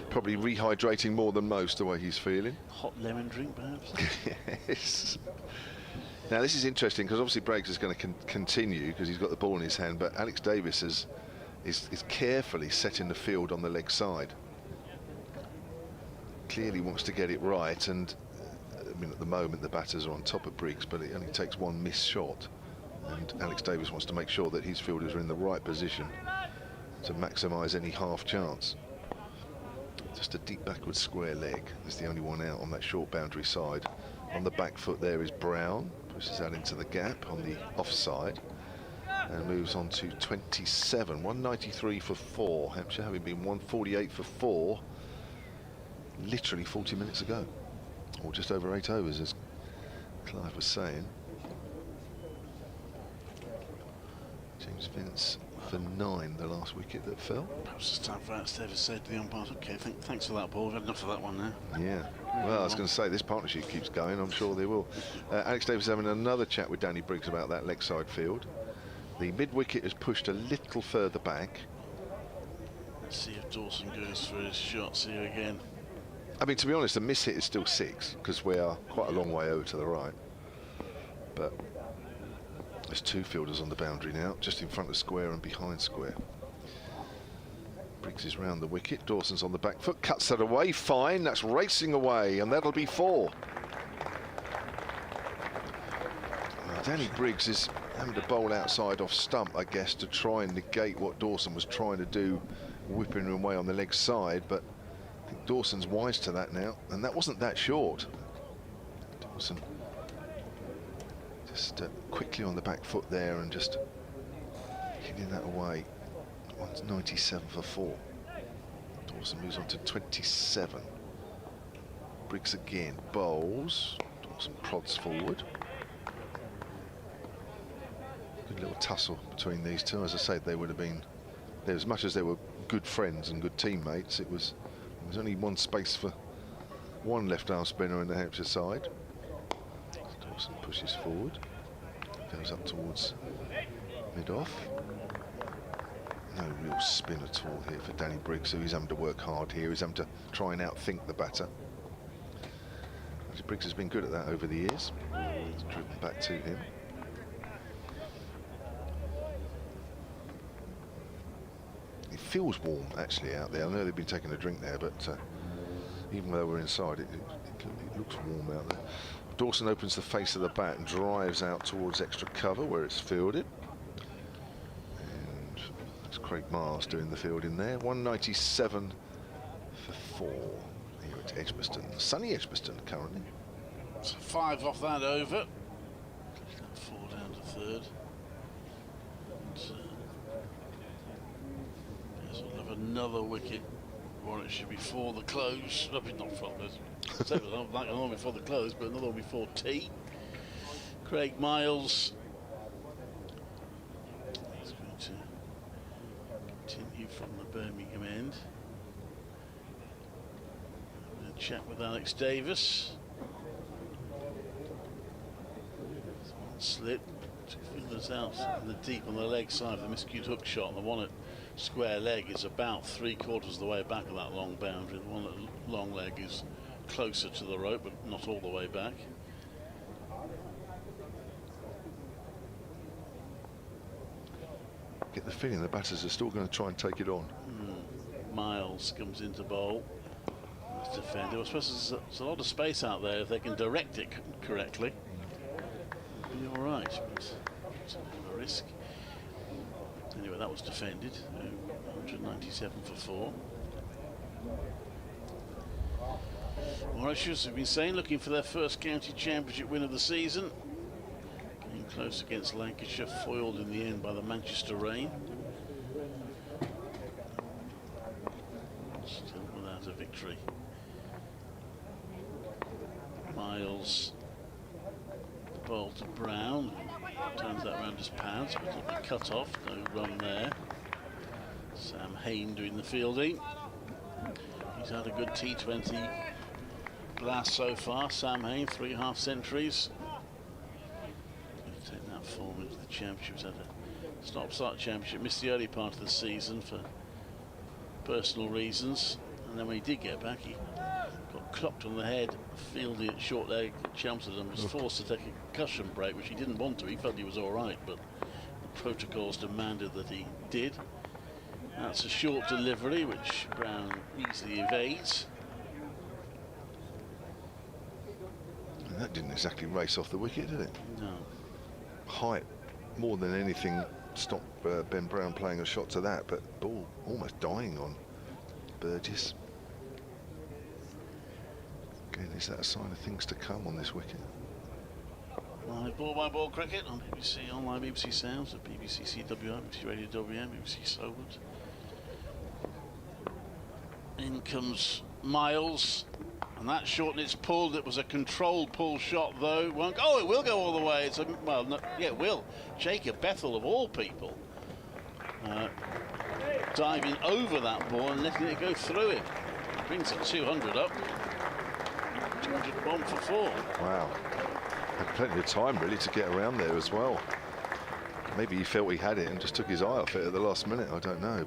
Probably rehydrating more than most the way he's feeling. Hot lemon drink, perhaps. Yes. Now this is interesting because obviously Briggs is going to continue because he's got the ball in his hand, but Alex Davis is carefully setting the field on the leg side. Clearly wants to get it right, and I mean at the moment the batters are on top of Briggs, but it only takes one missed shot, and Alex Davis wants to make sure that his fielders are in the right position to maximise any half chance. Just a deep backward square leg is the only one out on that short boundary side. On the back foot there is Brown, pushes out into the gap on the offside and moves on to 27. 193 for 4. Hampshire having been 148 for 4 literally 40 minutes ago, or just over 8 overs as Clive was saying. James Vince for 9, the last wicket that fell. Perhaps it's time for Alex Davis said to the umpires, okay, thanks for that ball, we've had enough of that one now. Yeah, well, I was going to say, this partnership keeps going, I'm sure they will. Alex Davis having another chat with Danny Briggs about that leg side field. The mid-wicket is pushed a little further back. Let's see if Dawson goes for his shots here again. I mean, to be honest, the miss hit is still 6 because we are quite a long way over to the right. But there's 2 fielders on the boundary now, just in front of square and behind square. Briggs is round the wicket. Dawson's on the back foot, cuts that away. Fine, that's racing away, and that'll be 4. Danny Briggs is having to bowl outside off stump, I guess, to try and negate what Dawson was trying to do, whipping him away on the leg side. But I think Dawson's wise to that now, and that wasn't that short. Dawson just quickly on the back foot there and just hitting that away. 197 for 4. Dawson moves on to 27. Briggs again bowls. Dawson prods forward. Good little tussle between these two. As I said, they would have been there as much as they were good friends and good teammates. There was only one space for one left-arm spinner in the Hampshire side. Dawson pushes forward, goes up towards mid-off. No real spin at all here for Danny Briggs, so he's having to work hard here. He's having to try and outthink the batter. Briggs has been good at that over the years. It's driven back to him. It feels warm actually out there. I know they've been taking a drink there, but even though we're inside, it looks warm out there. Dawson opens the face of the bat and drives out towards extra cover where it's fielded. And that's Craig Miles doing the fielding there. 197 for 4 here at Edgbaston. Sunny Edgbaston currently. So 5 off that over. 4 down to third. We'll have another wicket. Warwickshire before the close. No, not before the close. Like another one before the close, but another one before tea. Craig Miles is going to continue from the Birmingham end. I'm going to chat with Alex Davis. One slip. 2 fielders out in the deep on the leg side of the miscued hook shot, and the one at square leg is about 3/4 of the way back of that long boundary. The one at long leg is closer to the rope, but not all the way back. Get the feeling the batters are still going to try and take it on. Miles comes into bowl. That's defended. I suppose there's a lot of space out there if they can direct it correctly. It'll be all right, but it's a bit of a risk. Anyway, that was defended. 197 for 4. Warwickshire, have been saying, looking for their first county championship win of the season. Getting close against Lancashire, foiled in the end by the Manchester rain. Still without a victory. Miles, the ball to Brown. Turns that round as pads, but it'll be cut off. No run there. Sam Hain doing the fielding. He's had a good T20 blast so far. Sam Hain, 3.5 centuries. Going to take that form into the championship. He's had a stop-start championship. Missed the early part of the season for personal reasons, and then when he did get back, he got clocked on the head, fielding at short leg at Chelmsford, and was forced to take a concussion break, which he didn't want to. He felt he was all right, but the protocols demanded that he did. That's a short delivery, which Brown easily evades. And that didn't exactly race off the wicket, did it? No. Height, more than anything, stopped Ben Brown playing a shot to that, but ball almost dying on Burgess. Again, is that a sign of things to come on this wicket? Live ball by ball cricket on BBC Online, BBC Sounds, at BBC CWI, BBC Radio WM, BBC Solent. In comes Miles, and that short and it's pulled. It was a controlled pull shot though. Won't go. Oh, it will go all the way. It's a, well, no, yeah, it will. Jacob Bethel of all people diving over that ball and letting it go through him. Brings it 200 up. 201 for 4. Wow. Had plenty of time really to get around there as well. Maybe he felt he had it and just took his eye off it at the last minute. I don't know,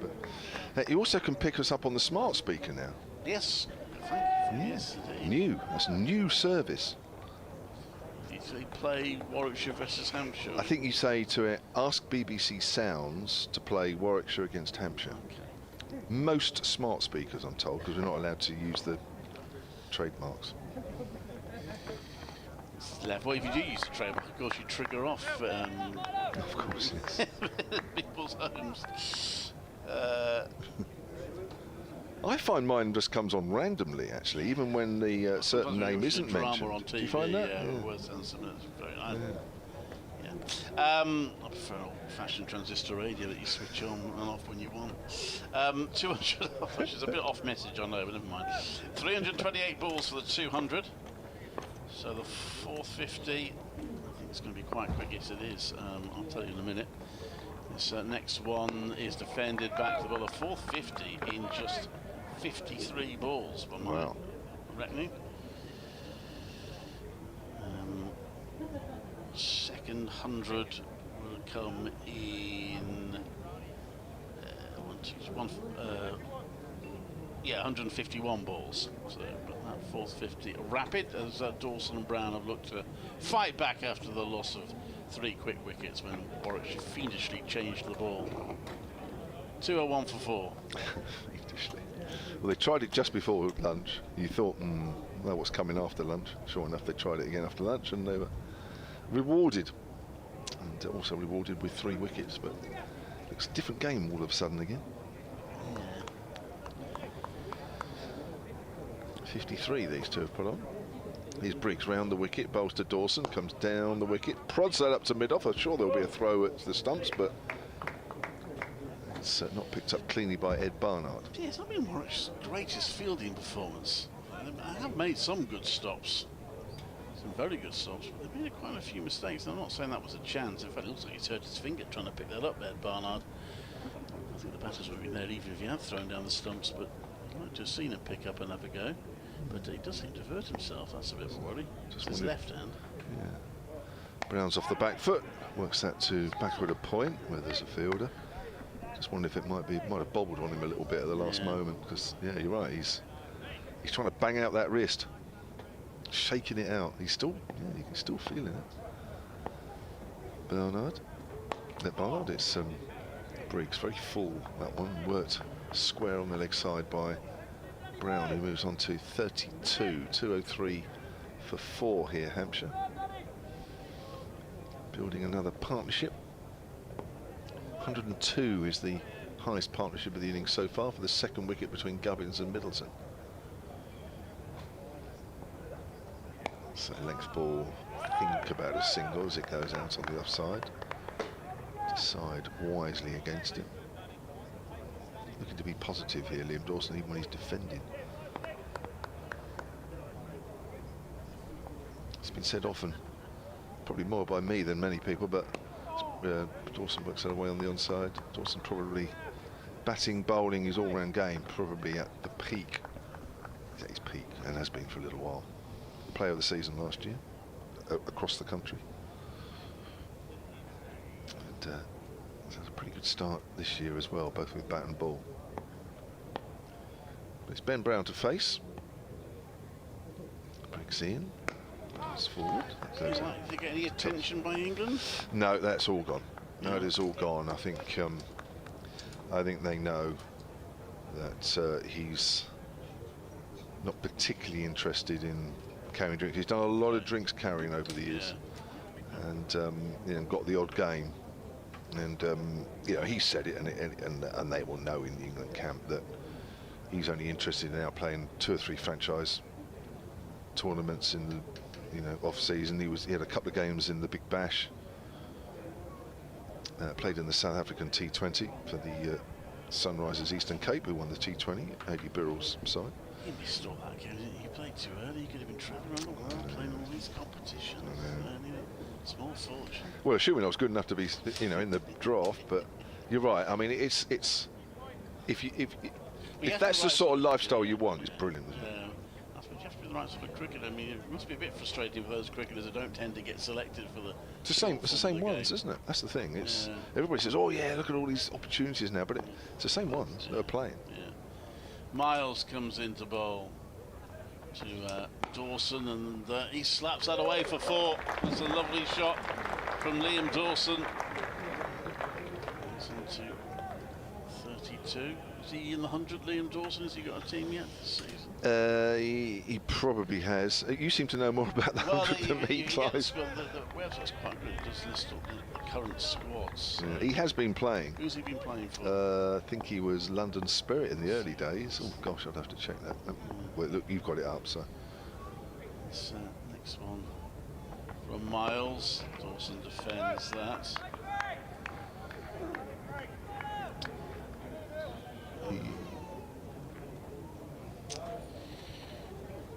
but he also can pick us up on the smart speaker now. Yes, thank you Yes, indeed. New. That's new service. Did they play Warwickshire versus Hampshire? I think you say to it, ask BBC Sounds to play Warwickshire against Hampshire. Okay. Most smart speakers, I'm told, because we're not allowed to use the trademarks. Well, if you do use the trademark, of course, you trigger off. Of course, yes. people's homes. I find mine just comes on randomly, actually, even when the certain name isn't mentioned. On TV, do you find that? Yeah. It's very nice. Yeah. I prefer old-fashioned transistor radio that you switch on and off when you want. 200 off, which is a bit off message, I know, but never mind. 328 balls for the 200. So the 450, I think it's going to be quite quick. Yes, it is. I'll tell you in a minute. This next one is defended back to the ball of 450 in just 53 balls by my reckoning. Second 100 will come in 151 balls. So that 450 rapid, as Dawson and Brown have looked to fight back after the loss of 3 quick wickets when Warwickshire fiendishly changed the ball. 201 for 4. Fiendishly. Well, they tried it just before lunch. You thought, well, what's coming after lunch? Sure enough, they tried it again after lunch, and they were rewarded, and also rewarded with 3 wickets. But looks a different game all of a sudden again. 53 these two have put on. Here's Briggs round the wicket, bowls to Dawson, comes down the wicket, prods that up to mid-off. I'm sure there'll be a throw at the stumps, but it's not picked up cleanly by Ed Barnard. Yeah, it's not been Warwick's greatest fielding performance. I have made some good stops, some very good stops, but they've made quite a few mistakes. And I'm not saying that was a chance. In fact, it looks like he's hurt his finger trying to pick that up, Ed Barnard. I think the batters would have been there even if he had thrown down the stumps, but you might just seen him pick up and have a go. But he does seem to have hurt himself. That's a bit of a worry. Just his left hand. Yeah. Brown's off the back foot, works that to backward a point where there's a fielder. Just wonder if it might have bobbled on him a little bit at the last moment, because yeah, you're right. He's trying to bang out that wrist, shaking it out. He's still, you can still feel it. Barnard. It's Briggs, very full. That one worked square on the leg side by Brown, who moves on to 32, 203 for 4 here, Hampshire. Building another partnership. 102 is the highest partnership of the innings so far for the second wicket between Gubbins and Middleton. So length ball, think about a single as it goes out on the offside. Decide wisely against it. Looking to be positive here, Liam Dawson, even when he's defending. It's been said often, probably more by me than many people, but Dawson works that away on the onside. Dawson probably batting, bowling, his all-round game, probably at the peak. At his peak, and has been for a little while. Player of the season last year, across the country. And a pretty good start this year as well, both with bat and ball. But it's Ben Brown to face. Briggs in, goes forward. Did they get any attention by England? No, that's all gone. No, it is all gone. I think they know that he's not particularly interested in carrying drinks. He's done a lot of drinks carrying over the years, and got the odd game. And he said it, and they will know in the England camp that he's only interested in now playing 2 or 3 franchise tournaments in the off season. He had a couple of games in the Big Bash. Played in the South African T20 for the Sunrisers Eastern Cape, who won the T20. Aidy Birrell's side. He missed all that game, didn't he? He played too early. He could have been travelling around the world playing all these competitions. Small fortune. Well, assuming I was good enough to be, in the draft, but you're right. I mean, it's if that's the sort of lifestyle you want, it's brilliant, isn't it? I suppose you have to be the right sort of cricketer. I mean, it must be a bit frustrating for those cricketers that don't tend to get selected for the. It's the same ones, isn't it? That's the thing. It's everybody says, "Oh yeah, look at all these opportunities now," but it's the same ones that are playing. Yeah. Miles comes into bowl. to Dawson, and he slaps that away for 4. That's a lovely shot from Liam Dawson. He's into 32. Is he in the 100, Liam Dawson? Has he got a team yet this season? He probably has. You seem to know more about the 100 than me, Clive. The website's quite good. It does list all the current squads. Yeah, he has been playing. Who's he been playing for? I think he was London Spirit in the early days. Oh gosh, I'd have to check that. Well, look, you've got it up, so. This, next one from Miles. Dawson defends that.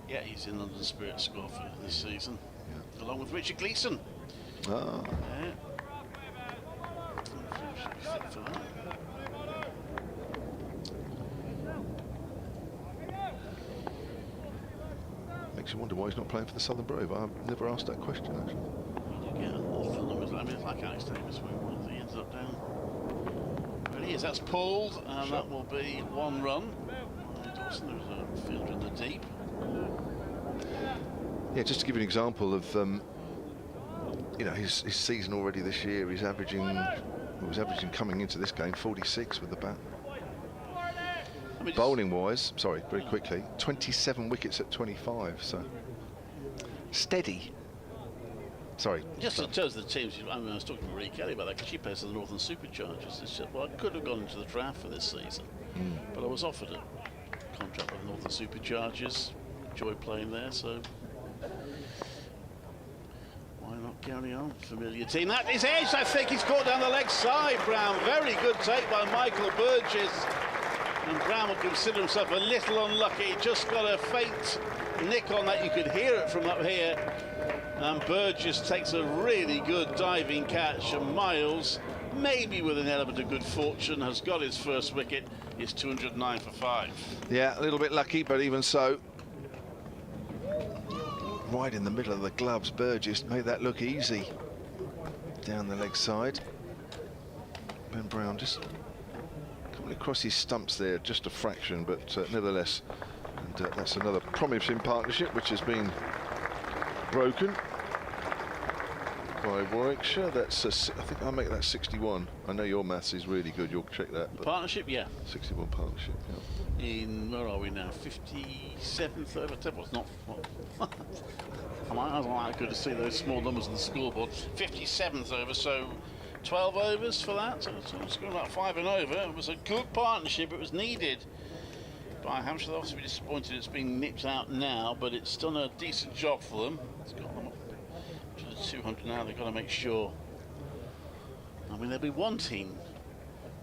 Yeah, he's in London Spirit squad for this season, along with Richard Gleeson. Oh. Yeah. Should be fit for that. Makes you wonder why he's not playing for the Southern Brave. I've never asked that question, actually. Yeah, I mean, it's like Alex Davis, where he ends up down. But he is, that's pulled, and that will be 1 run. Dawson, there was a fielder in the deep. Yeah, just to give you an example of, you know, his season already this year, he's averaging, was averaging coming into this game 46 with the bat. I mean, bowling wise, sorry, very quickly, 27 wickets at 25, so steady. Sorry. Just in terms of the teams, I mean, I was talking to Marie Kelly about that because she plays for the Northern Superchargers. She said, well, I could have gone into the draft for this season, but I was offered a contract with the Northern Superchargers. Enjoy playing there, so why not carry on? Familiar team. That is edged. I think he's caught down the leg side, Brown. Very good take by Michael Burgess. And Brown will consider himself a little unlucky. Just got a faint nick on that. You could hear it from up here. And Burgess takes a really good diving catch. And Miles, maybe with an element of good fortune, has got his first wicket. It's 209 for 5. Yeah, a little bit lucky, but even so, right in the middle of the gloves, Burgess made that look easy. Down the leg side. Ben Brown just coming across his stumps there, just a fraction, but nevertheless, and that's another promising partnership which has been broken by Warwickshire. That's I think I'll make that 61. I know your maths is really good. You'll check that. But partnership, yeah. 61 partnership. Yeah. In where are we now? 57th over. It's not. I don't like good to see those small numbers on the scoreboard. 57th over, so 12 overs for that. So it's going about 5 and over. It was a good partnership. It was needed by Hampshire. They'll obviously be disappointed it's being nipped out now, but it's done a decent job for them. It's got them up to the 200 now. They've got to make sure. I mean, they'll be wanting.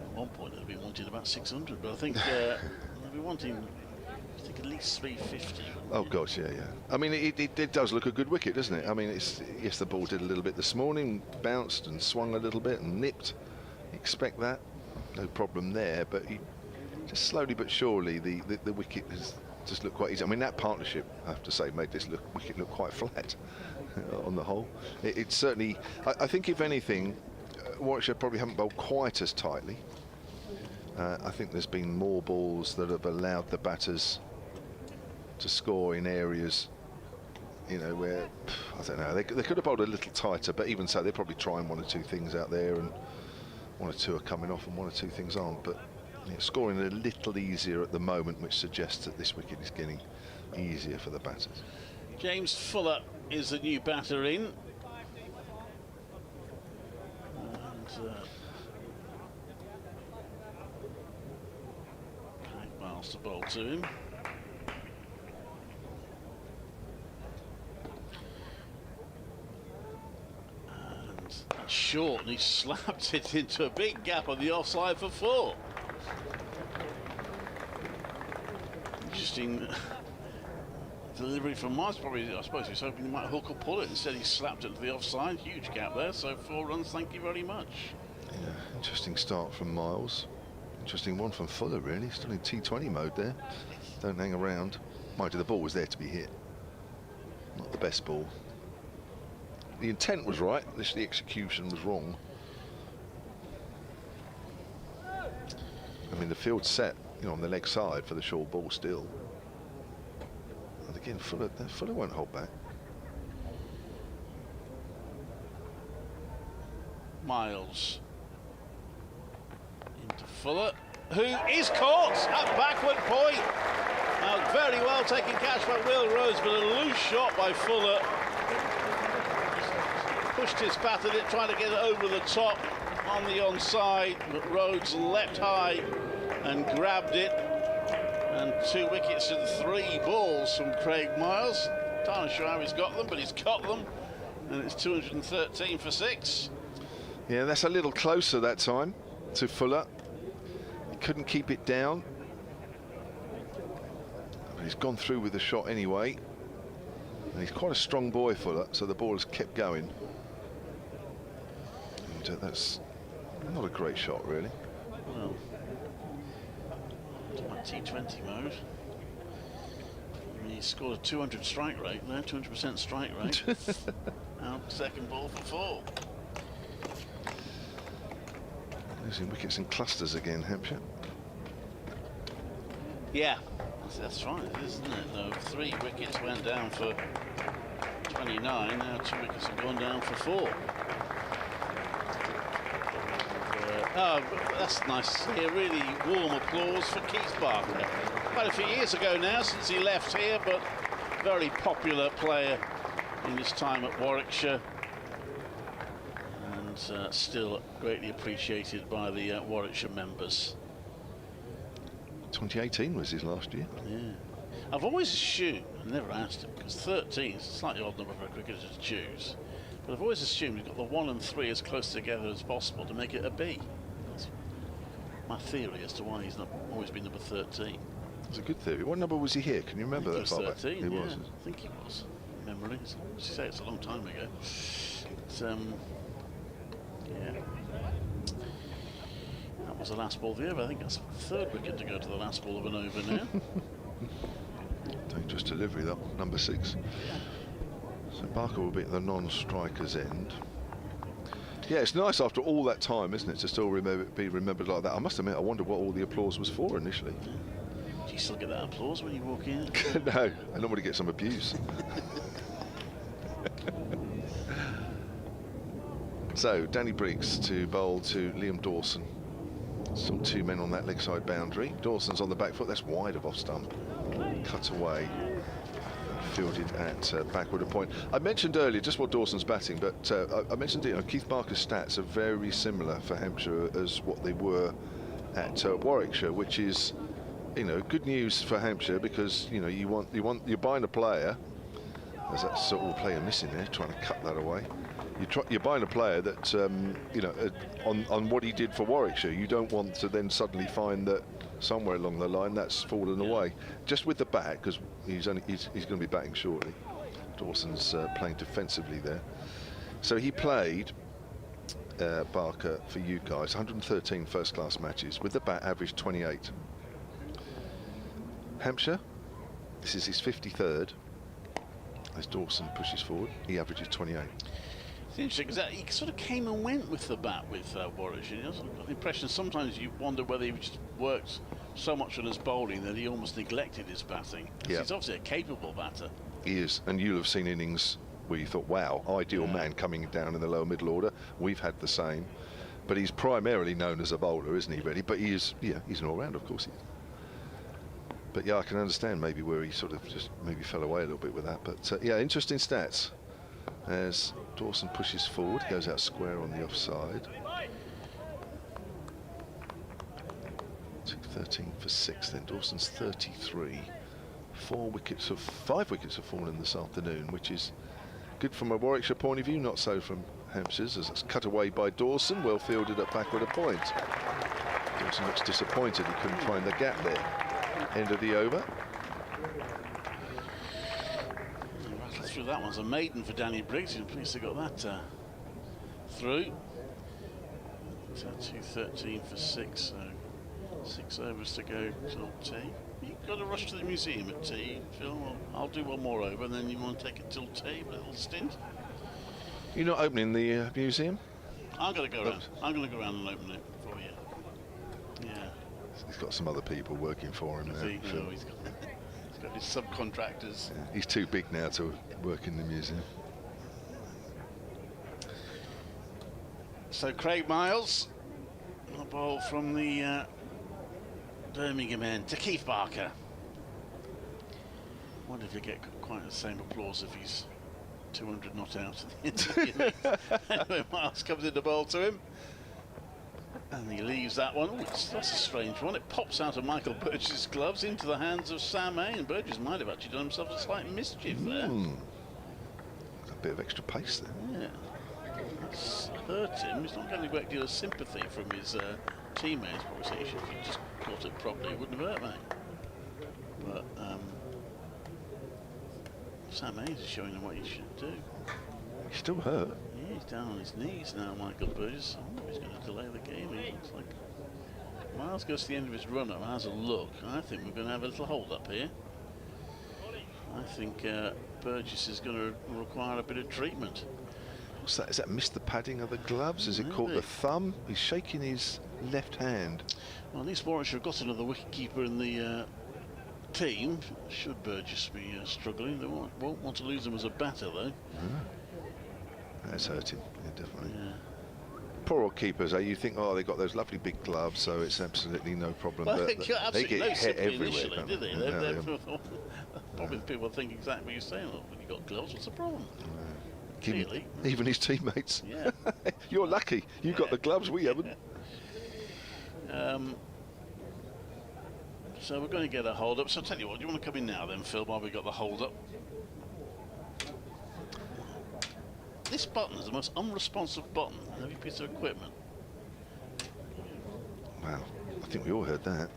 At one point, they'll be wanting about 600, but I think they'll be wanting. I think at least 350. Oh gosh, yeah. I mean, it does look a good wicket, doesn't it? I mean, yes, the ball did a little bit this morning, bounced and swung a little bit and nipped. Expect that, no problem there. But just slowly but surely, the wicket has just looked quite easy. I mean, that partnership, I have to say, made this wicket look quite flat on the whole. It certainly, I think, if anything, Warwickshire probably haven't bowled quite as tightly. I think there's been more balls that have allowed the batters to score in areas, you know, where, I don't know, they could have bowled a little tighter, but even so, they're probably trying 1 or 2 things out there, and 1 or 2 are coming off and 1 or 2 things aren't. But scoring a little easier at the moment, which suggests that this wicket is getting easier for the batters. James Fuller is the new batter in. And Miles to bowl to him. And that's short, and he slapped it into a big gap on the offside for 4. Interesting delivery from Miles. Probably, I suppose he was hoping he might hook or pull it. Instead, he slapped it to the offside. Huge gap there. So 4 runs. Thank you very much. Yeah, interesting start from Miles. Interesting one from Fuller, really. Still in T20 mode there. Don't hang around. Mind you, the ball was there to be hit. Not the best ball. The intent was right. The execution was wrong. I mean, the field set, on the leg side for the short ball still. I think again, Fuller won't hold back. Miles into Fuller, who is caught at backward point. Now, very well taken catch by Will Rhodes, but a loose shot by Fuller. Pushed his bat at it, trying to get it over the top on the onside, but Rhodes leapt high and grabbed it. And 2 wickets and 3 balls from Craig Miles. Not sure how he's got them, but he's got them. And it's 213 for 6. Yeah, that's a little closer that time to Fuller. He couldn't keep it down. But he's gone through with the shot anyway. And he's quite a strong boy, Fuller, so the ball has kept going. And that's not a great shot, really. Well, it's my T20 mode. I mean, he scored a 200 strike rate there, 200% strike rate. Out second ball for 4. Losing wickets in clusters again, Hampshire. Yeah, that's right, isn't it? Though 3 wickets went down for 29. Now 2 wickets have gone down for 4. Oh, that's nice to hear. Really warm applause for Keith Barker. Quite a few years ago now since he left here, but very popular player in his time at Warwickshire. And still greatly appreciated by the Warwickshire members. 2018 was his last year. Yeah. I've always assumed, I never asked him, because 13 is a slightly odd number for a cricketer to choose, but I've always assumed he's got the 1 and 3 as close together as possible to make it a B. That's my theory as to why he's not always been number 13. It's a good theory. What number was he here? Can you remember that? He was 13, he yeah. was. I think he was. Memory. As you say, it's a long time ago. But, yeah. That was the last ball of the over. I think that's the 3rd wicket to go to the last ball of an over now. Dangerous delivery, though. Number 6. So Barker will be at the non-striker's end. Yeah, it's nice after all that time, isn't it, to still be remembered like that. I must admit, I wondered what all the applause was for initially. Do you still get that applause when you walk in? No, I normally get some abuse. So, Danny Briggs to bowl to Liam Dawson. Still 2 men on that leg side boundary. Dawson's on the back foot, that's wide of off stump. Cut away. Fielded at backward a point. I mentioned earlier just what Dawson's batting, but I mentioned Keith Barker's stats are very similar for Hampshire as what they were at Warwickshire, which is, good news for Hampshire, because you're buying a player. There's that sort of player missing there, trying to cut that away. You're buying a player that on what he did for Warwickshire. You don't want to then suddenly find that somewhere along the line that's fallen away. Just with the bat, because he's going to be batting shortly. Dawson's playing defensively there. So he played Barker for you guys 113 first-class matches with the bat, averaged 28. Hampshire, this is his 53rd. As Dawson pushes forward, he averages 28. It's interesting because he sort of came and went with the bat with Warwickshire. I've got the impression sometimes you wonder whether he just worked so much on his bowling that he almost neglected his batting. Yeah. He's obviously a capable batter. He is, and you'll have seen innings where you thought, wow, ideal man coming down in the lower middle order. We've had the same. But he's primarily known as a bowler, isn't he, really? But he is, he's an all-rounder, of course he is. But yeah, I can understand maybe where he sort of just maybe fell away a little bit with that. But yeah, interesting stats. As Dawson pushes forward, goes out square on the offside. 13 for 6 then. Dawson's 33. 5 wickets have fallen this afternoon, which is good from a Warwickshire point of view, not so from Hampshire's, as it's cut away by Dawson, well fielded at backward a point. Dawson looks disappointed he couldn't find the gap there. End of the over. Rattled through that one's a maiden for Danny Briggs. He's pleased to got that through. So 213 for 6, so 6 overs to go till tea. You've got to rush to the museum at tea, Phil. Well, I'll do one more over, and then you want to take it till tea, a little stint. You're not opening the museum? I'm going to go around. I'm going to go around and open it for you. Yeah. He's got some other people working for him now. No, he's got He's got his subcontractors. Yeah, he's too big now to work in the museum. So Craig Miles, a ball from the Birmingham end to Keith Barker. I wonder if he'll get quite the same applause if he's 200 not out at the end of the innings. Anyway, Miles comes in the ball to him. And he leaves that one. Ooh, that's a strange one. It pops out of Michael Burgess' gloves into the hands of Sam A. And Burgess might have actually done himself a slight mischief there. A bit of extra pace there. Yeah. That's hurt him. He's not getting a great deal of sympathy from his teammates. Obviously, if he just caught it properly, it wouldn't have hurt me. But Sam Hayes is showing him what he should do. He's still hurt. Yeah, he's down on his knees now, Michael Burgess. Oh, he's going to delay the game. He looks like Miles goes to the end of his run-up, has a look. I think we're going to have a little hold-up here. I think Burgess is going to require a bit of treatment. What's that? Is that missed the padding of the gloves? Has it caught the thumb? He's shaking his left hand. Well, at least Warwickshire have got another wicket-keeper in the team. Should Burgess be struggling, they won't want to lose him as a batter, though. That's hurting, yeah, definitely. Yeah. Poor old keepers, you think, oh, they've got those lovely big gloves, so it's absolutely no problem. Well, but they get no hit everywhere, initially, don't did they? Yeah, Probably people think exactly what you're saying. Look, when you've got gloves, what's the problem? Even his teammates. Yeah. You're lucky. You've got the gloves, we haven't. So we're going to get a hold-up. So I'll tell you what, do you want to come in now then, Phil, while we've got the hold-up? This button is the most unresponsive button on every piece of equipment. Wow, I think we all heard that.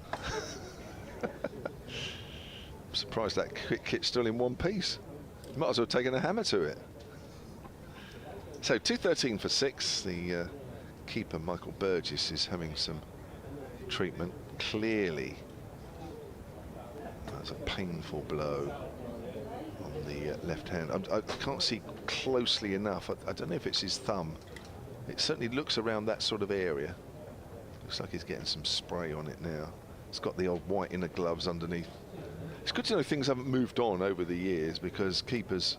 I'm surprised that kit's still in one piece. Might as well have taken a hammer to it. So 2:13 for 6. The keeper, Michael Burgess, is having some treatment. Clearly, that's a painful blow on the left hand. I can't see closely enough. I don't know if it's his thumb. It certainly looks around that sort of area. Looks like he's getting some spray on it now. It's got the old white inner gloves underneath. It's good to know things haven't moved on over the years, because keepers,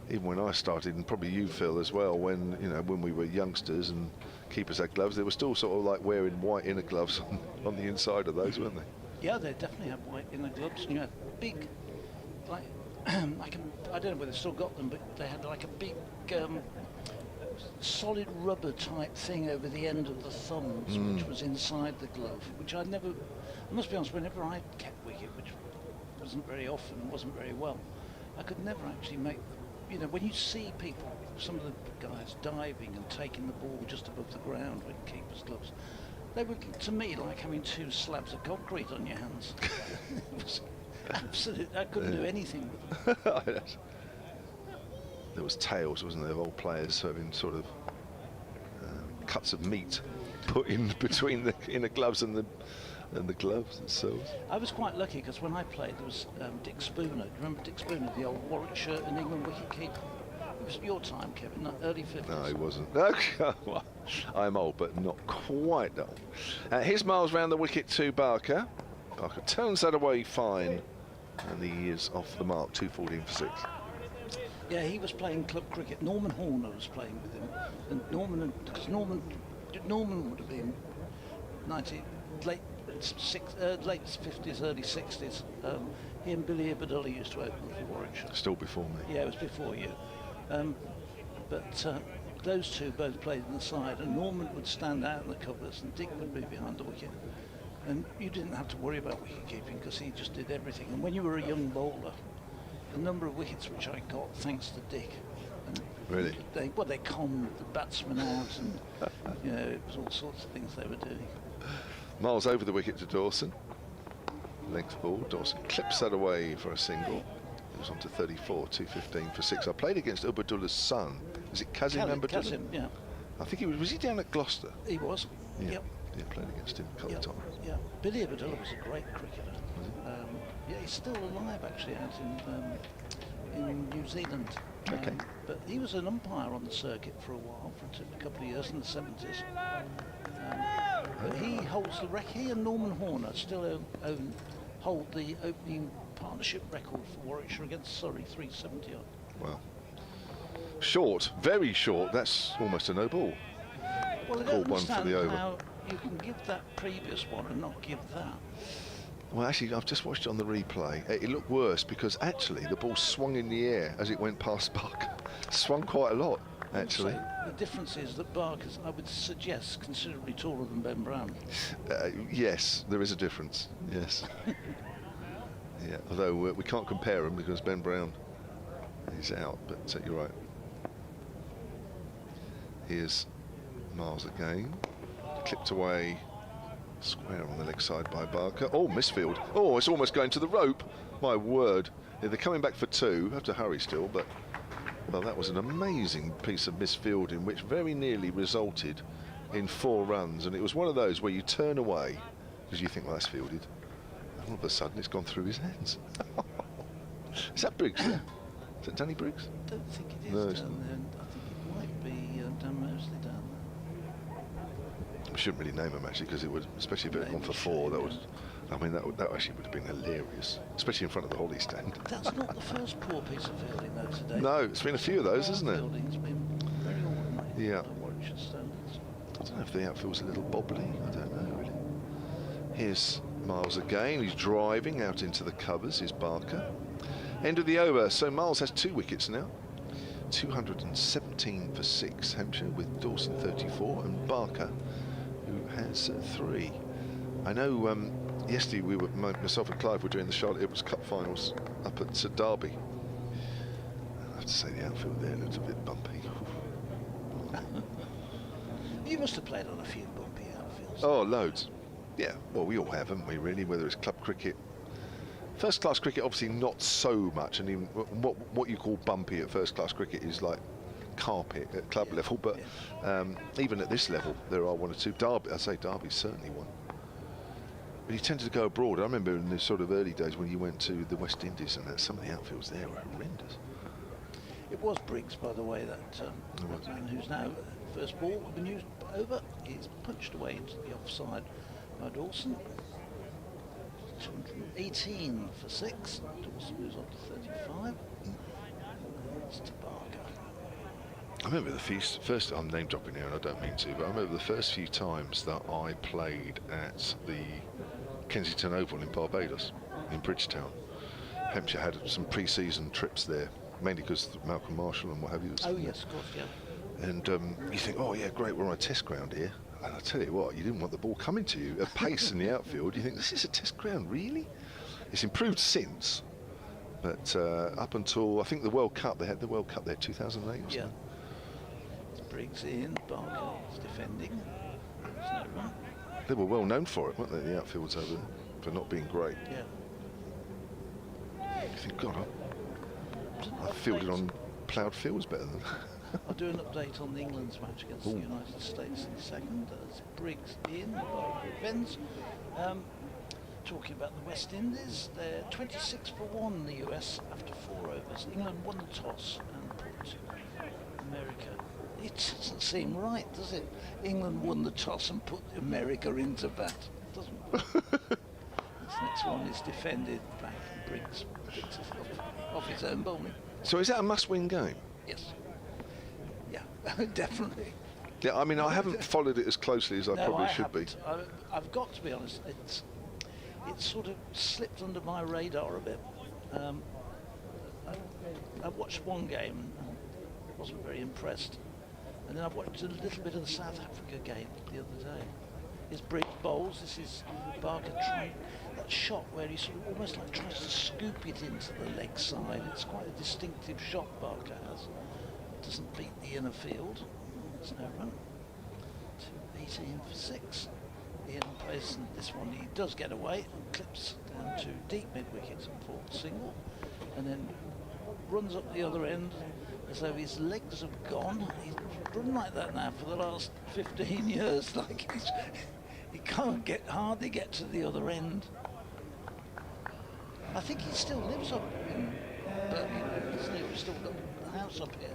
even when I started, and probably you, Phil, as well, when when we were youngsters and keepers had gloves, they were still sort of like wearing white inner gloves on the inside of those, weren't they? Yeah, they definitely have white inner gloves, and you had big, like, I don't know whether they still got them, but they had like a big solid rubber type thing over the end of the thumbs, which was inside the glove, which I must be honest, whenever I kept wicket, which wasn't very often, wasn't very well, I could never actually make, when you see people, some of the guys diving and taking the ball just above the ground with keeper's gloves, they were, to me, like having two slabs of concrete on your hands. It was absolute, I couldn't do anything with them. There was tales, wasn't there, of old players having sort of cuts of meat put in between the inner gloves and the gloves themselves. I was quite lucky, because when I played, there was Dick Spooner. Do you remember Dick Spooner, the old Warwickshire and England wicket-keeper? It was your time, Kevin, not early 50s. No, he wasn't. Well, I'm old, but not quite old. Here's Miles round the wicket to Barker. Barker turns that away fine, and he is off the mark, 2:14 for 6. Yeah, he was playing club cricket. Norman Horner was playing with him, and Norman would have been late 50s, early 60s. He and Billy Abdullah used to open for Warwickshire. Still before me. Yeah, it was before you. But those two both played in the side, and Norman would stand out in the covers, and Dick would be behind the wicket. And you didn't have to worry about wicket keeping, because he just did everything. And when you were a young bowler, the number of wickets which I got thanks to Dick. And really? They conned the batsmen out, and it was all sorts of things they were doing. Miles over the wicket to Dawson. Length ball. Dawson clips that away for a single. It was on to 34, 2:15 for 6. I played against Ubadullah's son. Is it Kazim Abdullah? Kazim, yeah. I think he was he down at Gloucester? He was. Yeah. Yep. Yeah, played against him a couple of times. Yeah. Billy Abdullah was a great cricketer. Yeah, he's still alive actually out in New Zealand. Okay. But he was an umpire on the circuit for a while, for a couple of years in the 70s. But he holds the record. He and Norman Horner still hold the opening partnership record for Warwickshire against Surrey, 370 odd. Wow. Short, very short. That's almost a no ball. Well, I Called don't one for understand the over. how you can give that previous one and not give that. Well, actually, I've just watched it on the replay. It looked worse because actually the ball swung in the air as it went past Barker. Swung quite a lot, actually. Also, the difference is that Barker's, I would suggest, considerably taller than Ben Brown. Yes, there is a difference. Yes. Yeah, although we can't compare them because Ben Brown is out, but you're right. Here's Miles again. Clipped away square on the leg side by Barker. Oh, misfield. Oh, it's almost going to the rope. My word. Yeah, they're coming back for two. Have to hurry still, but well, that was an amazing piece of misfielding which very nearly resulted in 4 runs, and it was one of those where you turn away because you think, well, that's fielded, and all of a sudden it's gone through his hands. Is that Briggs there? Is that Danny Briggs? I don't think it is No, down it's there. not. I think it might be Dan Mosley down We shouldn't really name him actually, because it would, especially if it had gone for 4, that was, I mean, that actually would have been hilarious, especially in front of the Holly stand. there. That's not the first poor piece of fielding though today. No, it's been a few of those, hasn't it? Fielding's been very ordinary. Yeah. by Warwickshire standards. I don't know if the outfield's a little bobbly. I don't know really. Here's Miles again. He's driving out into the covers. Here's Barker. End of the over. So Miles has 2 wickets now. 217 for 6. Hampshire with Dawson 34 and Barker, who has 3. I know. Yesterday we were, myself and Clive were doing the Charlotte Edwards Cup finals up at Derby. I have to say the outfield there looked a bit bumpy. You must have played on a few bumpy outfields. Oh, loads. Yeah, well, we all have, haven't we, really, whether it's club cricket. First class cricket, obviously not so much, and even what you call bumpy at first class cricket is like carpet at club level, but even at this level, there are 1 or 2. Derby, I'd say Derby's certainly one. But you tended to go abroad. I remember in the sort of early days when you went to the West Indies, and some of the outfields there were horrendous. It was Briggs, by the way, that man who's now first ball been used over. He's punched away into the offside by Dawson. 218 for 6. Dawson moves on to 35. It's to Barker. I remember the first, I'm name dropping here and I don't mean to, but I remember the first few times that I played at the Kensington Oval in Barbados, in Bridgetown. Hampshire had some pre-season trips there, mainly because Malcolm Marshall and what have you. Oh yes, of course, yeah. And you think, oh yeah, great, we're on a test ground here. And I tell you what, you didn't want the ball coming to you at pace in the outfield. You think, this is a test ground, really? It's improved since, but up until, I think the World Cup, they had the World Cup there, 2008 or something. Yeah. Briggs in, Barker is defending. There's no run. They were well known for it, weren't they, the outfields over there, for not being great. Yeah. You think, God, I fielded on ploughed fields better than I'll do an update on England's match against the United States in a second. As Briggs in, Barker defends. Talking about the West Indies, they're 26 for 1, the US, after 4 overs. England won the toss and put America. It doesn't seem right, does it? England won the toss and put America into bat. It doesn't. This next one is defended back and Briggs picks it off his own bowling. So is that a must-win game? Yes. Yeah, definitely. Yeah, I mean, I haven't followed it as closely as I probably should be. I've got to be honest, it's sort of slipped under my radar a bit. I watched one game and wasn't very impressed. And then I've watched a little bit of the South Africa game the other day. Here's Briggs bowls. This is Barker trying that shot where he sort of almost like tries to scoop it into the leg side. It's quite a distinctive shot Barker has. Doesn't beat the inner field. There's no run. 218 for 6. Ian plays this one. He does get away and clips down to deep mid wicket and for single, and then runs up the other end as though his legs have gone. He's run like that now for the last 15 years. Like he can't hardly get to the other end. I think he still lives up in Birmingham. He's still got a house up here.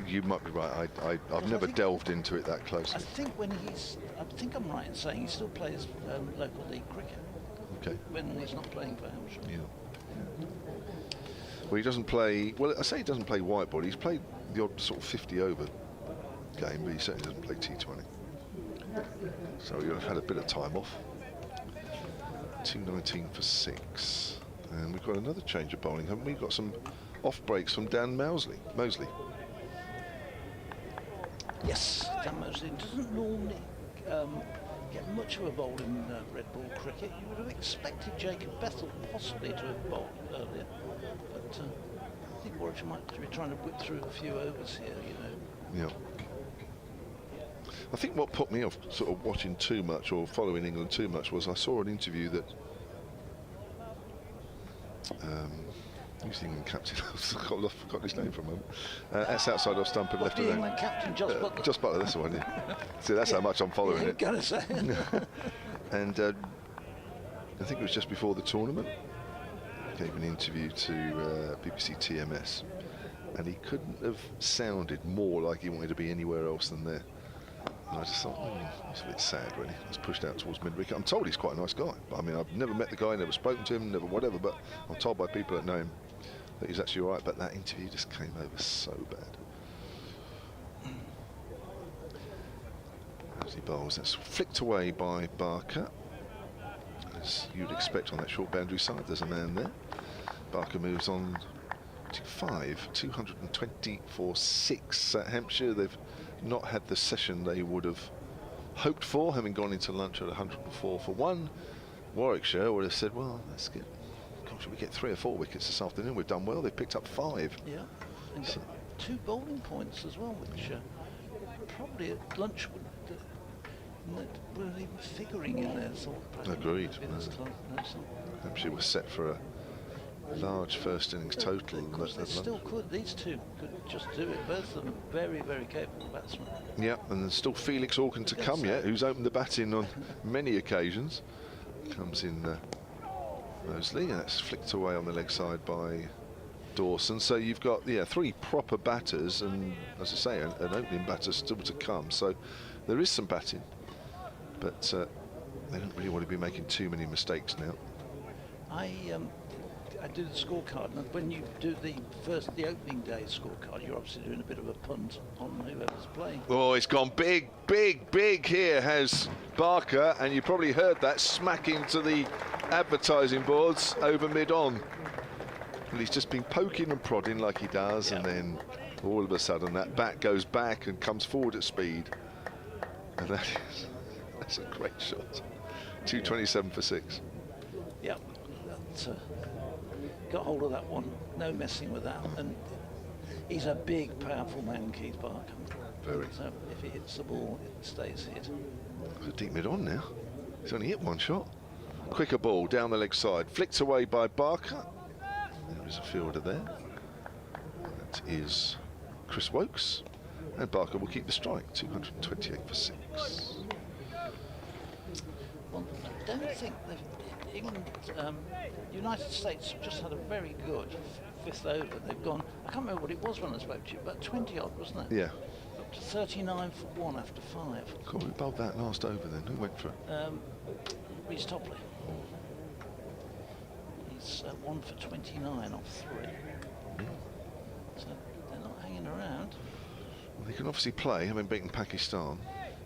You might be right. I've never delved into it that closely. I think I think I'm right in saying he still plays local league cricket. Okay. When he's not playing for Hampshire. Yeah. Well, he doesn't play. Well, I say he doesn't play white ball. He's played the odd sort of 50 over game, but he certainly doesn't play T20. So he'll have had a bit of time off. 219 for 6, and we've got another change of bowling, haven't we? We've got some off breaks from Dan Mosley. Yes, Dan Mosley doesn't normally get much of a bowl in red ball cricket. You would have expected Jacob Bethel possibly to have bowled earlier, but I think Warwickshire might be trying to whip through a few overs here, you know. Yeah. I think what put me off sort of watching too much or following England too much was I saw an interview that who's the England captain? I've forgotten his name for a moment. That's outside off stump and left The of England captain, Joss Butler. Joss Butler, that's the one. Yeah. See, that's how much I'm following it. Gotta say. And I think it was just before the tournament. He gave an interview to BBC TMS, and he couldn't have sounded more like he wanted to be anywhere else than there. And I just thought, it's a bit sad, really. I was pushed out towards mid-wicket. I'm told he's quite a nice guy. I mean, I've never met the guy, never spoken to him, never whatever, but I'm told by people that know him that he's actually all right. But that interview just came over so bad. As he bowls, that's flicked away by Barker. As you'd expect on that short boundary side, there's a man there. Barker moves on to 5, 220 for 6 at Hampshire. They've not had the session they would have hoped for, having gone into lunch at 104 for 1. Warwickshire would have said, well, let's get, gosh, we get 3 or 4 wickets this afternoon. We've done well. They've picked up 5. Yeah, and so 2 bowling points as well, which probably at lunch weren't even figuring in their thought. Agreed. Hampshire was set for a large first innings total. They still could. These two could just do it. Both of them very, very capable batsmen. Yeah, and there's still Felix Orkin to come yet, who's opened the batting on many occasions. Comes in Mosley, and that's flicked away on the leg side by Dawson. So you've got 3 proper batters, and as I say, an opening batter still to come. So there is some batting, but they don't really want to be making too many mistakes now. I do the scorecard, and when you do the opening day scorecard, you're obviously doing a bit of a punt on whoever's playing. Oh, it's gone big, big, big here, has Barker, and you probably heard that smacking to the advertising boards over mid-on. Well, he's just been poking and prodding like he does, and then all of a sudden that bat goes back and comes forward at speed. And that's a great shot. 227 for 6. Yeah, that's got hold of that one, no messing with that, and he's a big, powerful man, Keith Barker. Very. So if he hits the ball, it stays hit. It's a deep mid-on now. He's only hit 1 shot. Quicker ball down the leg side, flicked away by Barker. There is a fielder there. That is Chris Wokes, and Barker will keep the strike. 228 for 6. Well, I don't think England, United States have just had a very good 5th over. They've gone, I can't remember what it was when I spoke to you, about 20 odd, wasn't it? Yeah. Up to 39 for 1 after 5. Cool, we bowled that last over then. Who went for it? Reece Topley. He's 1 for 29 off 3. So they're not hanging around. Well, they can obviously play, having beaten Pakistan.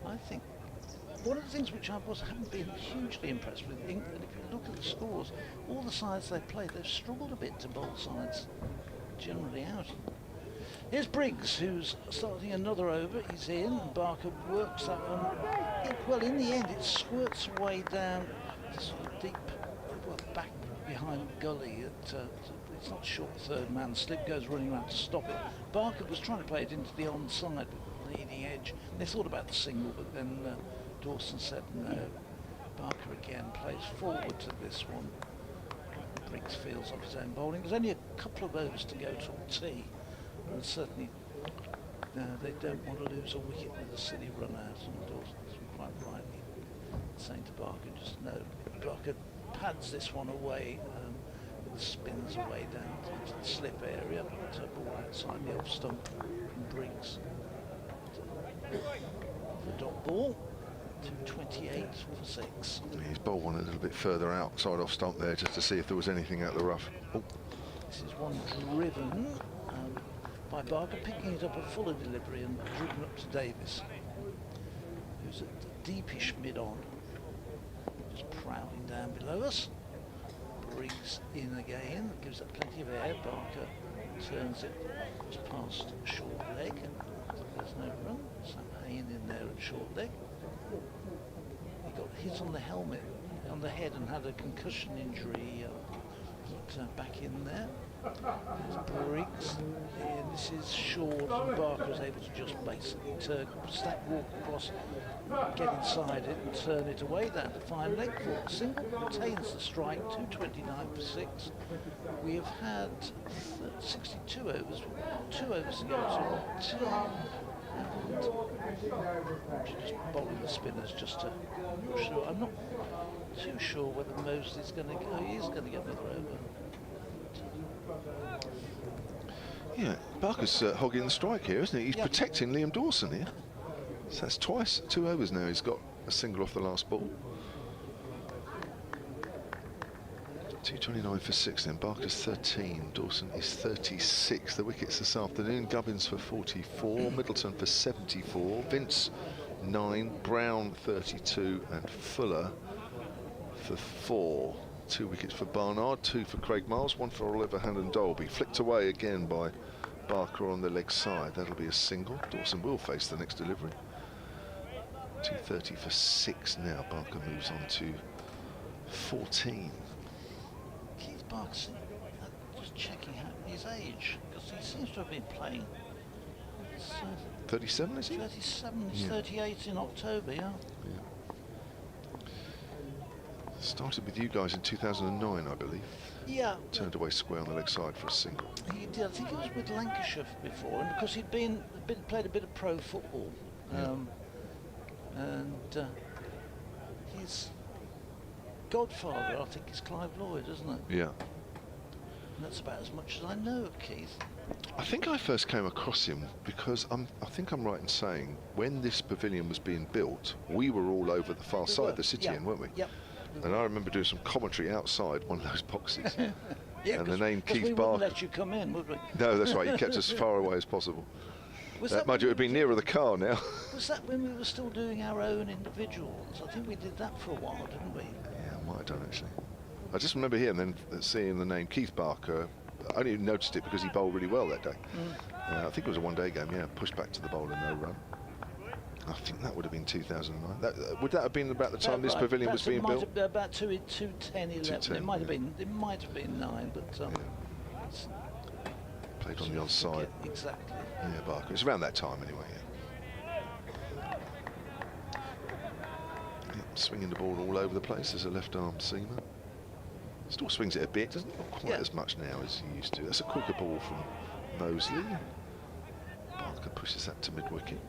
I think one of the things which I haven't been hugely impressed with England, if you look at the scores, all the sides they've played, they've struggled a bit to bowl sides generally out. Here's Briggs, who's starting another over. He's in, and Barker works that one. Well, in the end, it squirts away down sort of deep, back behind gully. It's not short third man. Slip goes running around to stop it. Barker was trying to play it into the onside with the leading edge. They thought about the single, but then Dawson said no. Barker again plays forward to this one. Briggs feels off his own bowling. There's only a couple of overs to go till tea, and certainly they don't want to lose a wicket with a silly run out. And Dawson's quite rightly saying to Barker, just no. Barker pads this one away, with the spins away down to the slip area, but ball outside the off stump from Briggs. The dot ball. 228 for 6. He's bowled one a little bit further outside off stump there just to see if there was anything out the rough. Oh. This is one driven by Barker, picking it up a fuller delivery and driven up to Davis, who's at the deepish mid-on, just prowling down below us. Briggs in again, gives it plenty of air. Barker turns it just past short leg. There's no run. Sam Hain in there at short leg. He got hit on the helmet, on the head, and had a concussion injury. Back in there. There's Briggs. And this is short, and Barker was able to just basically walk across, get inside it and turn it away down to fine leg for single. Retains the strike, 229 for 6. We have had 62 overs, 2 overs to go to. And just bowling the spinners just to push through. I'm not too sure whether Mosley's going to go. He is going to get another over. Yeah, Barker's hogging the strike here, isn't he? He's protecting Liam Dawson here. So that's twice, 2 overs now. He's got a single off the last ball. 229 for 6 then. Barker's 13. Dawson is 36. The wickets this afternoon. Gubbins for 44. Middleton for 74. Vince 9. Brown 32. And Fuller for 4. 2 wickets for Barnard, 2 for Craig Miles, 1 for Oliver Hannon-Dolby. Flicked away again by Barker on the leg side. That'll be a single. Dawson will face the next delivery. 230 for 6 now. Barker moves on to 14. Keith Barker, just checking out his age, because he seems to have been playing. 37, is he? 37, he's 38 in October, yeah. Started with you guys in 2009, I believe. Yeah. Turned away square on the leg side for a single. He did. I think he was with Lancashire before, and because he'd played a bit of pro football, and his godfather, I think, is Clive Lloyd, isn't it? Yeah. And that's about as much as I know of Keith. I think I first came across him because I think I'm right in saying when this pavilion was being built, we were all over the far side of the city, weren't we? Yep. And I remember doing some commentary outside one of those boxes. Yeah, and the name Keith we Barker. wouldn't let you come in, would we? No, that's right. You kept us as far away as possible. Mind you, it would be nearer the car now. Was that when we were still doing our own individual ones? I think we did that for a while, didn't we? Yeah, I might have done actually. I just remember here and then seeing the name Keith Barker. I only noticed it because he bowled really well that day. I think it was a one-day game. Yeah, pushed back to the bowler, no run. I think that would have been 2009. Would that have been about the time this pavilion was being built? About 210, 11. It might have been. It might have been 9, but played on the onside. Exactly. Yeah, Barker. It's around that time anyway. Yeah. Swinging the ball all over the place as a left-arm seamer. Still swings it a bit, doesn't not quite as much now as he used to. That's a quicker ball from Mosley. Barker pushes that to mid-wicket.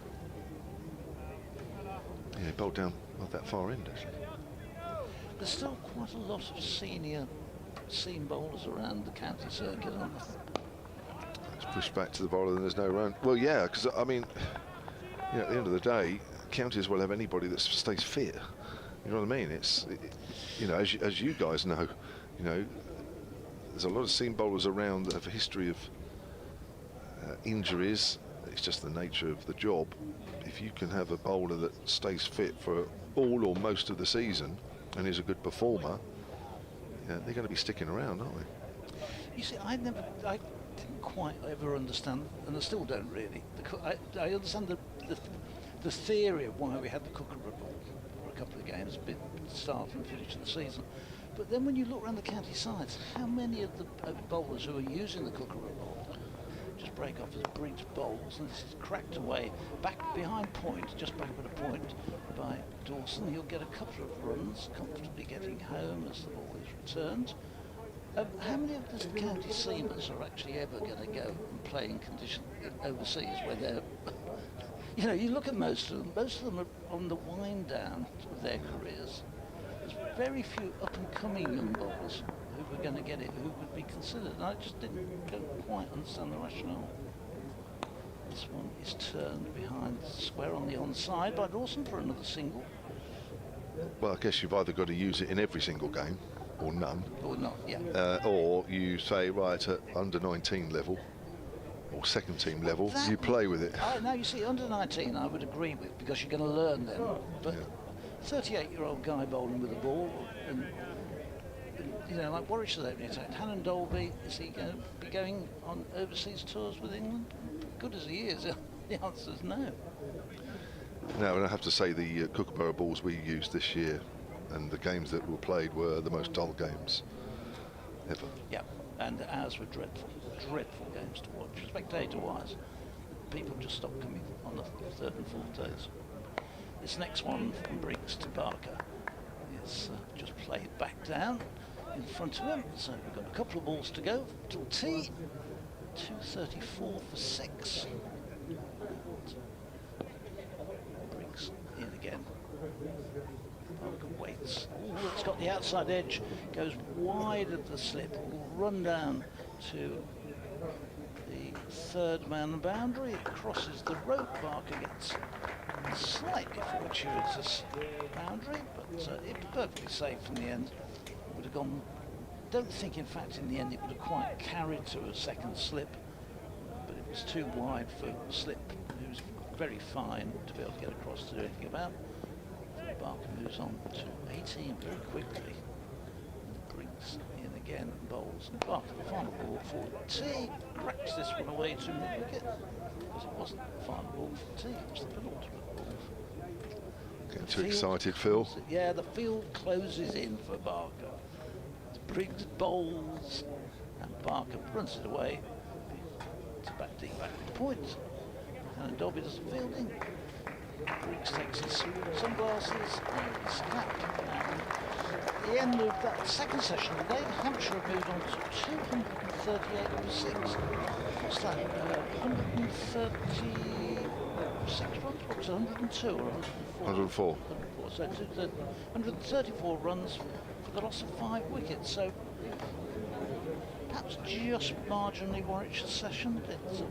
Yeah, he bowled down not that far end actually. There's still quite a lot of senior seam bowlers around the county circuit, aren't there? It's pushed back to the bowler and there's no run. Well, yeah, because I mean, at the end of the day, counties will have anybody that stays fit. You know what I mean? It's, as you guys know, there's a lot of seam bowlers around that have a history of injuries. It's just the nature of the job. If you can have a bowler that stays fit for all or most of the season and is a good performer, they're going to be sticking around, aren't they? You see, I didn't quite ever understand, and I still don't really. I understand the theory of why we had the Kookaburra ball for a couple of games, bit start and finish of the season. But then when you look around the county sides, how many of the bowlers who are using the Kookaburra ball just break off as Briggs bowls, and this is cracked away back behind point, just back at a point by Dawson. He'll get a couple of runs, comfortably getting home as the ball is returned. How many of the county seamers are actually ever going to go and play in condition overseas where they're, you look at most of them are on the wind down of their careers. There's very few up and coming young bowlers who were going to get it, who would be considered. And I just don't quite understand the rationale. This one is turned behind square on the onside by Dawson for another single. Well, I guess you've either got to use it in every single game, or none. Or not, yeah. Or you say, right, at under 19 level, or second team level, you play with it. Now you see, under 19 I would agree with, because you're going to learn then. But 38-year-old guy bowling with a ball, and you know, like Warwickshire opening attack, Hannon Dolby, is he going to be going on overseas tours with England? Good as he is, the answer is no. Now, and I have to say the Kookaburra balls we used this year and the games that were played were the most dull games ever. Yeah, and ours were dreadful, dreadful games to watch. Spectator-wise, people just stopped coming on the third and fourth days. This next one from Briggs to Barker is just played back down in front of him. So we've got a couple of balls to go till tea. 2:34 for 6. Briggs in again. Barker waits. Ooh, it's got the outside edge, goes wide of the slip, will run down to the third man boundary. It crosses the rope. Barker gets slightly fortuitous boundary, but it's perfectly safe in the end. It would have gone. Don't think, in fact, in the end it would have quite carried to a second slip, but it was too wide for slip. It was very fine to be able to get across to do anything about. Barker moves on to 18 very quickly. Brings in again and bowls. And Barker, the final ball for tea, cracks this one away to mid-wicket, because it wasn't the final ball for tea, it was the penultimate ball. Getting too excited, Phil. Yeah, the field closes in for Barker. Briggs bowls, and Barker runs it away. It's back deep, back to the point. And Dobby does the fielding. Briggs takes his sunglasses and his cap. And at the end of that second session of the day, Hampshire have moved on to 238 for 6. What's that? 136 runs? What was it? 102 or 104? 104. 104. So 134 runs for the loss of 5 wickets. So perhaps just marginally Warwickshire session. It's,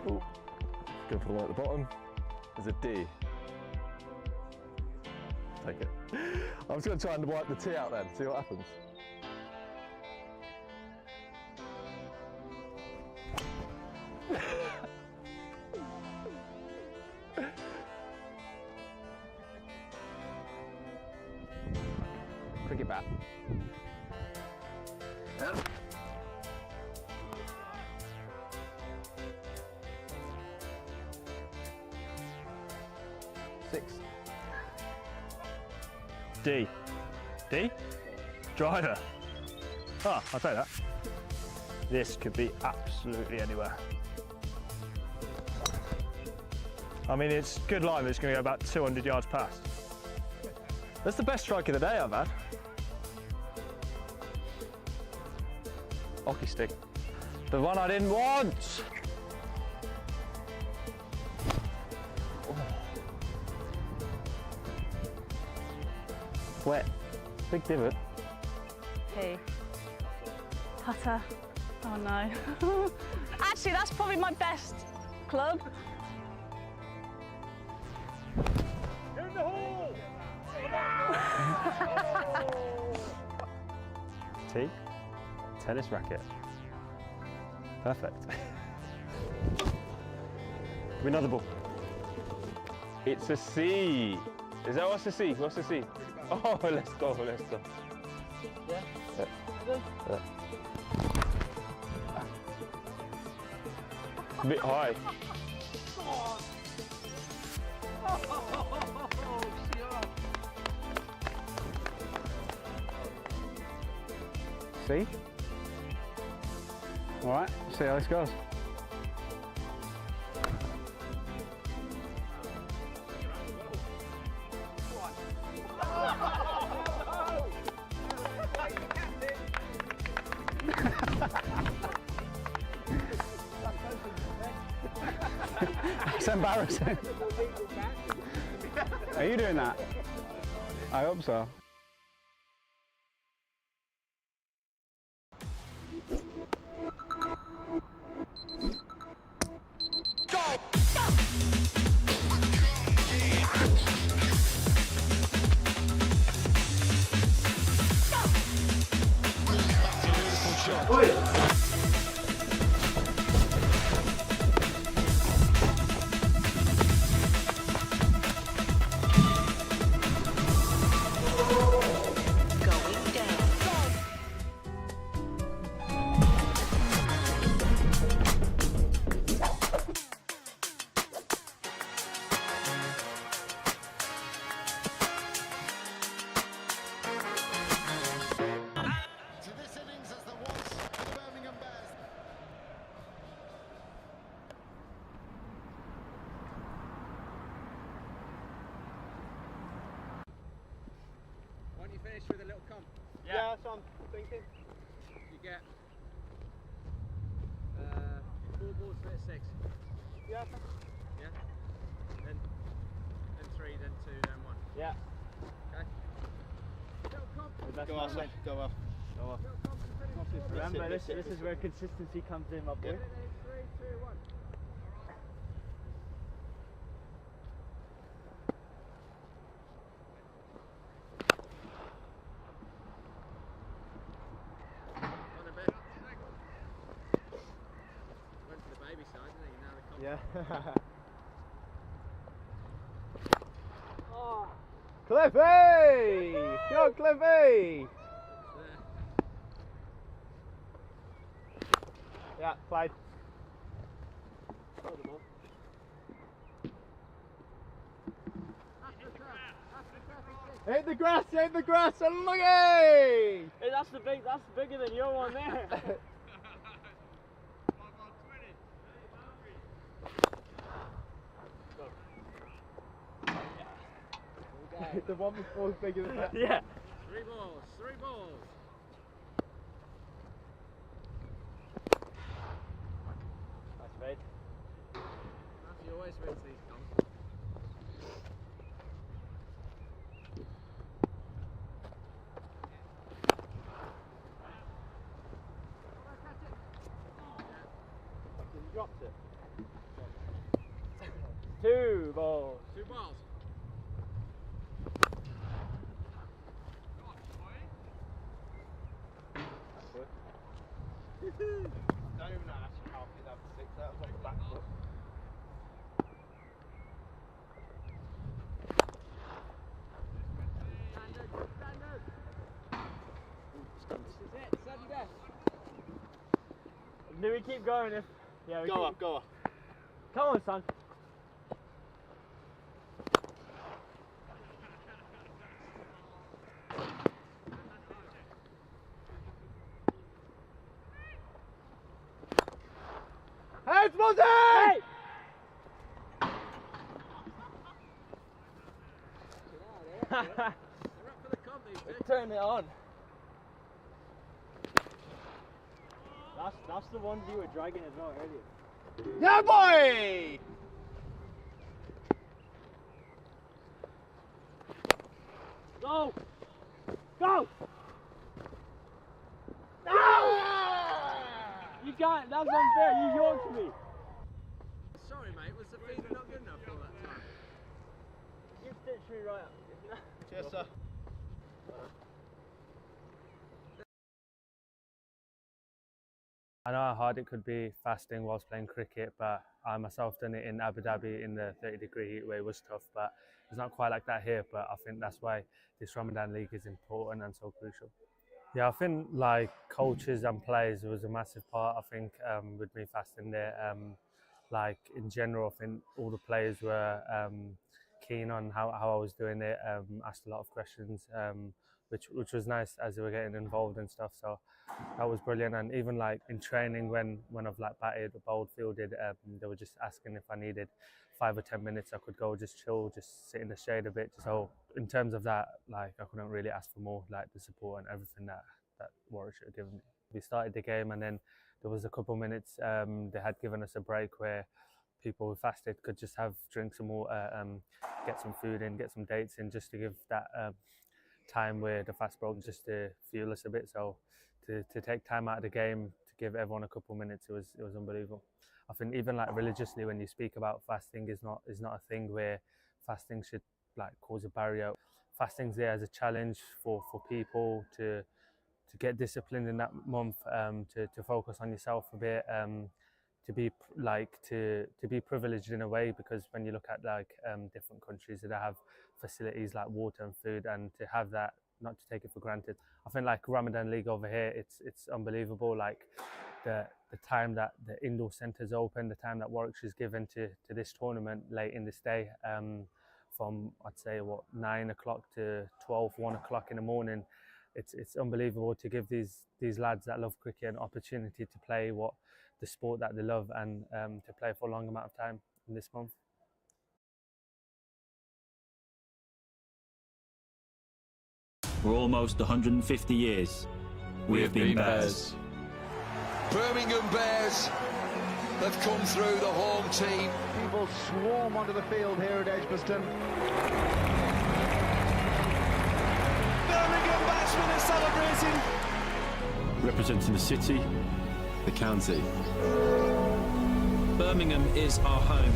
Oh, go for the one at the bottom. There's a D. Take it. I'm just going to try and wipe the T out then, see what happens. Cricket bat. Six. D. D? Driver. Ah, I'll take that. This could be absolutely anywhere. I mean, it's good line, but it's going to go about 200 yards past. That's the best strike of the day I've had. Hockey stick. The one I didn't want! Wet. Big divot. P. Putter. Oh no. Actually, that's probably my best club. In the hole! Tee, tennis racket. Perfect. Give me another ball. It's a C. Is that what's the C? What's the C? Oh, let's go, let's go. Yeah? Yeah. A bit high. See? All right, see how this goes. That's embarrassing. Are you doing that? I hope so. Finish with a little comp. Yeah, that's what I'm thinking. You get 4 balls for it 6. Yeah. Yeah. Then 3, then 2, then 1. Yeah. Okay. Little comp. Go off, mate. Go off. Go off. Remember, this is where consistency comes in, my boy. 3, 2, 1. Yeah. Oh. Cliffy! Go, Cliffy! Yeah, played. Hit the grass, and look hey! Hey, that's bigger than your one there. The one before was bigger than that. Yeah. 3 balls, 3 balls. That's right. You always win these comps. You dropped it. 2 balls. 2 balls. Don't even know actually how big that 6 out on the back foot. Standard. This is it, 7 deaths. Do we keep going if... Yeah, we go up, go up. Come on, son. Heads, Monty! Hey! Turn it on. That's the ones you were dragging as well earlier. Yeah, boy! Go! Go! Ah! that's unfair. You yorked me. Sorry, mate. Was the feeder not good enough all that time? You stitched me right up. Cheers, sir. I know how hard it could be fasting whilst playing cricket, but I myself done it in Abu Dhabi in the 30-degree heat wave. It was tough, but it's not quite like that here. But I think that's why this Ramadan League is important and so crucial. Yeah, I think like coaches and players was a massive part. I think with me fasting there, like in general, I think all the players were keen on how I was doing it. Asked a lot of questions, which was nice as they were getting involved and stuff. So that was brilliant. And even like in training, when I've like batted or bowled, fielded, they were just asking if I needed 5 or 10 minutes. I could go just chill, just sit in the shade a bit. So in terms of that, like I couldn't really ask for more, like the support and everything that Warwickshire had given me. We started the game and then there was a couple of minutes they had given us a break where people who fasted could just have drinks and water, get some food in, get some dates in, just to give that time where the fast broke, just to fuel us a bit. So to take time out of the game to give everyone a couple of minutes, it was unbelievable. I think even like religiously, when you speak about fasting, is not a thing where fasting should like cause a barrier. Fasting's there as a challenge for people to get disciplined in that month, to focus on yourself a bit, to be privileged in a way, because when you look at like different countries that have facilities like water and food, and to have that, not to take it for granted. I think like Ramadan League over here, it's unbelievable. Like the time that the indoor centres open, the time that Warwickshire's given to this tournament late in this day, from I'd say 9 o'clock to 12, 1 o'clock in the morning. It's unbelievable to give these lads that love cricket an opportunity to play the sport that they love, and to play for a long amount of time in this month. For almost 150 years, we have been Bears. Birmingham Bears have come through, the home team. People swarm onto the field here at Edgbaston. Birmingham batsmen are celebrating. Representing the city, the county. Birmingham is our home.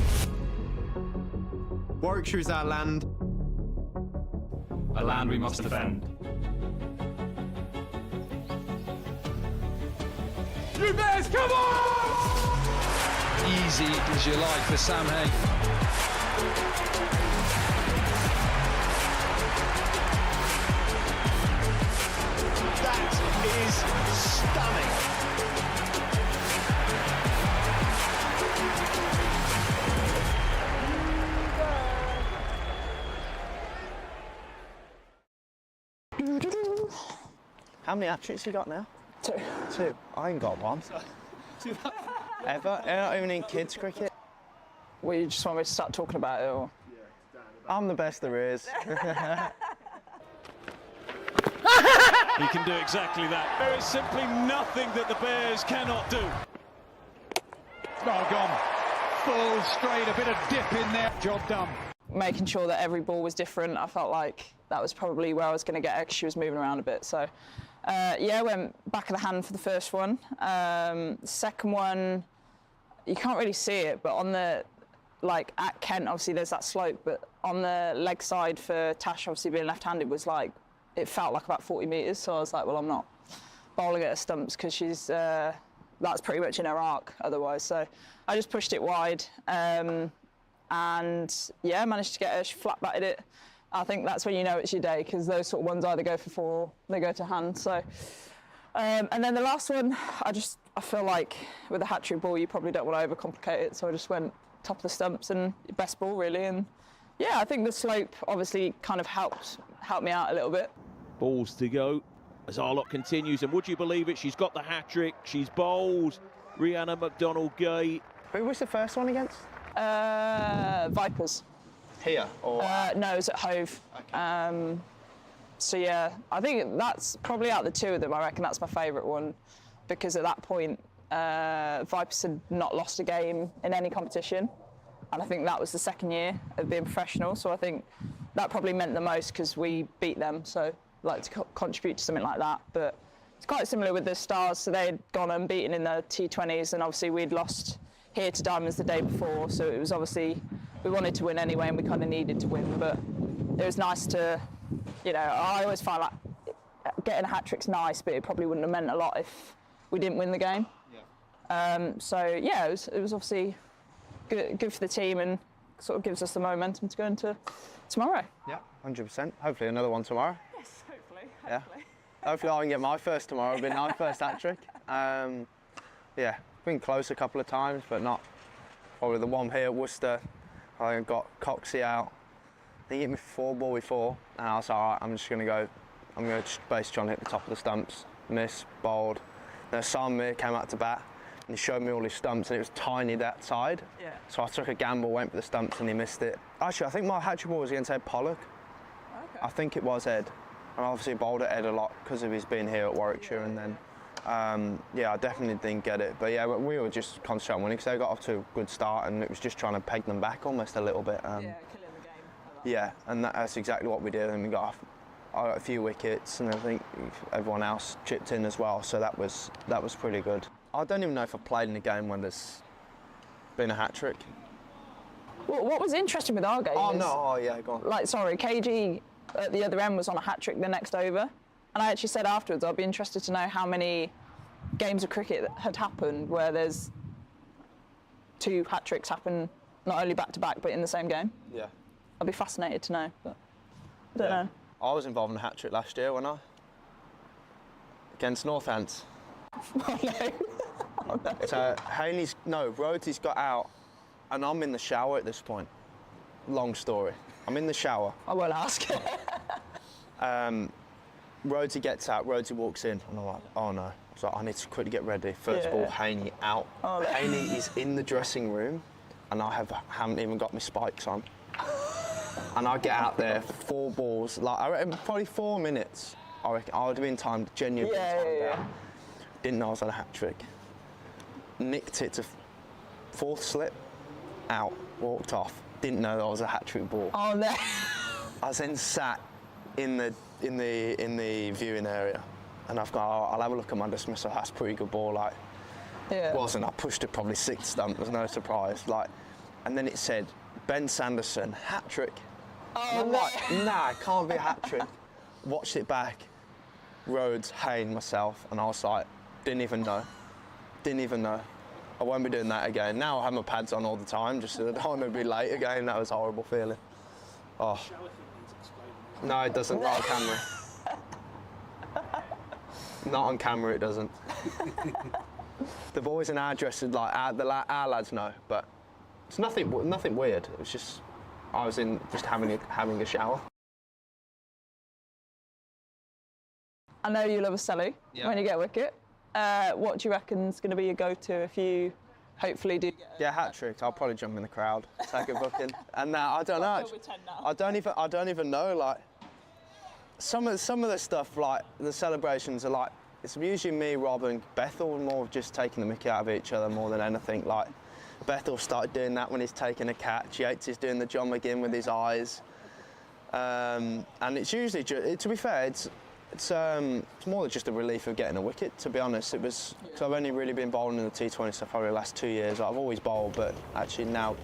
Warwickshire is our land. A land we must defend. You Bears, come on! Easy as you like for Sam Hay. That is stunning. How many hat-tricks you got now? 2. 2. I ain't got one. Ever? You're not even in kids cricket. Well, you just want me to start talking about it, or? I'm the best there is. He can do exactly that. There is simply nothing that the Bears cannot do. Oh, gone. Full straight, a bit of dip in there. Job done. Making sure that every ball was different. I felt like that was probably where I was going to get extra. She was moving around a bit. So, yeah, went back of the hand for the first one. Second one, you can't really see it, but on the, like at Kent, obviously there's that slope, but on the leg side for Tash, obviously being left-handed, was like, it felt like about 40 metres. So I was like, well, I'm not bowling at her stumps because she's, that's pretty much in her arc otherwise. So I just pushed it wide. And yeah, managed to get her. She flat batted it. I think that's when you know it's your day, because those sort of ones either go for 4 or they go to hand. So, and then the last one, I feel like with a hat-trick ball, you probably don't want to overcomplicate it. So I just went top of the stumps and best ball really. And yeah, I think the slope obviously kind of helped me out a little bit. Balls to go as our lot continues, and would you believe it? She's got the hat-trick. She's bowled. Rihanna McDonald-Gay. Who was the first one against? Vipers. Here? Or no, it was at Hove. Okay. So yeah, I think that's probably out of the 2 of them, I reckon that's my favourite one, because at that point Vipers had not lost a game in any competition, and I think that was the second year of being professional, so I think that probably meant the most because we beat them, so I'd like to contribute to something like that. But it's quite similar with the Stars. So they'd gone unbeaten in the T20s, and obviously we'd lost here to Diamonds the day before. So it was obviously, we wanted to win anyway, and we kind of needed to win. But it was nice to, you know, I always find like getting a hat-trick's nice, but it probably wouldn't have meant a lot if we didn't win the game. So yeah, it was obviously good for the team, and sort of gives us the momentum to go into tomorrow. Yeah, 100%. Hopefully another one tomorrow. Yes, hopefully. Yeah. Hopefully I can get my first tomorrow. It'll be my first hat-trick. Yeah, been close a couple of times, but not probably the one here at Worcester. I got Coxey out. He hit me 4-ball before, and I was like, all right, I'm going to just basically try and hit the top of the stumps. Miss, bowled. Then Samir came out to bat, and he showed me all his stumps, and it was tiny that side. Yeah. So I took a gamble, went for the stumps, and he missed it. Actually, I think my hat-trick ball was against Ed Pollock. Okay. I think it was Ed. And obviously bowled at Ed a lot because of his being here at Warwickshire, and then, yeah, I definitely didn't get it. But yeah, we were just concentrating on winning because they got off to a good start, and it was just trying to peg them back almost a little bit. Yeah, killing the game. Yeah, and that's exactly what we did, and we got off. I got a few wickets, and I think everyone else chipped in as well, so that was pretty good. I don't even know if I've played in a game when there's been a hat-trick. Well, what was interesting with our game yeah, go on. Like, sorry, KG at the other end was on a hat-trick the next over, and I actually said afterwards I'd be interested to know how many games of cricket that had happened where there's 2 hat-tricks happen not only back-to-back but in the same game. Yeah. I'd be fascinated to know, but I don't know. I was involved in a hat-trick last year, wasn't I? Against Northants. Oh, no. Oh, no. So Rhodes's got out, and I'm in the shower at this point. Long story. I'm in the shower. I won't ask. Rhodesy gets out, Rhodesy walks in, and I'm like, oh no. So I need to quickly get ready. First ball, Haney out. Oh, no. Haney is in the dressing room, and I haven't even got my spikes on. And I get out there, 4 balls, like I reckon probably 4 minutes. I reckon I would have been timed, genuinely timed out. Didn't know I was on a hat-trick. Nicked it to 4th slip, out, walked off. Didn't know that was a hat-trick ball. Oh no! I was then sat in the viewing area, and I've got, I'll have a look at my dismissal. That's a pretty good ball. Like, wasn't. I pushed it probably 6th stump. There's no surprise. Like, and then it said Ben Sanderson hat-trick. Oh, and I'm like, nah, it can't be a hat-trick. Watched it back. Rhodes, Hayne, myself, and I was like, didn't even know. I won't be doing that again. Now I have my pads on all the time, just so I don't want to be late again. That was a horrible feeling. Oh. No, it doesn't. Not on camera. Not on camera, it doesn't. The boys in our dress, like our lads know, but it's nothing weird. It was just I was just having a shower. I know you love a celly when you get a wicket. What do you reckon is going to be your go-to if you hopefully do get a hat-trick? I'll probably jump in the crowd, take a booking, and now I don't know. I don't even know. Like some of the stuff, like the celebrations are like it's usually me, Rob, and Bethel more just taking the mickey out of each other more than anything. Like Bethel started doing that when he's taking a catch. Yates is doing the John McGinn with his eyes, and it's usually to be fair, it's more than just a relief of getting a wicket, to be honest. It was, because I've only really been bowling in the T20 stuff probably the last 2 years. I've always bowled, but actually now.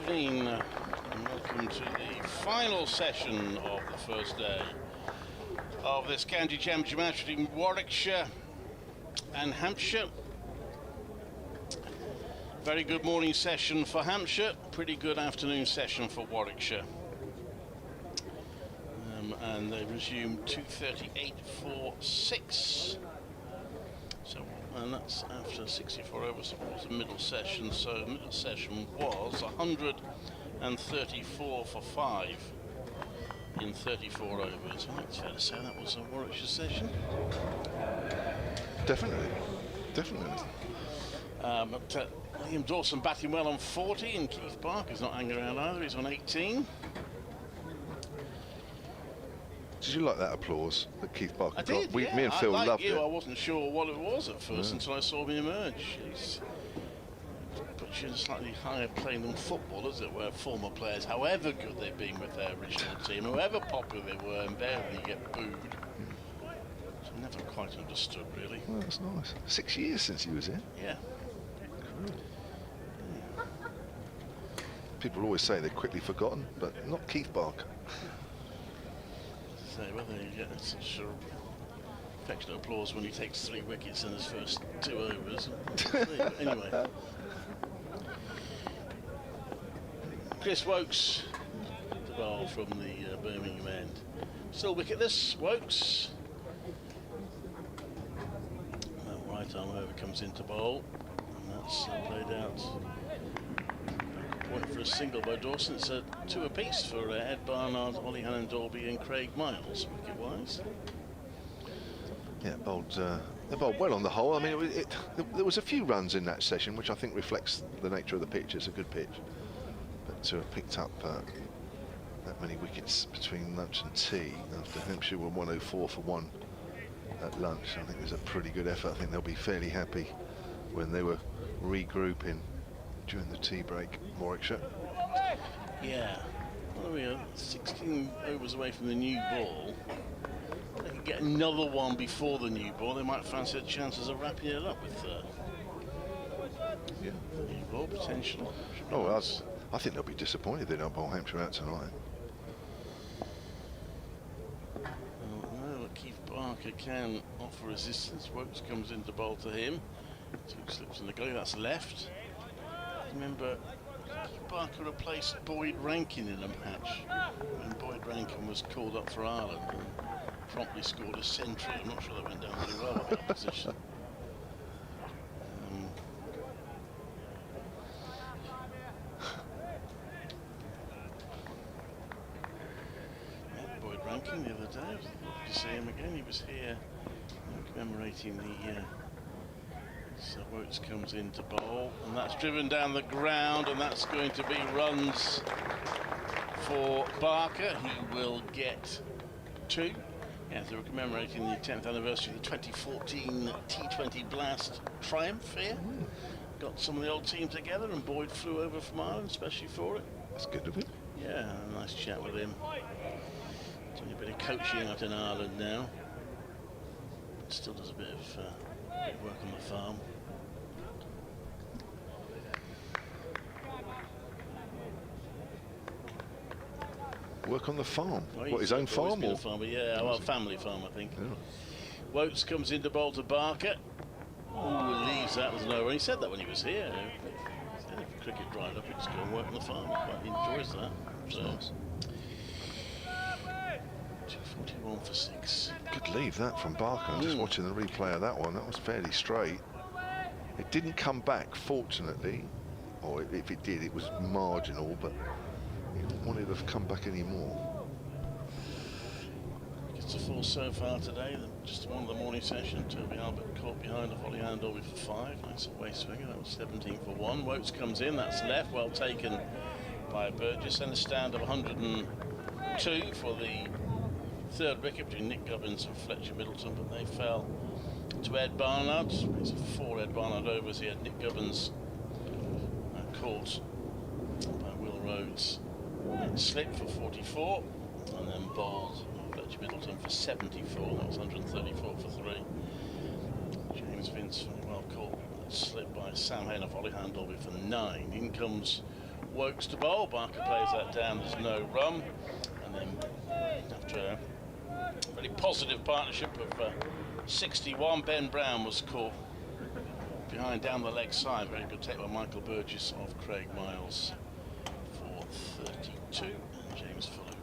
evening, and welcome to the final session of the first day of this county championship match between Warwickshire and Hampshire. Very good morning session for Hampshire, pretty good afternoon session for Warwickshire. And they resume 2:38 for 6. So, and that's after 64 overs. It was a middle session, so middle session was 134 for 5 in 34 overs. I think it's fair to say that was a Warwickshire session. Definitely, definitely. But Liam Dawson batting well on 40, and Keith Barker's not hanging around either. He's on 18. Did you like that applause that Keith Barker I got? did, yeah. Me and Phil like loved you, it. I wasn't sure what it was at first Yeah. until I saw him emerge. He's puts you in a slightly higher plane than football, is it? Where former players, however good they've been with their original team, however popular they were, invariably get booed. Which I never quite understood, really. Well, that's nice. 6 years since he was here. Yeah. People always say they're quickly forgotten, but not Keith Barker. So whether you get such affectionate applause when he takes 3 wickets in his first 2 overs. Anyway. Chris Wokes, the ball from the Birmingham end. Still wicketless, Wokes. That right arm over comes into bowl, and that's played out. Point for a single by Dawson. It's a 2 apiece for Ed Barnard, Ollie Hannon-Dolby and Craig Miles, wicket-wise. Yeah, they bowled well on the whole. I mean, there was a few runs in that session, which I think reflects the nature of the pitch. It's a good pitch. But to have picked up that many wickets between lunch and tea, after Hampshire were 104 for 1 at lunch, I think it was a pretty good effort. I think they'll be fairly happy when they were regrouping during the tea break, Warwickshire. Yeah. Well, we are 16 overs away from the new ball. They could get another one before the new ball. They might fancy the chances of wrapping it up with Yeah. new ball potential. Oh, I think they'll be disappointed they don't bowl Hampshire out tonight. Well, Keith Barker can offer resistance. Wokes comes into bowl to him. 2 slips in the gully, that's left. Remember, Keith Barker replaced Boyd Rankin in a match when Boyd Rankin was called up for Ireland and promptly scored a century. I'm not sure that went down very well with that position. Boyd Rankin the other day, I was lucky to see him again. He was here commemorating the so Wokes comes into bowl, and that's driven down the ground, and that's going to be runs for Barker. He will get 2. Yeah, they were commemorating the 10th anniversary of the 2014 T20 Blast triumph here. Got some of the old team together, and Boyd flew over from Ireland especially for it. That's good of him. Yeah, a nice chat with him. Doing a bit of coaching out in Ireland now. Still does a bit of work on the farm. Work on the farm? Well, What, his own farm? Or? Farmer, yeah, well, family farm, I think. Yeah. Wokes comes into bowl to Barker. Ooh, leaves that with no run. He said that when he was here. He said if cricket dried up, he'd just go and work on the farm. Quite enjoys that. So. Nice. 241 for 6. Good leave that from Barker. I'm just watching the replay of that one. That was fairly straight. It didn't come back, fortunately. Or if it did, it was marginal, but he didn't want it to have come back anymore. It's a full so far today. Just one of the morning session. Toby Albert caught behind of Ollie Hannon-Dolby for 5. Nice away swinger. That was 17 for 1. Wokes comes in. That's left. Well taken by Burgess. And a stand of 102 for the 3rd wicket between Nick Gubbins and Fletcher Middleton, but they fell to Ed Barnard. It's 4 Ed Barnard overs. He had Nick Gubbins caught by Will Rhodes. Slip for 44, and then bowled Fletcher Middleton for 74. That was 134 for 3. James Vince very well caught. Slip by Sam Hayne of Ollie Hannon-Dolby for 9. In comes Wokes to bowl. Barker plays that down. There's no run. And then after a very positive partnership of 61, Ben Brown was caught behind down the leg side. Very good take by Michael Burgess of Craig Miles for 32. And James Fuller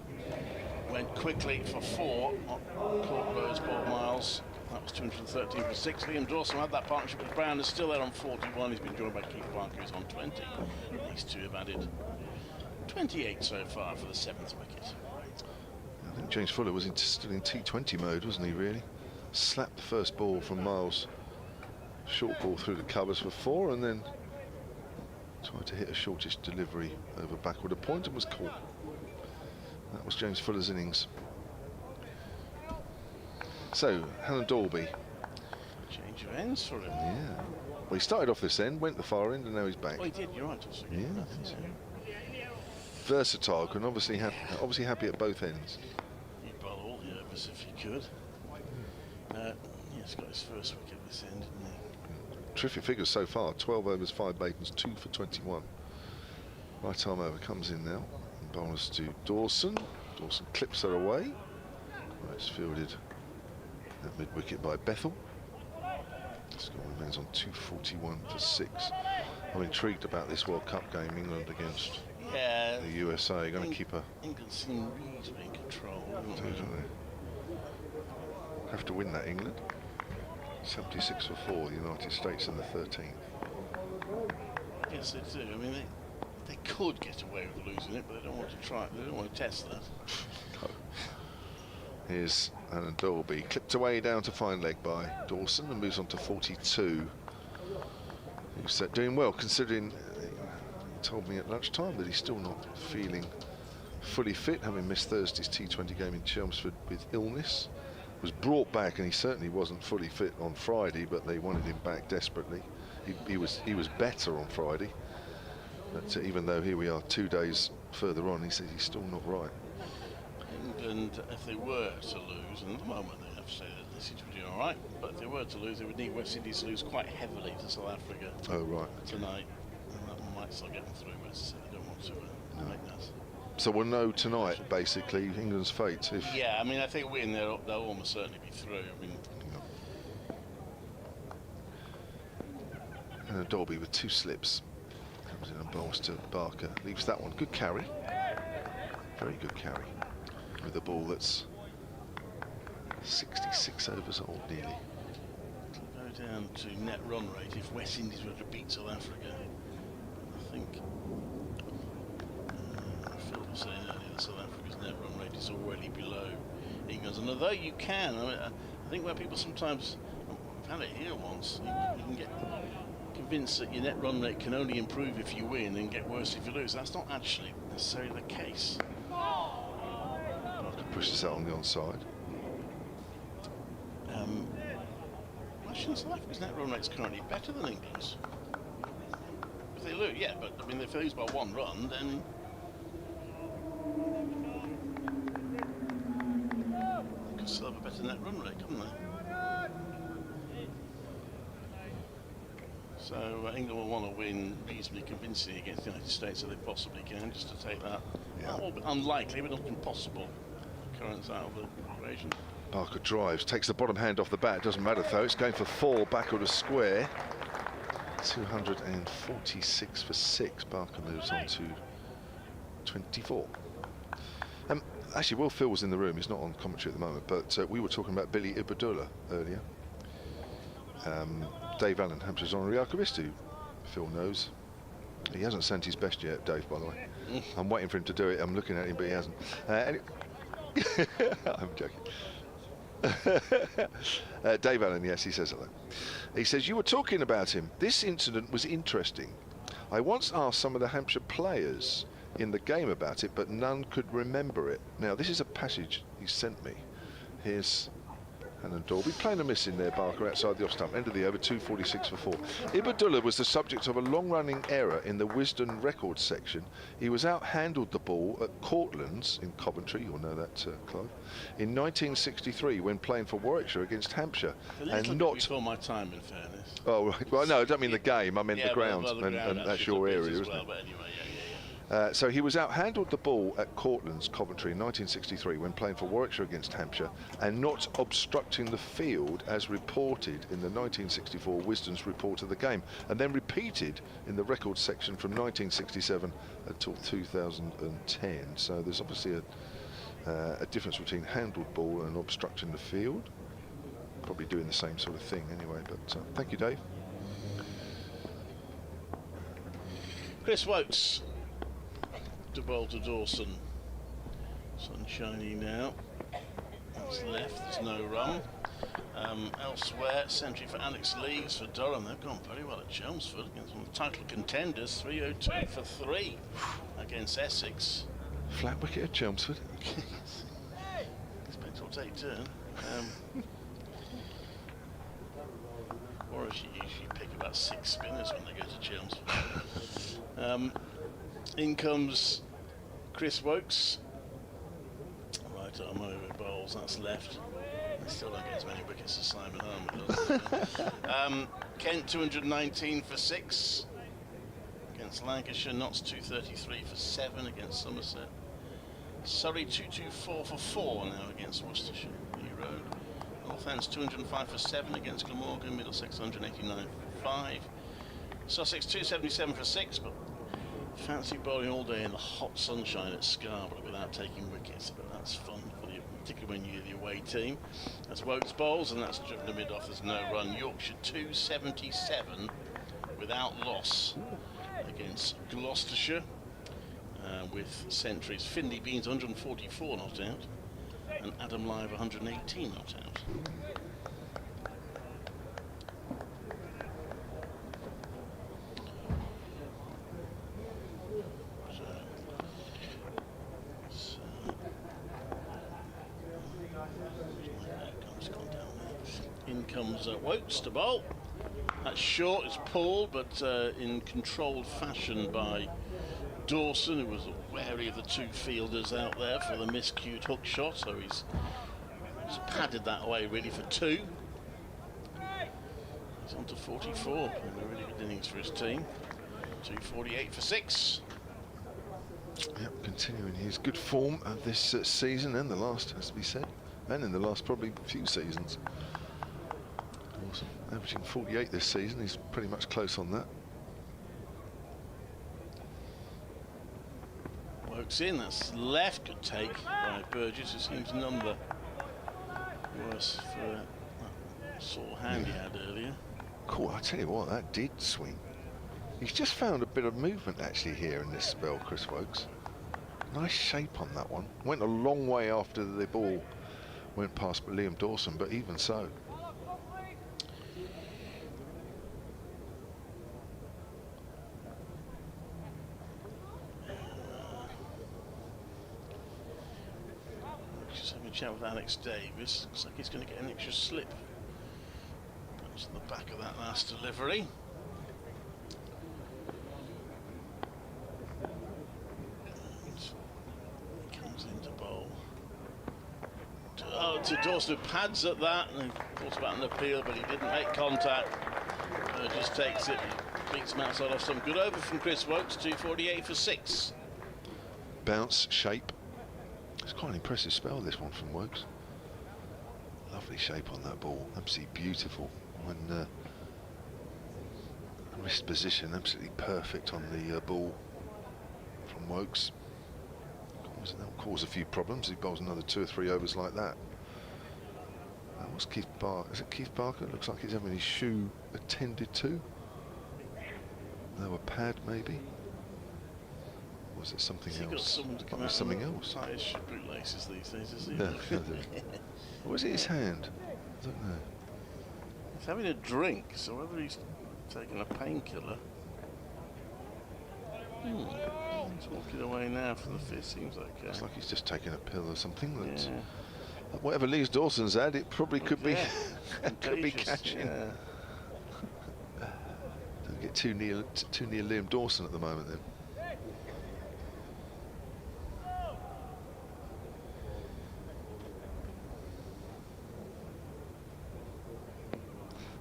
went quickly for 4. Caught Rose ball Miles. That was 213 for 6. Liam Dawson had that partnership with Brown. Is still there on 41. He's been joined by Keith Barker, who's on 20. These two have added 28 so far for the 7th wicket. I think James Fuller was still in T20 mode, wasn't he, really? Slapped the first ball from Miles. Short ball through the covers for 4, and then tried to hit a shortish delivery over backward a point and was caught. That was James Fuller's innings. So, Helen Dalby. Change of ends for him. Yeah. Well, he started off this end, went the far end, and now he's back. Oh, he did, you're right. Yeah, I think so. Versatile, can obviously happy at both ends. He'd bowl all the overs if he could. He's got his first wicket this end, didn't he? Terrific figures so far. 12 overs, 5 maidens, 2 for 21. Right arm over comes in now. And bowlers to Dawson. Dawson clips her away. Right, it's fielded at mid-wicket by Bethel. Score remains on 241 for 6. I'm intrigued about this World Cup game, England against the USA. Going to keep her. England seem reasonably in control, don't they? Have to win that, England. 76 for 4, the United States in the 13th. Yes, they do. I mean, they could get away with losing it, but they don't want to try. They don't want to test that. No. Here's Helen Dalby, clipped away down to fine leg by Dawson and moves on to 42. He's doing well, considering he told me at lunchtime that he's still not feeling fully fit, having missed Thursday's T20 game in Chelmsford with illness. Was brought back, and he certainly wasn't fully fit on Friday, but they wanted him back desperately. He was better on Friday, but even though here we are 2 days further on, he says he's still not right. England, if they were to lose, and at the moment they have to say that they seem to be doing all right, but if they were to lose, they would need West Indies to lose quite heavily to South Africa tonight, and that might still get them through. West Indies don't want to make that. So we'll know tonight, basically, England's fate. Yeah, I mean, I think win, they'll almost certainly be through. I mean, and Dalby with 2 slips comes in and bowls to Barker, leaves that one. Good carry, very good carry, with a ball that's 66 overs old nearly. It'll go down to net run rate if West Indies were to beat South Africa. I think Phil was saying earlier that South Africa's net run rate is already below England's, and although you can, I think where people sometimes, I've had it here once, you can get convinced that your net run rate can only improve if you win and get worse if you lose. That's not actually necessarily the case. Barker pushes that on the onside. Actually, South Africa's net run rate's currently better than England's. If they lose, yeah, but I mean, if they lose by 1 run, then they could still have a better net run rate, couldn't they? So England will want to win reasonably convincingly against the United States if they possibly can, just to take that. That will be unlikely, but not impossible occurrence out of the equation. Barker drives, takes the bottom hand off the bat. Doesn't matter though. It's going for 4 backward a square. 246 for 6. Barker moves on to 24. Actually, Will Phil was in the room. He's not on commentary at the moment, but we were talking about Billy Ibadullah earlier. Dave Allen, Hampshire's honorary archivist, who Phil knows. He hasn't sent his best yet, Dave, by the way. I'm waiting for him to do it. I'm looking at him, but he hasn't. I'm joking. Dave Allen, yes, he says hello. He says, you were talking about him. This incident was interesting. I once asked some of the Hampshire players in the game about it, but none could remember it. Now, this is a passage he sent me. Here's Helen Dalby playing a miss in there, Barker outside the off stump. End of the over, 246 for 4. Ibadullah was the subject of a long-running error in the Wisden records section. He was out-handled the ball at Cortlands in Coventry, you'll know that, Clive, in 1963 when playing for Warwickshire against Hampshire. And not before my time, in fairness. Oh, right. Well, no, I don't mean the game. I mean the ground, and that's your area, isn't it? But anyway, So he was out-handled the ball at Cortlands, Coventry in 1963 when playing for Warwickshire against Hampshire, and not obstructing the field as reported in the 1964 Wisden's report of the game, and then repeated in the records section from 1967 until 2010. So there's obviously a difference between handled ball and obstructing the field. Probably doing the same sort of thing anyway, but thank you, Dave. Chris Wokes. The ball to Dawson. Sunshiny now. That's left, there's no run. Elsewhere, century for Alex Lees for Durham. They've gone very well at Chelmsford against one of the title contenders. 302 for 3 against Essex. Flat wicket at Chelmsford. Expect will take turn. Or she usually pick about 6 spinners when they go to Chelmsford. In comes Chris Wokes. Right arm over bowls, that's left. They still don't get as many wickets as Simon Harmer does. Kent 219 for 6 against Lancashire. Notts 233 for 7 against Somerset. Surrey 224 for 4 now against Worcestershire. New Road. Northants 205 for 7 against Glamorgan. Middlesex 189 for 5. Sussex 277 for 6, but fancy bowling all day in the hot sunshine at Scarborough without taking wickets, but that's fun, for you, particularly when you're the away team. That's Wokes bowls, and that's driven the mid off. There's no run. Yorkshire 277 without loss against Gloucestershire, with centuries. Finley Beans 144 not out, and Adam Live 118 not out. In comes Wokes to bowl. That's short, it's pulled, but in controlled fashion by Dawson, who was wary of the 2 fielders out there for the miscued hook shot, so he's padded that away really for 2. He's on to 44, playing a really good innings for his team. 248 for 6. Yep, continuing his good form of this season and the last, has to be said, and in the last probably few seasons. Awesome. Averaging 48 this season, he's pretty much close on that. Wokes in, that's left, good take by Burgess, who seems none the worse for that sore hand he had earlier. Cool, I tell you what, that did swing. He's just found a bit of movement actually here in this spell, Chris Wokes. Nice shape on that one. Went a long way after the ball went past Liam Dawson, but even so. Just having a chat with Alex Davis. Looks like he's going to get an extra slip. That's the back of that last delivery. To Dawson, who pads at that, and thought about an appeal, but he didn't make contact. Just takes it, beats him outside off some. Good over from Chris Wokes, 248 for 6. Bounce, shape. It's quite an impressive spell, this one from Wokes. Lovely shape on that ball, absolutely beautiful. When wrist position, absolutely perfect on the ball from Wokes. That'll cause a few problems. He bowls another 2 or 3 overs like that. What's Keith Barker? Is it Keith Barker? Looks like he's having his shoe attended to. No, a pad maybe. Or was it something else? Got someone to come out something else. Size bootlaces these days, is he? Yeah, or was it his hand? I don't know. He's having a drink, so whether he's taking a painkiller. He's walking away now from the fifth, seems okay. Looks like he's just taking a pill or something. That whatever Lee Dawson's had, it probably could be could be catching. Yeah. Don't get too near Liam Dawson at the moment then.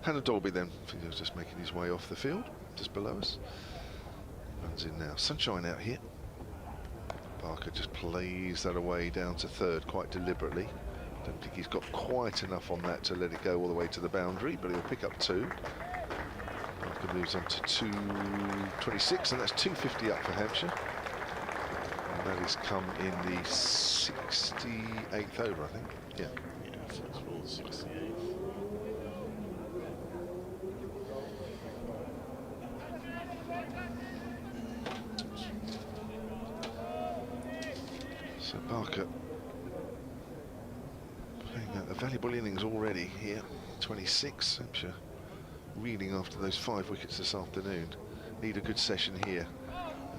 Hannah Dolby then, he was just making his way off the field, just below us. Runs in now. Sunshine out here. Barker just plays that away down to third quite deliberately. Don't think he's got quite enough on that to let it go all the way to the boundary, but he'll pick up 2. Barker moves on to 226, and that's 250 up for Hampshire. And that has come in the 68th over, I think. Yeah. Yeah, first ball, 68th. So Barker playing a valuable innings already here. 26, Hampshire reeling after those 5 wickets this afternoon. Need a good session here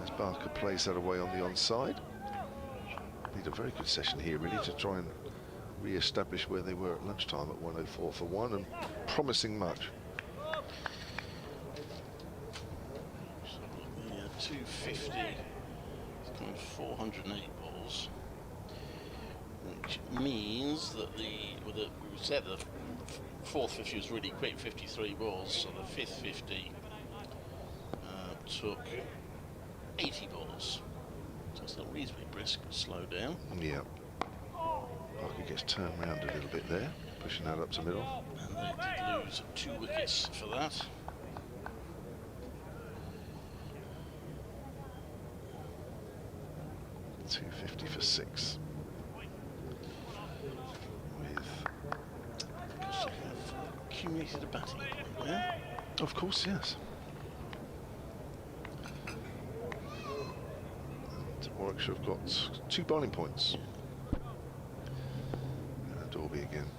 as Barker plays that away on the onside. Need a very good session here really to try and re-establish where they were at lunchtime at 104 for 1, and promising much. So the 250 is coming 408 balls, which means that we said the fourth 50 was really quick, 53 balls, so the fifth 50 took 80 balls. So it's not reasonably brisk, but slow down. Yeah. Barker gets turned round a little bit there, pushing that up to middle. And they did lose 2 wickets for that. .250 for 6. Because they have accumulated a batting point there. Of course, yes. And Warwickshire have got 2 bowling points. And Dorby again.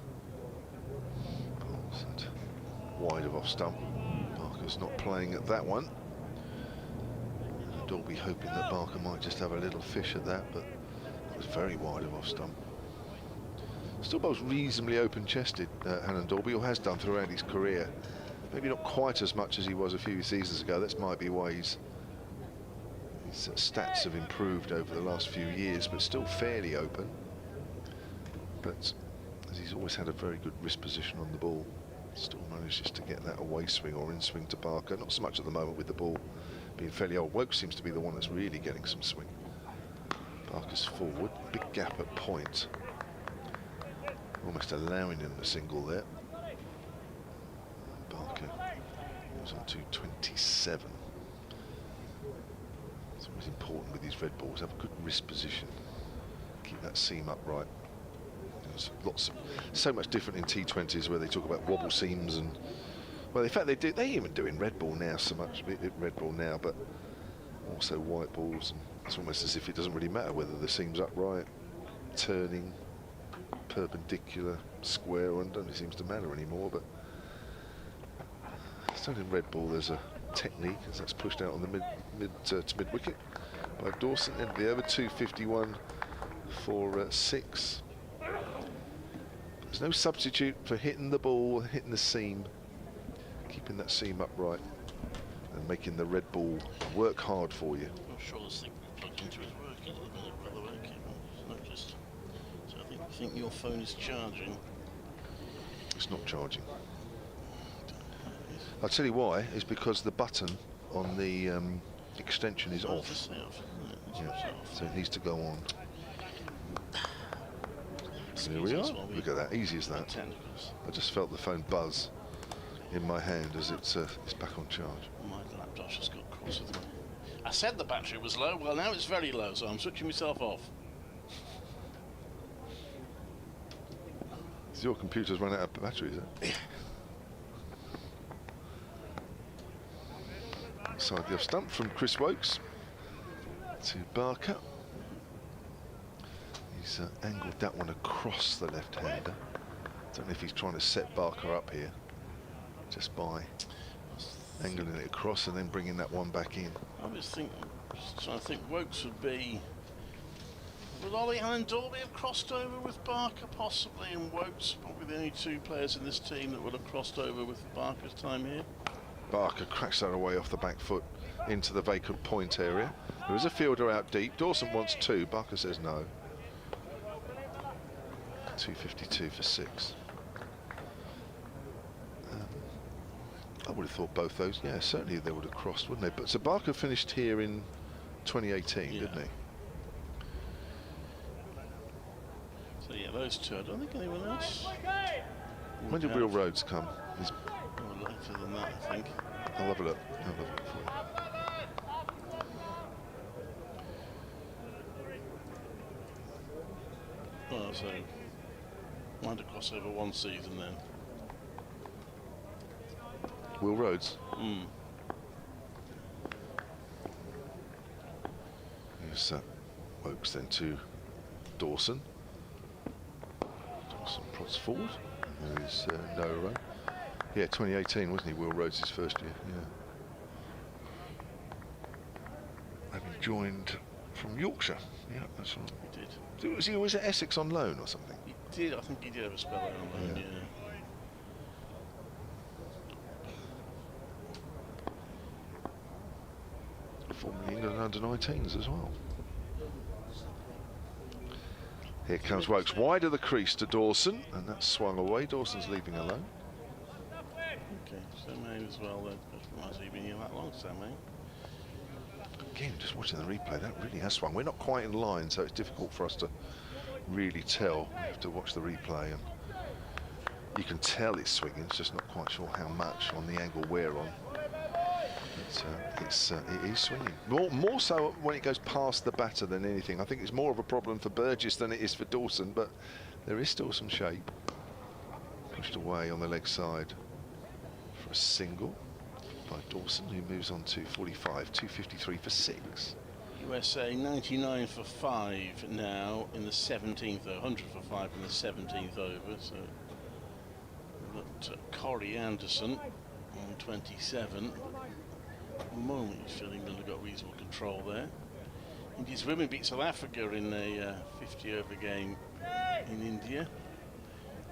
Balls and wide of off stump. Barker's not playing at that one. Dorby hoping that Barker might just have a little fish at that, but it was very wide of off stump. Still bowls reasonably open-chested, Hannon Dorby, or has done throughout his career. Maybe not quite as much as he was a few seasons ago. That might be why his stats have improved over the last few years, but still fairly open. But as he's always had a very good wrist position on the ball, still manages to get that away swing or in swing to Barker. Not so much at the moment with the ball being fairly old. Woke seems to be the one that's really getting some swing. Barker's forward, big gap at point. Almost allowing him the single there. Barker goes on to 27. It's always important with these red balls, have a good wrist position. Keep that seam upright. There's so much different in T20s where they talk about wobble seams and, well, in fact they even do in red ball now so much, red ball now, but also white balls. And it's almost as if it doesn't really matter whether the seam's upright, turning, perpendicular, square, and it seems to matter anymore. But still in red ball there's a technique as that's pushed out on the mid wicket by Dawson. End of the over, 251 for 6. There's no substitute for hitting the ball, hitting the seam, keeping that seam upright and making the red ball work hard for you. I'm sure this thing plugged into his working at the minute, by the way, I've noticed. So I think your phone is charging. It's not charging. I'll tell you why. It's because the button on the extension is off. Yeah, so it needs to go on. Here we are. Look at that, easy as that. I just felt the phone buzz in my hand as it's back on charge. My laptop just got cross with me. I said the battery was low, well now it's very low, so I'm switching myself off. So your computer's run out of battery, is it? Side the off stump from Chris Wokes to Barker. He's angled that one across the left-hander. Don't know if he's trying to set Barker up here, just by angling it across and then bringing that one back in. I was trying to think Wokes would be... Would Ollie and Dorby have crossed over with Barker possibly, and Wokes probably the only 2 players in this team that would have crossed over with Barker's time here? Barker cracks that away off the back foot into the vacant point area. There is a fielder out deep. Dawson wants 2. Barker says no. 252 for 6. I would have thought both those. Yeah, certainly they would have crossed, wouldn't they? But so Barker finished here in 2018, didn't he? So yeah, those two. I don't think anyone else. When did Real Roads come? Is Oh, later than that, I think. I'll have a look. I'll have a look for you. Oh, so might have crossed over one season then. Will Rhodes. Here's Wokes then to Dawson. Dawson prods forward. And there is Noah. Yeah, 2018, wasn't he? Will Rhodes' first year. Yeah. Having joined from Yorkshire. Yeah, that's right. He did. Was it Essex on loan or something? He did. I think he did have a spell out on loan. Yeah. Formerly England under-19s as well. Here comes Wokes wide of the crease to Dawson, and that's swung away. Dawson's leaving alone. Okay, Samay as well. Has he been here that long, Samay? Again, just watching the replay, that really has swung. We're not quite in line, so it's difficult for us to really tell. We have to watch the replay, and you can tell it's swinging. It's just not quite sure how much on the angle we're on. It is swinging. More so when it goes past the batter than anything. I think it's more of a problem for Burgess than it is for Dawson, but there is still some shape. Pushed away on the leg side for a single by Dawson, who moves on to 45, 253 for 6. USA 99 for 5 now in the 17th, 100 for 5 in the 17th over. So we've got Corey Anderson on 27. At the moment, he's feeling England have got reasonable control there. India's women beat South Africa in a 50-over game in India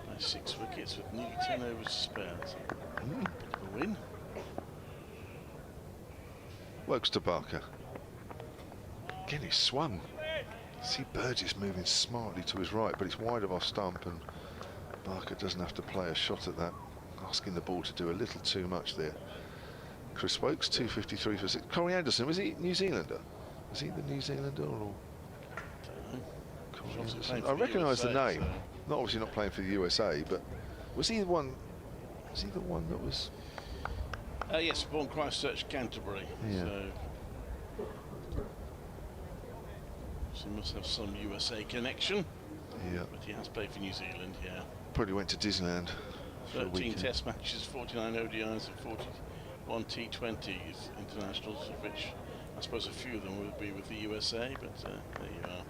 by 6 wickets with nearly 10 overs to spare. So bit of a win. Wokes to Barker. Again, he's swung. See Burgess moving smartly to his right, but it's wide of off stump, and Barker doesn't have to play a shot at that, asking the ball to do a little too much there. Chris Wokes, 253 for 6. Corey Anderson, was he New Zealander? Was he the New Zealander or? Corey Anderson. I recognise the name. So. Not obviously not playing for the USA, but was he the one? Was he the one that was? Yes, born Christchurch, Canterbury. Yeah. So he must have some USA connection. Yeah. But he has played for New Zealand. Yeah. Probably went to Disneyland. 13 Test matches, 49 ODIs, and 41 T20s internationals, of which I suppose a few of them would be with the USA. But there you are.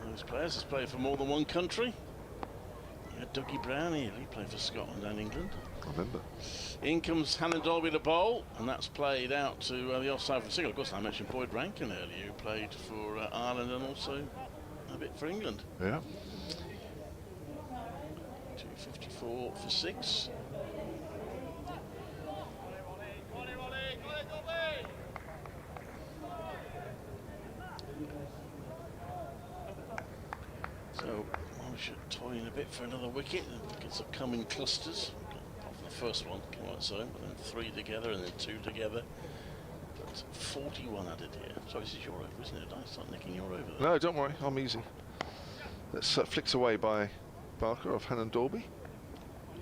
And those players has played for more than one country. You had Dougie Brown here. He played for Scotland and England. I remember. In comes Hannon Dolby to bowl, and that's played out to the offside for single. Of course, I mentioned Boyd Rankin earlier, who played for Ireland and also a bit for England. Yeah. 254 for 6. So Warwickshire toying a bit for another wicket. The wickets have come in clusters. The first one came out so, but then 3 together and then 2 together. But 41 added here. So this is your over, isn't it? I start nicking your over there. No, don't worry, I'm easy. That's flicked away by Barker off Hannon Dolby.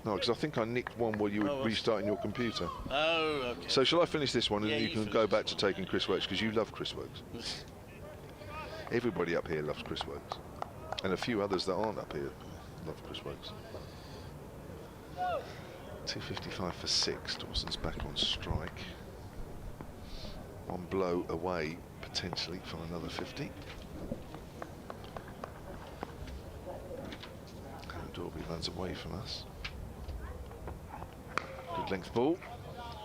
No, because I think I nicked one while you were restarting your computer. Oh, okay. So shall I finish this one, and yeah, you can go back to taking Chris Wokes, because you love Chris Wokes. Everybody up here loves Chris Wokes. And a few others that aren't up here love Chris Wokes. 255 for 6. Dawson's back on strike. One blow away, potentially, from another 50. And Dolby runs away from us. Good length ball.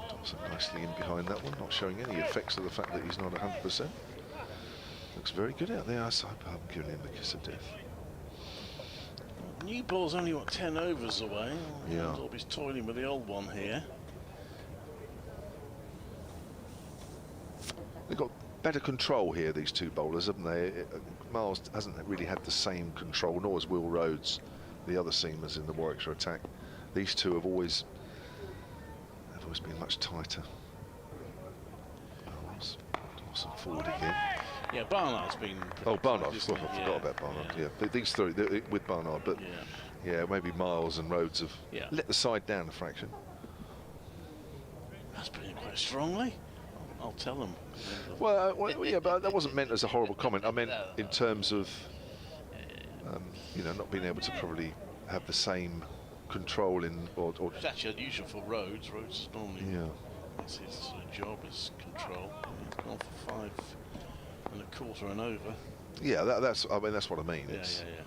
Dawson nicely in behind that one, not showing any effects of the fact that he's not 100%. Looks very good out there. I hope I haven't given him the kiss of death. New ball's only, what, 10 overs away. Yeah. Dolby's toiling with the old one here. They've got better control here, these two bowlers, haven't they? Miles hasn't really had the same control, nor has Will Rhodes, the other seamers in the Warwickshire attack. These two have always been much tighter. Dawson forward again. Yeah, Barnard's been. Oh, Barnard. isn't Well, I he? forgot about Barnard. Yeah, these three with Barnard, but yeah, maybe Miles and Rhodes have let the side down a fraction. That's putting it quite strongly. I'll tell them. Well, yeah, but that wasn't meant as a horrible comment. I meant in terms of, you know, not being able to probably have the same control in, or It's actually unusual for Rhodes. Rhodes is normally that's his sort of job is control. He's gone for 5 1/4 and over. yeah, that's what I mean. Yeah, It's, yeah.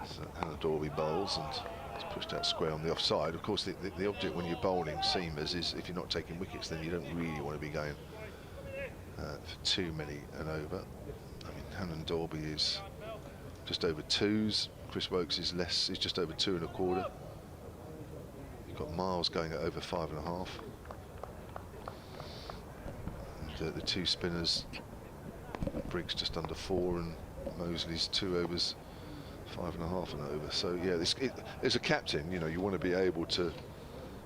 So Hannah Dorby bowls and it's pushed out square on the offside. Of course, the object when you're bowling seamers is if you're not taking wickets, then you don't really want to be going for too many and over. I mean, Hannah Dorby is just over 2s. Chris Wokes is less. He's just over 2 1/4. You've got Miles going at over 5 1/2. And the 2 spinners, Briggs just under 4 and Mosley's 2 overs 5 1/2 and over. So yeah, as a captain, you know, you want to be able to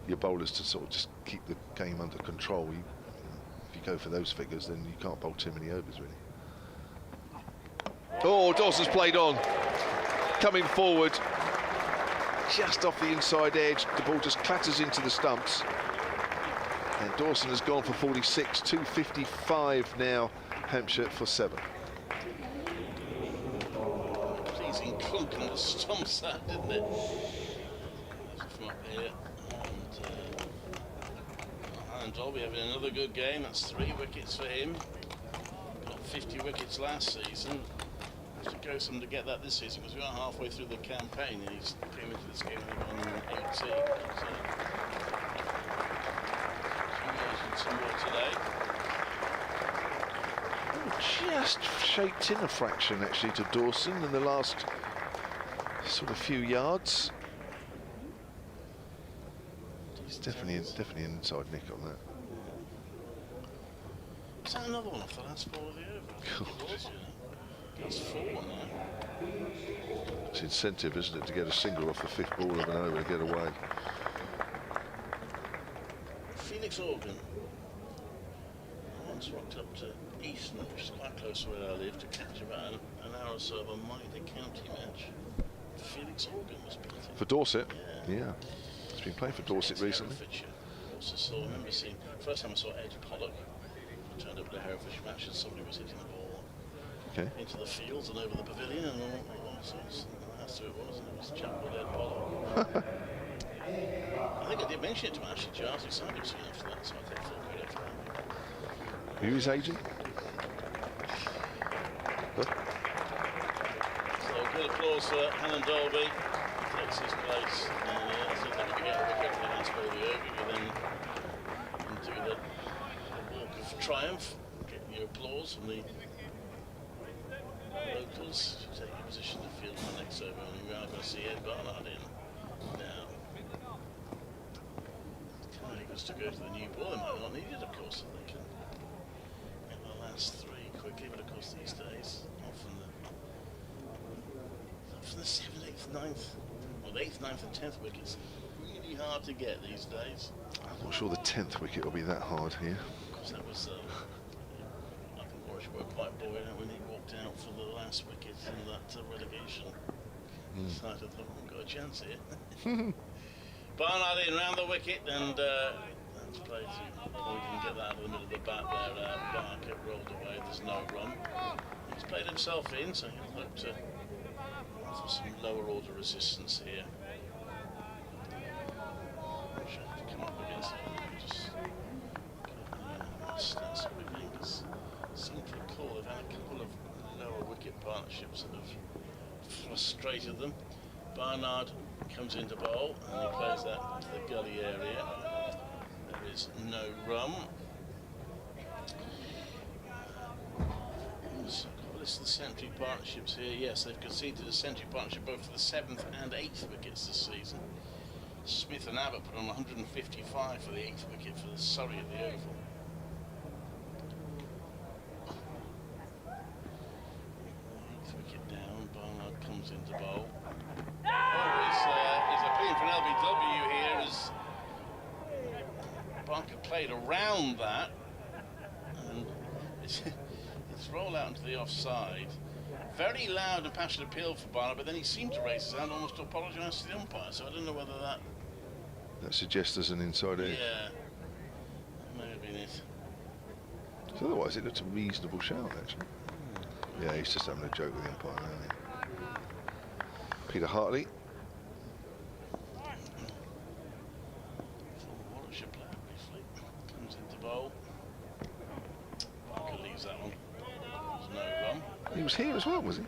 your bowlers to sort of just keep the game under control. If you go for those figures, then you can't bowl too many overs really. Oh, Dawson's played on, coming forward, just off the inside edge. The ball just clatters into the stumps, and Dawson has gone for 46. 255 now. Hampshire for 7. Pleasing clunk on the stumps, that didn't it? From up here, and Dolby having another good game. That's 3 wickets for him. Got 50 wickets last season. To go some to get that this season because we are halfway through the campaign and he's came into this game on 18. So 2 years and some more today. Just shaped in a fraction actually to Dawson in the last sort of few yards. It's definitely an inside nick on that. Is that another one off the last ball of the over? That's 4 now. It's incentive, isn't it, to get a single off the 5th ball of an over and get away. Felix Organ. I once rocked up to Easton, which is quite close to where I live, to catch about an hour or so of a minor county match. Felix Organ was beaten. For Dorset? Yeah. He's been playing for Dorset recently. Also saw, I remember seeing, first time I saw Ed Pollock, turned up at a Herefordshire match and somebody was hitting the ball into the fields and over the pavilion and all sorts. That's who it was, and it was a chap called Ed Pollock. I think I did mention it to him actually, Charles. He sounded soon after that, so I think full credit for that. Who's agent? Good. So good applause for Hannah Dolby. Takes his place. So then you get a wicket for the last ball of the over, you then do the walk of triumph, get your applause from the locals. You take your position to field for the next over, and we are going to see Ed Barnard in now. Tigers to go to the new ball. They might not need it, of course, if they can get the last 3 quickly, but of course these days, often the 7th, 8th, 9th, well, the 8th, 9th and 10th wickets really hard to get these days. I'm not sure the 10th wicket will be that hard here. Of course, that was I think Warwickshire were quite buoyant when he walked out for the last wicket in that relegation. Decided they haven't got a chance here. Barnard in round the wicket, and that's played to point and get that out of the middle of the bat there. Barker rolled away, there's no run. He's played himself in, so he'll look to for some lower order resistance here. Should have to come up against it. Just stats quickly, because I seem to recall they've had a couple of lower wicket partnerships that have frustrated them. Barnard comes into bowl and he plays that to the gully area. There is no run. So I've got a list of the century partnerships here. Yes, they've conceded a century partnership both for the 7th and 8th wickets this season. Smith and Abbott put on 155 for the 8th wicket for the Surrey at the Oval. Wicket down, Barnard comes into bowl. There's a pin for an LBW here as Barker played around that, and it's roll out into the offside. Very loud and passionate appeal for Barnard, but then he seemed to raise his hand almost to apologise to the umpire, so I don't know whether that... That suggests there's an inside edge. Yeah, that may have been it. So otherwise it looked a reasonable shout, actually. Yeah, he's just having a joke with the umpire now, isn't he? Peter Hartley. Warwickshire player briefly comes into bowl. Barker leaves that one. There's no run. He was here as well, was he?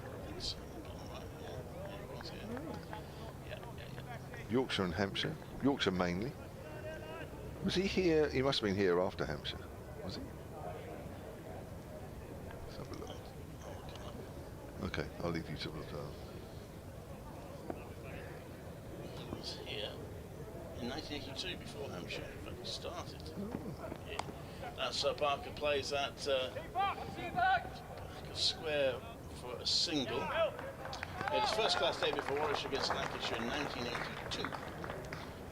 Yorkshire and Hampshire. Yorkshire mainly. Was he here? He must have been here after Hampshire, was he? Let's have a look. Okay, I'll leave you to look up. He was here in 1982 before Hampshire started. Yeah. So Barker plays that square for a single. Made his first class debut for Warwickshire against Lancashire in 1982.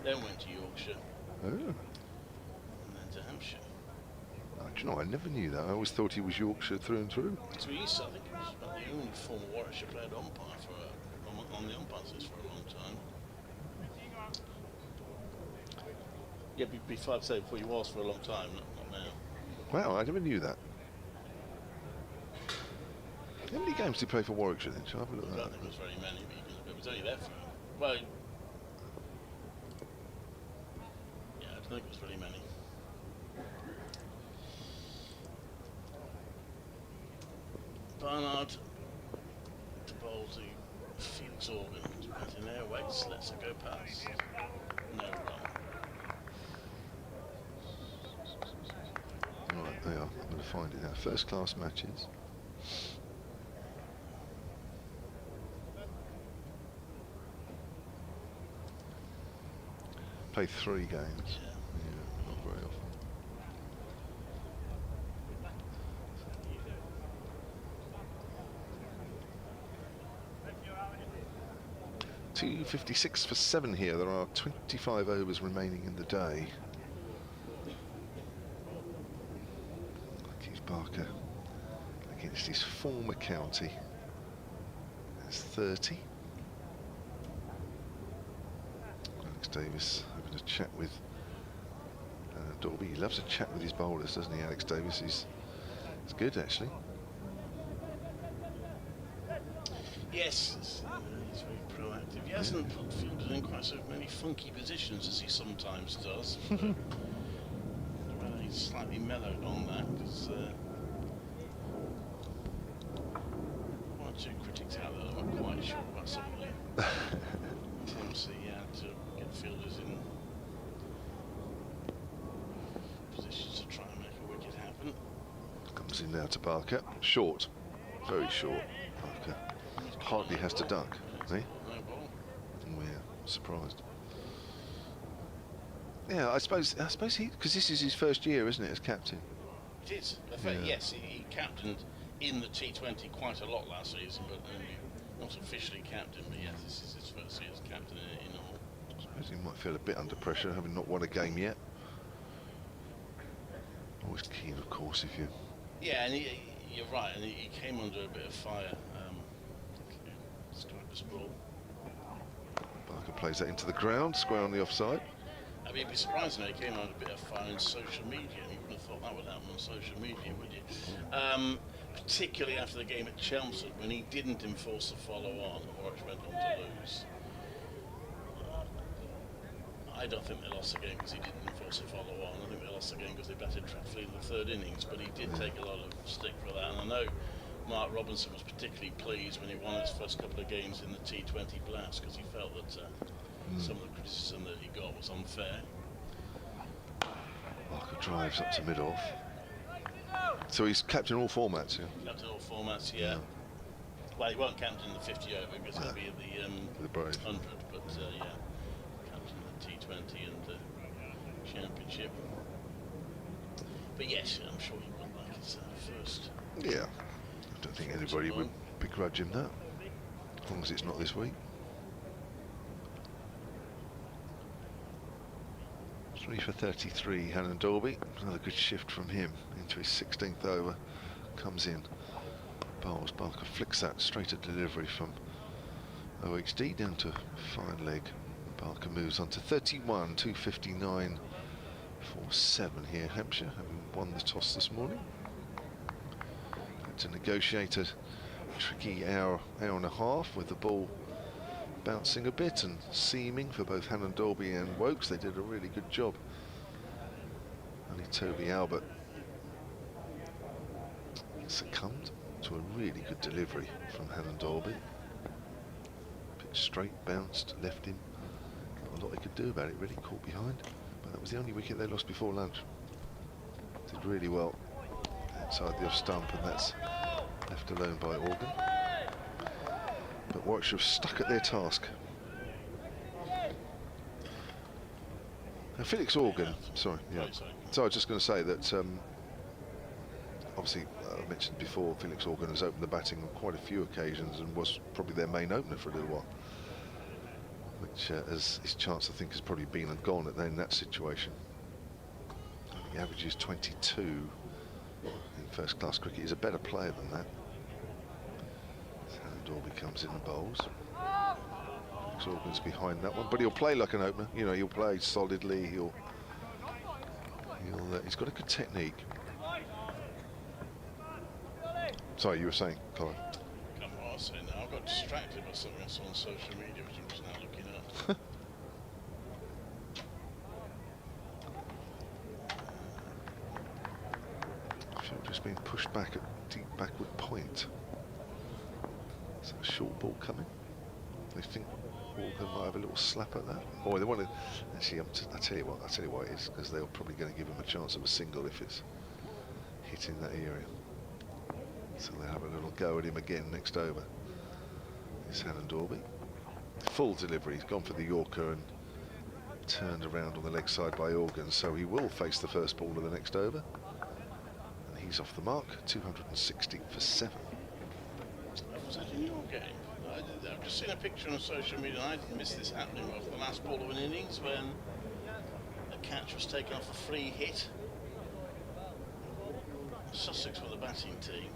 Then went to Yorkshire. Oh. And then to Hampshire. Oh, do you know, I never knew that. I always thought he was Yorkshire through and through. So he used to, I think he was about the only former Warwickshire player to umpire on the umpires list for a long time. Yeah, before I'd say before he was for a long time, not now. Wow, I never knew that. How many games did he play for Warwickshire then? Shall I have a look I at don't that? think it was very many, but it was only there for... Well... Yeah, I don't think it was very many. Barnard to bowl to Felix Organ. Right in there, waits, lets it go past. No run. Right, they are. I'm going to find it now. First class matches. Played 3 games. Yeah, not very often. .256 for 7 here. There are 25 overs remaining in the day. Keith Barker against his former county. That's 30. Alex Davis having a chat with Dorby. He loves a chat with his bowlers, doesn't he, Alex Davis? It's good, actually. Yes, he's very proactive. He hasn't put fielders in quite so many funky positions as he sometimes does. He's slightly mellowed on that because one or two critics out there that weren't quite sure about some of the attempts he had to get fielders in positions to try and make a wicket happen. Comes in now to Barker. Short. Very short. Barker hardly has to duck, eh? No ball. Oh yeah, surprised. Yeah, I suppose he, because this is his first year, isn't it, as captain? It is. Yes, he captained in the T20 quite a lot last season, but not officially captain. But yes, this is his first year as captain in all. I suppose he might feel a bit under pressure, having not won a game yet. Always keen, of course, if you... Yeah, and you're right, and he came under a bit of fire. Strike this ball. Barker plays that into the ground, square on the offside. I mean, it'd be surprising if he came under a bit of fire in social media. You wouldn't have thought that would happen on social media, would you? Particularly after the game at Chelmsford, when he didn't enforce the follow-on, or it went on to lose. I don't think they lost the game because he didn't enforce a follow-on. I think they lost the game because they batted Trapfleet in the 3rd innings, but he did take a lot of stick for that. And I know Mark Robinson was particularly pleased when he won his first couple of games in the T20 Blast because he felt that some of the criticism that he got was unfair. Barker drives up to mid-off. So he's captain all formats, yeah? Captain all formats, yeah. Well, he won't captain the 50 over because he'll be at the Brave 100, but yeah, captain the T20 and the Championship. But yes, I'm sure he would like his first. Yeah, I don't think anybody would begrudge him that, as long as it's not this week. 3 for 33, Hannon Dorby. Another good shift from him into his 16th over. Comes in bowls. Barker flicks that straight at delivery from OHD down to fine leg. Barker moves on to 31, 259 for 7 here. Hampshire having won the toss this morning. Had to negotiate a tricky hour and a half with the ball bouncing a bit and seaming for both Hannon Dolby and Wokes. They did a really good job. Only Toby Albert succumbed to a really good delivery from Hannon Dolby. Pitch straight, bounced, left him. Not a lot they could do about it, really. Caught behind. But that was the only wicket they lost before lunch. Did really well outside the off stump, and that's left alone by Organ. But Warwickshire have stuck at their task. Now Felix Organ, sorry, yeah. So I was just going to say that obviously I mentioned before, Felix Organ has opened the batting on quite a few occasions and was probably their main opener for a little while, which as his chance I think has probably been and gone in that situation. He averages 22 in first class cricket. He's a better player than that. Dolby comes in and bowls. Felix Organ's behind that one, but he'll play like an opener. You know, he'll play solidly. He's got a good technique. Sorry, you were saying, Colin? Come on, I was saying now. I got distracted by something I saw on social media, which I'm just now looking at. Should just been pushed back at deep backward point. So a short ball coming. They think Organ might have a little slap at that. Oh, they want to. Actually, I tell you what it is, because they're probably going to give him a chance of a single if it's hitting that area. So they'll have a little go at him again next over. It's Hannon Dolby. Full delivery. He's gone for the Yorker and turned around on the leg side by Organ. So he will face the first ball of the next over. And he's off the mark. 260 for 7. Was that in your game? I've just seen a picture on social media, and I didn't miss this happening off the last ball of an innings when a catch was taken off a free hit. Sussex were the batting team,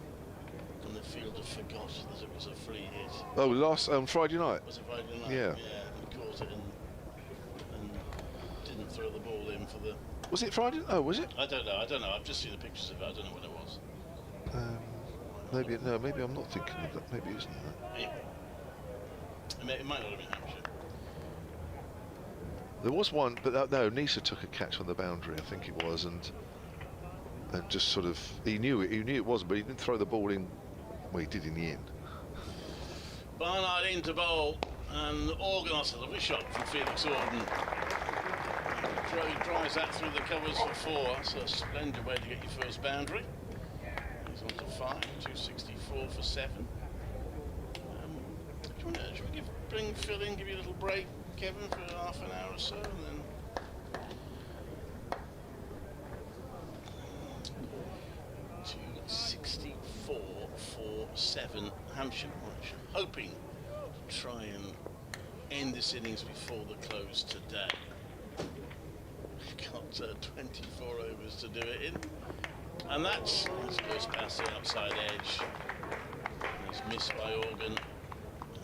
and the fielder forgot that it was a free hit. Oh, last Friday night? Was it Friday night? Yeah. Yeah, and caught it and didn't throw the ball in for the... Was it Friday? Oh, was it? I don't know. I've just seen the pictures of it. I don't know when it was. Maybe I'm not thinking of that. Maybe it isn't that. Anyway, it might not have been Hampshire. There was one, but no, Nisa took a catch on the boundary, I think it was, and just sort of he knew it wasn't, but he didn't throw the ball in. Well, he did in the end. Barnard into bowl, and Organ, that's a lovely shot from Felix Organ. Drives that through the covers for 4. That's a splendid way to get your first boundary. He's on to 5, 264 for 7. Should we bring Phil in, give you a little break, Kevin, for half an hour or so, and then 264 for 7. Hampshire, hoping to try and end this innings before the close today. We've got 24 overs to do it in, and that's goes past the outside edge. It's missed by Organ.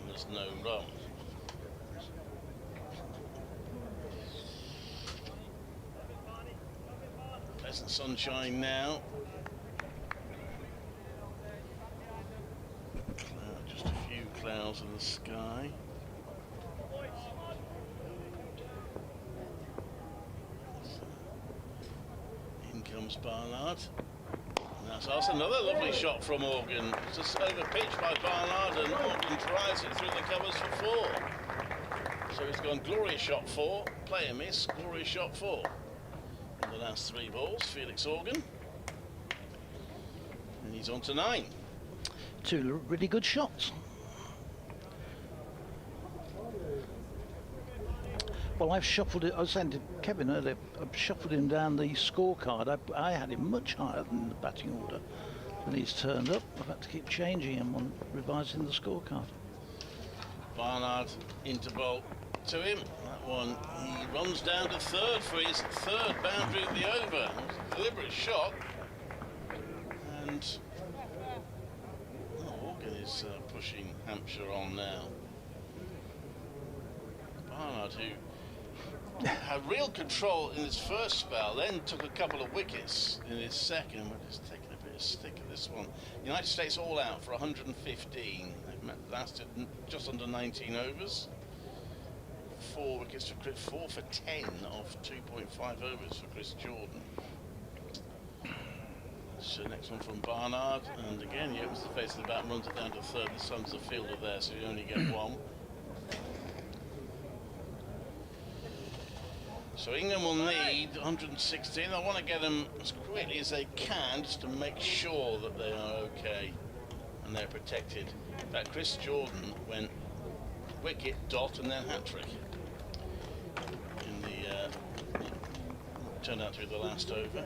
There's no run. Pleasant sunshine now. Just a few clouds in the sky. In comes Barnard. That's another lovely shot from Organ. It's just over pitch by Barnard, and Organ tries it through the covers for 4. So he's gone glorious shot 4, play a miss, glorious shot 4. In the last 3 balls, Felix Organ. And he's on to 9. 2 really good shots. Well, I've shuffled it. I was saying to Kevin earlier, I've shuffled him down the scorecard. I had him much higher than the batting order, and he's turned up. I've had to keep changing him on revising the scorecard. Barnard into bowl to him. That one, he runs down to 3rd for his 3rd boundary of the over. It was a deliberate shot, and pushing Hampshire on now. Barnard, who had real control in his first spell, then took a couple of wickets in his second. We're just taking a bit of stick at this one. United States all out for 115. They've lasted just under 19 overs. 4 wickets for Chris, 4 for 10 of 2.5 overs for Chris Jordan. So next one from Barnard, and again he opens the face of the bat and runs it down to third. This one's a fielder there, so you only get one. So England will need 116. I want to get them as quickly as they can just to make sure that they are okay and they're protected. In fact, Chris Jordan went wicket, dot, and then hat-trick in the turned out to be the last over.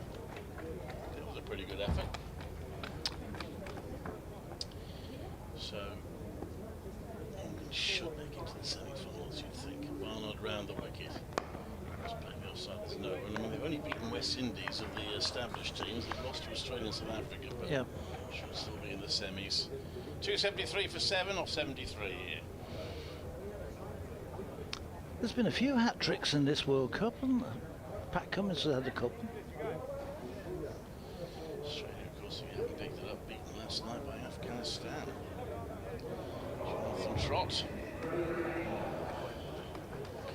It was a pretty good effort. So England should make it to the semi-finals, you'd think. Barnard round the wicket. There's no run. I mean, they've only beaten West Indies of the established teams. They've lost to Australia and South Africa, but should still be in the semis. 273 for 7 or 73 here. There's been a few hat-tricks in this World Cup, and Pat Cummins has had a couple. Australia, of course, we haven't picked it up, beaten last night by Afghanistan. Jonathan Trott.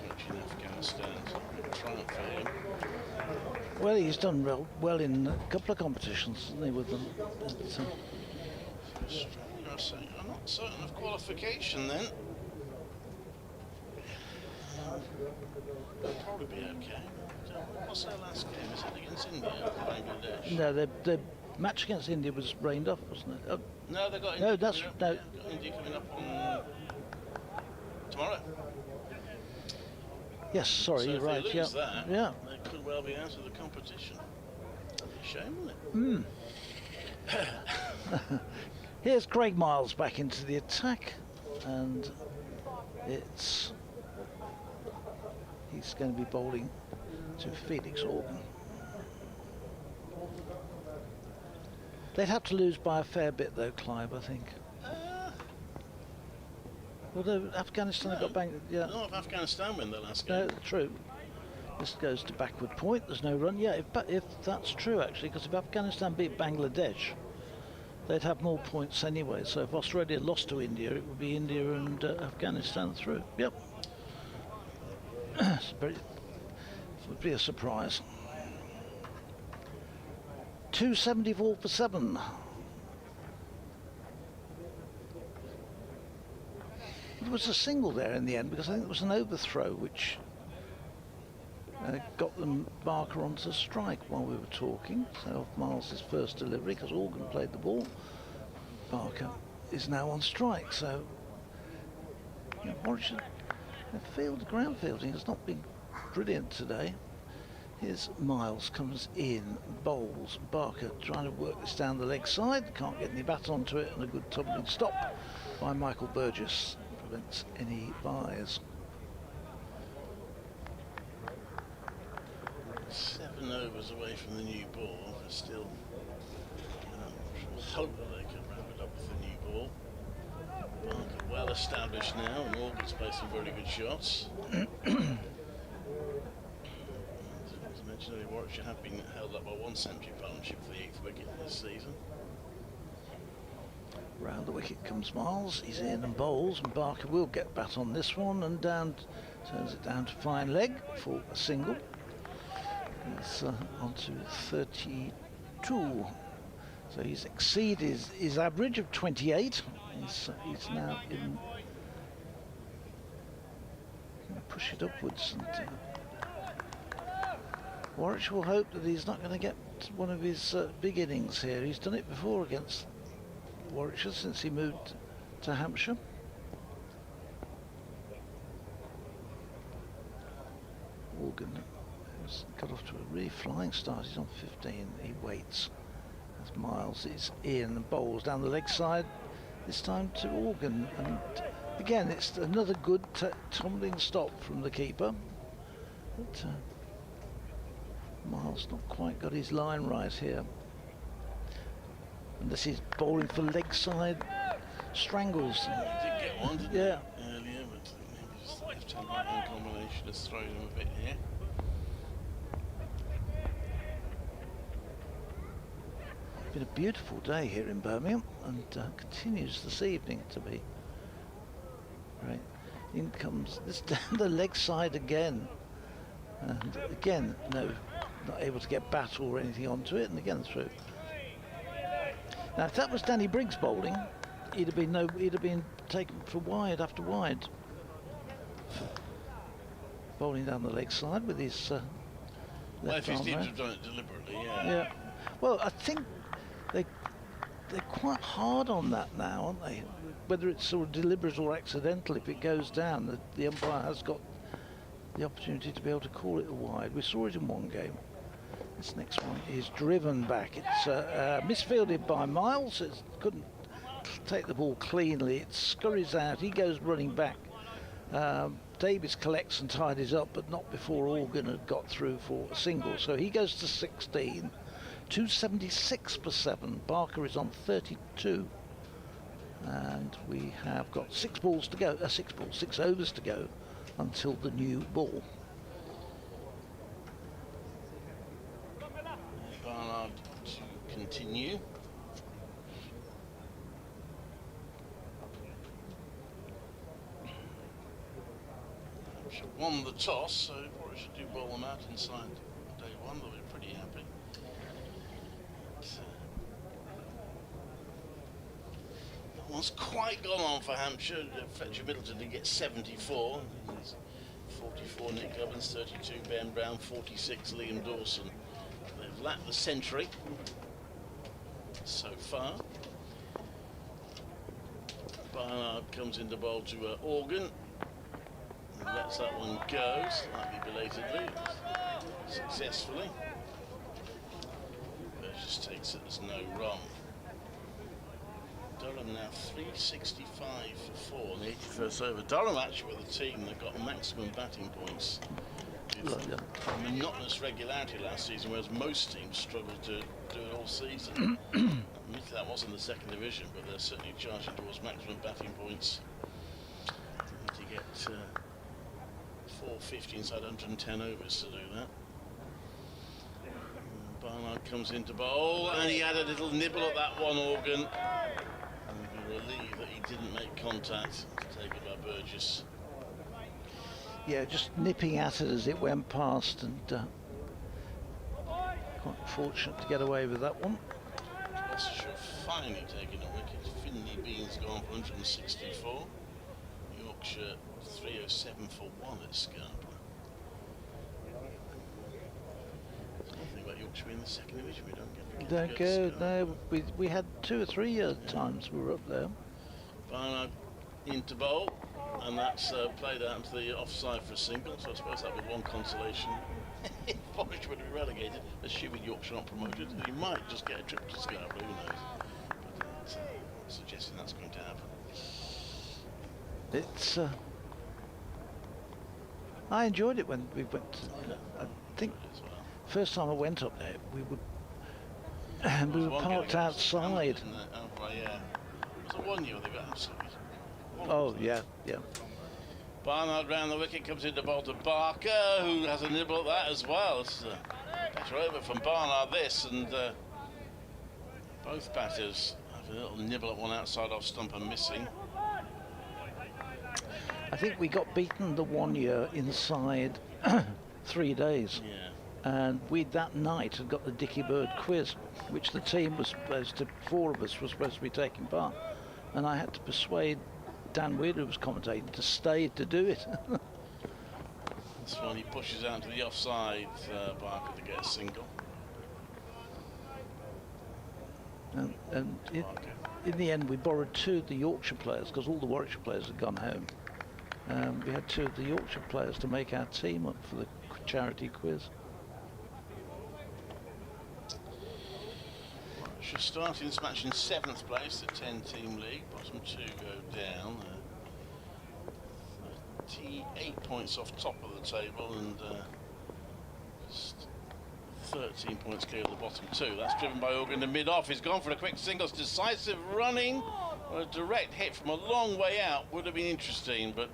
Coaching Afghanistan. Triumph for him. Well, he's done well in a couple of competitions, hasn't he, with them? Australia are not certain of qualification then. They'll probably be okay. What's their last game? Is it against India or Bangladesh? No, the match against India was rained off, wasn't it? Oh. No, they got India. No, that's got India coming up on tomorrow. Yes, sorry, so you're right. If they lose that, yeah, they could well be out of the competition. Shame, isn't it? Here's Craig Miles back into the attack, and he's going to be bowling to Felix Organ. They'd have to lose by a fair bit, though, Clive, I think. Although Afghanistan have got banged. Yeah. No, if Afghanistan win their last game. No, true. This goes to backward point. There's no run. Yeah, if that's true, actually, because if Afghanistan beat Bangladesh, they'd have more points anyway. So if Australia lost to India, it would be India and Afghanistan through. Yep. It would be a surprise. 274 for 7. There was a single there in the end because I think it was an overthrow which got them Barker onto strike while we were talking. So off Miles' first delivery because Organ played the ball. Barker is now on strike. So Warwickshire, ground fielding has not been brilliant today. Here's Miles, comes in, bowls. Barker trying to work this down the leg side, can't get any bat onto it, and a good tumbling stop by Michael Burgess prevents any byes. 7 overs away from the new ball. Still hope that they can wrap it up with the new ball. Barker well established now, and Organ's played some very good shots. As I mentioned earlier, Warwickshire have been held up by 1 century partnership for the 8th wicket this season. Round the wicket comes Miles, he's in and bowls, and Barker will get bat on this one and down, turns it down to fine leg for a single. He's on to 32, so he's exceeded his average of 28. He's now in, going to push it upwards, and Warwickshire will hope that he's not going to get one of his big innings here. He's done it before against Warwickshire since he moved to Hampshire. Organ has got off to a really flying start. He's on 15. He waits as Miles is in and bowls down the leg side. This time to Organ, and again it's another good tumbling stop from the keeper. But Miles not quite got his line right here. And this is bowling for leg side strangles. He did get one, didn't Yeah. he, earlier, but maybe just the left-hand right-hand combination has thrown him a bit here. Been a beautiful day here in Birmingham, and continues this evening to be. Right, in comes this down the leg side again, and again no, not able to get bat or anything onto it, and again through. Now, if that was Danny Briggs bowling, he'd have been taken for wide after wide. Bowling down the leg side with his Well, if left he arm seems to there. have done it deliberately, yeah. Yeah. Well, I think they're quite hard on that now, aren't they? Whether it's sort of deliberate or accidental, if it goes down, the umpire has got the opportunity to be able to call it a wide. We saw it in one game. This next one is driven back. It's misfielded by Miles. It couldn't take the ball cleanly. It scurries out. He goes running back. Davis collects and tidies up, but not before Organ had got through for a single. So he goes to 16. 276 for 7. Barker is on 32. And we have got 6 overs to go until the new ball. Barnard to continue. Hampshire won the toss, so probably should do bowl them out inside day one. They'll be pretty happy. That one's quite gone on for Hampshire. Fletcher Middleton did get 74. 44 Nick Evans, 32 Ben Brown, 46 Liam Dawson. They've lapped the century so far. Barnard comes into bowl to Organ. And lets that one go, slightly belatedly, successfully. Burgess takes it as no run. Durham now 365 for 4 in the 81st over. Durham actually with a team that got maximum batting points. Monotonous regularity last season, whereas most teams struggled to do it all season. Admittedly, that was in the second division, but they're certainly charging towards maximum batting points to get 450 inside 110 overs to do that. Barnard comes into bowl, and he had a little nibble at that one, Organ. And we'd be relieved that he didn't make contact to take it by Burgess. Yeah, just nipping at it as it went past, and quite fortunate to get away with that one. Gloucestershire finally taking a wicket. Finley Bean's gone for 164. Yorkshire 307 for 1 at Scarborough. Nothing about Yorkshire in the second division. We don't get No, we had 2 or 3 times we were up there. Barnard into bowl, and that's played out into the offside for a single, so I suppose that was one consolation. If Warwickshire were to be relegated, assuming Yorkshire aren't promoted, you might just get a trip to Scarborough, who knows. But suggesting that's going to happen. It's I enjoyed it when we went. I think first time I went up there, we were parked outside. Yeah. Was it 1 year they got absolutely? Oh yeah. Barnard round the wicket, comes into bowl to Barker, who has a nibble at that as well. It's better over from Barnard this, and both batters have a little nibble at one outside off stump and missing. I think we got beaten the 1 year inside 3 days. Yeah. And we that night had got the Dickie Bird quiz, which the team was supposed to, 4 of us were supposed to be taking part. And I had to persuade Dan Weir, who was commentating, to stay to do it. This one he pushes out to the offside, Barker to get a single. And in the end, we borrowed 2 of the Yorkshire players, because all the Warwickshire players had gone home. We had 2 of the Yorkshire players to make our team up for the charity quiz. Should start in this match in 7th place, the 10-team league. Bottom 2 go down. 38 points off top of the table, and just 13 points clear of the bottom two. That's driven by Organ to mid-off. He's gone for a quick singles, decisive running. A direct hit from a long way out would have been interesting, but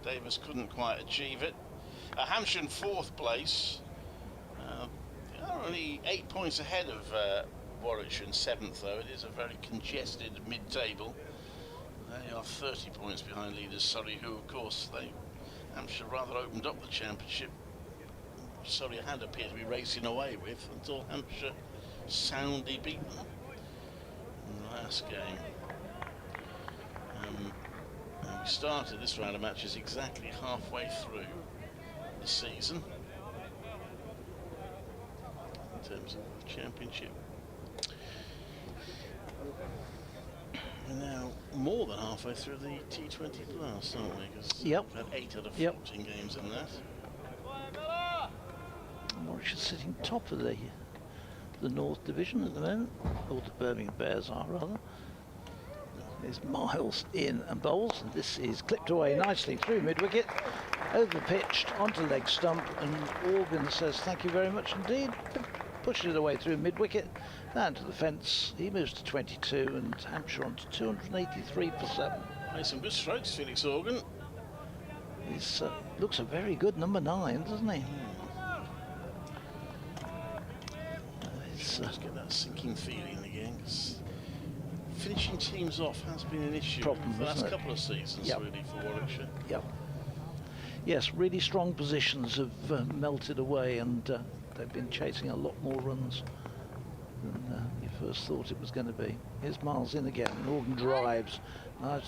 Davis couldn't quite achieve it. Hampshire in 4th place. They are only 8 points ahead of Warwickshire in 7th, though. It is a very congested mid-table. They are 30 points behind leaders Surrey, who, of course, Hampshire rather opened up the championship. Surrey had appeared to be racing away with until Hampshire soundly beat them in the last game. And we started this round of matches exactly halfway through the season in terms of the championship. We're now more than halfway through the T20 Plus, aren't we? Because we've had 8 out of 14 games in that. Warwickshire sitting top of the North Division at the moment, or the Birmingham Bears are rather. There's Miles in and bowls, and this is clipped away nicely through mid-wicket, over pitched onto leg stump, and Organ says thank you very much indeed, pushes it away through mid-wicket, down to the fence. He moves to 22 and Hampshire on to 283 for 7. Made some good strokes, Felix Organ. He looks a very good number 9, doesn't he? Let's get that sinking feeling again. Finishing teams off has been an issue for the last couple of seasons, really, for Warwickshire. Yes, really strong positions have melted away, and they've been chasing a lot more runs than you first thought it was going to be. Here's Miles in again. Organ drives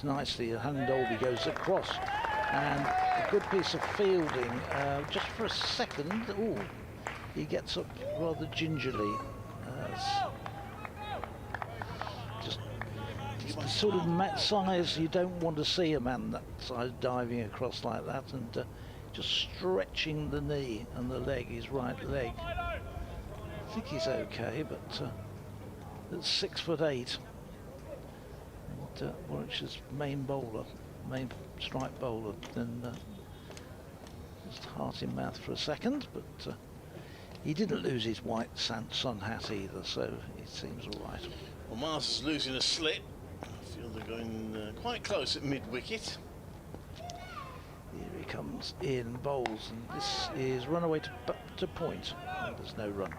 nicely. Dolby goes across, and a good piece of fielding. Just for a second, he gets up rather gingerly. Just the sort of size you don't want to see a man that size diving across like that, and just stretching the knee and the leg, his right leg. I think he's okay, but at 6'8", and Warwickshire's main strike bowler, then just heart in mouth for a second, but he didn't lose his white sun hat either, so it seems all right. Well, Mars is losing a slit. I feel they're going quite close at mid-wicket. Here he comes in, bowls, and this is run away to point. And there's no run.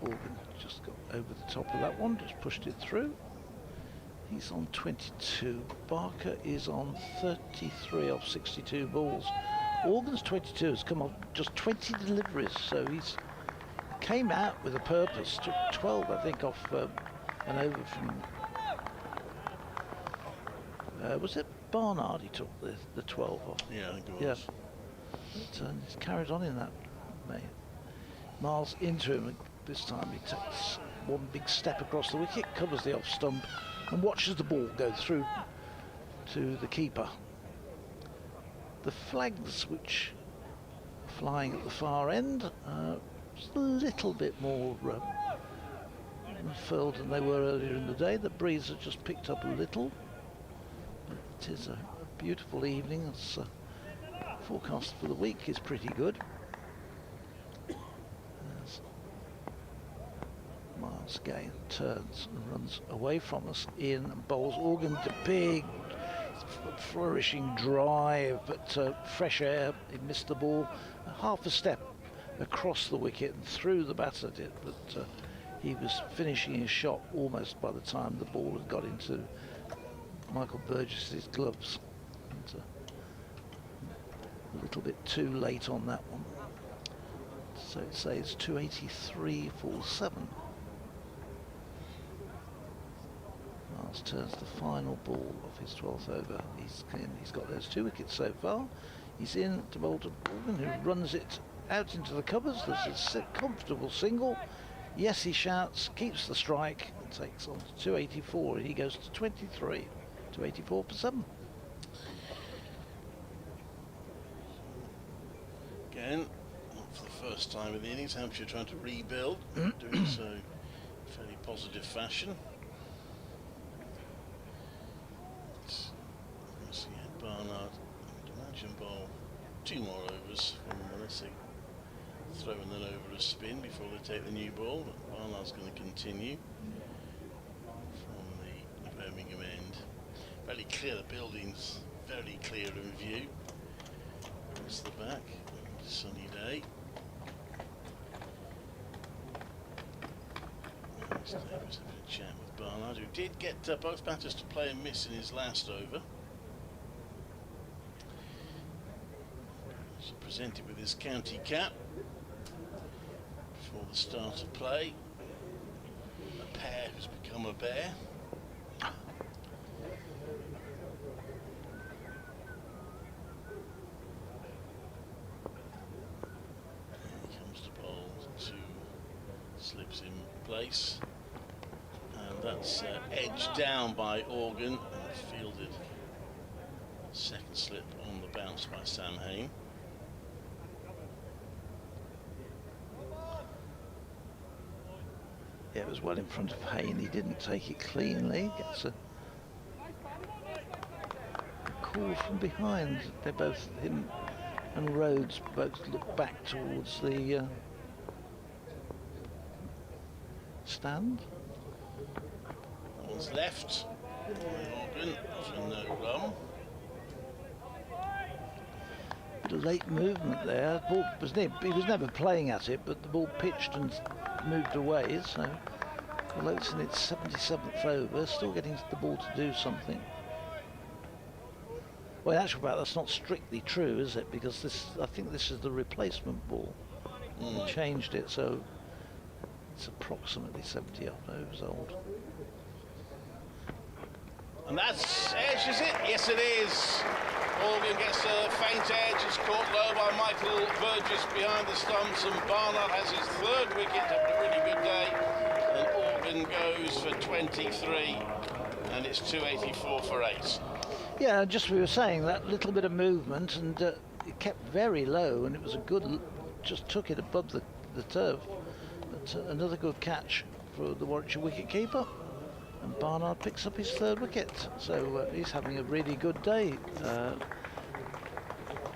Organ just got over the top of that one, just pushed it through. He's on 22. Barker is on 33 off 62 balls. Organ's 22 has come off just 20 deliveries, so he's came out with a purpose. Took 12, I think, off an over from. Was it Barnard he took the 12 off? Yeah, I think it was. But he's carried on in that. Miles into him. This time he takes one big step across the wicket, covers the off stump, and watches the ball go through to the keeper. The flags, which are flying at the far end, just a little bit more furled than they were earlier in the day. The breeze has just picked up a little. But it is a beautiful evening. It's forecast for the week is pretty good. As Miles Gay turns and runs away from us in and bowls. Organ to big flourishing drive, but fresh air. He missed the ball half a step across the wicket and through the batter did, but he was finishing his shot almost by the time the ball had got into Michael Burgess's gloves. And, a little bit too late on that one. So it says 283 for 7. Miles turns the final ball of his 12th over. He's got those 2 wickets so far. He's in to bowl to Organ, who runs it out into the covers. There's a comfortable single. Yes, he shouts, keeps the strike, and takes on to 284. He goes to 23, 284 for 7. Again, not for the first time in the innings, Hampshire trying to rebuild, doing so in fairly positive fashion. Let's see, Barnard, imagine bowl 2 more overs from, let's see, throwing that over a spin before they take the new ball, but Barnard's going to continue from the Birmingham end. Very clear, the building's very clear in view. That's the back, sunny day. Davis having a chat with Barnard, who did get both batters to play and miss in his last over. He's presented with his county cap before the start of play. A pair who's become a bear. Here comes the ball to slips in place. And that's edged down by Organ and fielded. Second slip on the bounce by Sam Hain. Yeah, it was well in front of Hain. He didn't take it cleanly. Gets a call from behind. They both, him and Rhodes, both look back towards the stand. One's left. Organ for no run. Bit of late movement there. Ball was he was never playing at it, but the ball pitched and moved away. So, although it's in its 77th over, still getting the ball to do something. Well, in actual fact, that's not strictly true, is it? Because this, I think this is the replacement ball. They changed it, so it's approximately 70 odd overs old. And that's edge, is it? Yes, it is. Organ gets a faint edge. It's caught low by Michael Burgess behind the stumps, and Barnard has his third wicket. Having a really good day. And Organ goes for 23, and it's 284 for 8. Yeah, just we were saying that little bit of movement, and it kept very low, and it was a good, just took it above the turf. But another good catch for the Warwickshire wicket-keeper, and Barnard picks up his third wicket. So he's having a really good day.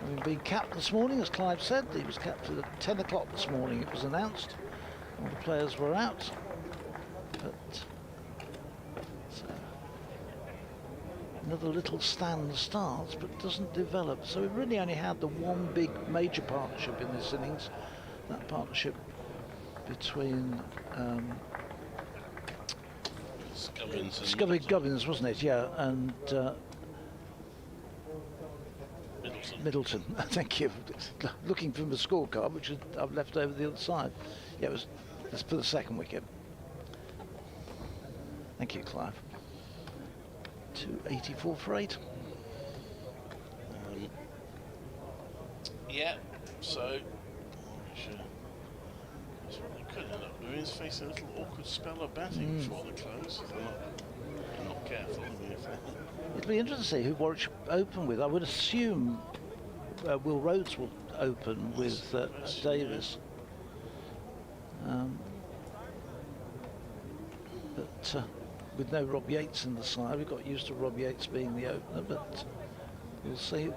Having been capped this morning, as Clive said, he was capped at 10 o'clock this morning. It was announced. All the players were out. But so another little stand starts, but doesn't develop. So we've really only had the one big major partnership in this innings. That partnership between Gubbins, wasn't it? Yeah, and Middleton. Thank you. Looking from the scorecard, which I've left over the other side. Yeah, it's for the second wicket. Thank you, Clive. 284 for 8. Yeah, so that's what they could end up doing, is face a little awkward spell of batting before the close. If they're not careful. I mean, It'll be interesting to see who Warwickshire open with. I would assume Will Rhodes will open with Davis. But with no Rob Yates in the side, we've got used to Rob Yates being the opener, but we'll see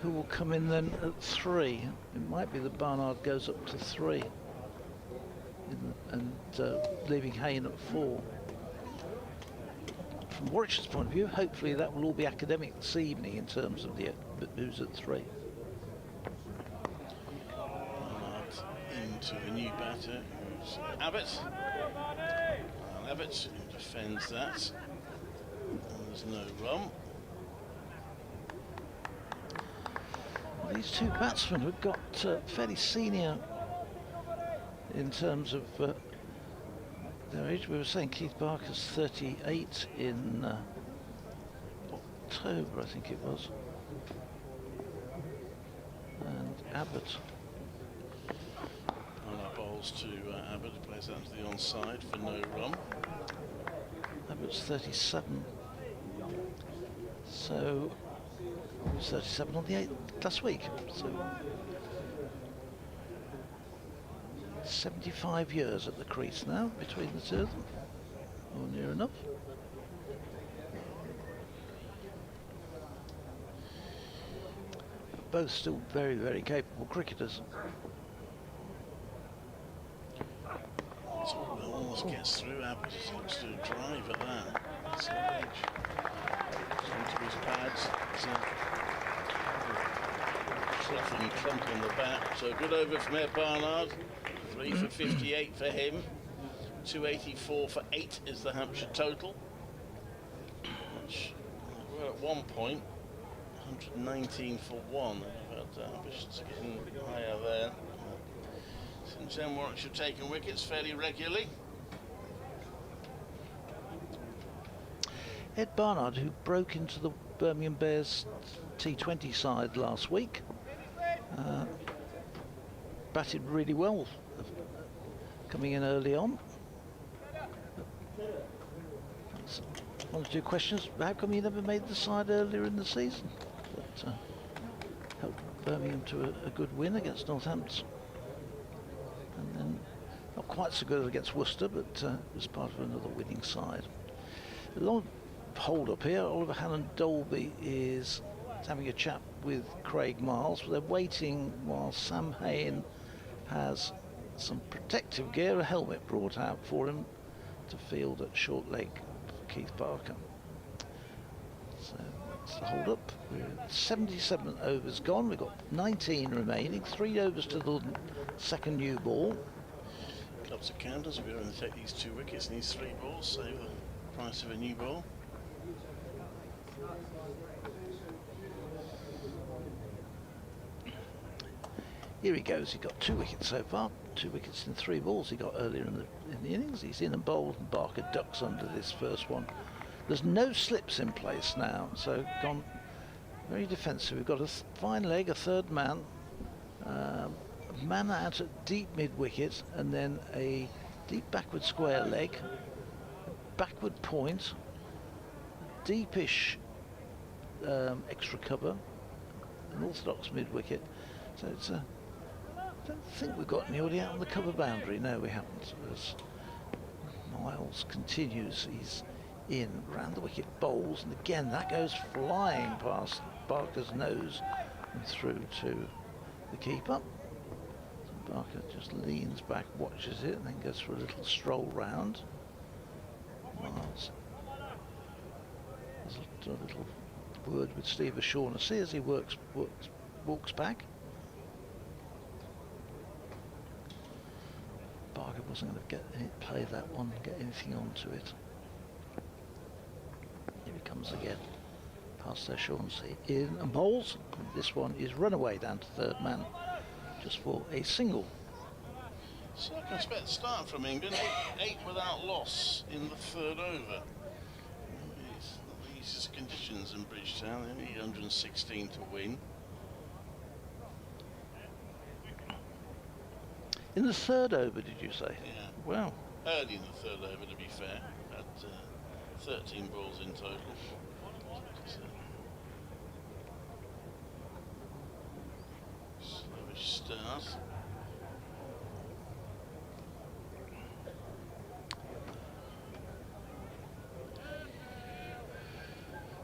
who will come in then at 3. It might be that Barnard goes up to 3 and leaving Hain at 4. From Warwickshire's point of view, hopefully that will all be academic this evening in terms of the who's at 3. Barnard into the new batter, who's Abbott. Abbott, who defends that. And there's no run. Well, these two batsmen have got fairly senior in terms of their age. We were saying Keith Barker's 38 in October, I think it was. And Abbott. Barnard bowls to Abbott, who plays out to the onside for no run. Abbott's 37. So he was 37 on the 8th last week. So 75 years at the crease now between the two of them, or near enough. Both still very, very capable cricketers. Miles gets through. Abbott just looks to drive at that. That's an edge. Into his pads. Fluffing clunk in the back. So good over from Ed Barnard. 3 for 58 for him. 284 for 8 is the Hampshire total. Which we're at one point 119 for 1. But ambitions are getting higher there. Since then, Warwickshire have taken wickets fairly regularly. Ed Barnard, who broke into the Birmingham Bears T20 side last week, batted really well, coming in early on. One or two questions: how come he never made the side earlier in the season? But helped Birmingham to a good win against Northampton. And then not quite so good against Worcester, but was part of another winning side. A long hold up here. Oliver Hannon-Dolby is having a chat with Craig Miles. They're waiting while Sam Hain has some protective gear, a helmet brought out for him to field at short leg for Keith Barker. So that's the hold up. We're 77 overs gone. We've got 19 remaining, 3 overs to the second new ball. Clubs of counters. We're going to take these 2 wickets and these 3 balls, save the price of a new ball. Here he goes. He got 2 wickets so far. 2 wickets in 3 balls he got earlier in the innings. He's in and bowled, and Barker ducks under this first one. There's no slips in place now, so gone very defensive. We've got a fine leg, a third man, a man out at deep mid wicket, and then a deep backward square leg, backward point, deepish extra cover, an orthodox mid wicket. So it's a. I don't think we've got anybody out on the cover boundary. No, we haven't. As Miles continues, he's in round the wicket, bowls, and again that goes flying past Barker's nose and through to the keeper. So Barker just leans back, watches it, and then goes for a little stroll round. Miles has a little word with Steve O'Shaughnessy as he walks back. Barker wasn't going to play that one, get anything onto it. Here he comes again, past O'Shaughnessy, in and bowls. This one is run away down to third man, just for a single. Circumspect start from England, 8 without loss in the third over. It's not the easiest conditions in Bridgetown, they need 116 to win. In the third over, did you say? Yeah. Wow. Early in the third over, to be fair. Had 13 balls in total. Slowish start.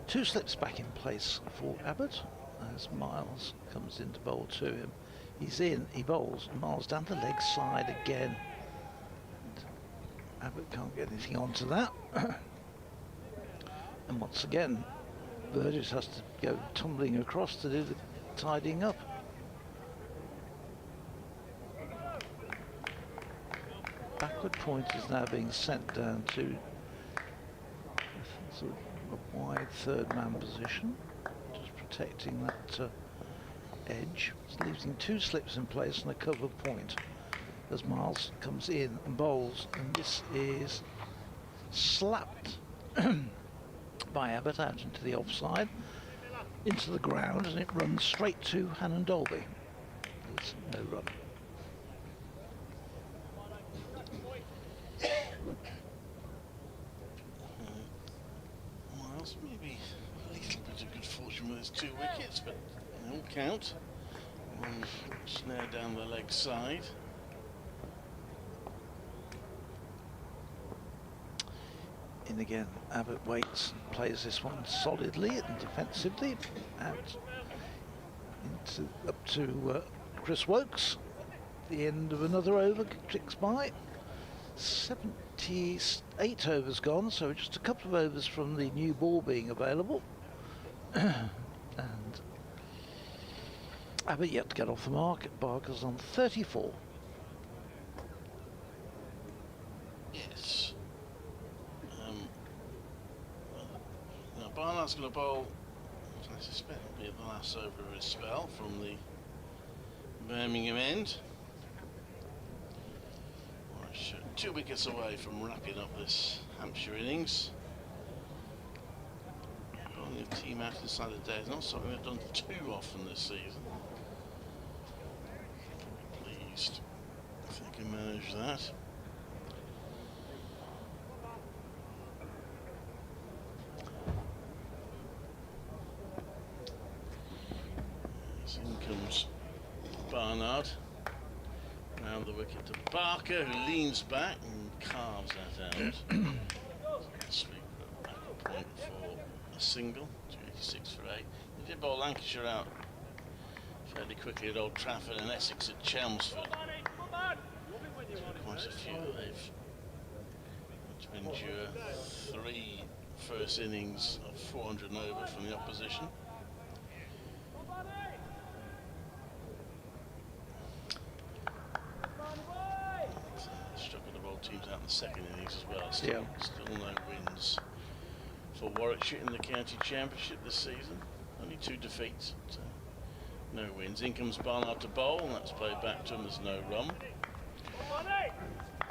Two slips back in place for Abbott as Miles comes in to bowl to him. He's in, he bowls, Miles down the leg side again. Abbott can't get anything onto that. And once again, Burgess has to go tumbling across to do the tidying up. Backward point is now being sent down to sort of a wide third man position, just protecting that edge. It's leaving 2 slips in place and a cover point as Miles comes in and bowls, and this is slapped by Abbott out into the offside, into the ground, and it runs straight to Hannon-Dolby. There's no run. Miles, maybe a little bit of good fortune with his 2 wickets, but they all count. One snare down the leg side. In again, Abbott waits, plays this one solidly and defensively, out into up to Chris Wokes. The end of another over ticks by. 70 28 overs gone, so just a couple of overs from the new ball being available. And Abbott yet to get off the mark. Barker's on 34. Yes. Now Barnard's going to bowl, I suspect will be the last over of his spell from the Birmingham end. Warwickshire 2 wickets away from wrapping up this Hampshire innings. Bowling a team out inside the day is not something they've done too often this season. Pleased if they can manage that. In comes Barnard round the wicket to Barker, who leans back and carves that out. Sweep back a point for a single, 286 for 8. He did bowl Lancashire out fairly quickly at Old Trafford and Essex at Chelmsford. Quite a few they've had to endure 3 first innings of 400 and over from the opposition. Teams out in the second innings as well. Still no wins for Warwickshire in the county championship this season. Only 2 defeats, no wins. In comes Barnard to bowl, and that's played back to him. There's no run.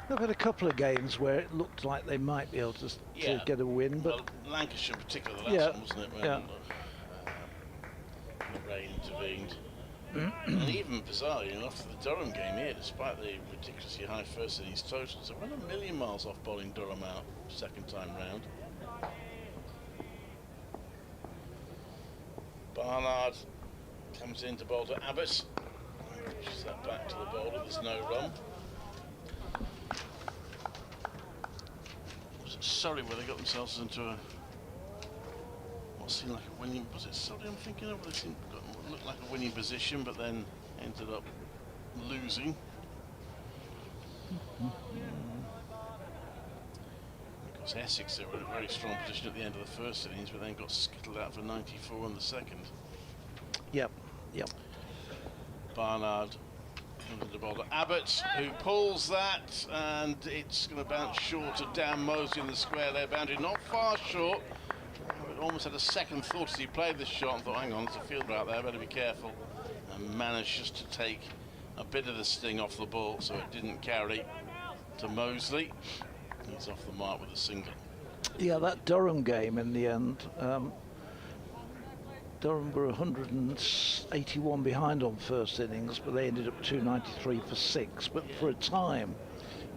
They've had a couple of games where it looked like they might be able to get a win, but Lancashire in particular, the last one, wasn't it? When the rain intervened. And even bizarrely enough, the Durham game here, despite the ridiculously high first innings totals, they went a million miles off bowling Durham out second time round. Barnard comes in to bowl to Abbott. Pushes that back to the bowler, there's no run. Was it Surrey where they got themselves into a what seemed like a winning, was it Surrey I'm thinking of? They seemed looked like a winning position, but then ended up losing. Because Essex, they were in a very strong position at the end of the first innings, but then got skittled out for 94 in the second. Yep. Barnard under the ball to Abbott, who pulls that, and it's going to bounce short of Dan Mosley in the square leg boundary, not far short. Almost had a second thought as he played this shot and thought, hang on, there's a fielder out there, better be careful. And managed just to take a bit of the sting off the ball, so it didn't carry to Mosley. He's off the mark with a single. Yeah, that Durham game in the end, Durham were 181 behind on first innings, but they ended up 293 for 6. But for a time,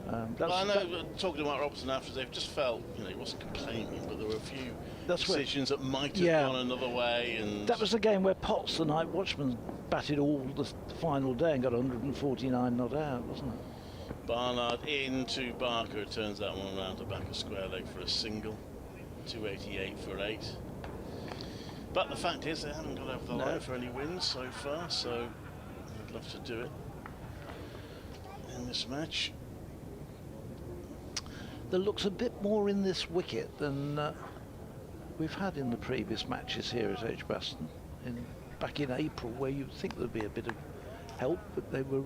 well, I know, talking about Robertson after, they've just felt, he wasn't complaining, but there were a few decisions that might have gone another way. And that was the game where Potts, the night watchman, batted all the final day and got 149 not out, wasn't it? Barnard into Barker, turns that one around to back a square leg for a single, 288 for 8. But the fact is, they haven't got over the line for any wins so far, so I'd love to do it in this match. There looks a bit more in this wicket than we've had in the previous matches here at Edgbaston back in April, where you'd think there'd be a bit of help, but they were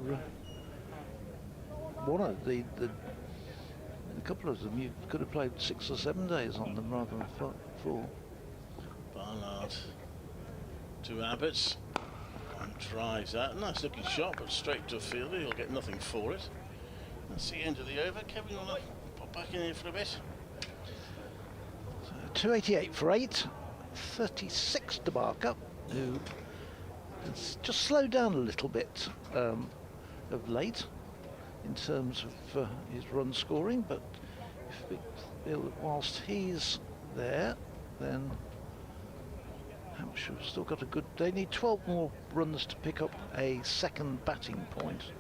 one of a couple of them you could have played 6 or 7 days on them rather than 4. Barnard to Abbott and tries that. Nice looking shot, but straight to a fielder. He'll get nothing for it. That's the end of the over. Kevin, will pop back in here for a bit. 288 for 8, 36 to Barker, who has just slowed down a little bit of late in terms of his run scoring, but whilst he's there, then Hampshire have still got a good. They need 12 more runs to pick up a second batting point.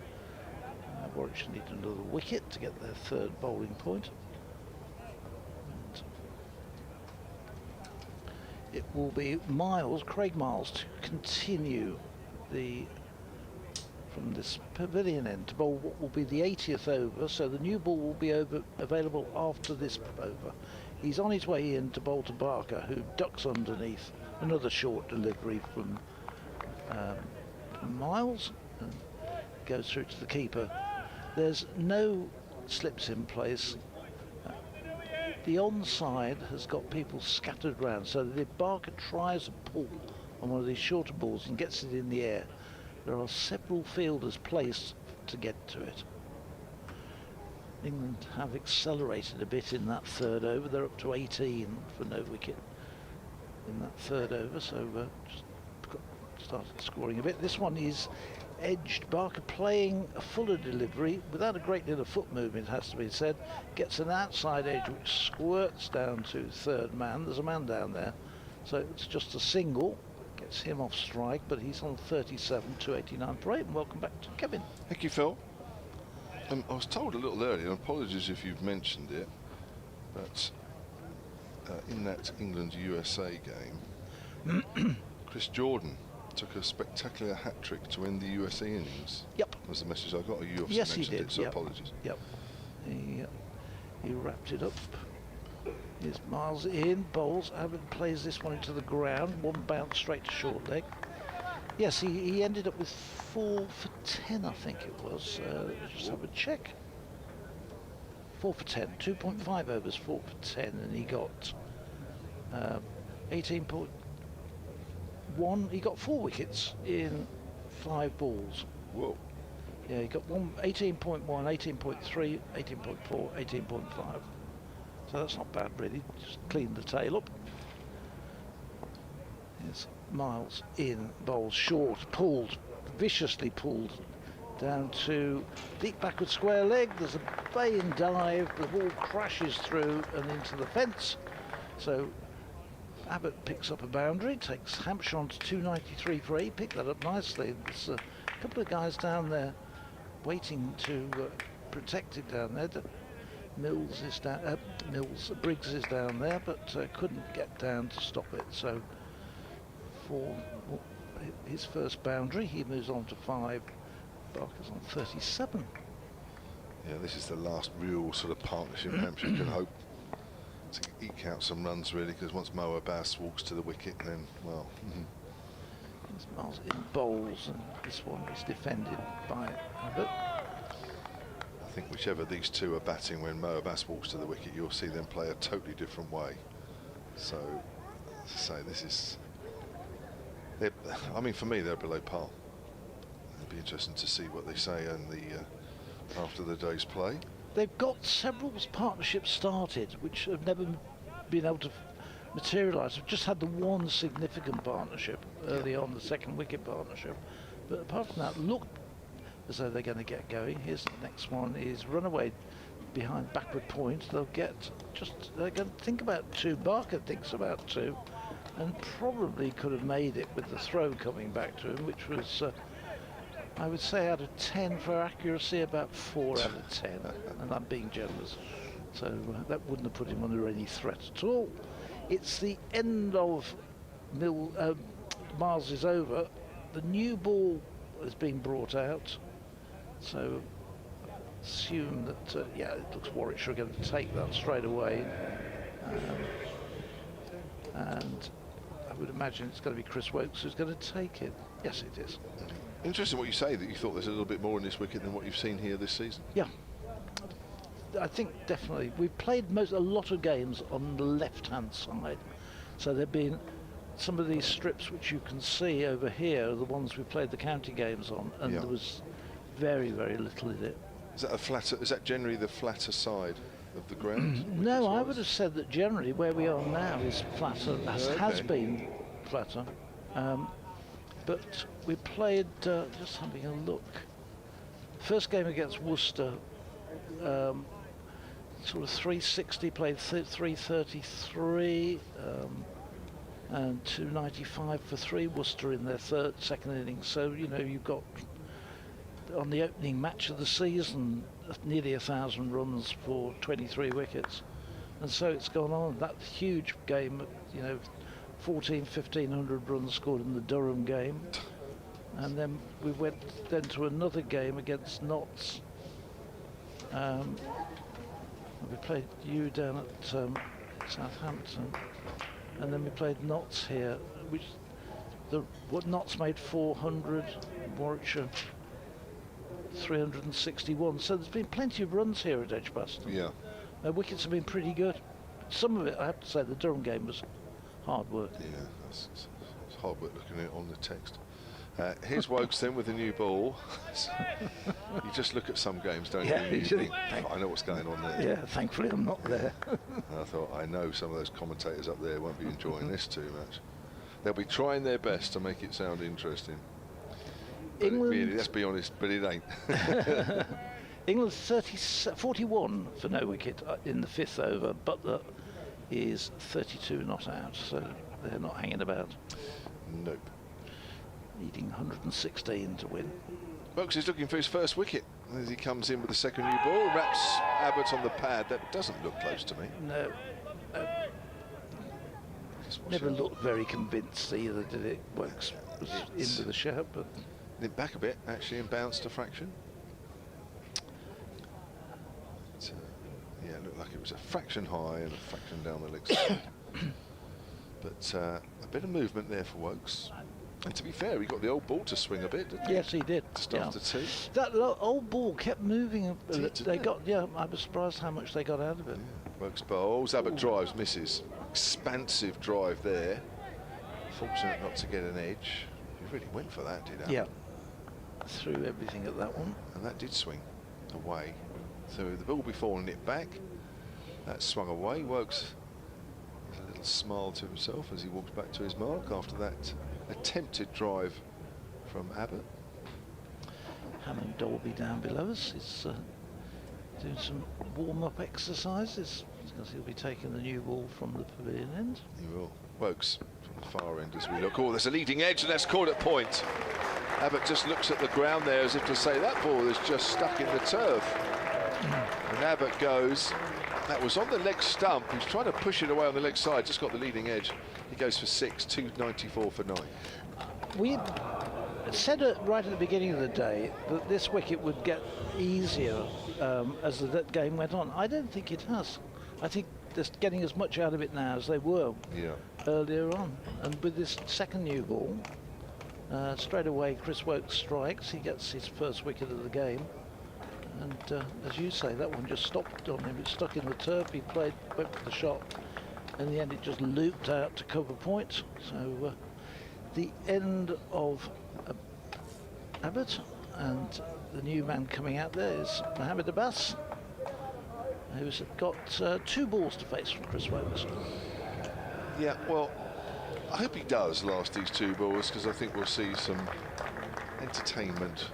Warwickshire need another wicket to get their third bowling point. It will be Craig Miles, to continue the from this pavilion end to bowl what will be the 80th over, so the new ball will be available after this over. He's on his way in to bowl to Barker, who ducks underneath. Another short delivery from Miles, and goes through to the keeper. There's no slips in place. The onside has got people scattered around, so that if Barker tries a pull on one of these shorter balls and gets it in the air, there are several fielders placed to get to it. England have accelerated a bit in that third over. They're up to 18 for no wicket in that third over, so just started scoring a bit. This one is edged. Barker playing a fuller delivery without a great deal of foot movement, has to be said. Gets an outside edge which squirts down to third man. There's a man down there, so it's just a single. Gets him off strike, but he's on 37, 289 for 8. And welcome back to Kevin. Thank you, Phil. I was told a little earlier, and apologies if you've mentioned it, but in that England-USA game, Chris Jordan took a spectacular hat-trick to end the USA innings. Yep. Was the message I got, or you obviously yes, mentioned he did. it, so Yep. apologies. Yep. He wrapped it up. Here's Miles in, bowls. Abbott plays this one into the ground. One bounce straight to short leg. Yes, he ended up with 4 for 10, I think it was. Let's just have a check. 4 for 10, 2.5 overs, 4 for 10, and he got 18.1. He got 4 wickets in 5 balls. Whoa. Yeah, he got 18.1, 18.3, 18.4, 18.5. So that's not bad, really. Just cleaned the tail up. Here's Miles in, bowls short, pulled, viciously pulled down to deep backward square leg. There's a bay-in dive. The ball crashes through and into the fence. So Abbott picks up a boundary, takes Hampshire on to 293 for 8. Picked that up nicely. There's a couple of guys down there waiting to protect it down there. Briggs is down there, but couldn't get down to stop it. So for his first boundary, he moves on to 5. Barker's on 37. Yeah, this is the last real sort of partnership Hampshire can hope to eke out some runs, really, because once Mo Abbas walks to the wicket, then, well... There's Miles in bowls, and this one is defended by Abbott. I think whichever these two are batting when Mo Abbas walks to the wicket, you'll see them play a totally different way. So, as I say, this is... I mean, for me, they're below par. It'll be interesting to see what they say in the after the day's play. They've got several partnerships started, which have never been able to materialise. We've just had the one significant partnership early on, the second wicket partnership. But apart from that, look as though they're going to get going. Here's the next one is runaway behind backward point. They'll get they're going to think about 2. Barker thinks about 2, and probably could have made it with the throw coming back to him, which was I would say out of 10 for accuracy, about 4 out of 10, and I'm being generous. So that wouldn't have put him under any threat at all. It's the end of Miles' over. The new ball has been brought out, so assume that yeah, it looks Warwickshire are going to take that straight away, and I would imagine it's going to be Chris Wokes who's going to take it. Yes, it is. Interesting what you say, that you thought there's a little bit more in this wicket than what you've seen here this season. Yeah, I think definitely. We've played a lot of games on the left-hand side, so there've been some of these strips which you can see over here are the ones we played the county games on, and there was very, very little in it. Is that a flatter? Is that generally the flatter side of the ground? No, I would have said that generally where we are now is flatter, has been flatter. But we played, just having a look, first game against Worcester, sort of 360, played 333, and 295 for 3, Worcester in their second innings. So, you know, you've got, on the opening match of the season, nearly 1,000 runs for 23 wickets. And so it's gone on. That huge game, you know, 1,500 runs scored in the Durham game. And then we went then to another game against Notts. We played you down at Southampton, and then we played Notts here, which what Notts made 400, Warwickshire 361. So there's been plenty of runs here at Edgbaston. Yeah. Wickets have been pretty good. Some of it, I have to say, the Durham game was hard work. Yeah, it's hard work looking at it on the text. Here's Wokes then with a new ball. You just look at some games, don't you? And you think, I know what's going on there. Yeah, thankfully I'm not there. I thought, I know some of those commentators up there won't be enjoying this too much. They'll be trying their best to make it sound interesting. But really, let's be honest, but it ain't. England 41 for no wicket in the 5th over. Butler is 32 not out, so they're not hanging about. Nope. Needing 116 to win. Wokes is looking for his first wicket as he comes in with the second new ball. Wraps Abbott on the pad. That doesn't look close to me. No. Never looked very convinced either, did it? Wokes was into the shout, but it back a bit actually and bounced a fraction. Yeah, it looked like it was a fraction high and a fraction down the leg side. But a bit of movement there for Wokes. And to be fair, he got the old ball to swing a bit, didn't he? Yes, he did. Just after 2. That old ball kept moving. They got, I was surprised how much they got out of it. Yeah. Wokes bowls, Abbott drives, misses. Expansive drive there. Fortunate not to get an edge. He really went for that, did he? Yeah. Threw everything at that one. And that did swing away. So the ball before and it back. That swung away. Wokes has a little smile to himself as he walks back to his mark after that attempted drive from Abbott. Hammond Dolby down below us is doing some warm-up exercises because he'll be taking the new ball from the pavilion end. He will. Wokes from the far end as we look. Oh, there's a leading edge and that's caught at point. Abbott just looks at the ground there as if to say that ball is just stuck in the turf. And Abbott goes. That was on the leg stump. He's trying to push it away on the leg side. Just got the leading edge. He goes for 6, 294 for 9. We said right at the beginning of the day that this wicket would get easier as the game went on. I don't think it has. I think they're getting as much out of it now as they were earlier on. And with this second new ball, straight away Chris Wokes strikes. He gets his first wicket of the game. And as you say, that one just stopped on him. It stuck in the turf. He went for the shot. In the end, it just looped out to cover point. So the end of Abbott, and the new man coming out there is Mohammed Abbas, who's got 2 balls to face from Chris Wokes. Yeah, well, I hope he does last these 2 balls because I think we'll see some entertainment.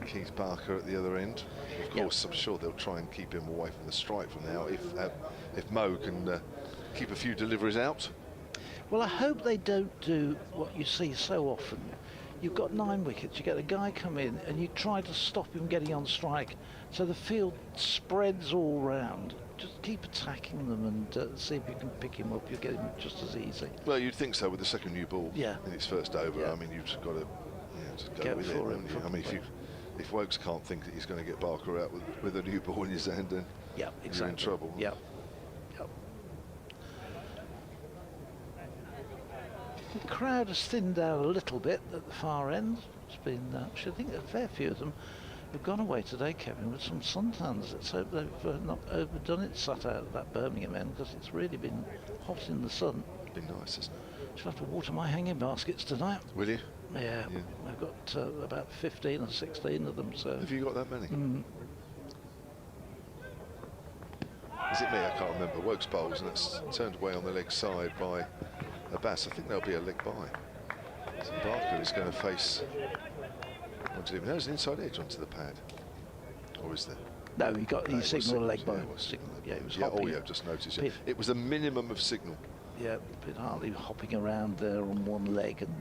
Keith Barker at the other end. Of course, I'm sure they'll try and keep him away from the strike from now if Mo can keep a few deliveries out. Well, I hope they don't do what you see so often. You've got 9 wickets, you get a guy come in and you try to stop him getting on strike, so the field spreads all round. Just keep attacking them and see if you can pick him up. You'll get him just as easy. Well, you'd think so with the second new ball in its first over. I mean, you've just got to just go with it. I mean, if Wokes can't think that he's going to get Barker out with a new ball in his hand, then you're in trouble. The crowd has thinned out a little bit at the far end. It's been, I think a fair few of them have gone away today, Kevin, with some suntans. Let's hope they've not overdone it, sat out at that Birmingham end, because it's really been hot in the sun. It's been nice, isn't it? Shall have to water my hanging baskets tonight. Will you? Yeah. I've got about 15 or 16 of them. So. Have you got that many? Is it me? I can't remember. Wokes bowls and it's turned away on the leg side by Abbas. I think there'll be a leg by. So Barker is going to face. What did he know? Is an inside edge onto the pad, or is there? No, he signalled a leg by. It was hopping. Just noticed. It was a minimum of signal. Yeah, but hardly hopping around there on one leg. And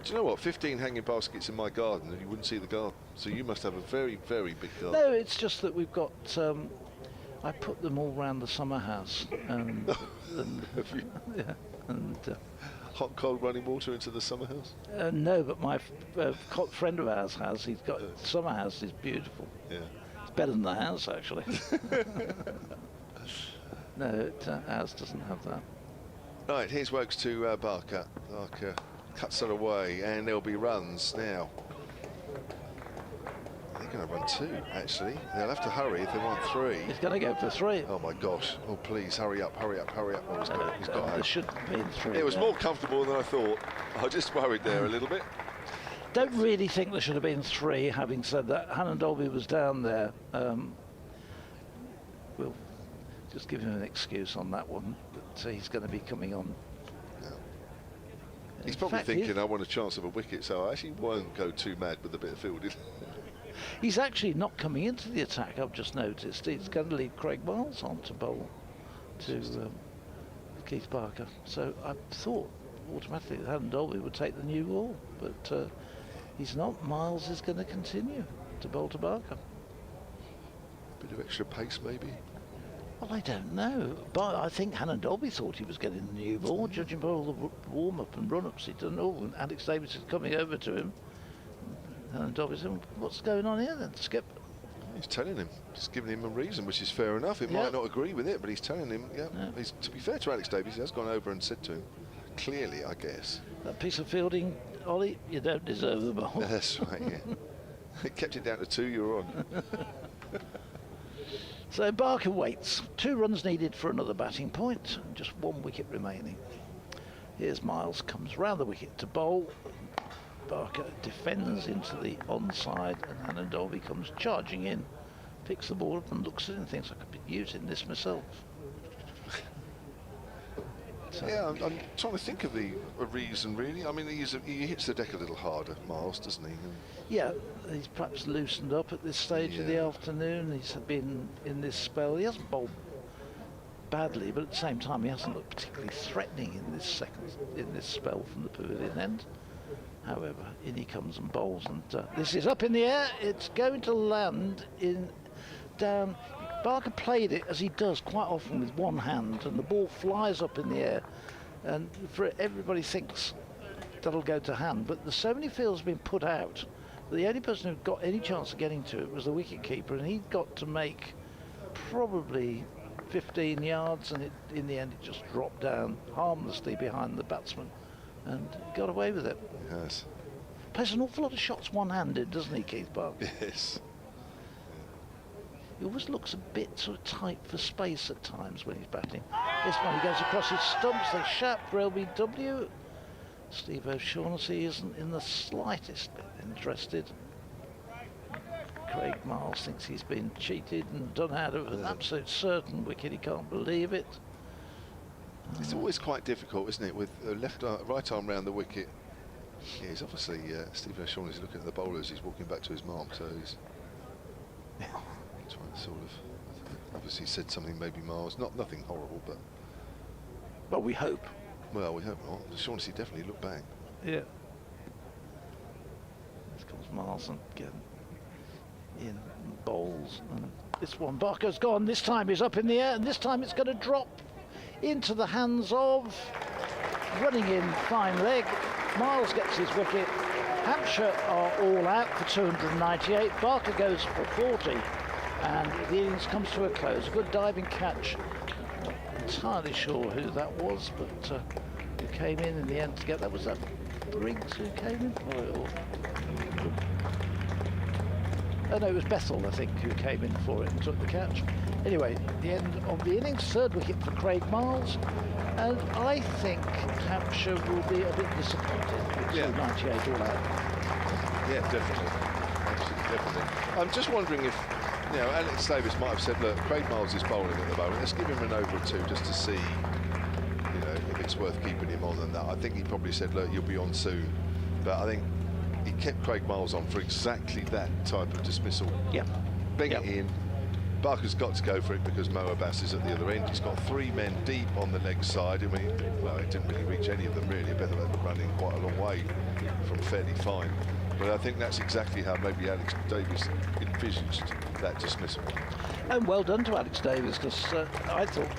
do you know what? 15 hanging baskets in my garden, and you wouldn't see the garden. So you must have a very, very big garden. No, it's just that we've got I put them all round the summer house. And Have you? Yeah. And hot, cold running water into the summer house? no, but my friend of ours has. He's got summer house. Is beautiful. Yeah. It's better than the house, actually. No, ours doesn't have that. Right, here's Wokes to Barker. Barker cuts it away, and there'll be runs now. They're going to run 2, actually. They'll have to hurry if they want 3. He's going to go for 3. Oh my gosh! Oh please, hurry up, hurry up, hurry up! Oh, he's got there should be 3. It was more comfortable than I thought. I just worried there a little bit. Don't really think there should have been 3. Having said that, Hannon Dolby was down there. We'll just give him an excuse on that one. But he's going to be coming on. He's probably thinking, I want a chance of a wicket, so I actually won't go too mad with a bit of fielding. He's actually not coming into the attack, I've just noticed. He's going to leave Craig Miles on to bowl to Keith Barker. So I thought automatically that Hannon Dolby would take the new ball, but he's not. Miles is going to continue to bowl to Barker. Bit of extra pace, maybe? Well, I don't know, but I think Hannon Dolby thought he was getting the new ball, judging by all the warm-up and run-ups he'd done. Oh, and Alex Davis is coming over to him. Hannon Dolby said, what's going on here then, Skip? He's telling him, just giving him a reason, which is fair enough. He might not agree with it, but he's telling him, He's, to be fair to Alex Davis, he has gone over and said to him, clearly, I guess. That piece of fielding, Ollie, you don't deserve the ball. That's right, yeah. It kept it down to 2, you're on. So Barker waits. 2 runs needed for another batting point, and just 1 wicket remaining. Here's Miles, comes round the wicket to bowl. Barker defends into the onside, and Hannon Dolby comes charging in, picks the ball up and looks at it and thinks, I could be using this myself. So yeah, I'm trying to think of a reason, really. I mean, he hits the deck a little harder, Miles, doesn't he? Yeah, he's perhaps loosened up at this stage of the afternoon. He's been in this spell. He hasn't bowled badly, but at the same time, he hasn't looked particularly threatening in this spell from the pavilion end. However, in he comes and bowls, and this is up in the air. It's going to land down. Barker played it, as he does quite often, with one hand, and the ball flies up in the air, and everybody thinks that'll go to hand, but there's so many fields been put out. The only person who got any chance of getting to it was the wicket keeper, and he got to make probably 15 yards, and in the end it just dropped down harmlessly behind the batsman and got away with it. Yes. Plays an awful lot of shots one-handed, doesn't he, Keith Barker? Yes. He always looks a bit sort of tight for space at times when he's batting. This one, he goes across his stumps. They shout for LBW. Steve O'Shaughnessy isn't in the slightest bit interested. Craig Miles thinks he's been cheated and done out of an absolute certain wicket. He can't believe it. It's always quite difficult, isn't it, with right arm round the wicket. Yeah, he's obviously Steve O'Shaughnessy looking at the bowlers. He's walking back to his mark, so he's trying to sort of obviously said something, maybe Miles, nothing horrible, but well, we hope. Well, we hope not. O'Shaughnessy definitely looked back. Yeah. This comes Miles and again in bowls, and this one Barker's gone. This time he's up in the air, and this time it's going to drop into the hands of running in fine leg. Miles gets his wicket. Hampshire are all out for 298. Barker goes for 40, and the innings comes to a close. A good diving catch. Not entirely sure who that was, but who came in the end to get that. Was that Briggs who came in for it? Oh no, it was Bethel, I think, who came in for it and took the catch. Anyway, the end of the innings, 3rd wicket for Craig Miles, and I think Hampshire will be a bit disappointed with 298 all out. Yeah, definitely. Absolutely, definitely. I'm just wondering if, Alex Davis might have said, look, Craig Miles is bowling at the moment, let's give him an over or 2 just to see, if it's worth keeping him on and that. I think he probably said, look, you'll be on soon. But I think he kept Craig Miles on for exactly that type of dismissal. Yeah. Bring it in, Barker's got to go for it because Mo Abbas is at the other end. He's got 3 men deep on the leg side. I mean, well, he didn't really reach any of them really. Better running quite a long way from fairly fine. But I think that's exactly how maybe Alex Davies envisaged that dismissal. And well done to Alex Davies, because I thought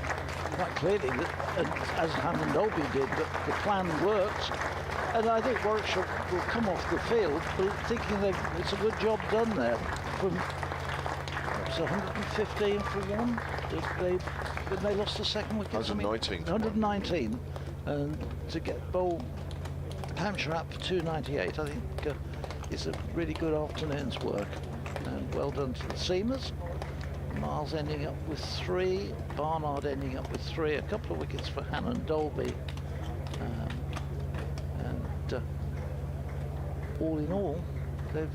quite clearly that, as Hammond Dolby did, that the plan worked. And I think Warwickshire will come off the field thinking it's a good job done there. From 115 for one. They lost the second wicket. 119. 119, and to get bowl Hampshire up for 298, I think is a really good afternoon's work. And well done to the seamers. Miles ending up with 3, Barnard ending up with 3, a couple of wickets for Hammond Dolby. And all in all, they've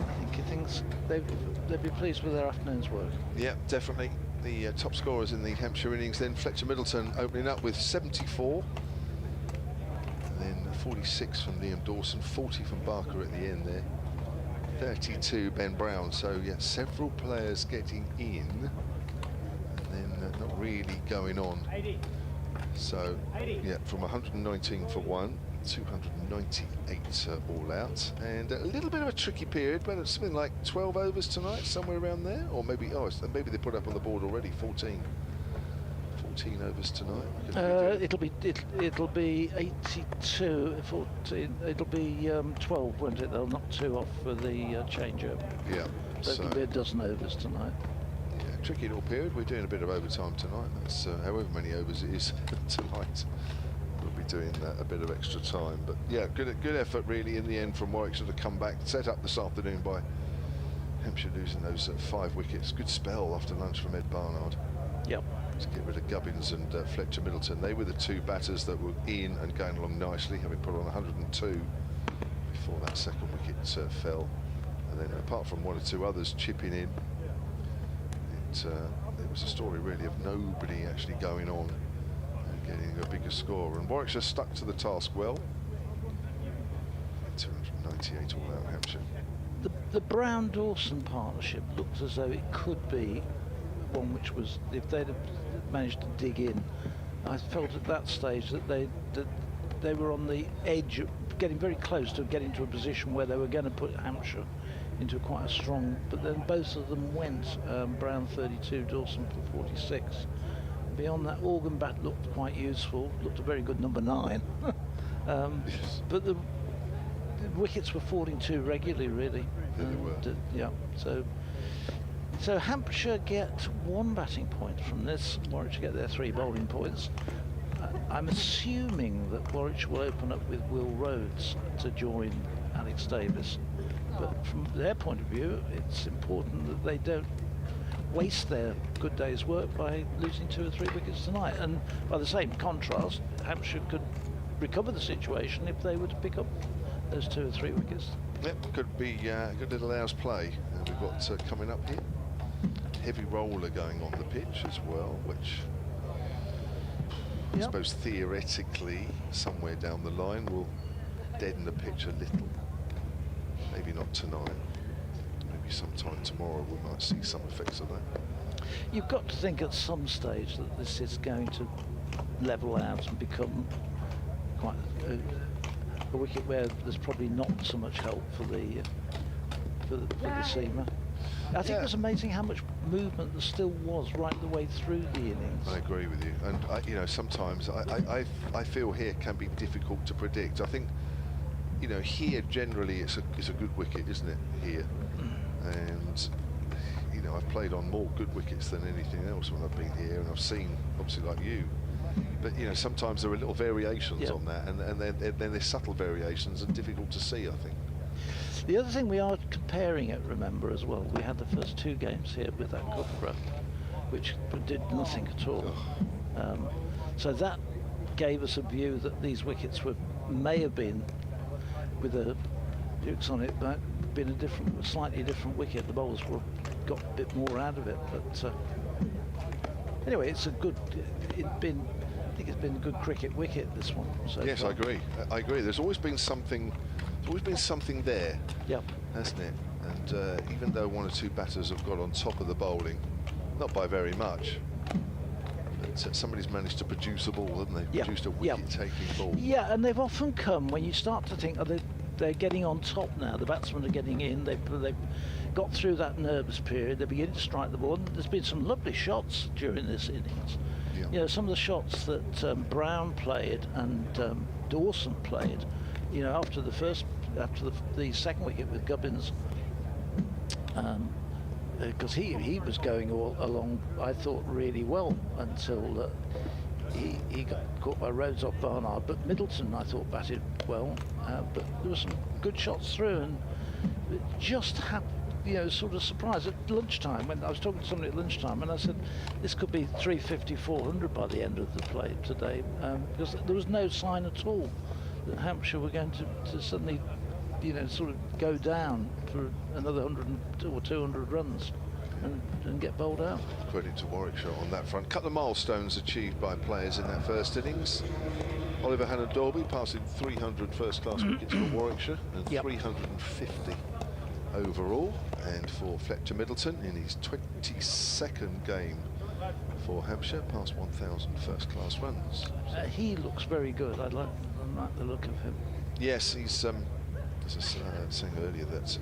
I think they'd be pleased with their afternoon's work. Yeah, definitely. The top scorers in the Hampshire innings then, Fletcher Middleton opening up with 74. And then 46 from Liam Dawson, 40 from Barker at the end there. 32 Ben Brown, so yeah, several players getting in and then not really going on. So yeah, from 119 for one, 298 all out, and a little bit of a tricky period, but it's something like 12 overs tonight, somewhere around there, or maybe maybe they put up on the board already 14 overs tonight. It'll be 82, 14. It'll be 12, won't it? They'll knock 2 off for the changeover. Yeah. So it'll be a dozen overs tonight. Yeah, tricky little period. We're doing a bit of overtime tonight. That's however many overs it is tonight. We'll be doing a bit of extra time, but yeah, good effort really in the end from Warwickshire to come back, set up this afternoon by Hampshire losing those 5 wickets. Good spell after lunch from Ed Barnard. Yep. To get rid of Gubbins and Fletcher Middleton. They were the 2 batters that were in and going along nicely, having put on 102 before that second wicket fell. And then apart from 1 or 2 others chipping in, it was a story really of nobody actually going on and getting a bigger score. And Warwickshire stuck to the task well. 298 all out Hampshire. The Brown-Dawson partnership looked as though it could be one which was, if they'd have managed to dig in, I felt at that stage that they were on the edge of getting very close to getting to a position where they were going to put Hampshire into quite a strong, but then both of them went, Brown 32, Dawson for 46. Beyond that, Organ bat looked quite useful, looked a very good number 9. But the wickets were falling too regularly, really. Yeah, they were. Yeah, so Hampshire get 1 batting point from this, Warwickshire get their 3 bowling points. I'm assuming that Warwickshire will open up with Will Rhodes to join Alex Davies. But from their point of view, it's important that they don't waste their good day's work by losing 2 or 3 wickets tonight. And by the same contrast, Hampshire could recover the situation if they were to pick up those 2 or 3 wickets. Yep, could be a good little hours play. We've got coming up here. Heavy roller going on the pitch as well, which I suppose theoretically somewhere down the line will deaden the pitch a little. Maybe not tonight. Maybe sometime tomorrow we might see some effects of that. You've got to think at some stage that this is going to level out and become quite a wicket where there's probably not so much help for the seamer. I think it was amazing how much movement there still was right the way through the innings. I agree with you, and you know, sometimes I feel here can be difficult to predict. I think, you know, here generally it's a good wicket, isn't it? Here, and you know, I've played on more good wickets than anything else when I've been here, and I've seen, obviously like you, but you know, sometimes there are little variations on that, and then there's subtle variations and difficult to see, I think. The other thing, we are comparing it, remember, as well. We had the first 2 games here with that Cupra, which did nothing at all. So that gave us a view that these wickets may have been, with the Dukes on it, but been a slightly different wicket. The bowlers got a bit more out of it. But anyway, it's a good. I think it's been a good cricket wicket, this one. So yes, far. I agree. There's always been something. There's always been something there, hasn't it? And even though one or two batters have got on top of the bowling, not by very much, but somebody's managed to produce a ball, haven't they? Yeah. Produced a wicket-taking ball. Yeah, and they've often come when you start to think, they're getting on top now. The batsmen are getting in. They've got through that nervous period. They're beginning to strike the ball. And there's been some lovely shots during this innings. Yeah. You know, some of the shots that Brown played and Dawson played. You know, after the second wicket with Gubbins, because he was going all along, I thought, really well until he got caught by Rhodes off Barnard. But Middleton, I thought, batted well. But there were some good shots through, and it just had, you know, sort of surprise at lunchtime. When I was talking to somebody at lunchtime, and I said this could be 350, 400 by the end of the play today, because there was no sign at all that Hampshire were going to suddenly, you know, sort of go down for another 100 or 200 runs and get bowled out. Credit to Warwickshire on that front. Couple of milestones achieved by players in that first innings. Oliver Hannon-Dolby passing 300 first-class wickets for Warwickshire and 350 overall. And for Fletcher Middleton in his 22nd game for Hampshire, past 1,000 first-class runs. He looks very good. I like the look of him. Yes, he's, as I was saying earlier, that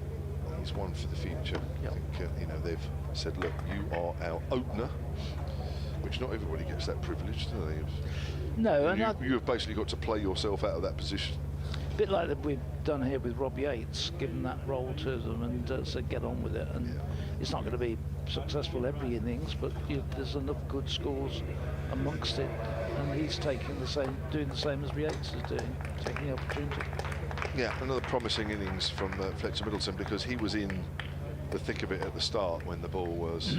he's one for the future. I think, you know, they've said, look, you are our opener, which not everybody gets that privilege, do they? No, and you've basically got to play yourself out of that position. A bit like that we've done here with Rob Yates, given that role to them and said get on with it. And it's not going to be successful every innings, but there's enough good scores amongst it, and he's doing the same as Yates is doing, taking the opportunity. Yeah, another promising innings from Fletcher Middleton, because he was in the thick of it at the start when the ball was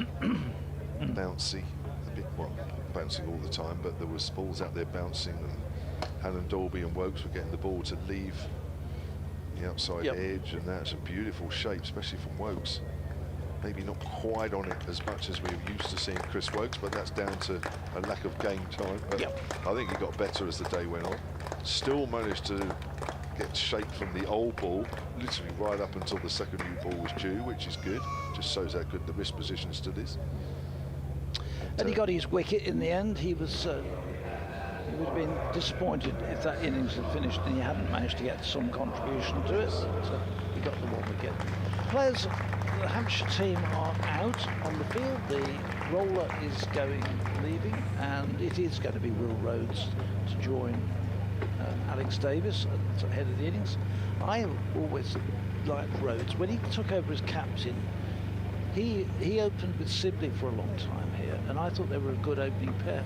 bouncy, a bit, well, bouncing all the time, but there was balls out there bouncing, and Hannon-Dolby and Wokes were getting the ball to leave the outside edge, and that's a beautiful shape, especially from Wokes. Maybe not quite on it as much as we're used to seeing Chris Wokes, but that's down to a lack of game time. But I think he got better as the day went on. Still managed to get shape from the old ball, literally right up until the second new ball was due, which is good. Just shows how good the wrist position still is. And he got his wicket in the end. He was he would have been disappointed if that innings had finished and he hadn't managed to get some contribution to it. But, he got the one wicket. Players, the Hampshire team are out on the field. The roller is leaving, and it is going to be Will Rhodes to join Alex Davis at the head of the innings. I always liked Rhodes. When he took over as captain, he opened with Sibley for a long time here, and I thought they were a good opening pair.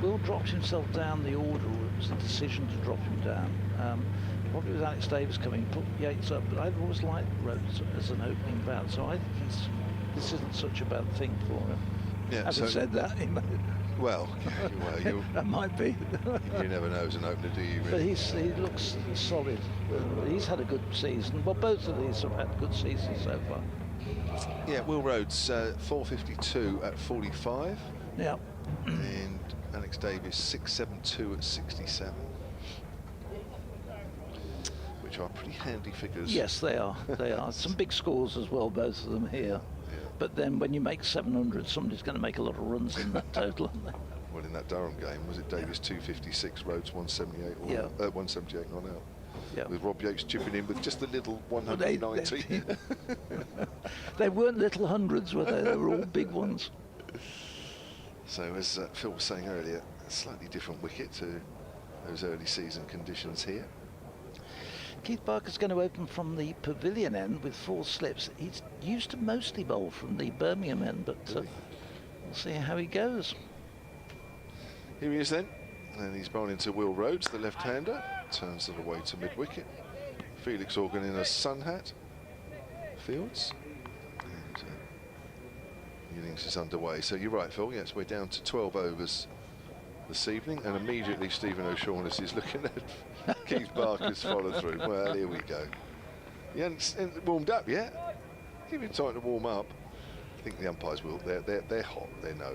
Will dropped himself down the order. It was a decision to drop him down. Probably with Alex Davis coming, put Yates up, but I've always liked Rhodes as an opening bat, so I think this isn't such a bad thing for him. Yeah, Having said that, he might, well, that might be. You never know as an opener, do you? But Really? he looks solid. He's had a good season. Well, both of these have had good seasons so far. Yeah, Will Rhodes, 452 at 45. Yeah. And Alex Davis, 672 at 67. Which are pretty handy figures. Yes, they are. They are. Some big scores as well, both of them here. But then when you make 700, somebody's going to make a lot of runs in that total, aren't they? Well, in that Durham game, was it Davis 256, Rhodes 178, or 178 not out? Yeah. With Rob Yates chipping in with just a little 190. They weren't little hundreds, were they? They were all big ones. So as Phil was saying earlier, a slightly different wicket to those early season conditions here. Keith Barker's going to open from the Pavilion end with 4 slips. He's used to mostly bowl from the Birmingham end, but we'll see how he goes. Here he is then, and he's bowling to Will Rhodes, the left-hander. Turns it away to mid-wicket. Felix Organ in a sun hat. Fields. And the innings is underway. So you're right, Phil. Yes, we're down to 12 overs this evening, and immediately Stephen O'Shaughnessy is looking at Keith Barker's follow-through. Well, here we go. He hasn't warmed up yet. Give him time to warm up. I think the umpires will. They're hot. They know.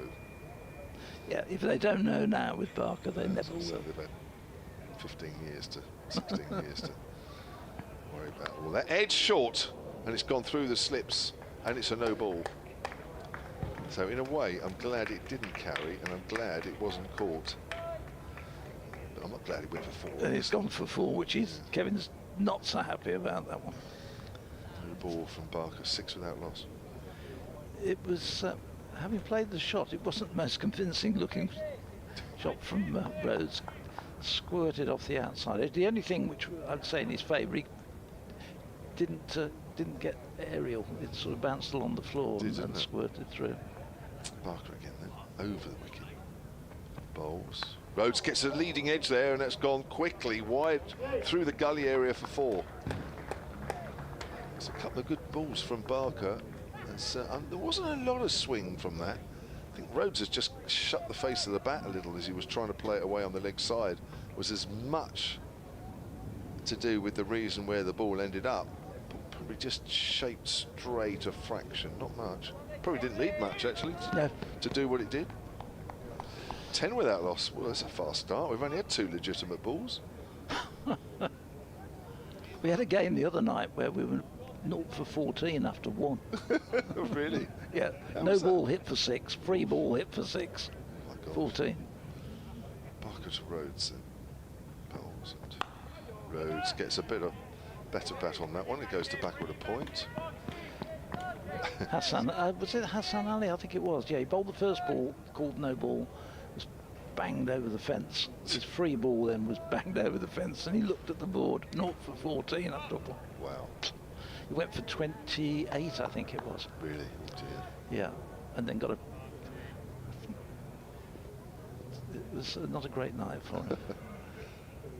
Yeah, if they don't know now with Barker, they never will. They've had 15 years to 16 years to worry about all that. Edge short and it's gone through the slips, and it's a no ball. So in a way, I'm glad it didn't carry, and I'm glad it wasn't caught. But I'm not glad it went for 4. And it's gone for 4, which is Kevin's not so happy about that one. No ball from Barker, 6 without loss. It was, having played the shot, it wasn't the most convincing looking shot from Rhodes. Squirted off the outside. The only thing which I'd say in his favour, he didn't get aerial. It sort of bounced along the floor and squirted through. Barker again then, over the wicket. Bowls. Rhodes gets a leading edge there, and that's gone quickly wide through the gully area for 4. There's a couple of good balls from Barker. And there wasn't a lot of swing from that. I think Rhodes has just shut the face of the bat a little as he was trying to play it away on the leg side. It was as much to do with the reason where the ball ended up. Probably just shaped straight a fraction, not much. Probably didn't need much actually to do what it did. 10 without loss. Well, that's a fast start. We've only had 2 legitimate balls. We had a game the other night where we were 0 for 14 after 1. Really? Yeah. No ball hit for 6. Free ball hit for 6. 14. Barker to Rhodes and Bowles, and Rhodes gets a bit of better bat on that one. It goes to backward a point. Hassan, was it Hassan Ali? I think it was. Yeah, he bowled the first ball, called no ball, was banged over the fence. His free ball then was banged over the fence, and he looked at the board. 0 for 14 after 1. Wow. He went for 28, I think it was. Really? Oh dear. Yeah, and then got a... It was not a great night for him.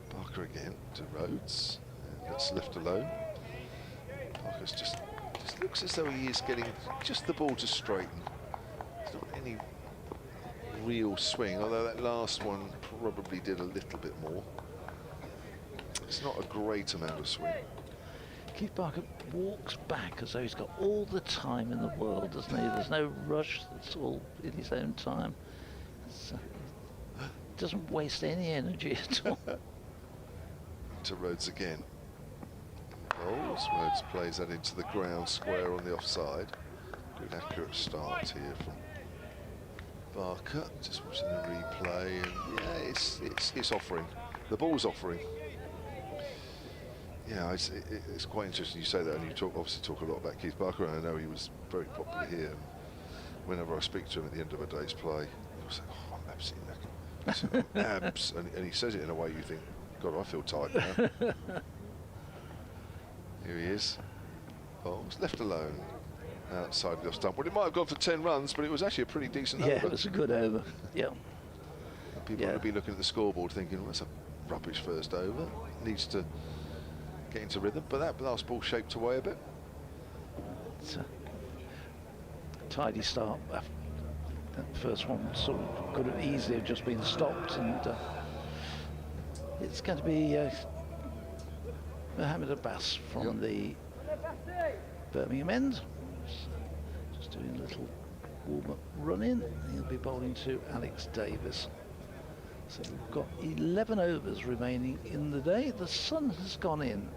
Barker again to Rhodes. That's left alone. Barker's just looks as though he is getting just the ball to straighten. There's not any real swing, although that last one probably did a little bit more. It's not a great amount of swing. Keith Barker walks back as though he's got all the time in the world, doesn't he? There's no rush, it's all in his own time. Doesn't waste any energy at all. To Rhodes again. Bowles. Rhodes plays that into the ground square on the offside. Good accurate start here from Barker. Just watching the replay, and yeah, it's offering. The ball's offering. Yeah, it's quite interesting you say that, and you obviously talk a lot about Keith Barker, and I know he was very popular here. And whenever I speak to him at the end of a day's play, he'll say, "Oh, I'm absolutely knackered." Abs, and he says it in a way you think, God, I feel tight now. Here he is. Bowles left alone outside the off stump. Well, it might have gone for 10 runs, but it was actually a pretty decent over. Yeah, it was a good over. Yeah. People would be looking at the scoreboard thinking, well, that's a rubbish first over. Needs to get into rhythm, but that last ball shaped away a bit. It's a tidy start. That first one sort of could have easily have just been stopped, and it's going to be Mohammed Abbas from the Birmingham end. Just doing a little warm-up run-in. He'll be bowling to Alex Davis. So we've got 11 overs remaining in the day. The sun has gone in.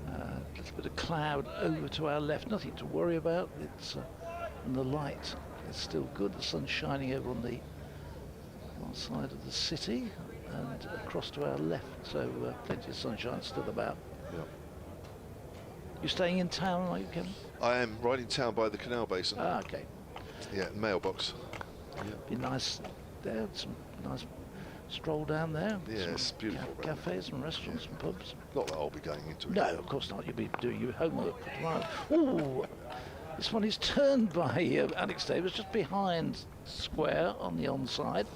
A little bit of cloud over to our left, nothing to worry about. It's and the light is still good. The sun's shining over on the one side of the city and across to our left, so plenty of sunshine still about. Yep. You staying in town, are you, Kevin? I am right in town by the canal basin. Ah, okay. Yeah, mailbox. Be nice there, some nice stroll down there. Yeah, it's beautiful. Cafes and restaurants and pubs. Not that I'll be going into it. No, of course not. You'll be doing your homework for tomorrow. Ooh, this one is turned by Alex Davis, just behind square on the onside.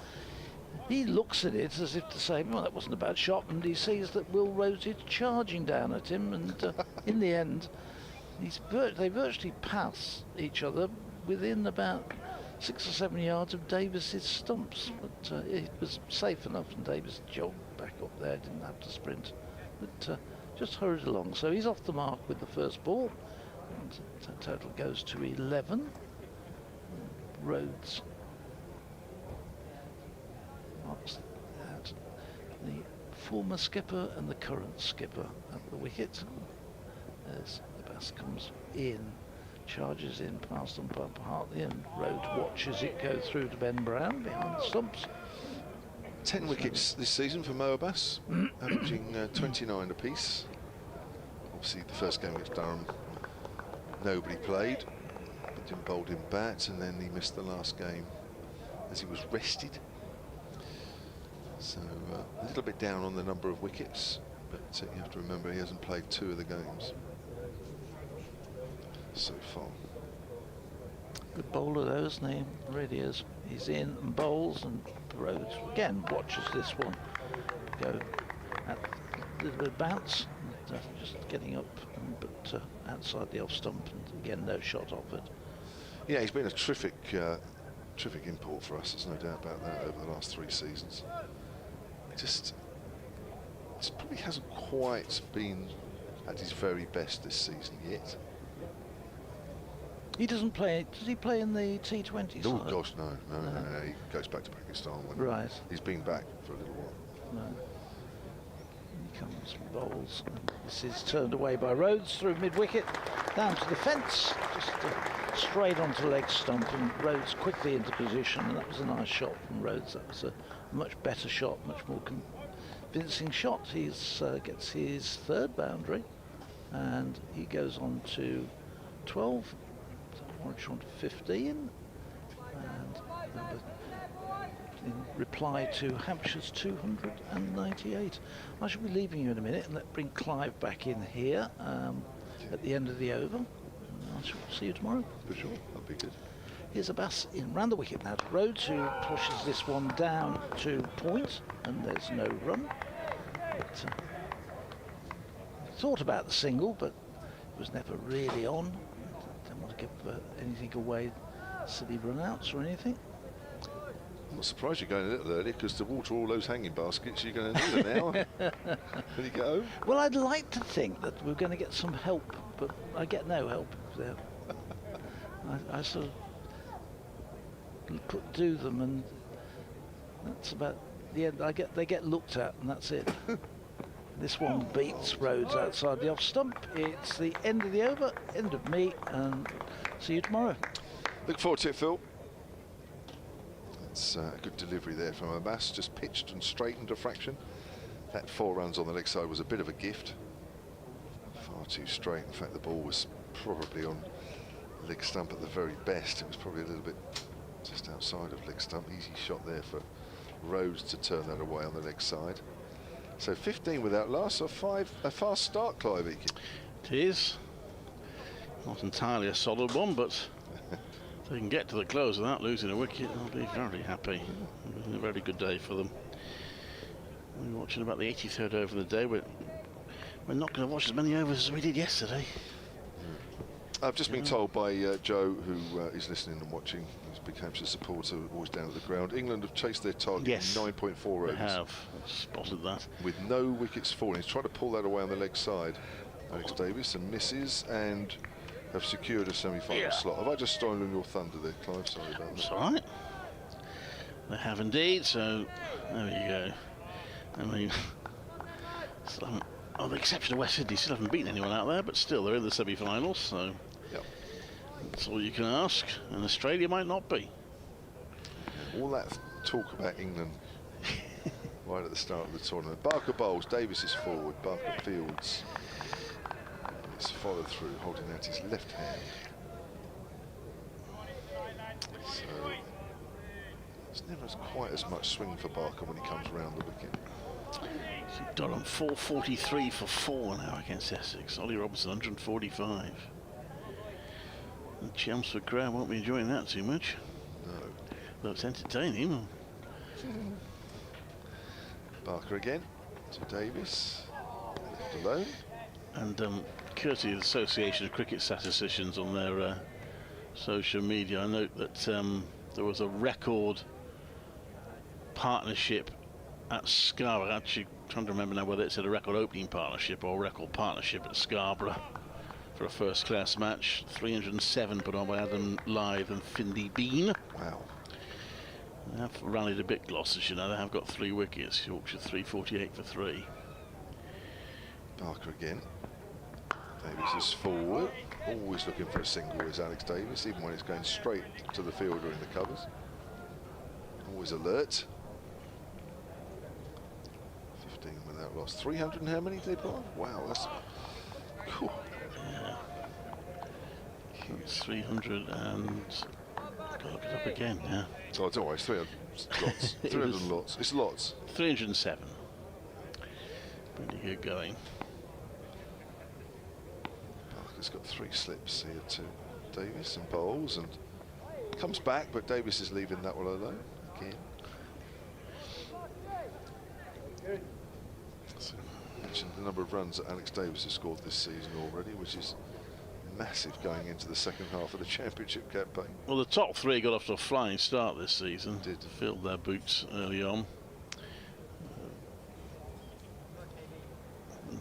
He looks at it as if to say, well, that wasn't a bad shot, and he sees that Will Rhodes is charging down at him, and in the end, they virtually pass each other within about 6 or 7 yards of Davis's stumps, but it was safe enough, and Davis jogged back up there, didn't have to sprint, but just hurried along. So he's off the mark with the first ball, and the total goes to 11. Rhodes marks out the former skipper and the current skipper at the wicket. There's Bass comes in, charges in past umpire Hartley, and Rhodes watches it go through to Ben Brown behind the stumps. 10 wickets this season for Moa Bass, averaging 29 apiece. Obviously, the first game against Durham, nobody played. But bowled him bat, and then he missed the last game as he was rested. So a little bit down on the number of wickets, but you have to remember he hasn't played 2 of the games so far. Good bowler though, isn't he? Really is. He's in and bowls, and Rhodes again watches this one go at a little bit of bounce, and, just getting up, but outside the off stump, and again no shot off it. Yeah, he's been a terrific import for us. There's no doubt about that over the last 3 seasons. Just probably hasn't quite been at his very best this season yet. He doesn't play. Does he play in the T20? Oh gosh, no. He goes back to Pakistan when he's been back for a little while. No. He comes, bowls. This is turned away by Rhodes through mid-wicket, down to the fence, just straight onto the leg stump, and Rhodes quickly into position, and that was a nice shot from Rhodes. That was a much better shot, much more convincing shot. He gets his 3rd boundary, and he goes on to 12. Warwickshire on to 15, and in reply to Hampshire's 298. I shall be leaving you in a minute and bring Clive back in here at the end of the over. I shall see you tomorrow. For sure, that'll be good. Here's a Bass in round the wicket now to Rhodes, who pushes this one down to point, and there's no run. But, thought about the single, but it was never really on. Don't want to give anything away, silly run-outs or anything. I'm not surprised you're going a little early, because to water all those hanging baskets, you're going to need an hour when you get home. Well, I'd like to think that we're going to get some help, but I get no help there. I sort of do them, and that's about the end. They get looked at, and that's it. This one beats Rhodes outside the off stump. It's the end of the over, end of me, and see you tomorrow. Look forward to it, Phil. It's a good delivery there from Abbas, just pitched and straightened a fraction. That 4 runs on the leg side was a bit of a gift. Far too straight. In fact, the ball was probably on leg stump at the very best. It was probably a little bit just outside of leg stump. Easy shot there for Rhodes to turn that away on the leg side. So 15 without loss, a fast start, Clive Eakin. It is. Not entirely a solid one, but if they can get to the close without losing a wicket, they'll be very happy. It's been a very good day for them. We're watching about the 83rd over the day. We're not going to watch as many overs as we did yesterday. I've just been told by Joe, who is listening and watching, he's a big Hampshire supporter, always down at the ground. England have chased their target in 9.4 overs. They have. I've spotted that. With no wickets falling. He's tried to pull that away on the leg side. Alex Davis and misses, and have secured a semi-final slot. Have I just stolen your thunder there, Clive? Sorry about that. It's all right. They have indeed, so there you go. I mean, with the exception of West Sydney, still haven't beaten anyone out there, but still they're in the semi-finals, so that's all you can ask. And Australia might not be. All that talk about England right at the start of the tournament. Barker bowls, Davis is forward, Barker fields. It's followed through, holding out his left hand. So it's never quite as much swing for Barker when he comes around the wicket. Durham 443 for 4 now against Essex. Ollie Robinson 145. And Chelmsford crowd won't be enjoying that too much. No. Though it's entertaining. Barker again to Davis. Left alone. And courtesy of the Association of Cricket Statisticians on their social media, I note that there was a record partnership at Scarborough. Actually, trying to remember now whether it said a record opening partnership or a record partnership at Scarborough for a first-class match. 307 put on by Adam Lythe and Finley Bean. Wow. They have rallied a bit, Gloucestershire, you know. They have got 3 wickets. Yorkshire 348 for 3. Barker again. Davis is forward, always looking for a single is Alex Davis, even when it's going straight to the fielder in the covers. Always alert. 15 without loss. 300 and how many did they put on? Wow, that's cool. Yeah. It's 300 and got to look it up again. Yeah. Oh, it's always 300 lots. 300 lots. It's lots. 307. Pretty good going. Parker's got 3 slips here to Davis and bowls and comes back, but Davis is leaving that one alone again. So, mentioned the number of runs that Alex Davis has scored this season already, which is massive going into the second half of the championship campaign. Well, the top 3 got off to a flying start this season. Did filled their boots early on.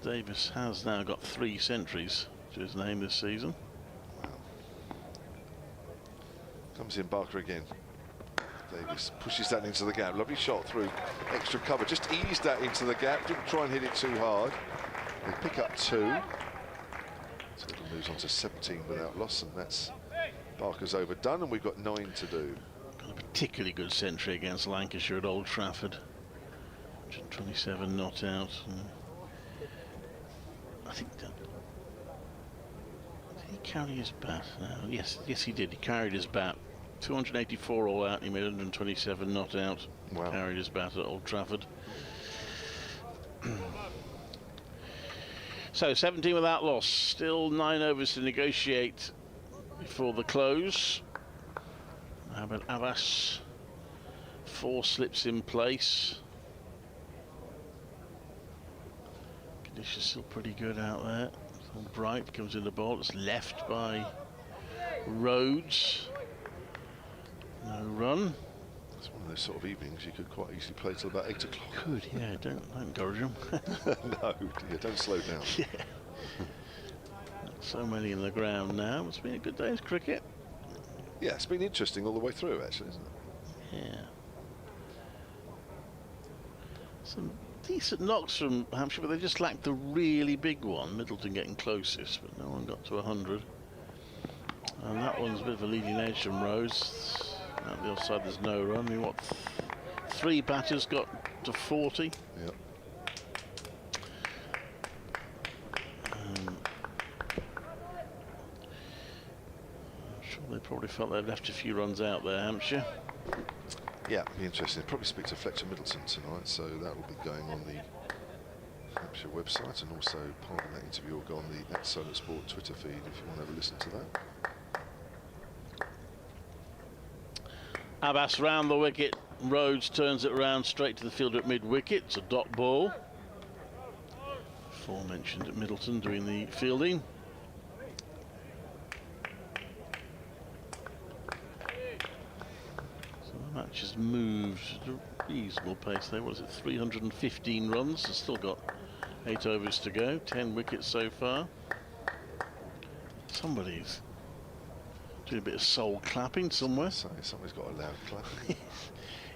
Davis has now got 3 centuries to his name this season. Wow. Comes in Barker again. Davis pushes that into the gap. Lovely shot through extra cover. Just eased that into the gap. Didn't try and hit it too hard. They pick up 2. So it moves on to 17 without loss, and that's Barker's overdone, and we've got 9 to do. Got a particularly good century against Lancashire at Old Trafford. 127 not out. I think that. Did he carry his bat? Yes, he did. He carried his bat. 284 all out. He made 127 not out. Wow. Carried his bat at Old Trafford. So 17 without loss. Still 9 overs to negotiate before the close. Ahmed Abbas, 4 slips in place. Conditions still pretty good out there. Bright comes in the ball. It's left by Rhodes. No run. It's one of those sort of evenings you could quite easily play till about 8 o'clock. Could, yeah. Don't encourage them. No, yeah, don't slow down. Yeah. So many in the ground now. It's been a good day's cricket. Yeah, it's been interesting all the way through, actually, isn't it? Yeah. Some decent knocks from Hampshire, but they just lacked the really big one. Middleton getting closest, but no one got to 100. And that one's a bit of a leading edge from Rose. Out the offside, there's no run. I mean, what, 3 batters got to 40? Yep. I'm sure they probably felt they'd left a few runs out there, Hampshire. Yeah, it'll be interesting. Probably speak to Fletcher Middleton tonight, so that will be going on the Hampshire website, and also part of that interview will go on the @Solent Sport Twitter feed if you want to have a listen to that. Abbas round the wicket. Rhodes turns it round straight to the fielder at mid-wicket. It's a dot ball. Aforementioned at Middleton doing the fielding. So the match has moved at a reasonable pace there. What is it, 315 runs? It's still got 8 overs to go. 10 wickets so far. Somebody's doing a bit of soul clapping somewhere. Somebody's got a loud clap.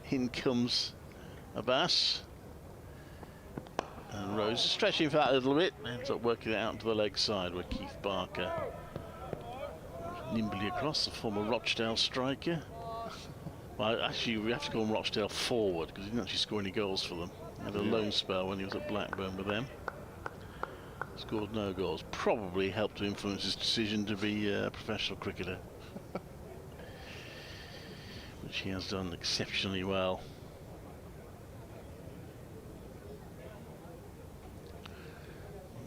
In comes Abbas. And Rose is stretching for that a little bit. Ends up working it out to the leg side where Keith Barker nimbly across, the former Rochdale striker. Well, actually, we have to call him Rochdale forward because he didn't actually score any goals for them. He had a loan spell when he was at Blackburn with them. Scored no goals. Probably helped to influence his decision to be a professional cricketer. Which he has done exceptionally well.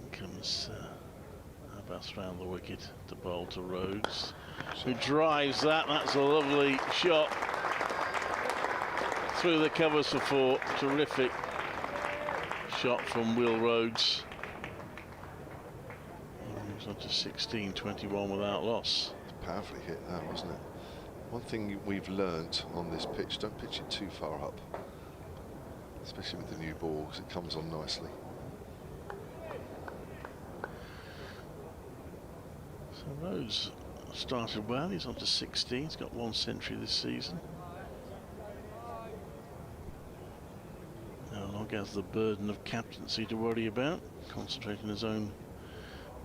In comes Abbas round the wicket to bowl to Rhodes, who drives that. That's a lovely shot through the covers for 4. Terrific shot from Will Rhodes. Moves on to 16-21 without loss. Powerfully hit that, wasn't it? One thing we've learnt on this pitch, don't pitch it too far up, especially with the new ball, because it comes on nicely. So Rhodes started well. He's on to 16. He's got 1 century this season. No longer has the burden of captaincy to worry about. Concentrating on his own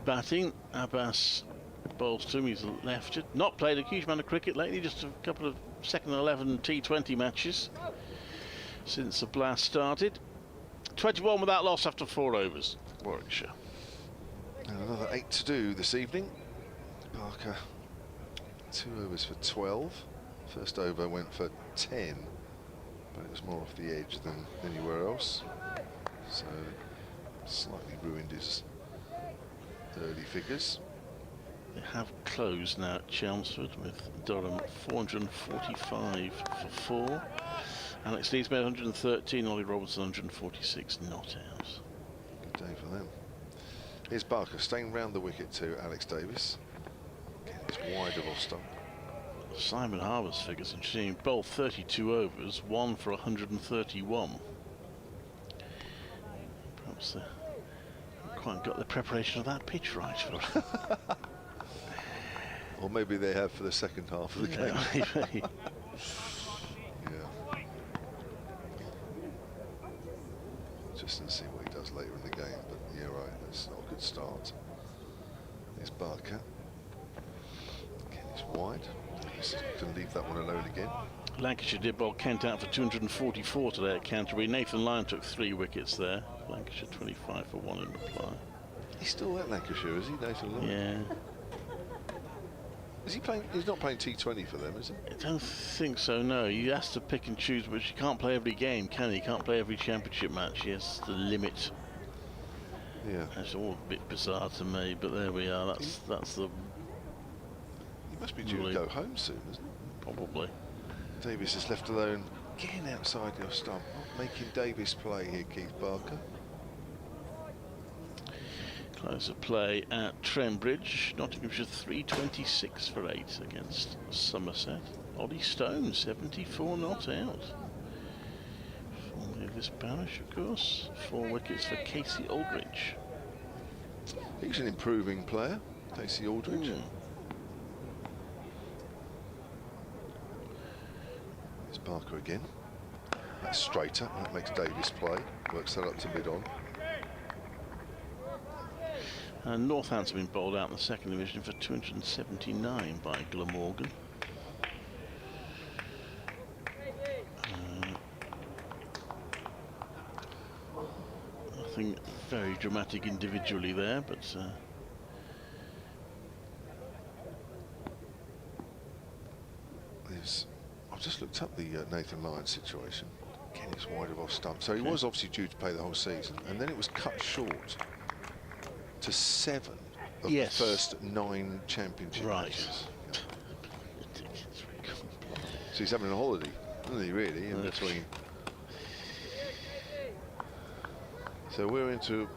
batting. Abbas bowls to him. He's left. Not played a huge amount of cricket lately, just a couple of second 11 T20 matches since the blast started. 21 without loss after 4 overs, Warwickshire. And another 8 to do this evening. Parker, 2 overs for 12. First over went for 10, but it was more off the edge than anywhere else. So slightly ruined his early figures. They have closed now at Chelmsford with Durham 445 for 4. Alex Lees made 113, Ollie Robertson 146, not out. Good day for them. Here's Barker staying round the wicket to Alex Davis. Again, it's wide of off stump. Simon Harbour's figures interesting. Bowled 32 overs, 1 for 131. Perhaps they haven't quite got the preparation of that pitch right for it. Or maybe they have for the second half of the game. Maybe. Yeah. Just to see what he does later in the game, but yeah, right, that's not a good start. There's Barker. Again, he's wide. He's going to leave that one alone again. Lancashire did bowl Kent out for 244 today at Canterbury. Nathan Lyon took 3 wickets there. Lancashire 25 for 1 in reply. He's still at Lancashire, is he, Nathan Lyon? Yeah. Is he playing? He's not playing T20 for them, is he? I don't think so, no. He has to pick and choose, but he can't play every game, can he? He can't play every championship match. He has the limit. Yeah. That's all a bit bizarre to me, but there we are. That's the... He must be due to go home soon, isn't he? Probably. Davis is left alone again outside your stump. Not making Davis play here, Keith Barker. Close of play at Trembridge. Nottinghamshire 326 for 8 against Somerset. Ollie Stone 74 not out. Formerly of this parish, of course. 4 wickets for Casey Aldridge. He's an improving player, Casey Aldridge. There's Barker again. That's straighter. That makes Davis play. Works that up to mid-on. And Northampton been bowled out in the 2nd division for 279 by Glamorgan. Nothing very dramatic individually there, but I've just looked up the Nathan Lyon situation. Again, it's wide of off stump. So he was obviously due to play the whole season, and then it was cut short to 7 of the first 9 championship matches. So he's having a holiday, isn't he, really, in between? So we're into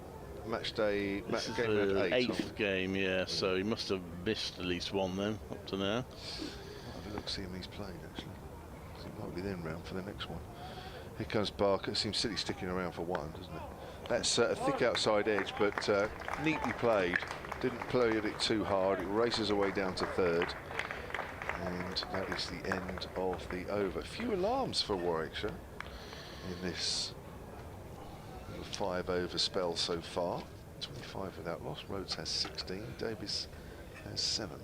match day, this is game the 8. 8th game, yeah, so he must have missed at least 1 then, up to now. I'll have a look, see him he's playing, actually. So he might be then round for the next one. Here comes Barker. Seems silly sticking around for 1, doesn't it? That's a thick outside edge, but neatly played. Didn't play it too hard. It races away down to 3rd. And that is the end of the over. Few alarms for Warwickshire in this 5-over spell so far. 25 without loss. Rhodes has 16. Davis has 7.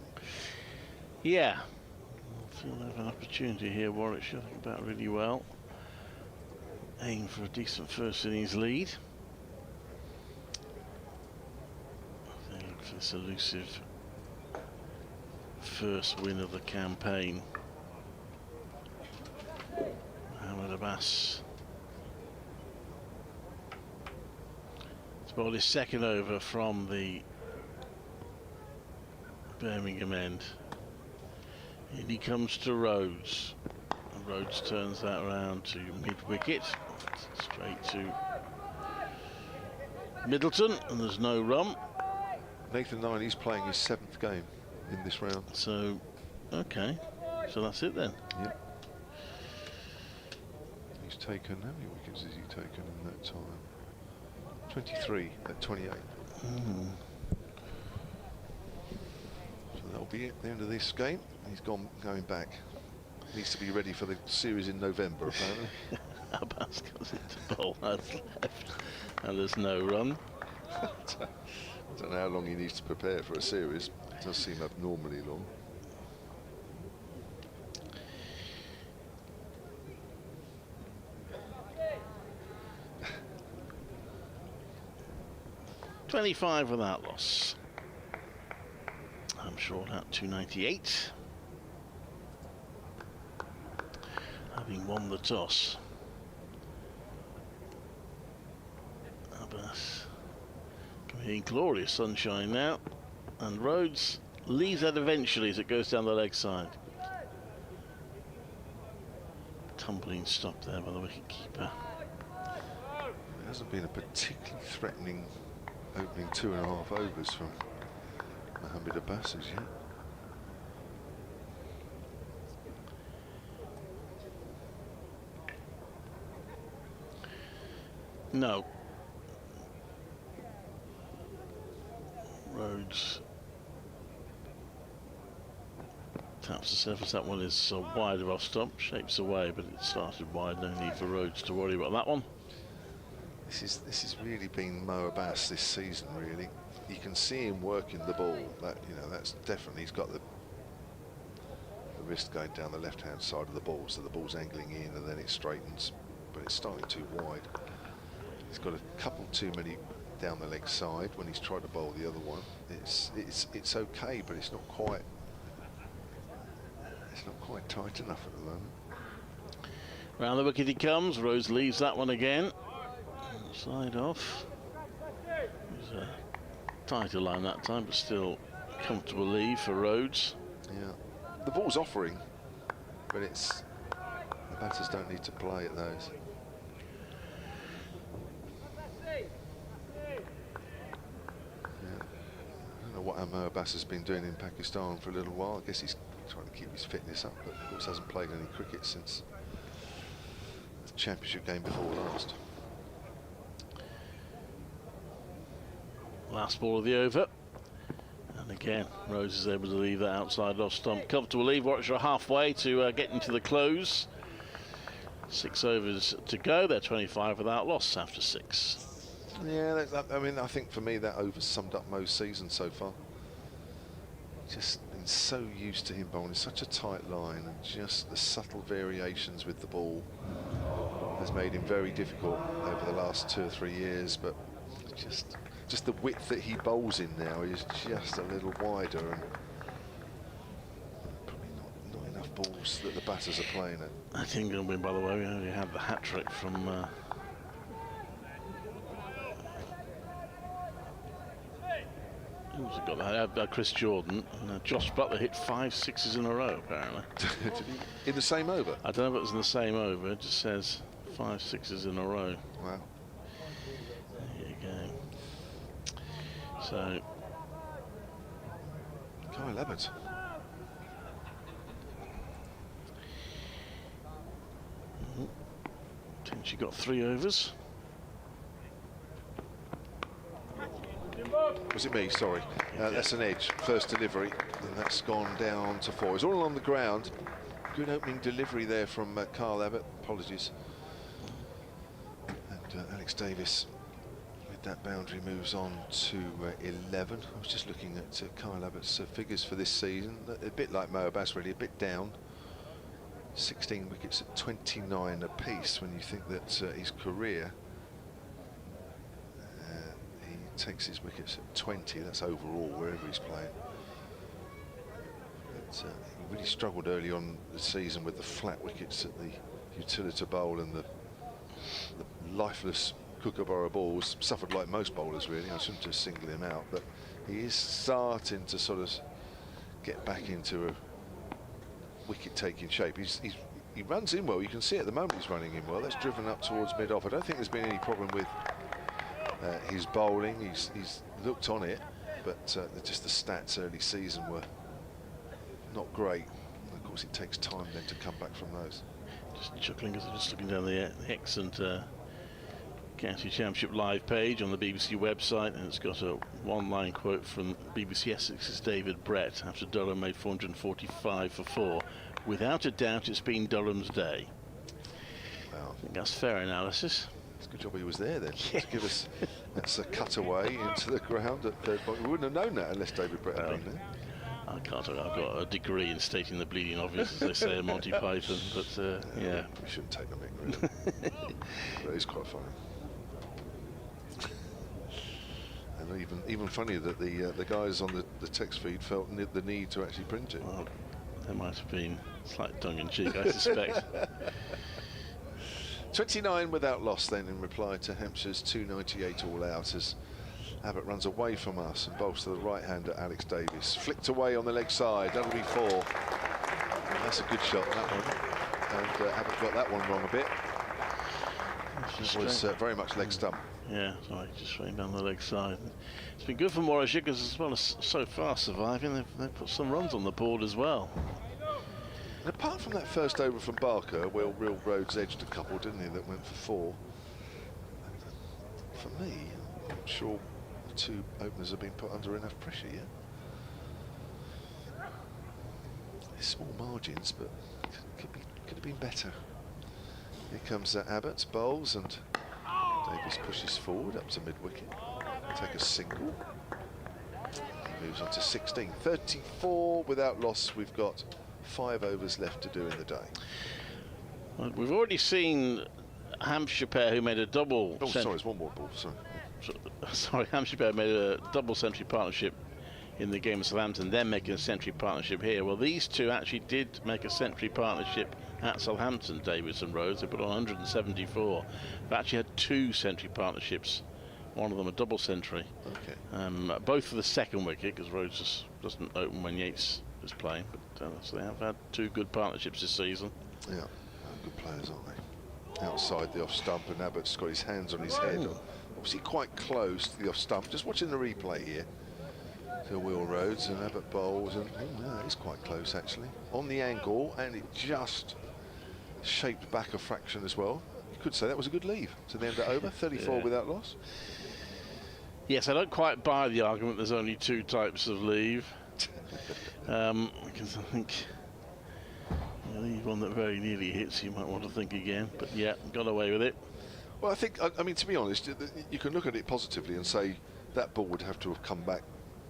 Yeah. I feel they have an opportunity here, Warwickshire. I think about really well. Aim for a decent first innings lead. They look for this elusive first win of the campaign. Mohamed Abbas. It's bowled his 2nd over from the Birmingham end. In he comes to Rhodes. And Rhodes turns that around to mid-wicket. Straight to Middleton, and there's no run. Nathan Lyon, he's playing his 7th game in this round. So, okay. So that's it then. Yep. He's taken, how many wickets has he taken in that time? 23 at 28. So that'll be it, the end of this game. He's going back. Needs to be ready for the series in November, apparently. Abbas comes into bowl, that's left, and there's no run. I don't know how long he needs to prepare for a series. It does seem abnormally long. $25 without loss. I'm short at 298. Having won the toss. Abbas coming in glorious sunshine now. And Rhodes leaves that eventually as it goes down the leg side. Tumbling stop there by the wicket keeper. It hasn't been a particularly threatening opening 2.5 overs from Mohamed Abbas as yet. No. Rhodes taps the surface. That one is wide of off stump. Shapes away, but it started wide. No need for Rhodes to worry about that one. This has really been Mo Abbas this season. Really, you can see him working the ball. That, you know, that's definitely, he's got the wrist going down the left-hand side of the ball, so the ball's angling in and then it straightens, but it's starting too wide. He's got a couple too many down the leg side when he's tried to bowl the other one. It's okay, but it's not quite tight enough at the moment. Round the wicket he comes. Rhodes leaves that one again. Side off. It was a tighter line that time, but still comfortable leave for Rhodes. Yeah, the ball's offering, but it's, the batters don't need to play at those. I don't know what Mo Abbas has been doing in Pakistan for a little while. I guess he's trying to keep his fitness up, but of course hasn't played any cricket since the championship game before last. Last ball of the over. And again, Rhodes is able to leave that outside off stump. Comfortable leave. Warwickshire halfway to get into the close. 6 overs to go. They're 25 without loss after 6. Yeah, I mean, I think for me that over summed up Mo's season so far. Just been so used to him bowling such a tight line, and just the subtle variations with the ball has made him very difficult over the last 2 or 3 years. But just the width that he bowls in now is just a little wider, and probably not enough balls that the batters are playing at. I think going to win, by the way. We only had the hat trick from who's it got that? Chris Jordan. And Josh Butler hit 5 sixes in a row, apparently. In the same over? I don't know if it was in the same over. It just says 5 sixes in a row. Wow. There you go. So, Kyle Abbott. She got 3 overs. Was it me? Sorry. That's an edge. First delivery, and that's gone down to 4. It's all on the ground. Good opening delivery there from Kyle Abbott. Apologies. And Alex Davis, with that boundary, moves on to 11. I was just looking at Kyle Abbott's figures for this season. A bit like Mo Abbas, really, a bit down. 16 wickets at 29 apiece, when you think that his career, he takes his wickets at 20. That's overall, wherever he's playing. But, he really struggled early on the season with the flat wickets at the Utilita Bowl and the lifeless Kookaburra balls. Suffered like most bowlers, really. I shouldn't just single him out, but he is starting to sort of get back into a wicket-taking shape. He runs in well. You can see at the moment he's running in well. That's driven up towards mid-off. I don't think there's been any problem with his bowling. He's looked on it, but just the stats early season were not great. And of course, it takes time then to come back from those. Just chuckling as I'm just looking down the excellent County Championship live page on the BBC website, and it's got a one-line quote from BBC Essex's David Brett after Durham made 445 for 4. Without a doubt, it's been Durham's day. Well, I think that's fair analysis. It's a good job he was there then to give us that's a cutaway into the ground at third point. We wouldn't have known that unless David Brett had been there. I can't. I've got a degree in stating the bleeding obvious, as they say in Monty Python. But yeah, we shouldn't take the mick really. But it's quite funny. And even funnier that the guys on the text feed felt the need to actually print it. Well, there might have been slight tongue-in-cheek, I suspect. 29 without loss then in reply to Hampshire's 298 all out as Abbott runs away from us and bowls to the right-hander Alex Davis. Flicked away on the leg side, that'll be 4. That's a good shot, that one. And Abbott got that one wrong a bit. It was very much leg stump. Yeah, sorry, just straight down the leg side. It's been good for Warwickshire because as well as so far surviving, they've put some runs on the board as well. And apart from that first over from Barker, Will Rhodes edged a couple, didn't he, that went for 4. For me, I'm not sure the 2 openers have been put under enough pressure yet. They're small margins, but could have been better. Here comes Abbott, bowls, and Davis pushes forward up to mid-wicket. Take a single. He moves on to 16. 34 without loss. We've got 5 overs left to do in the day. Well, we've already seen Hampshire pair who made a double. Oh, sorry, it's one more ball. Sorry, Hampshire pair made a double century partnership in the game of Southampton, then making a century partnership here. Well, these two actually did make a century partnership at Southampton, Davis and Rhodes. They put on 174. They actually had 2 century partnerships, one of them a double century. Okay. Both for the second wicket, because Rhodes just doesn't open when Yates is playing. But so they have had 2 good partnerships this season. Yeah, good players, aren't they? Outside the off stump, and Abbott's got his hands on his head. Obviously quite close to the off stump. Just watching the replay here. To Will Rhodes, and Abbott bowls, and that is quite close actually. On the angle, and it just shaped back a fraction as well. You could say that was a good leave to the end of over. 34 without loss. Yes, I don't quite buy the argument there's only 2 types of leave. Because I think you leave one that very nearly hits, you might want to think again. But yeah, got away with it. Well, I think, I mean, to be honest, you can look at it positively and say that ball would have to have come back,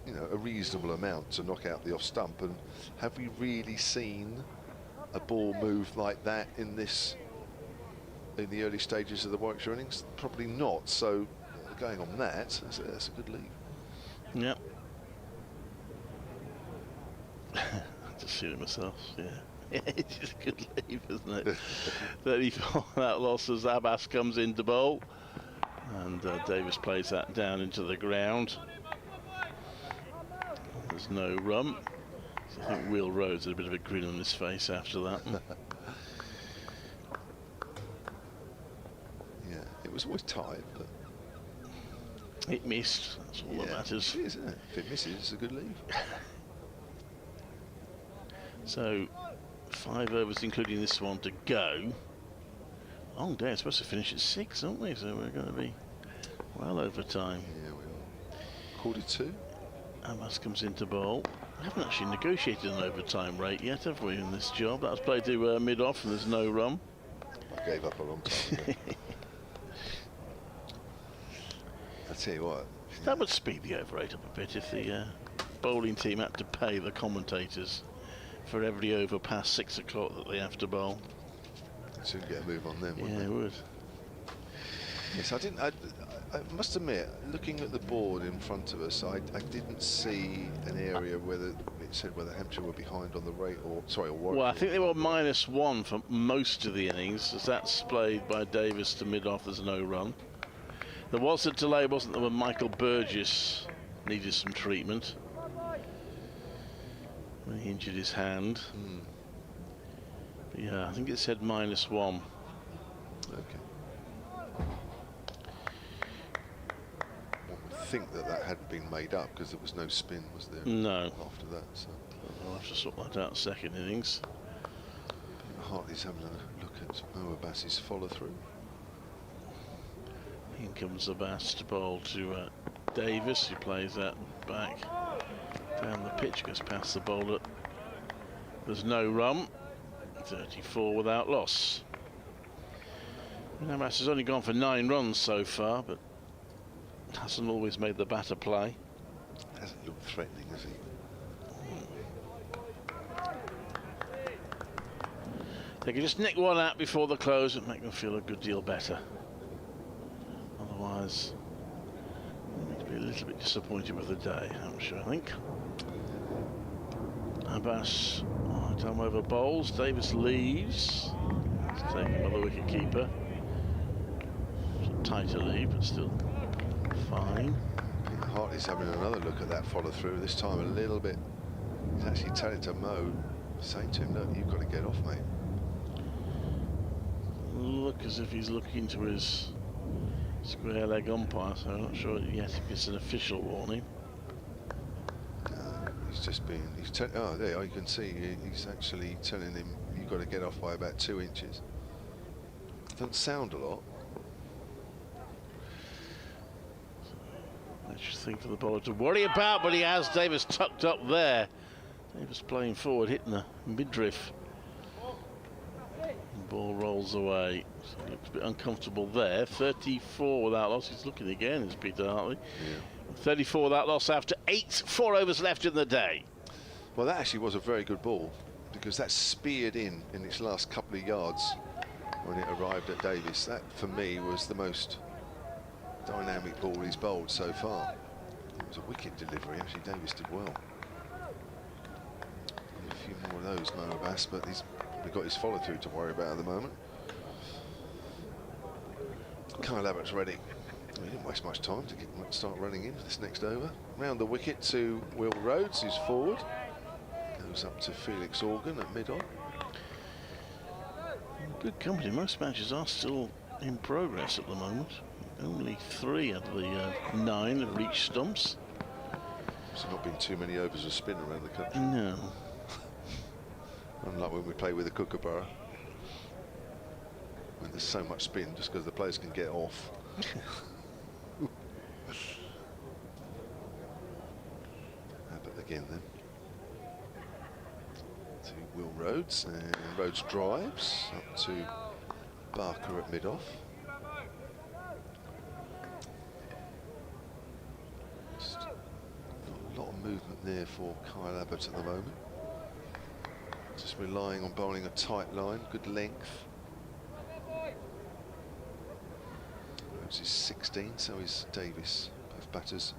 you know, a reasonable amount to knock out the off stump. And have we really seen a ball move like that in the early stages of the Warwickshire innings? Probably not. So going on that, that's a good leave. Yep. I just seen it myself. Yeah. It's just a good leave, isn't it? 34 that loss as Abbas comes into bowl, and Davis plays that down into the ground. There's no run. So I think Will Rhodes had a bit of a grin on his face after that. Yeah, it was always tight, but it missed. That's all that matters. It is, isn't it? If it misses, it's a good leave. So 5 overs, including this one, to go. Long day. It's supposed to finish at 6, aren't we? So we're going to be well over time. Yeah, we are. 42. Abbas comes into bowl. We haven't actually negotiated an overtime rate yet, have we, in this job? That was played to mid-off, and there's no run. I gave up a long time ago. I tell you what. That would speed the over rate up a bit if the bowling team had to pay the commentators for every over past 6 o'clock that they have to bowl. Soon get a move on them, wouldn't Yeah, it would. Yes, I must admit, looking at the board in front of us, I didn't see an area where it said whether Hampshire were behind on the rate or Warwick. Well, I think they were -1 for most of the innings, as that's played by Davis to mid-off. There's no run. There was a delay, wasn't there, when Michael Burgess needed some treatment when he injured his hand. But yeah, I think it said -1. Okay. One would think that hadn't been made up because there was no spin, was there? No. After that, so I'll have to sort that out second innings. Hartley's having a look at Mo Abbas's follow through. In comes Abbas to bowl to Davis, who plays that back down the pitch, goes past the bowler. There's no run. 34 without loss. Navas has only gone for 9 runs so far, but hasn't always made the batter play. Hasn't looked threatening, has he? They can just nick one out before the close and make them feel a good deal better. Otherwise, they'll be a little bit disappointed with the day, Hampshire, I think. Abbas done over bowls. Davis leaves. He's taking another wicket keeper. Tighter lead, but still fine. Hartley's having another look at that follow through. This time a little bit. He's actually telling to Mo, saying to him, "Look, you've got to get off, mate." Look as if he's looking to his square leg umpire, so I'm not sure yet if it's an official warning. He's just been. Oh, there you can see. He's actually telling him you've got to get off by about 2 inches. Doesn't sound a lot. That's just thing for the bowler to worry about, but he has Davis tucked up there. Davis playing forward, hitting the midriff. The ball rolls away. So he looks a bit uncomfortable there. 34 without loss. He's looking again, is Peter Hartley. Yeah. 34 without loss after 4 overs left in the day. Well, that actually was a very good ball because that speared in its last couple of yards when it arrived at Davis. That, for me, was the most dynamic ball he's bowled so far. It was a wicket delivery. Actually, Davis did well. A few more of those, Mo Abbas, but he's probably got his follow-through to worry about at the moment. Kyle Abbott's ready. He didn't waste much time to start running in for this next over. Round the wicket to Will Rhodes, who's forward. Goes up to Felix Organ at mid-on. Good company. Most matches are still in progress at the moment. Only 3 out of the 9 have reached stumps. There's not been too many overs of spin around the country. No. Unlike when we play with the Kookaburra. When there's so much spin just because the players can get off. Abbott again then. To Will Rhodes, and Rhodes drives up to Barker at mid-off. Just a lot of movement there for Kyle Abbott at the moment. Just relying on bowling a tight line, good length. Rhodes is 16, so is Davis. Both batters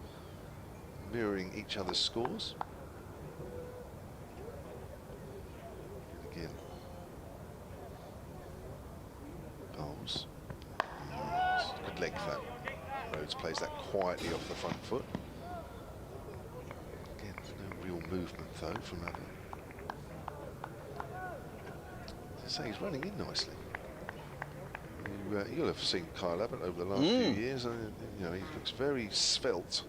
mirroring each other's scores. Again, bowls. Good length that. Rhodes plays that quietly off the front foot. Again, no real movement though from Abbott. As I say, he's running in nicely. You'll have seen Kyle Abbott over the last few years. You know, he looks very svelte.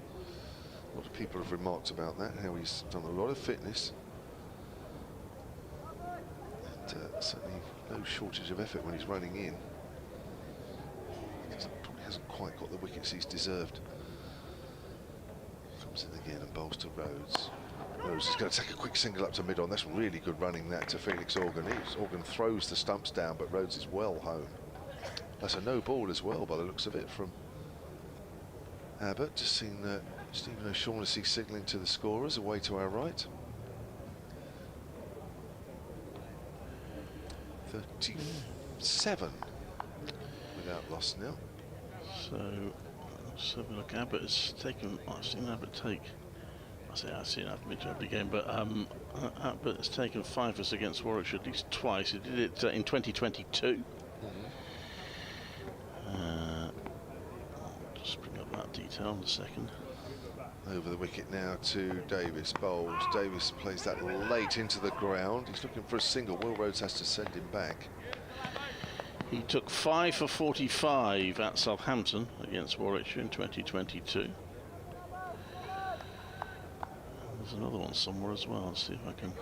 A lot of people have remarked about that, how he's done a lot of fitness. And certainly no shortage of effort when he's running in. Probably hasn't quite got the wickets he's deserved. Comes in again and bowls to Rhodes. Rhodes is going to take a quick single up to mid-on. That's really good running that to Felix Organ. Organ throws the stumps down, but Rhodes is well home. That's a no ball as well by the looks of it from Abbott. Just seen Stephen O'Shaughnessy signalling to the scorers away to our right. 37 without loss now. So let's have a look. Abbott has taken. I've seen Abbott take. I've seen Abbott make every game, but Abbott has taken 5 for us against Warwickshire at least twice. He did it in 2022. I'll just bring up that detail in a second. Over the wicket now to Davis. Bowls. Davis plays that late into the ground. He's looking for a single. Will Rhodes has to send him back. He took 5 for 45 at Southampton against Warwickshire in 2022. There's another one somewhere as well. Let's see if I can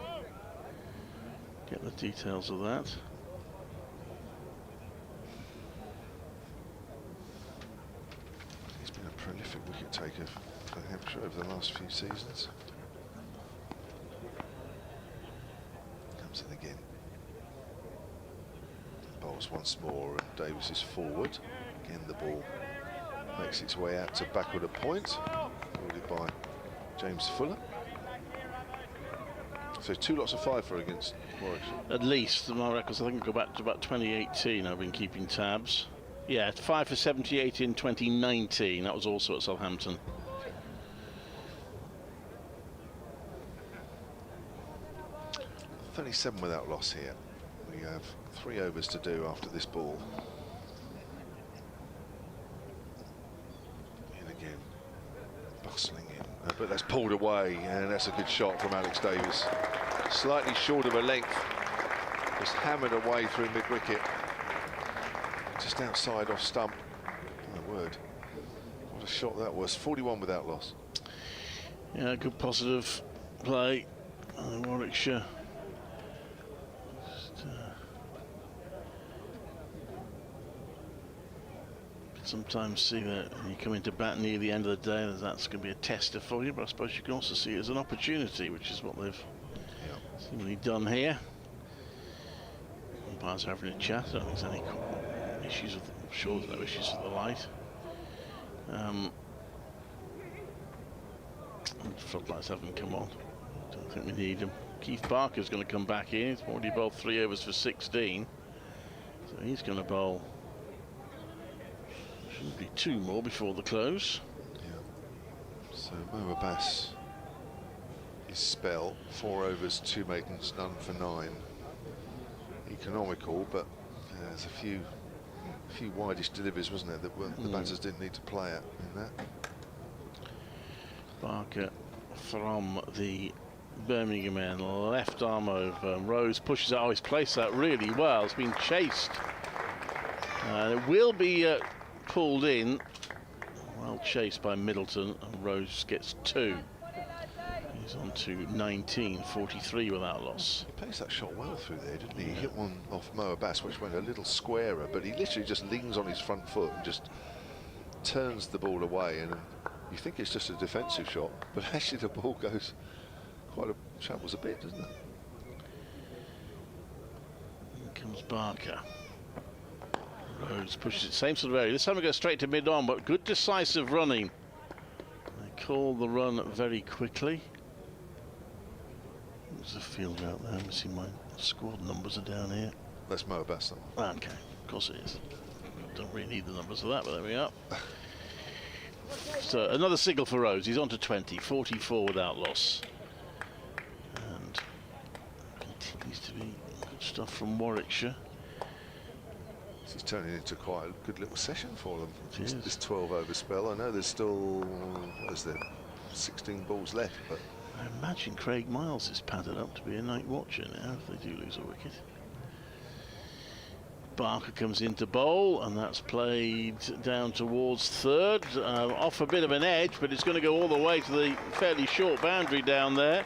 get the details of that. He's been a prolific wicket taker for Hampshire over the last few seasons. Comes in again. Bowled shots once more, and Davis is forward. Again, the ball makes its way out to backward a point, forwarded by James Fuller. So 2 lots of 5 for against Warwickshire. At least, my records, I think, go back to about 2018. I've been keeping tabs. Yeah, 5 for 78 in 2019. That was also at Southampton. .37 without loss here. We have 3 overs to do after this ball. In again, bustling in, but that's pulled away, and that's a good shot from Alex Davis. Slightly short of a length, just hammered away through mid-wicket, just outside off stump. My word, what a shot that was. 41 without loss. Yeah, good positive play. Warwickshire. Sometimes see that when you come into bat near the end of the day, that's going to be a tester for you, but I suppose you can also see it as an opportunity, which is what they've seemingly done here. Umpires are having a chat. I don't think there's any issues with, I'm sure there's no issues with the light. Floodlights haven't come on. Don't think we need them. Keith Barker's going to come back in. He's already bowled 3 overs for 16, so he's going to bowl. Should be 2 more before the close. Yeah. So Mo Abbas, his spell, 4 overs, 2 maidens, none for 9. Economical, but there's a few wideish deliveries, wasn't there, that the batters didn't need to play at in that. Barker from the Birmingham end, left arm over. Rose pushes out. Oh, he's placed that really well. It's been chased. It will be pulled in, well chased by Middleton, and Rose gets 2. He's on to 19, 43 without loss. He plays that shot well through there, didn't he? He hit one off Mo Abbas, which went a little squarer, but he literally just leans on his front foot and just turns the ball away, and you think it's just a defensive shot, but actually the ball goes travels a bit, doesn't it? Here comes Barker. Rhodes pushes it, same sort of area. This time it goes straight to mid-on, but good decisive running. They call the run very quickly. There's a field out there. Let me see, my squad numbers are down here. That's Mo Abbas. Okay, of course it is. Don't really need the numbers of that, but there we are. So another single for Rhodes. He's on to 20, 44 without loss. And continues to be good stuff from Warwickshire. This is turning into quite a good little session for them. This 12 over spell. I know there's still, what is there, 16 balls left, but I imagine Craig Miles is padded up to be a night watcher now if they do lose a wicket. Barker comes into bowl, and that's played down towards third, off a bit of an edge, but it's going to go all the way to the fairly short boundary down there.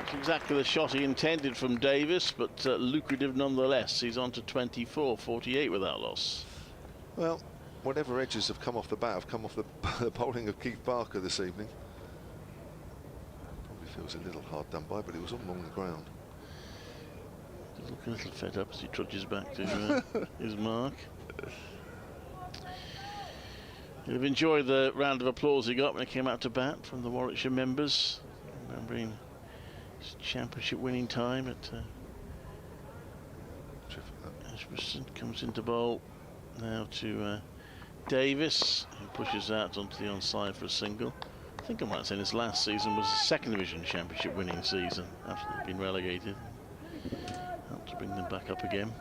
It's exactly the shot he intended from Davis, but lucrative nonetheless. He's on to 24, 48 without loss. Well, whatever edges have come off the bat have come off the bowling of Keith Barker this evening. Probably feels a little hard done by, but he was all along the ground. He's looking a little fed up as he trudges back to his mark. He'll have enjoyed the round of applause he got when he came out to bat from the Warwickshire members, remembering his championship winning time at Edgbaston. Comes into bowl now to Davis, who pushes out onto the onside for a single. I think I might say this last season was the second division championship winning season after they've been relegated. Helped to bring them back up again.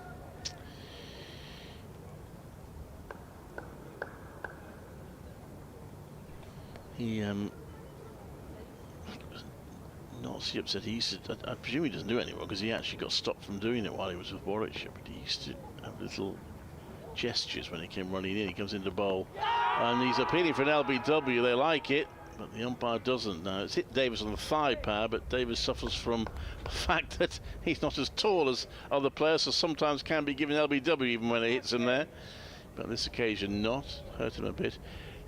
He not so upset. He used to, I presume he doesn't do it anymore because he actually got stopped from doing it while he was with Warwickshire, but he used to have little gestures when he came running in. He comes into bowl and he's appealing for an LBW. They like it, but the umpire doesn't. Now it's hit Davis on the thigh pad, but Davis suffers from the fact that he's not as tall as other players, so sometimes can be given LBW even when it hits him there, but this occasion not. Hurt him a bit.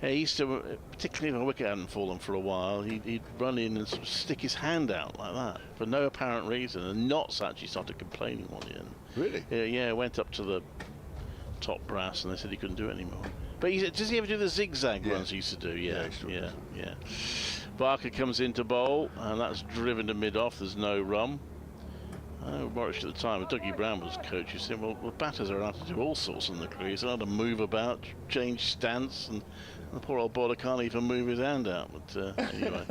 Yeah, he used to, particularly if a wicket hadn't fallen for a while, he'd run in and sort of stick his hand out like that for no apparent reason, and Knotts actually started complaining one year. Really? Yeah, went up to the top brass and they said he couldn't do it anymore. But does he ever do the zigzag runs he used to do? Yeah. Barker comes into bowl, and that's driven to mid-off. There's no run. Warwickshire at the time, Dougie Brown was coach. You said, well, batters are allowed to do all sorts in the crease. They're allowed to move about, change stance, and the poor old bowler can't even move his hand out. But anyway,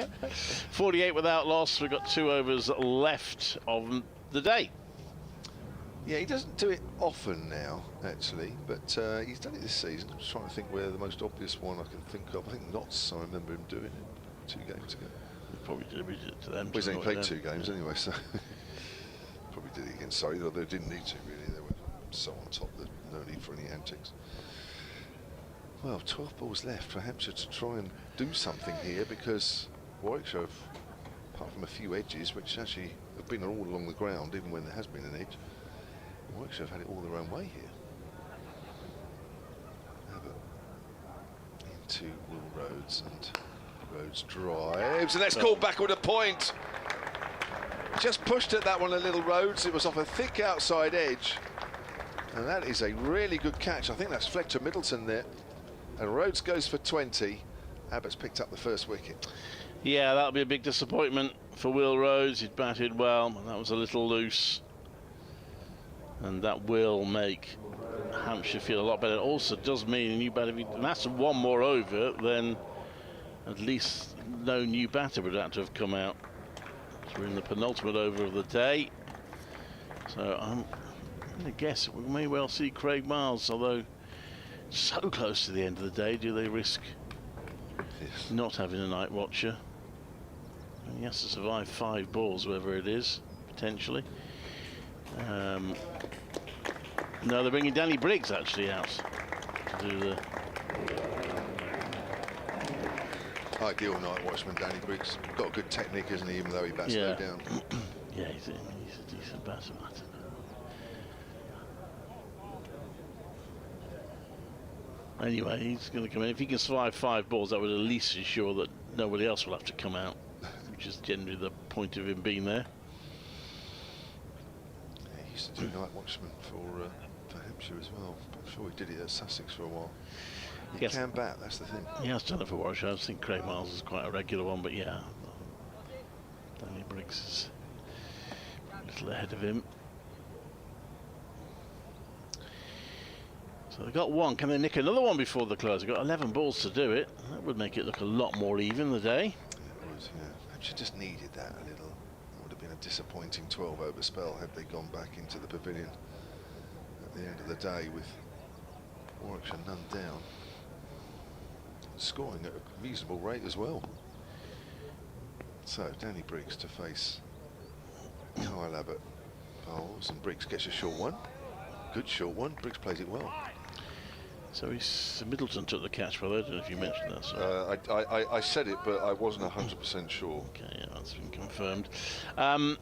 48 without loss. We've got 2 overs left of the day. Yeah, he doesn't do it often now, actually, but he's done it this season. I'm just trying to think where the most obvious one I can think of. I think Knotts, I remember him doing it 2 games ago. He probably did it to them. Well, he's only played 2 games anyway, so probably did it against Surrey, though they didn't need to, really. They were so on top that no need for any antics. Well, 12 balls left for Hampshire to try and do something here, because Warwickshire have, apart from a few edges, which actually have been all along the ground, even when there has been an edge, Warwickshire have had it all their own way here. Into Will Rhodes, and Rhodes drives, and that's called back with a point. Just pushed at that one a little, Rhodes. It was off a thick outside edge, and that is a really good catch. I think that's Fletcher Middleton there, and Rhodes goes for 20. Abbott's picked up the first wicket. Yeah, that'll be a big disappointment for Will Rhodes. He'd batted well, and that was a little loose. And that will make Hampshire feel a lot better. It also does mean a new batter. If that's 1 more over, then at least no new batter would have to have come out. So we're in the penultimate over of the day. So I'm going to guess we may well see Craig Miles, although so close to the end of the day. Do they risk not having a night watcher? And he has to survive 5 balls, whatever it is, potentially. No, they're bringing Danny Briggs actually out to do the ideal night watchman, Danny Briggs. Got a good technique, isn't he, even though he bats low down. Yeah, he's a decent batter. Anyway, he's going to come in. If he can survive 5 balls, that would at least ensure that nobody else will have to come out, which is generally the point of him being there. He used to do night watchman for Hampshire as well. I'm sure he did it at Sussex for a while. He can bat, that's the thing. He has done it for Warwickshire. I think Craig Miles is quite a regular one, but yeah, Danny Briggs is a little ahead of him. So they've got 1. Can they nick another one before the close? They've got 11 balls to do it. That would make it look a lot more even the day. It would, yeah. Hampshire just needed that a little. It would have been a disappointing 12 over spell had they gone back into the pavilion at the end of the day with Warwickshire none down. Scoring at a reasonable rate as well. So Danny Briggs to face Kyle Abbott bowls, and Briggs gets a short one. Good short one. Briggs plays it well. So Middleton took the catch, well, I don't know if you mentioned that. So. I said it, but I wasn't 100% sure. Okay, yeah, that's been confirmed. 11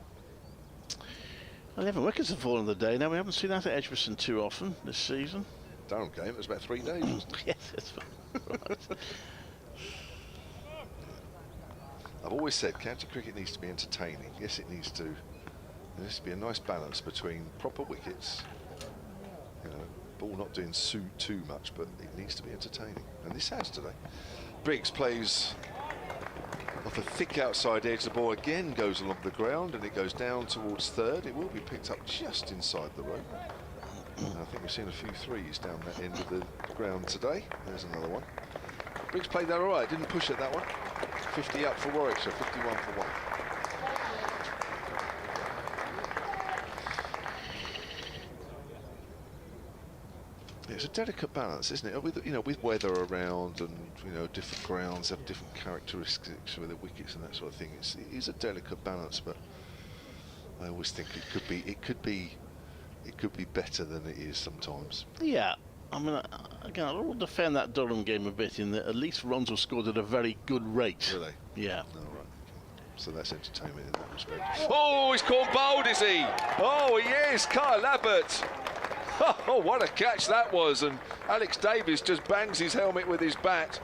wickets have fallen the day. Now, we haven't seen that at Edgbaston too often this season. Durham game, it was about 3 days, wasn't it? Yes, that's right. I've always said county cricket needs to be entertaining. Yes, it needs to. There needs to be a nice balance between proper wickets, you know, ball not doing too much, but it needs to be entertaining. And this has today. Briggs plays off a thick outside edge. The ball again goes along the ground and it goes down towards 3rd. It will be picked up just inside the rope. I think we've seen a few 3s down that end of the ground today. There's another one. Briggs played that all right, didn't push at that one. 50 up for Warwickshire, 51 for 1. It's a delicate balance, isn't it? With, you know, with weather around and, you know, different grounds have different characteristics with the wickets and that sort of thing. It is a delicate balance, but I always think it could be better than it is sometimes. Yeah, I mean, again, I will defend that Durham game a bit in that at least runs were scored at a very good rate. Really? Yeah. All right. So that's entertainment in that respect. Oh, he's caught bowled, is he? Oh, he is. Kyle Abbott. Oh, what a catch that was. And Alex Davies just bangs his helmet with his bat.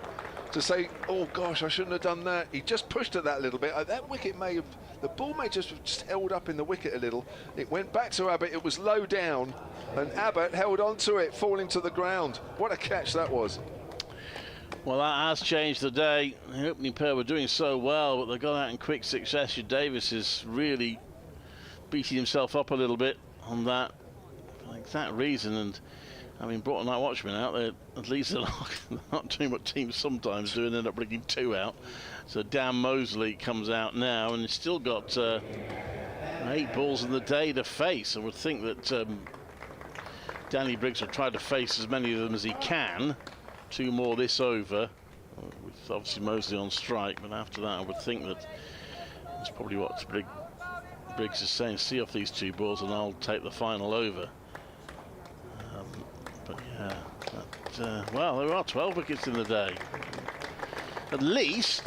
to say, oh gosh, I shouldn't have done that. He just pushed at that little bit. That wicket may have, the ball may just have just held up in the wicket a little. It went back to Abbott, it was low down, and Abbott held on to it, falling to the ground. What a catch that was. Well, that has changed the day. The opening pair were doing so well, but they got out in quick succession. Davis is really beating himself up a little bit on that, for that reason. And having brought a night watchman out, at least they're not doing what teams sometimes do and end up bringing 2 out. So Dan Mosley comes out now, and he's still got 8 balls in the day to face. I would think that Danny Briggs will try to face as many of them as he can. 2 more this over, with obviously Mosley on strike, but after that I would think that that's probably what Briggs is saying, see off these 2 balls and I'll take the final over. But yeah, well, there are 12 wickets in the day. At least,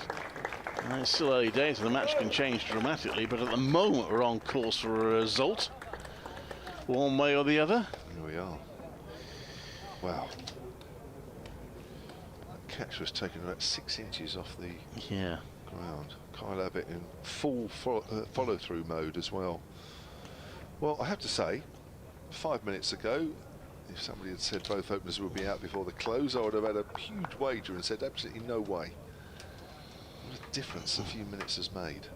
it's still early days and the match can change dramatically, but at the moment we're on course for a result, one way or the other. Here we are. Wow. Catch was taken about 6 inches off the ground. Kyle Abbott in full follow-through mode as well. Well, I have to say, 5 minutes ago, if somebody had said both openers would be out before the close, I would have had a huge wager and said absolutely no way. What a difference a few minutes has made.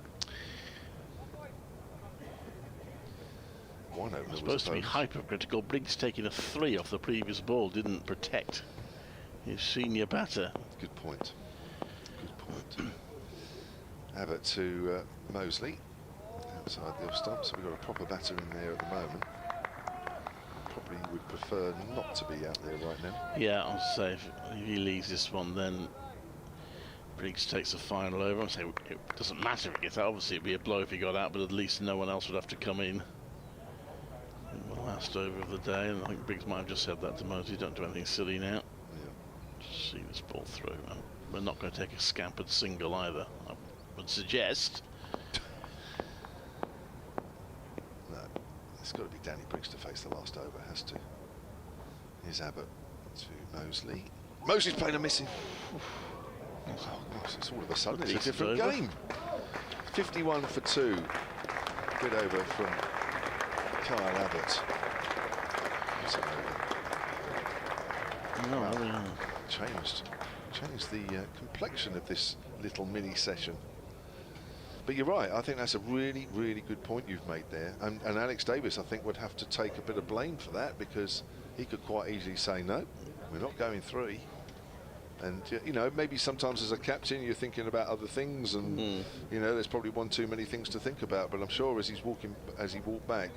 One opener was supposed to be hypercritical. Briggs taking a 3 off the previous ball didn't protect his senior batter. Good point. Good point. Abbott to Mosley outside the off stump, so we've got a proper batter in there at the moment. Probably would prefer not to be out there right now. Yeah, I'll say if he leaves this one, then Briggs takes the final over. I'll say it doesn't matter if he gets out. Obviously, it'd be a blow if he got out, but at least no one else would have to come in. The last over of the day, and I think Briggs might have just said that to Mosley. Don't do anything silly now. Just see this ball through. And we're not going to take a scampered single either, I would suggest. No, it's got to be Danny Briggs to face the last over, has to. Here's Abbott to Mosley. Mosley's playing a missing. Oh gosh, it's all of a sudden it's a different game. 51 for 2. Good over from Kyle Abbott. No, changed the complexion of this little mini session. But you're right, I think that's a really, really good point you've made there. And Alex Davis, I think, would have to take a bit of blame for that, because he could quite easily say, no, we're not going 3. And, you know, maybe sometimes as a captain you're thinking about other things, and, you know, there's probably one too many things to think about. But I'm sure as he walked back,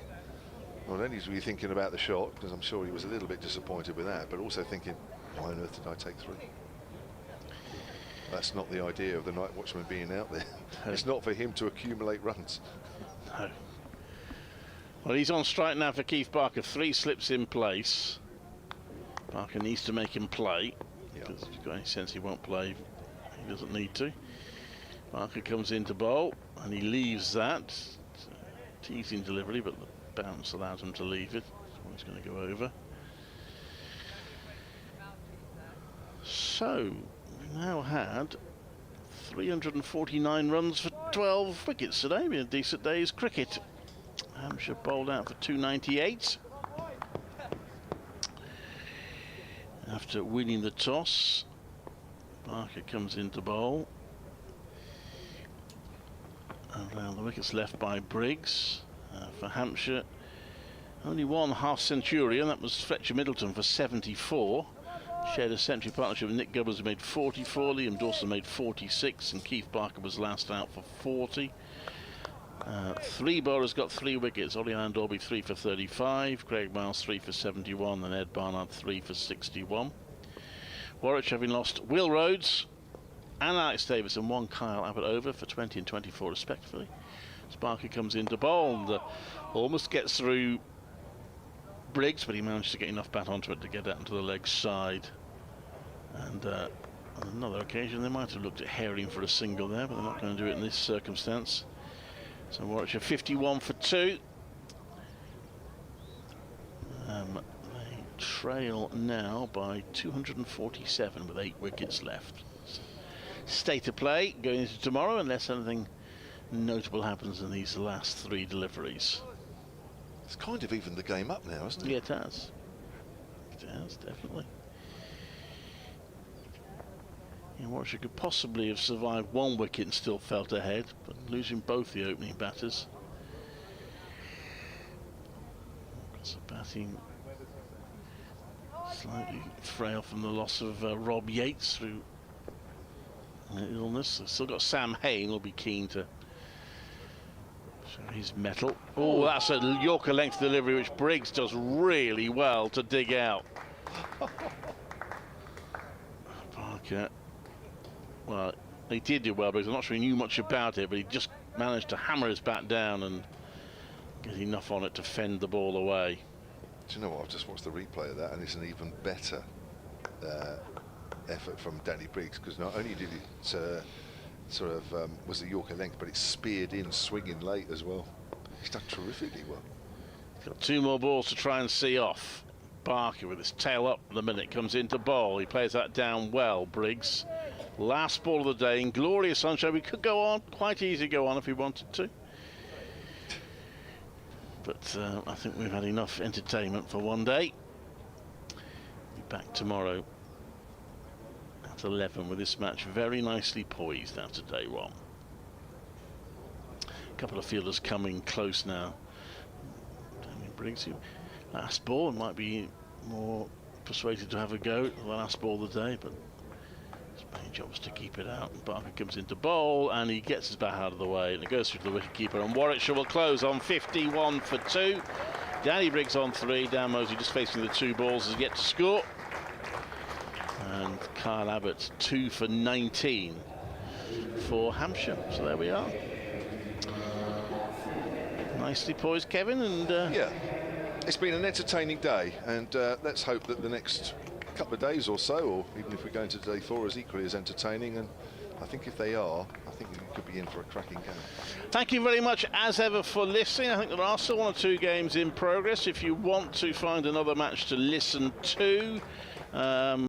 not only was he thinking about the shot, because I'm sure he was a little bit disappointed with that, but also thinking, why on earth did I take 3? That's not the idea of the night watchman being out there. It's not for him to accumulate runs. No. Well, he's on strike now for Keith Barker. 3 slips in place. Barker needs to make him play, because if he's got any sense he won't play, he doesn't need to. Barker comes in to bowl, and he leaves that. Teasing delivery, but the bounce allows him to leave it. So he's going to go over. So, we now had 349 runs for 12 wickets today. Been a decent day's cricket. Hampshire bowled out for 298 after winning the toss. Barker comes into bowl. And now the wickets left by Briggs for Hampshire. Only one half century, and that was Fletcher Middleton for 74. Shared a century partnership with Nick Gubbins, who made 44. Liam Dawson made 46, and Keith Barker was last out for 40. 3 bowlers got 3 wickets. Ollie Iron Dolby 3 for 35, Craig Miles 3 for 71, and Ed Barnard 3 for 61. Warwickshire having lost Will Rhodes and Alex Davis and 1 Kyle Abbott over for 20 and 24 respectively. Barker comes into bowl and almost gets through Briggs, but he managed to get enough bat onto it to get out into the leg side. And on another occasion they might have looked at Herring for a single there, but they're not going to do it in this circumstance. So Warwickshire 51 for 2. They trail now by 247 with 8 wickets left. state of play going into tomorrow, unless anything notable happens in these last 3 deliveries. It's kind of evened the game up now, isn't it? Yeah, it has. It has, definitely. Warwickshire could possibly have survived 1 wicket and still felt ahead, but losing both the opening batters. So batting slightly frail from the loss of Rob Yates through illness. They've still got Sam Hain, who'll be keen to show his mettle. Oh, that's a Yorker length delivery, which Briggs does really well to dig out. Parker. Well, he did do well, because I'm not sure he knew much about it, but he just managed to hammer his bat down and get enough on it to fend the ball away. Do you know what? I've just watched the replay of that, and it's an even better effort from Danny Briggs, because not only did it was the Yorker length, but it's speared in, swinging late as well. He's done terrifically well. Got 2 more balls to try and see off. Barker with his tail up the minute comes into bowl. He plays that down well, Briggs. Last ball of the day in glorious sunshine. We could go on, quite easy go on if we wanted to. But I think we've had enough entertainment for one day. Be back tomorrow at 11 with this match very nicely poised after day 1. A couple of fielders coming close now. Damien Briggs, last ball, might be more persuaded to have a go at the last ball of the day, but his main job was to keep it out. Barker comes into bowl and he gets his bat out of the way, and it goes through to the wicketkeeper, and Warwickshire will close on 51 for 2. Danny Briggs on 3. Dan Mosley just facing the 2 balls has yet to score, and Kyle Abbott 2 for 19 for Hampshire. So there we are. Nicely poised, Kevin, and yeah, it's been an entertaining day, and let's hope that the next couple of days or so, or even if we go into day 4, is equally as entertaining. And I think if they are, I think we could be in for a cracking game. Thank you very much as ever for listening. I think there are still 1 or 2 games in progress. If you want to find another match to listen to,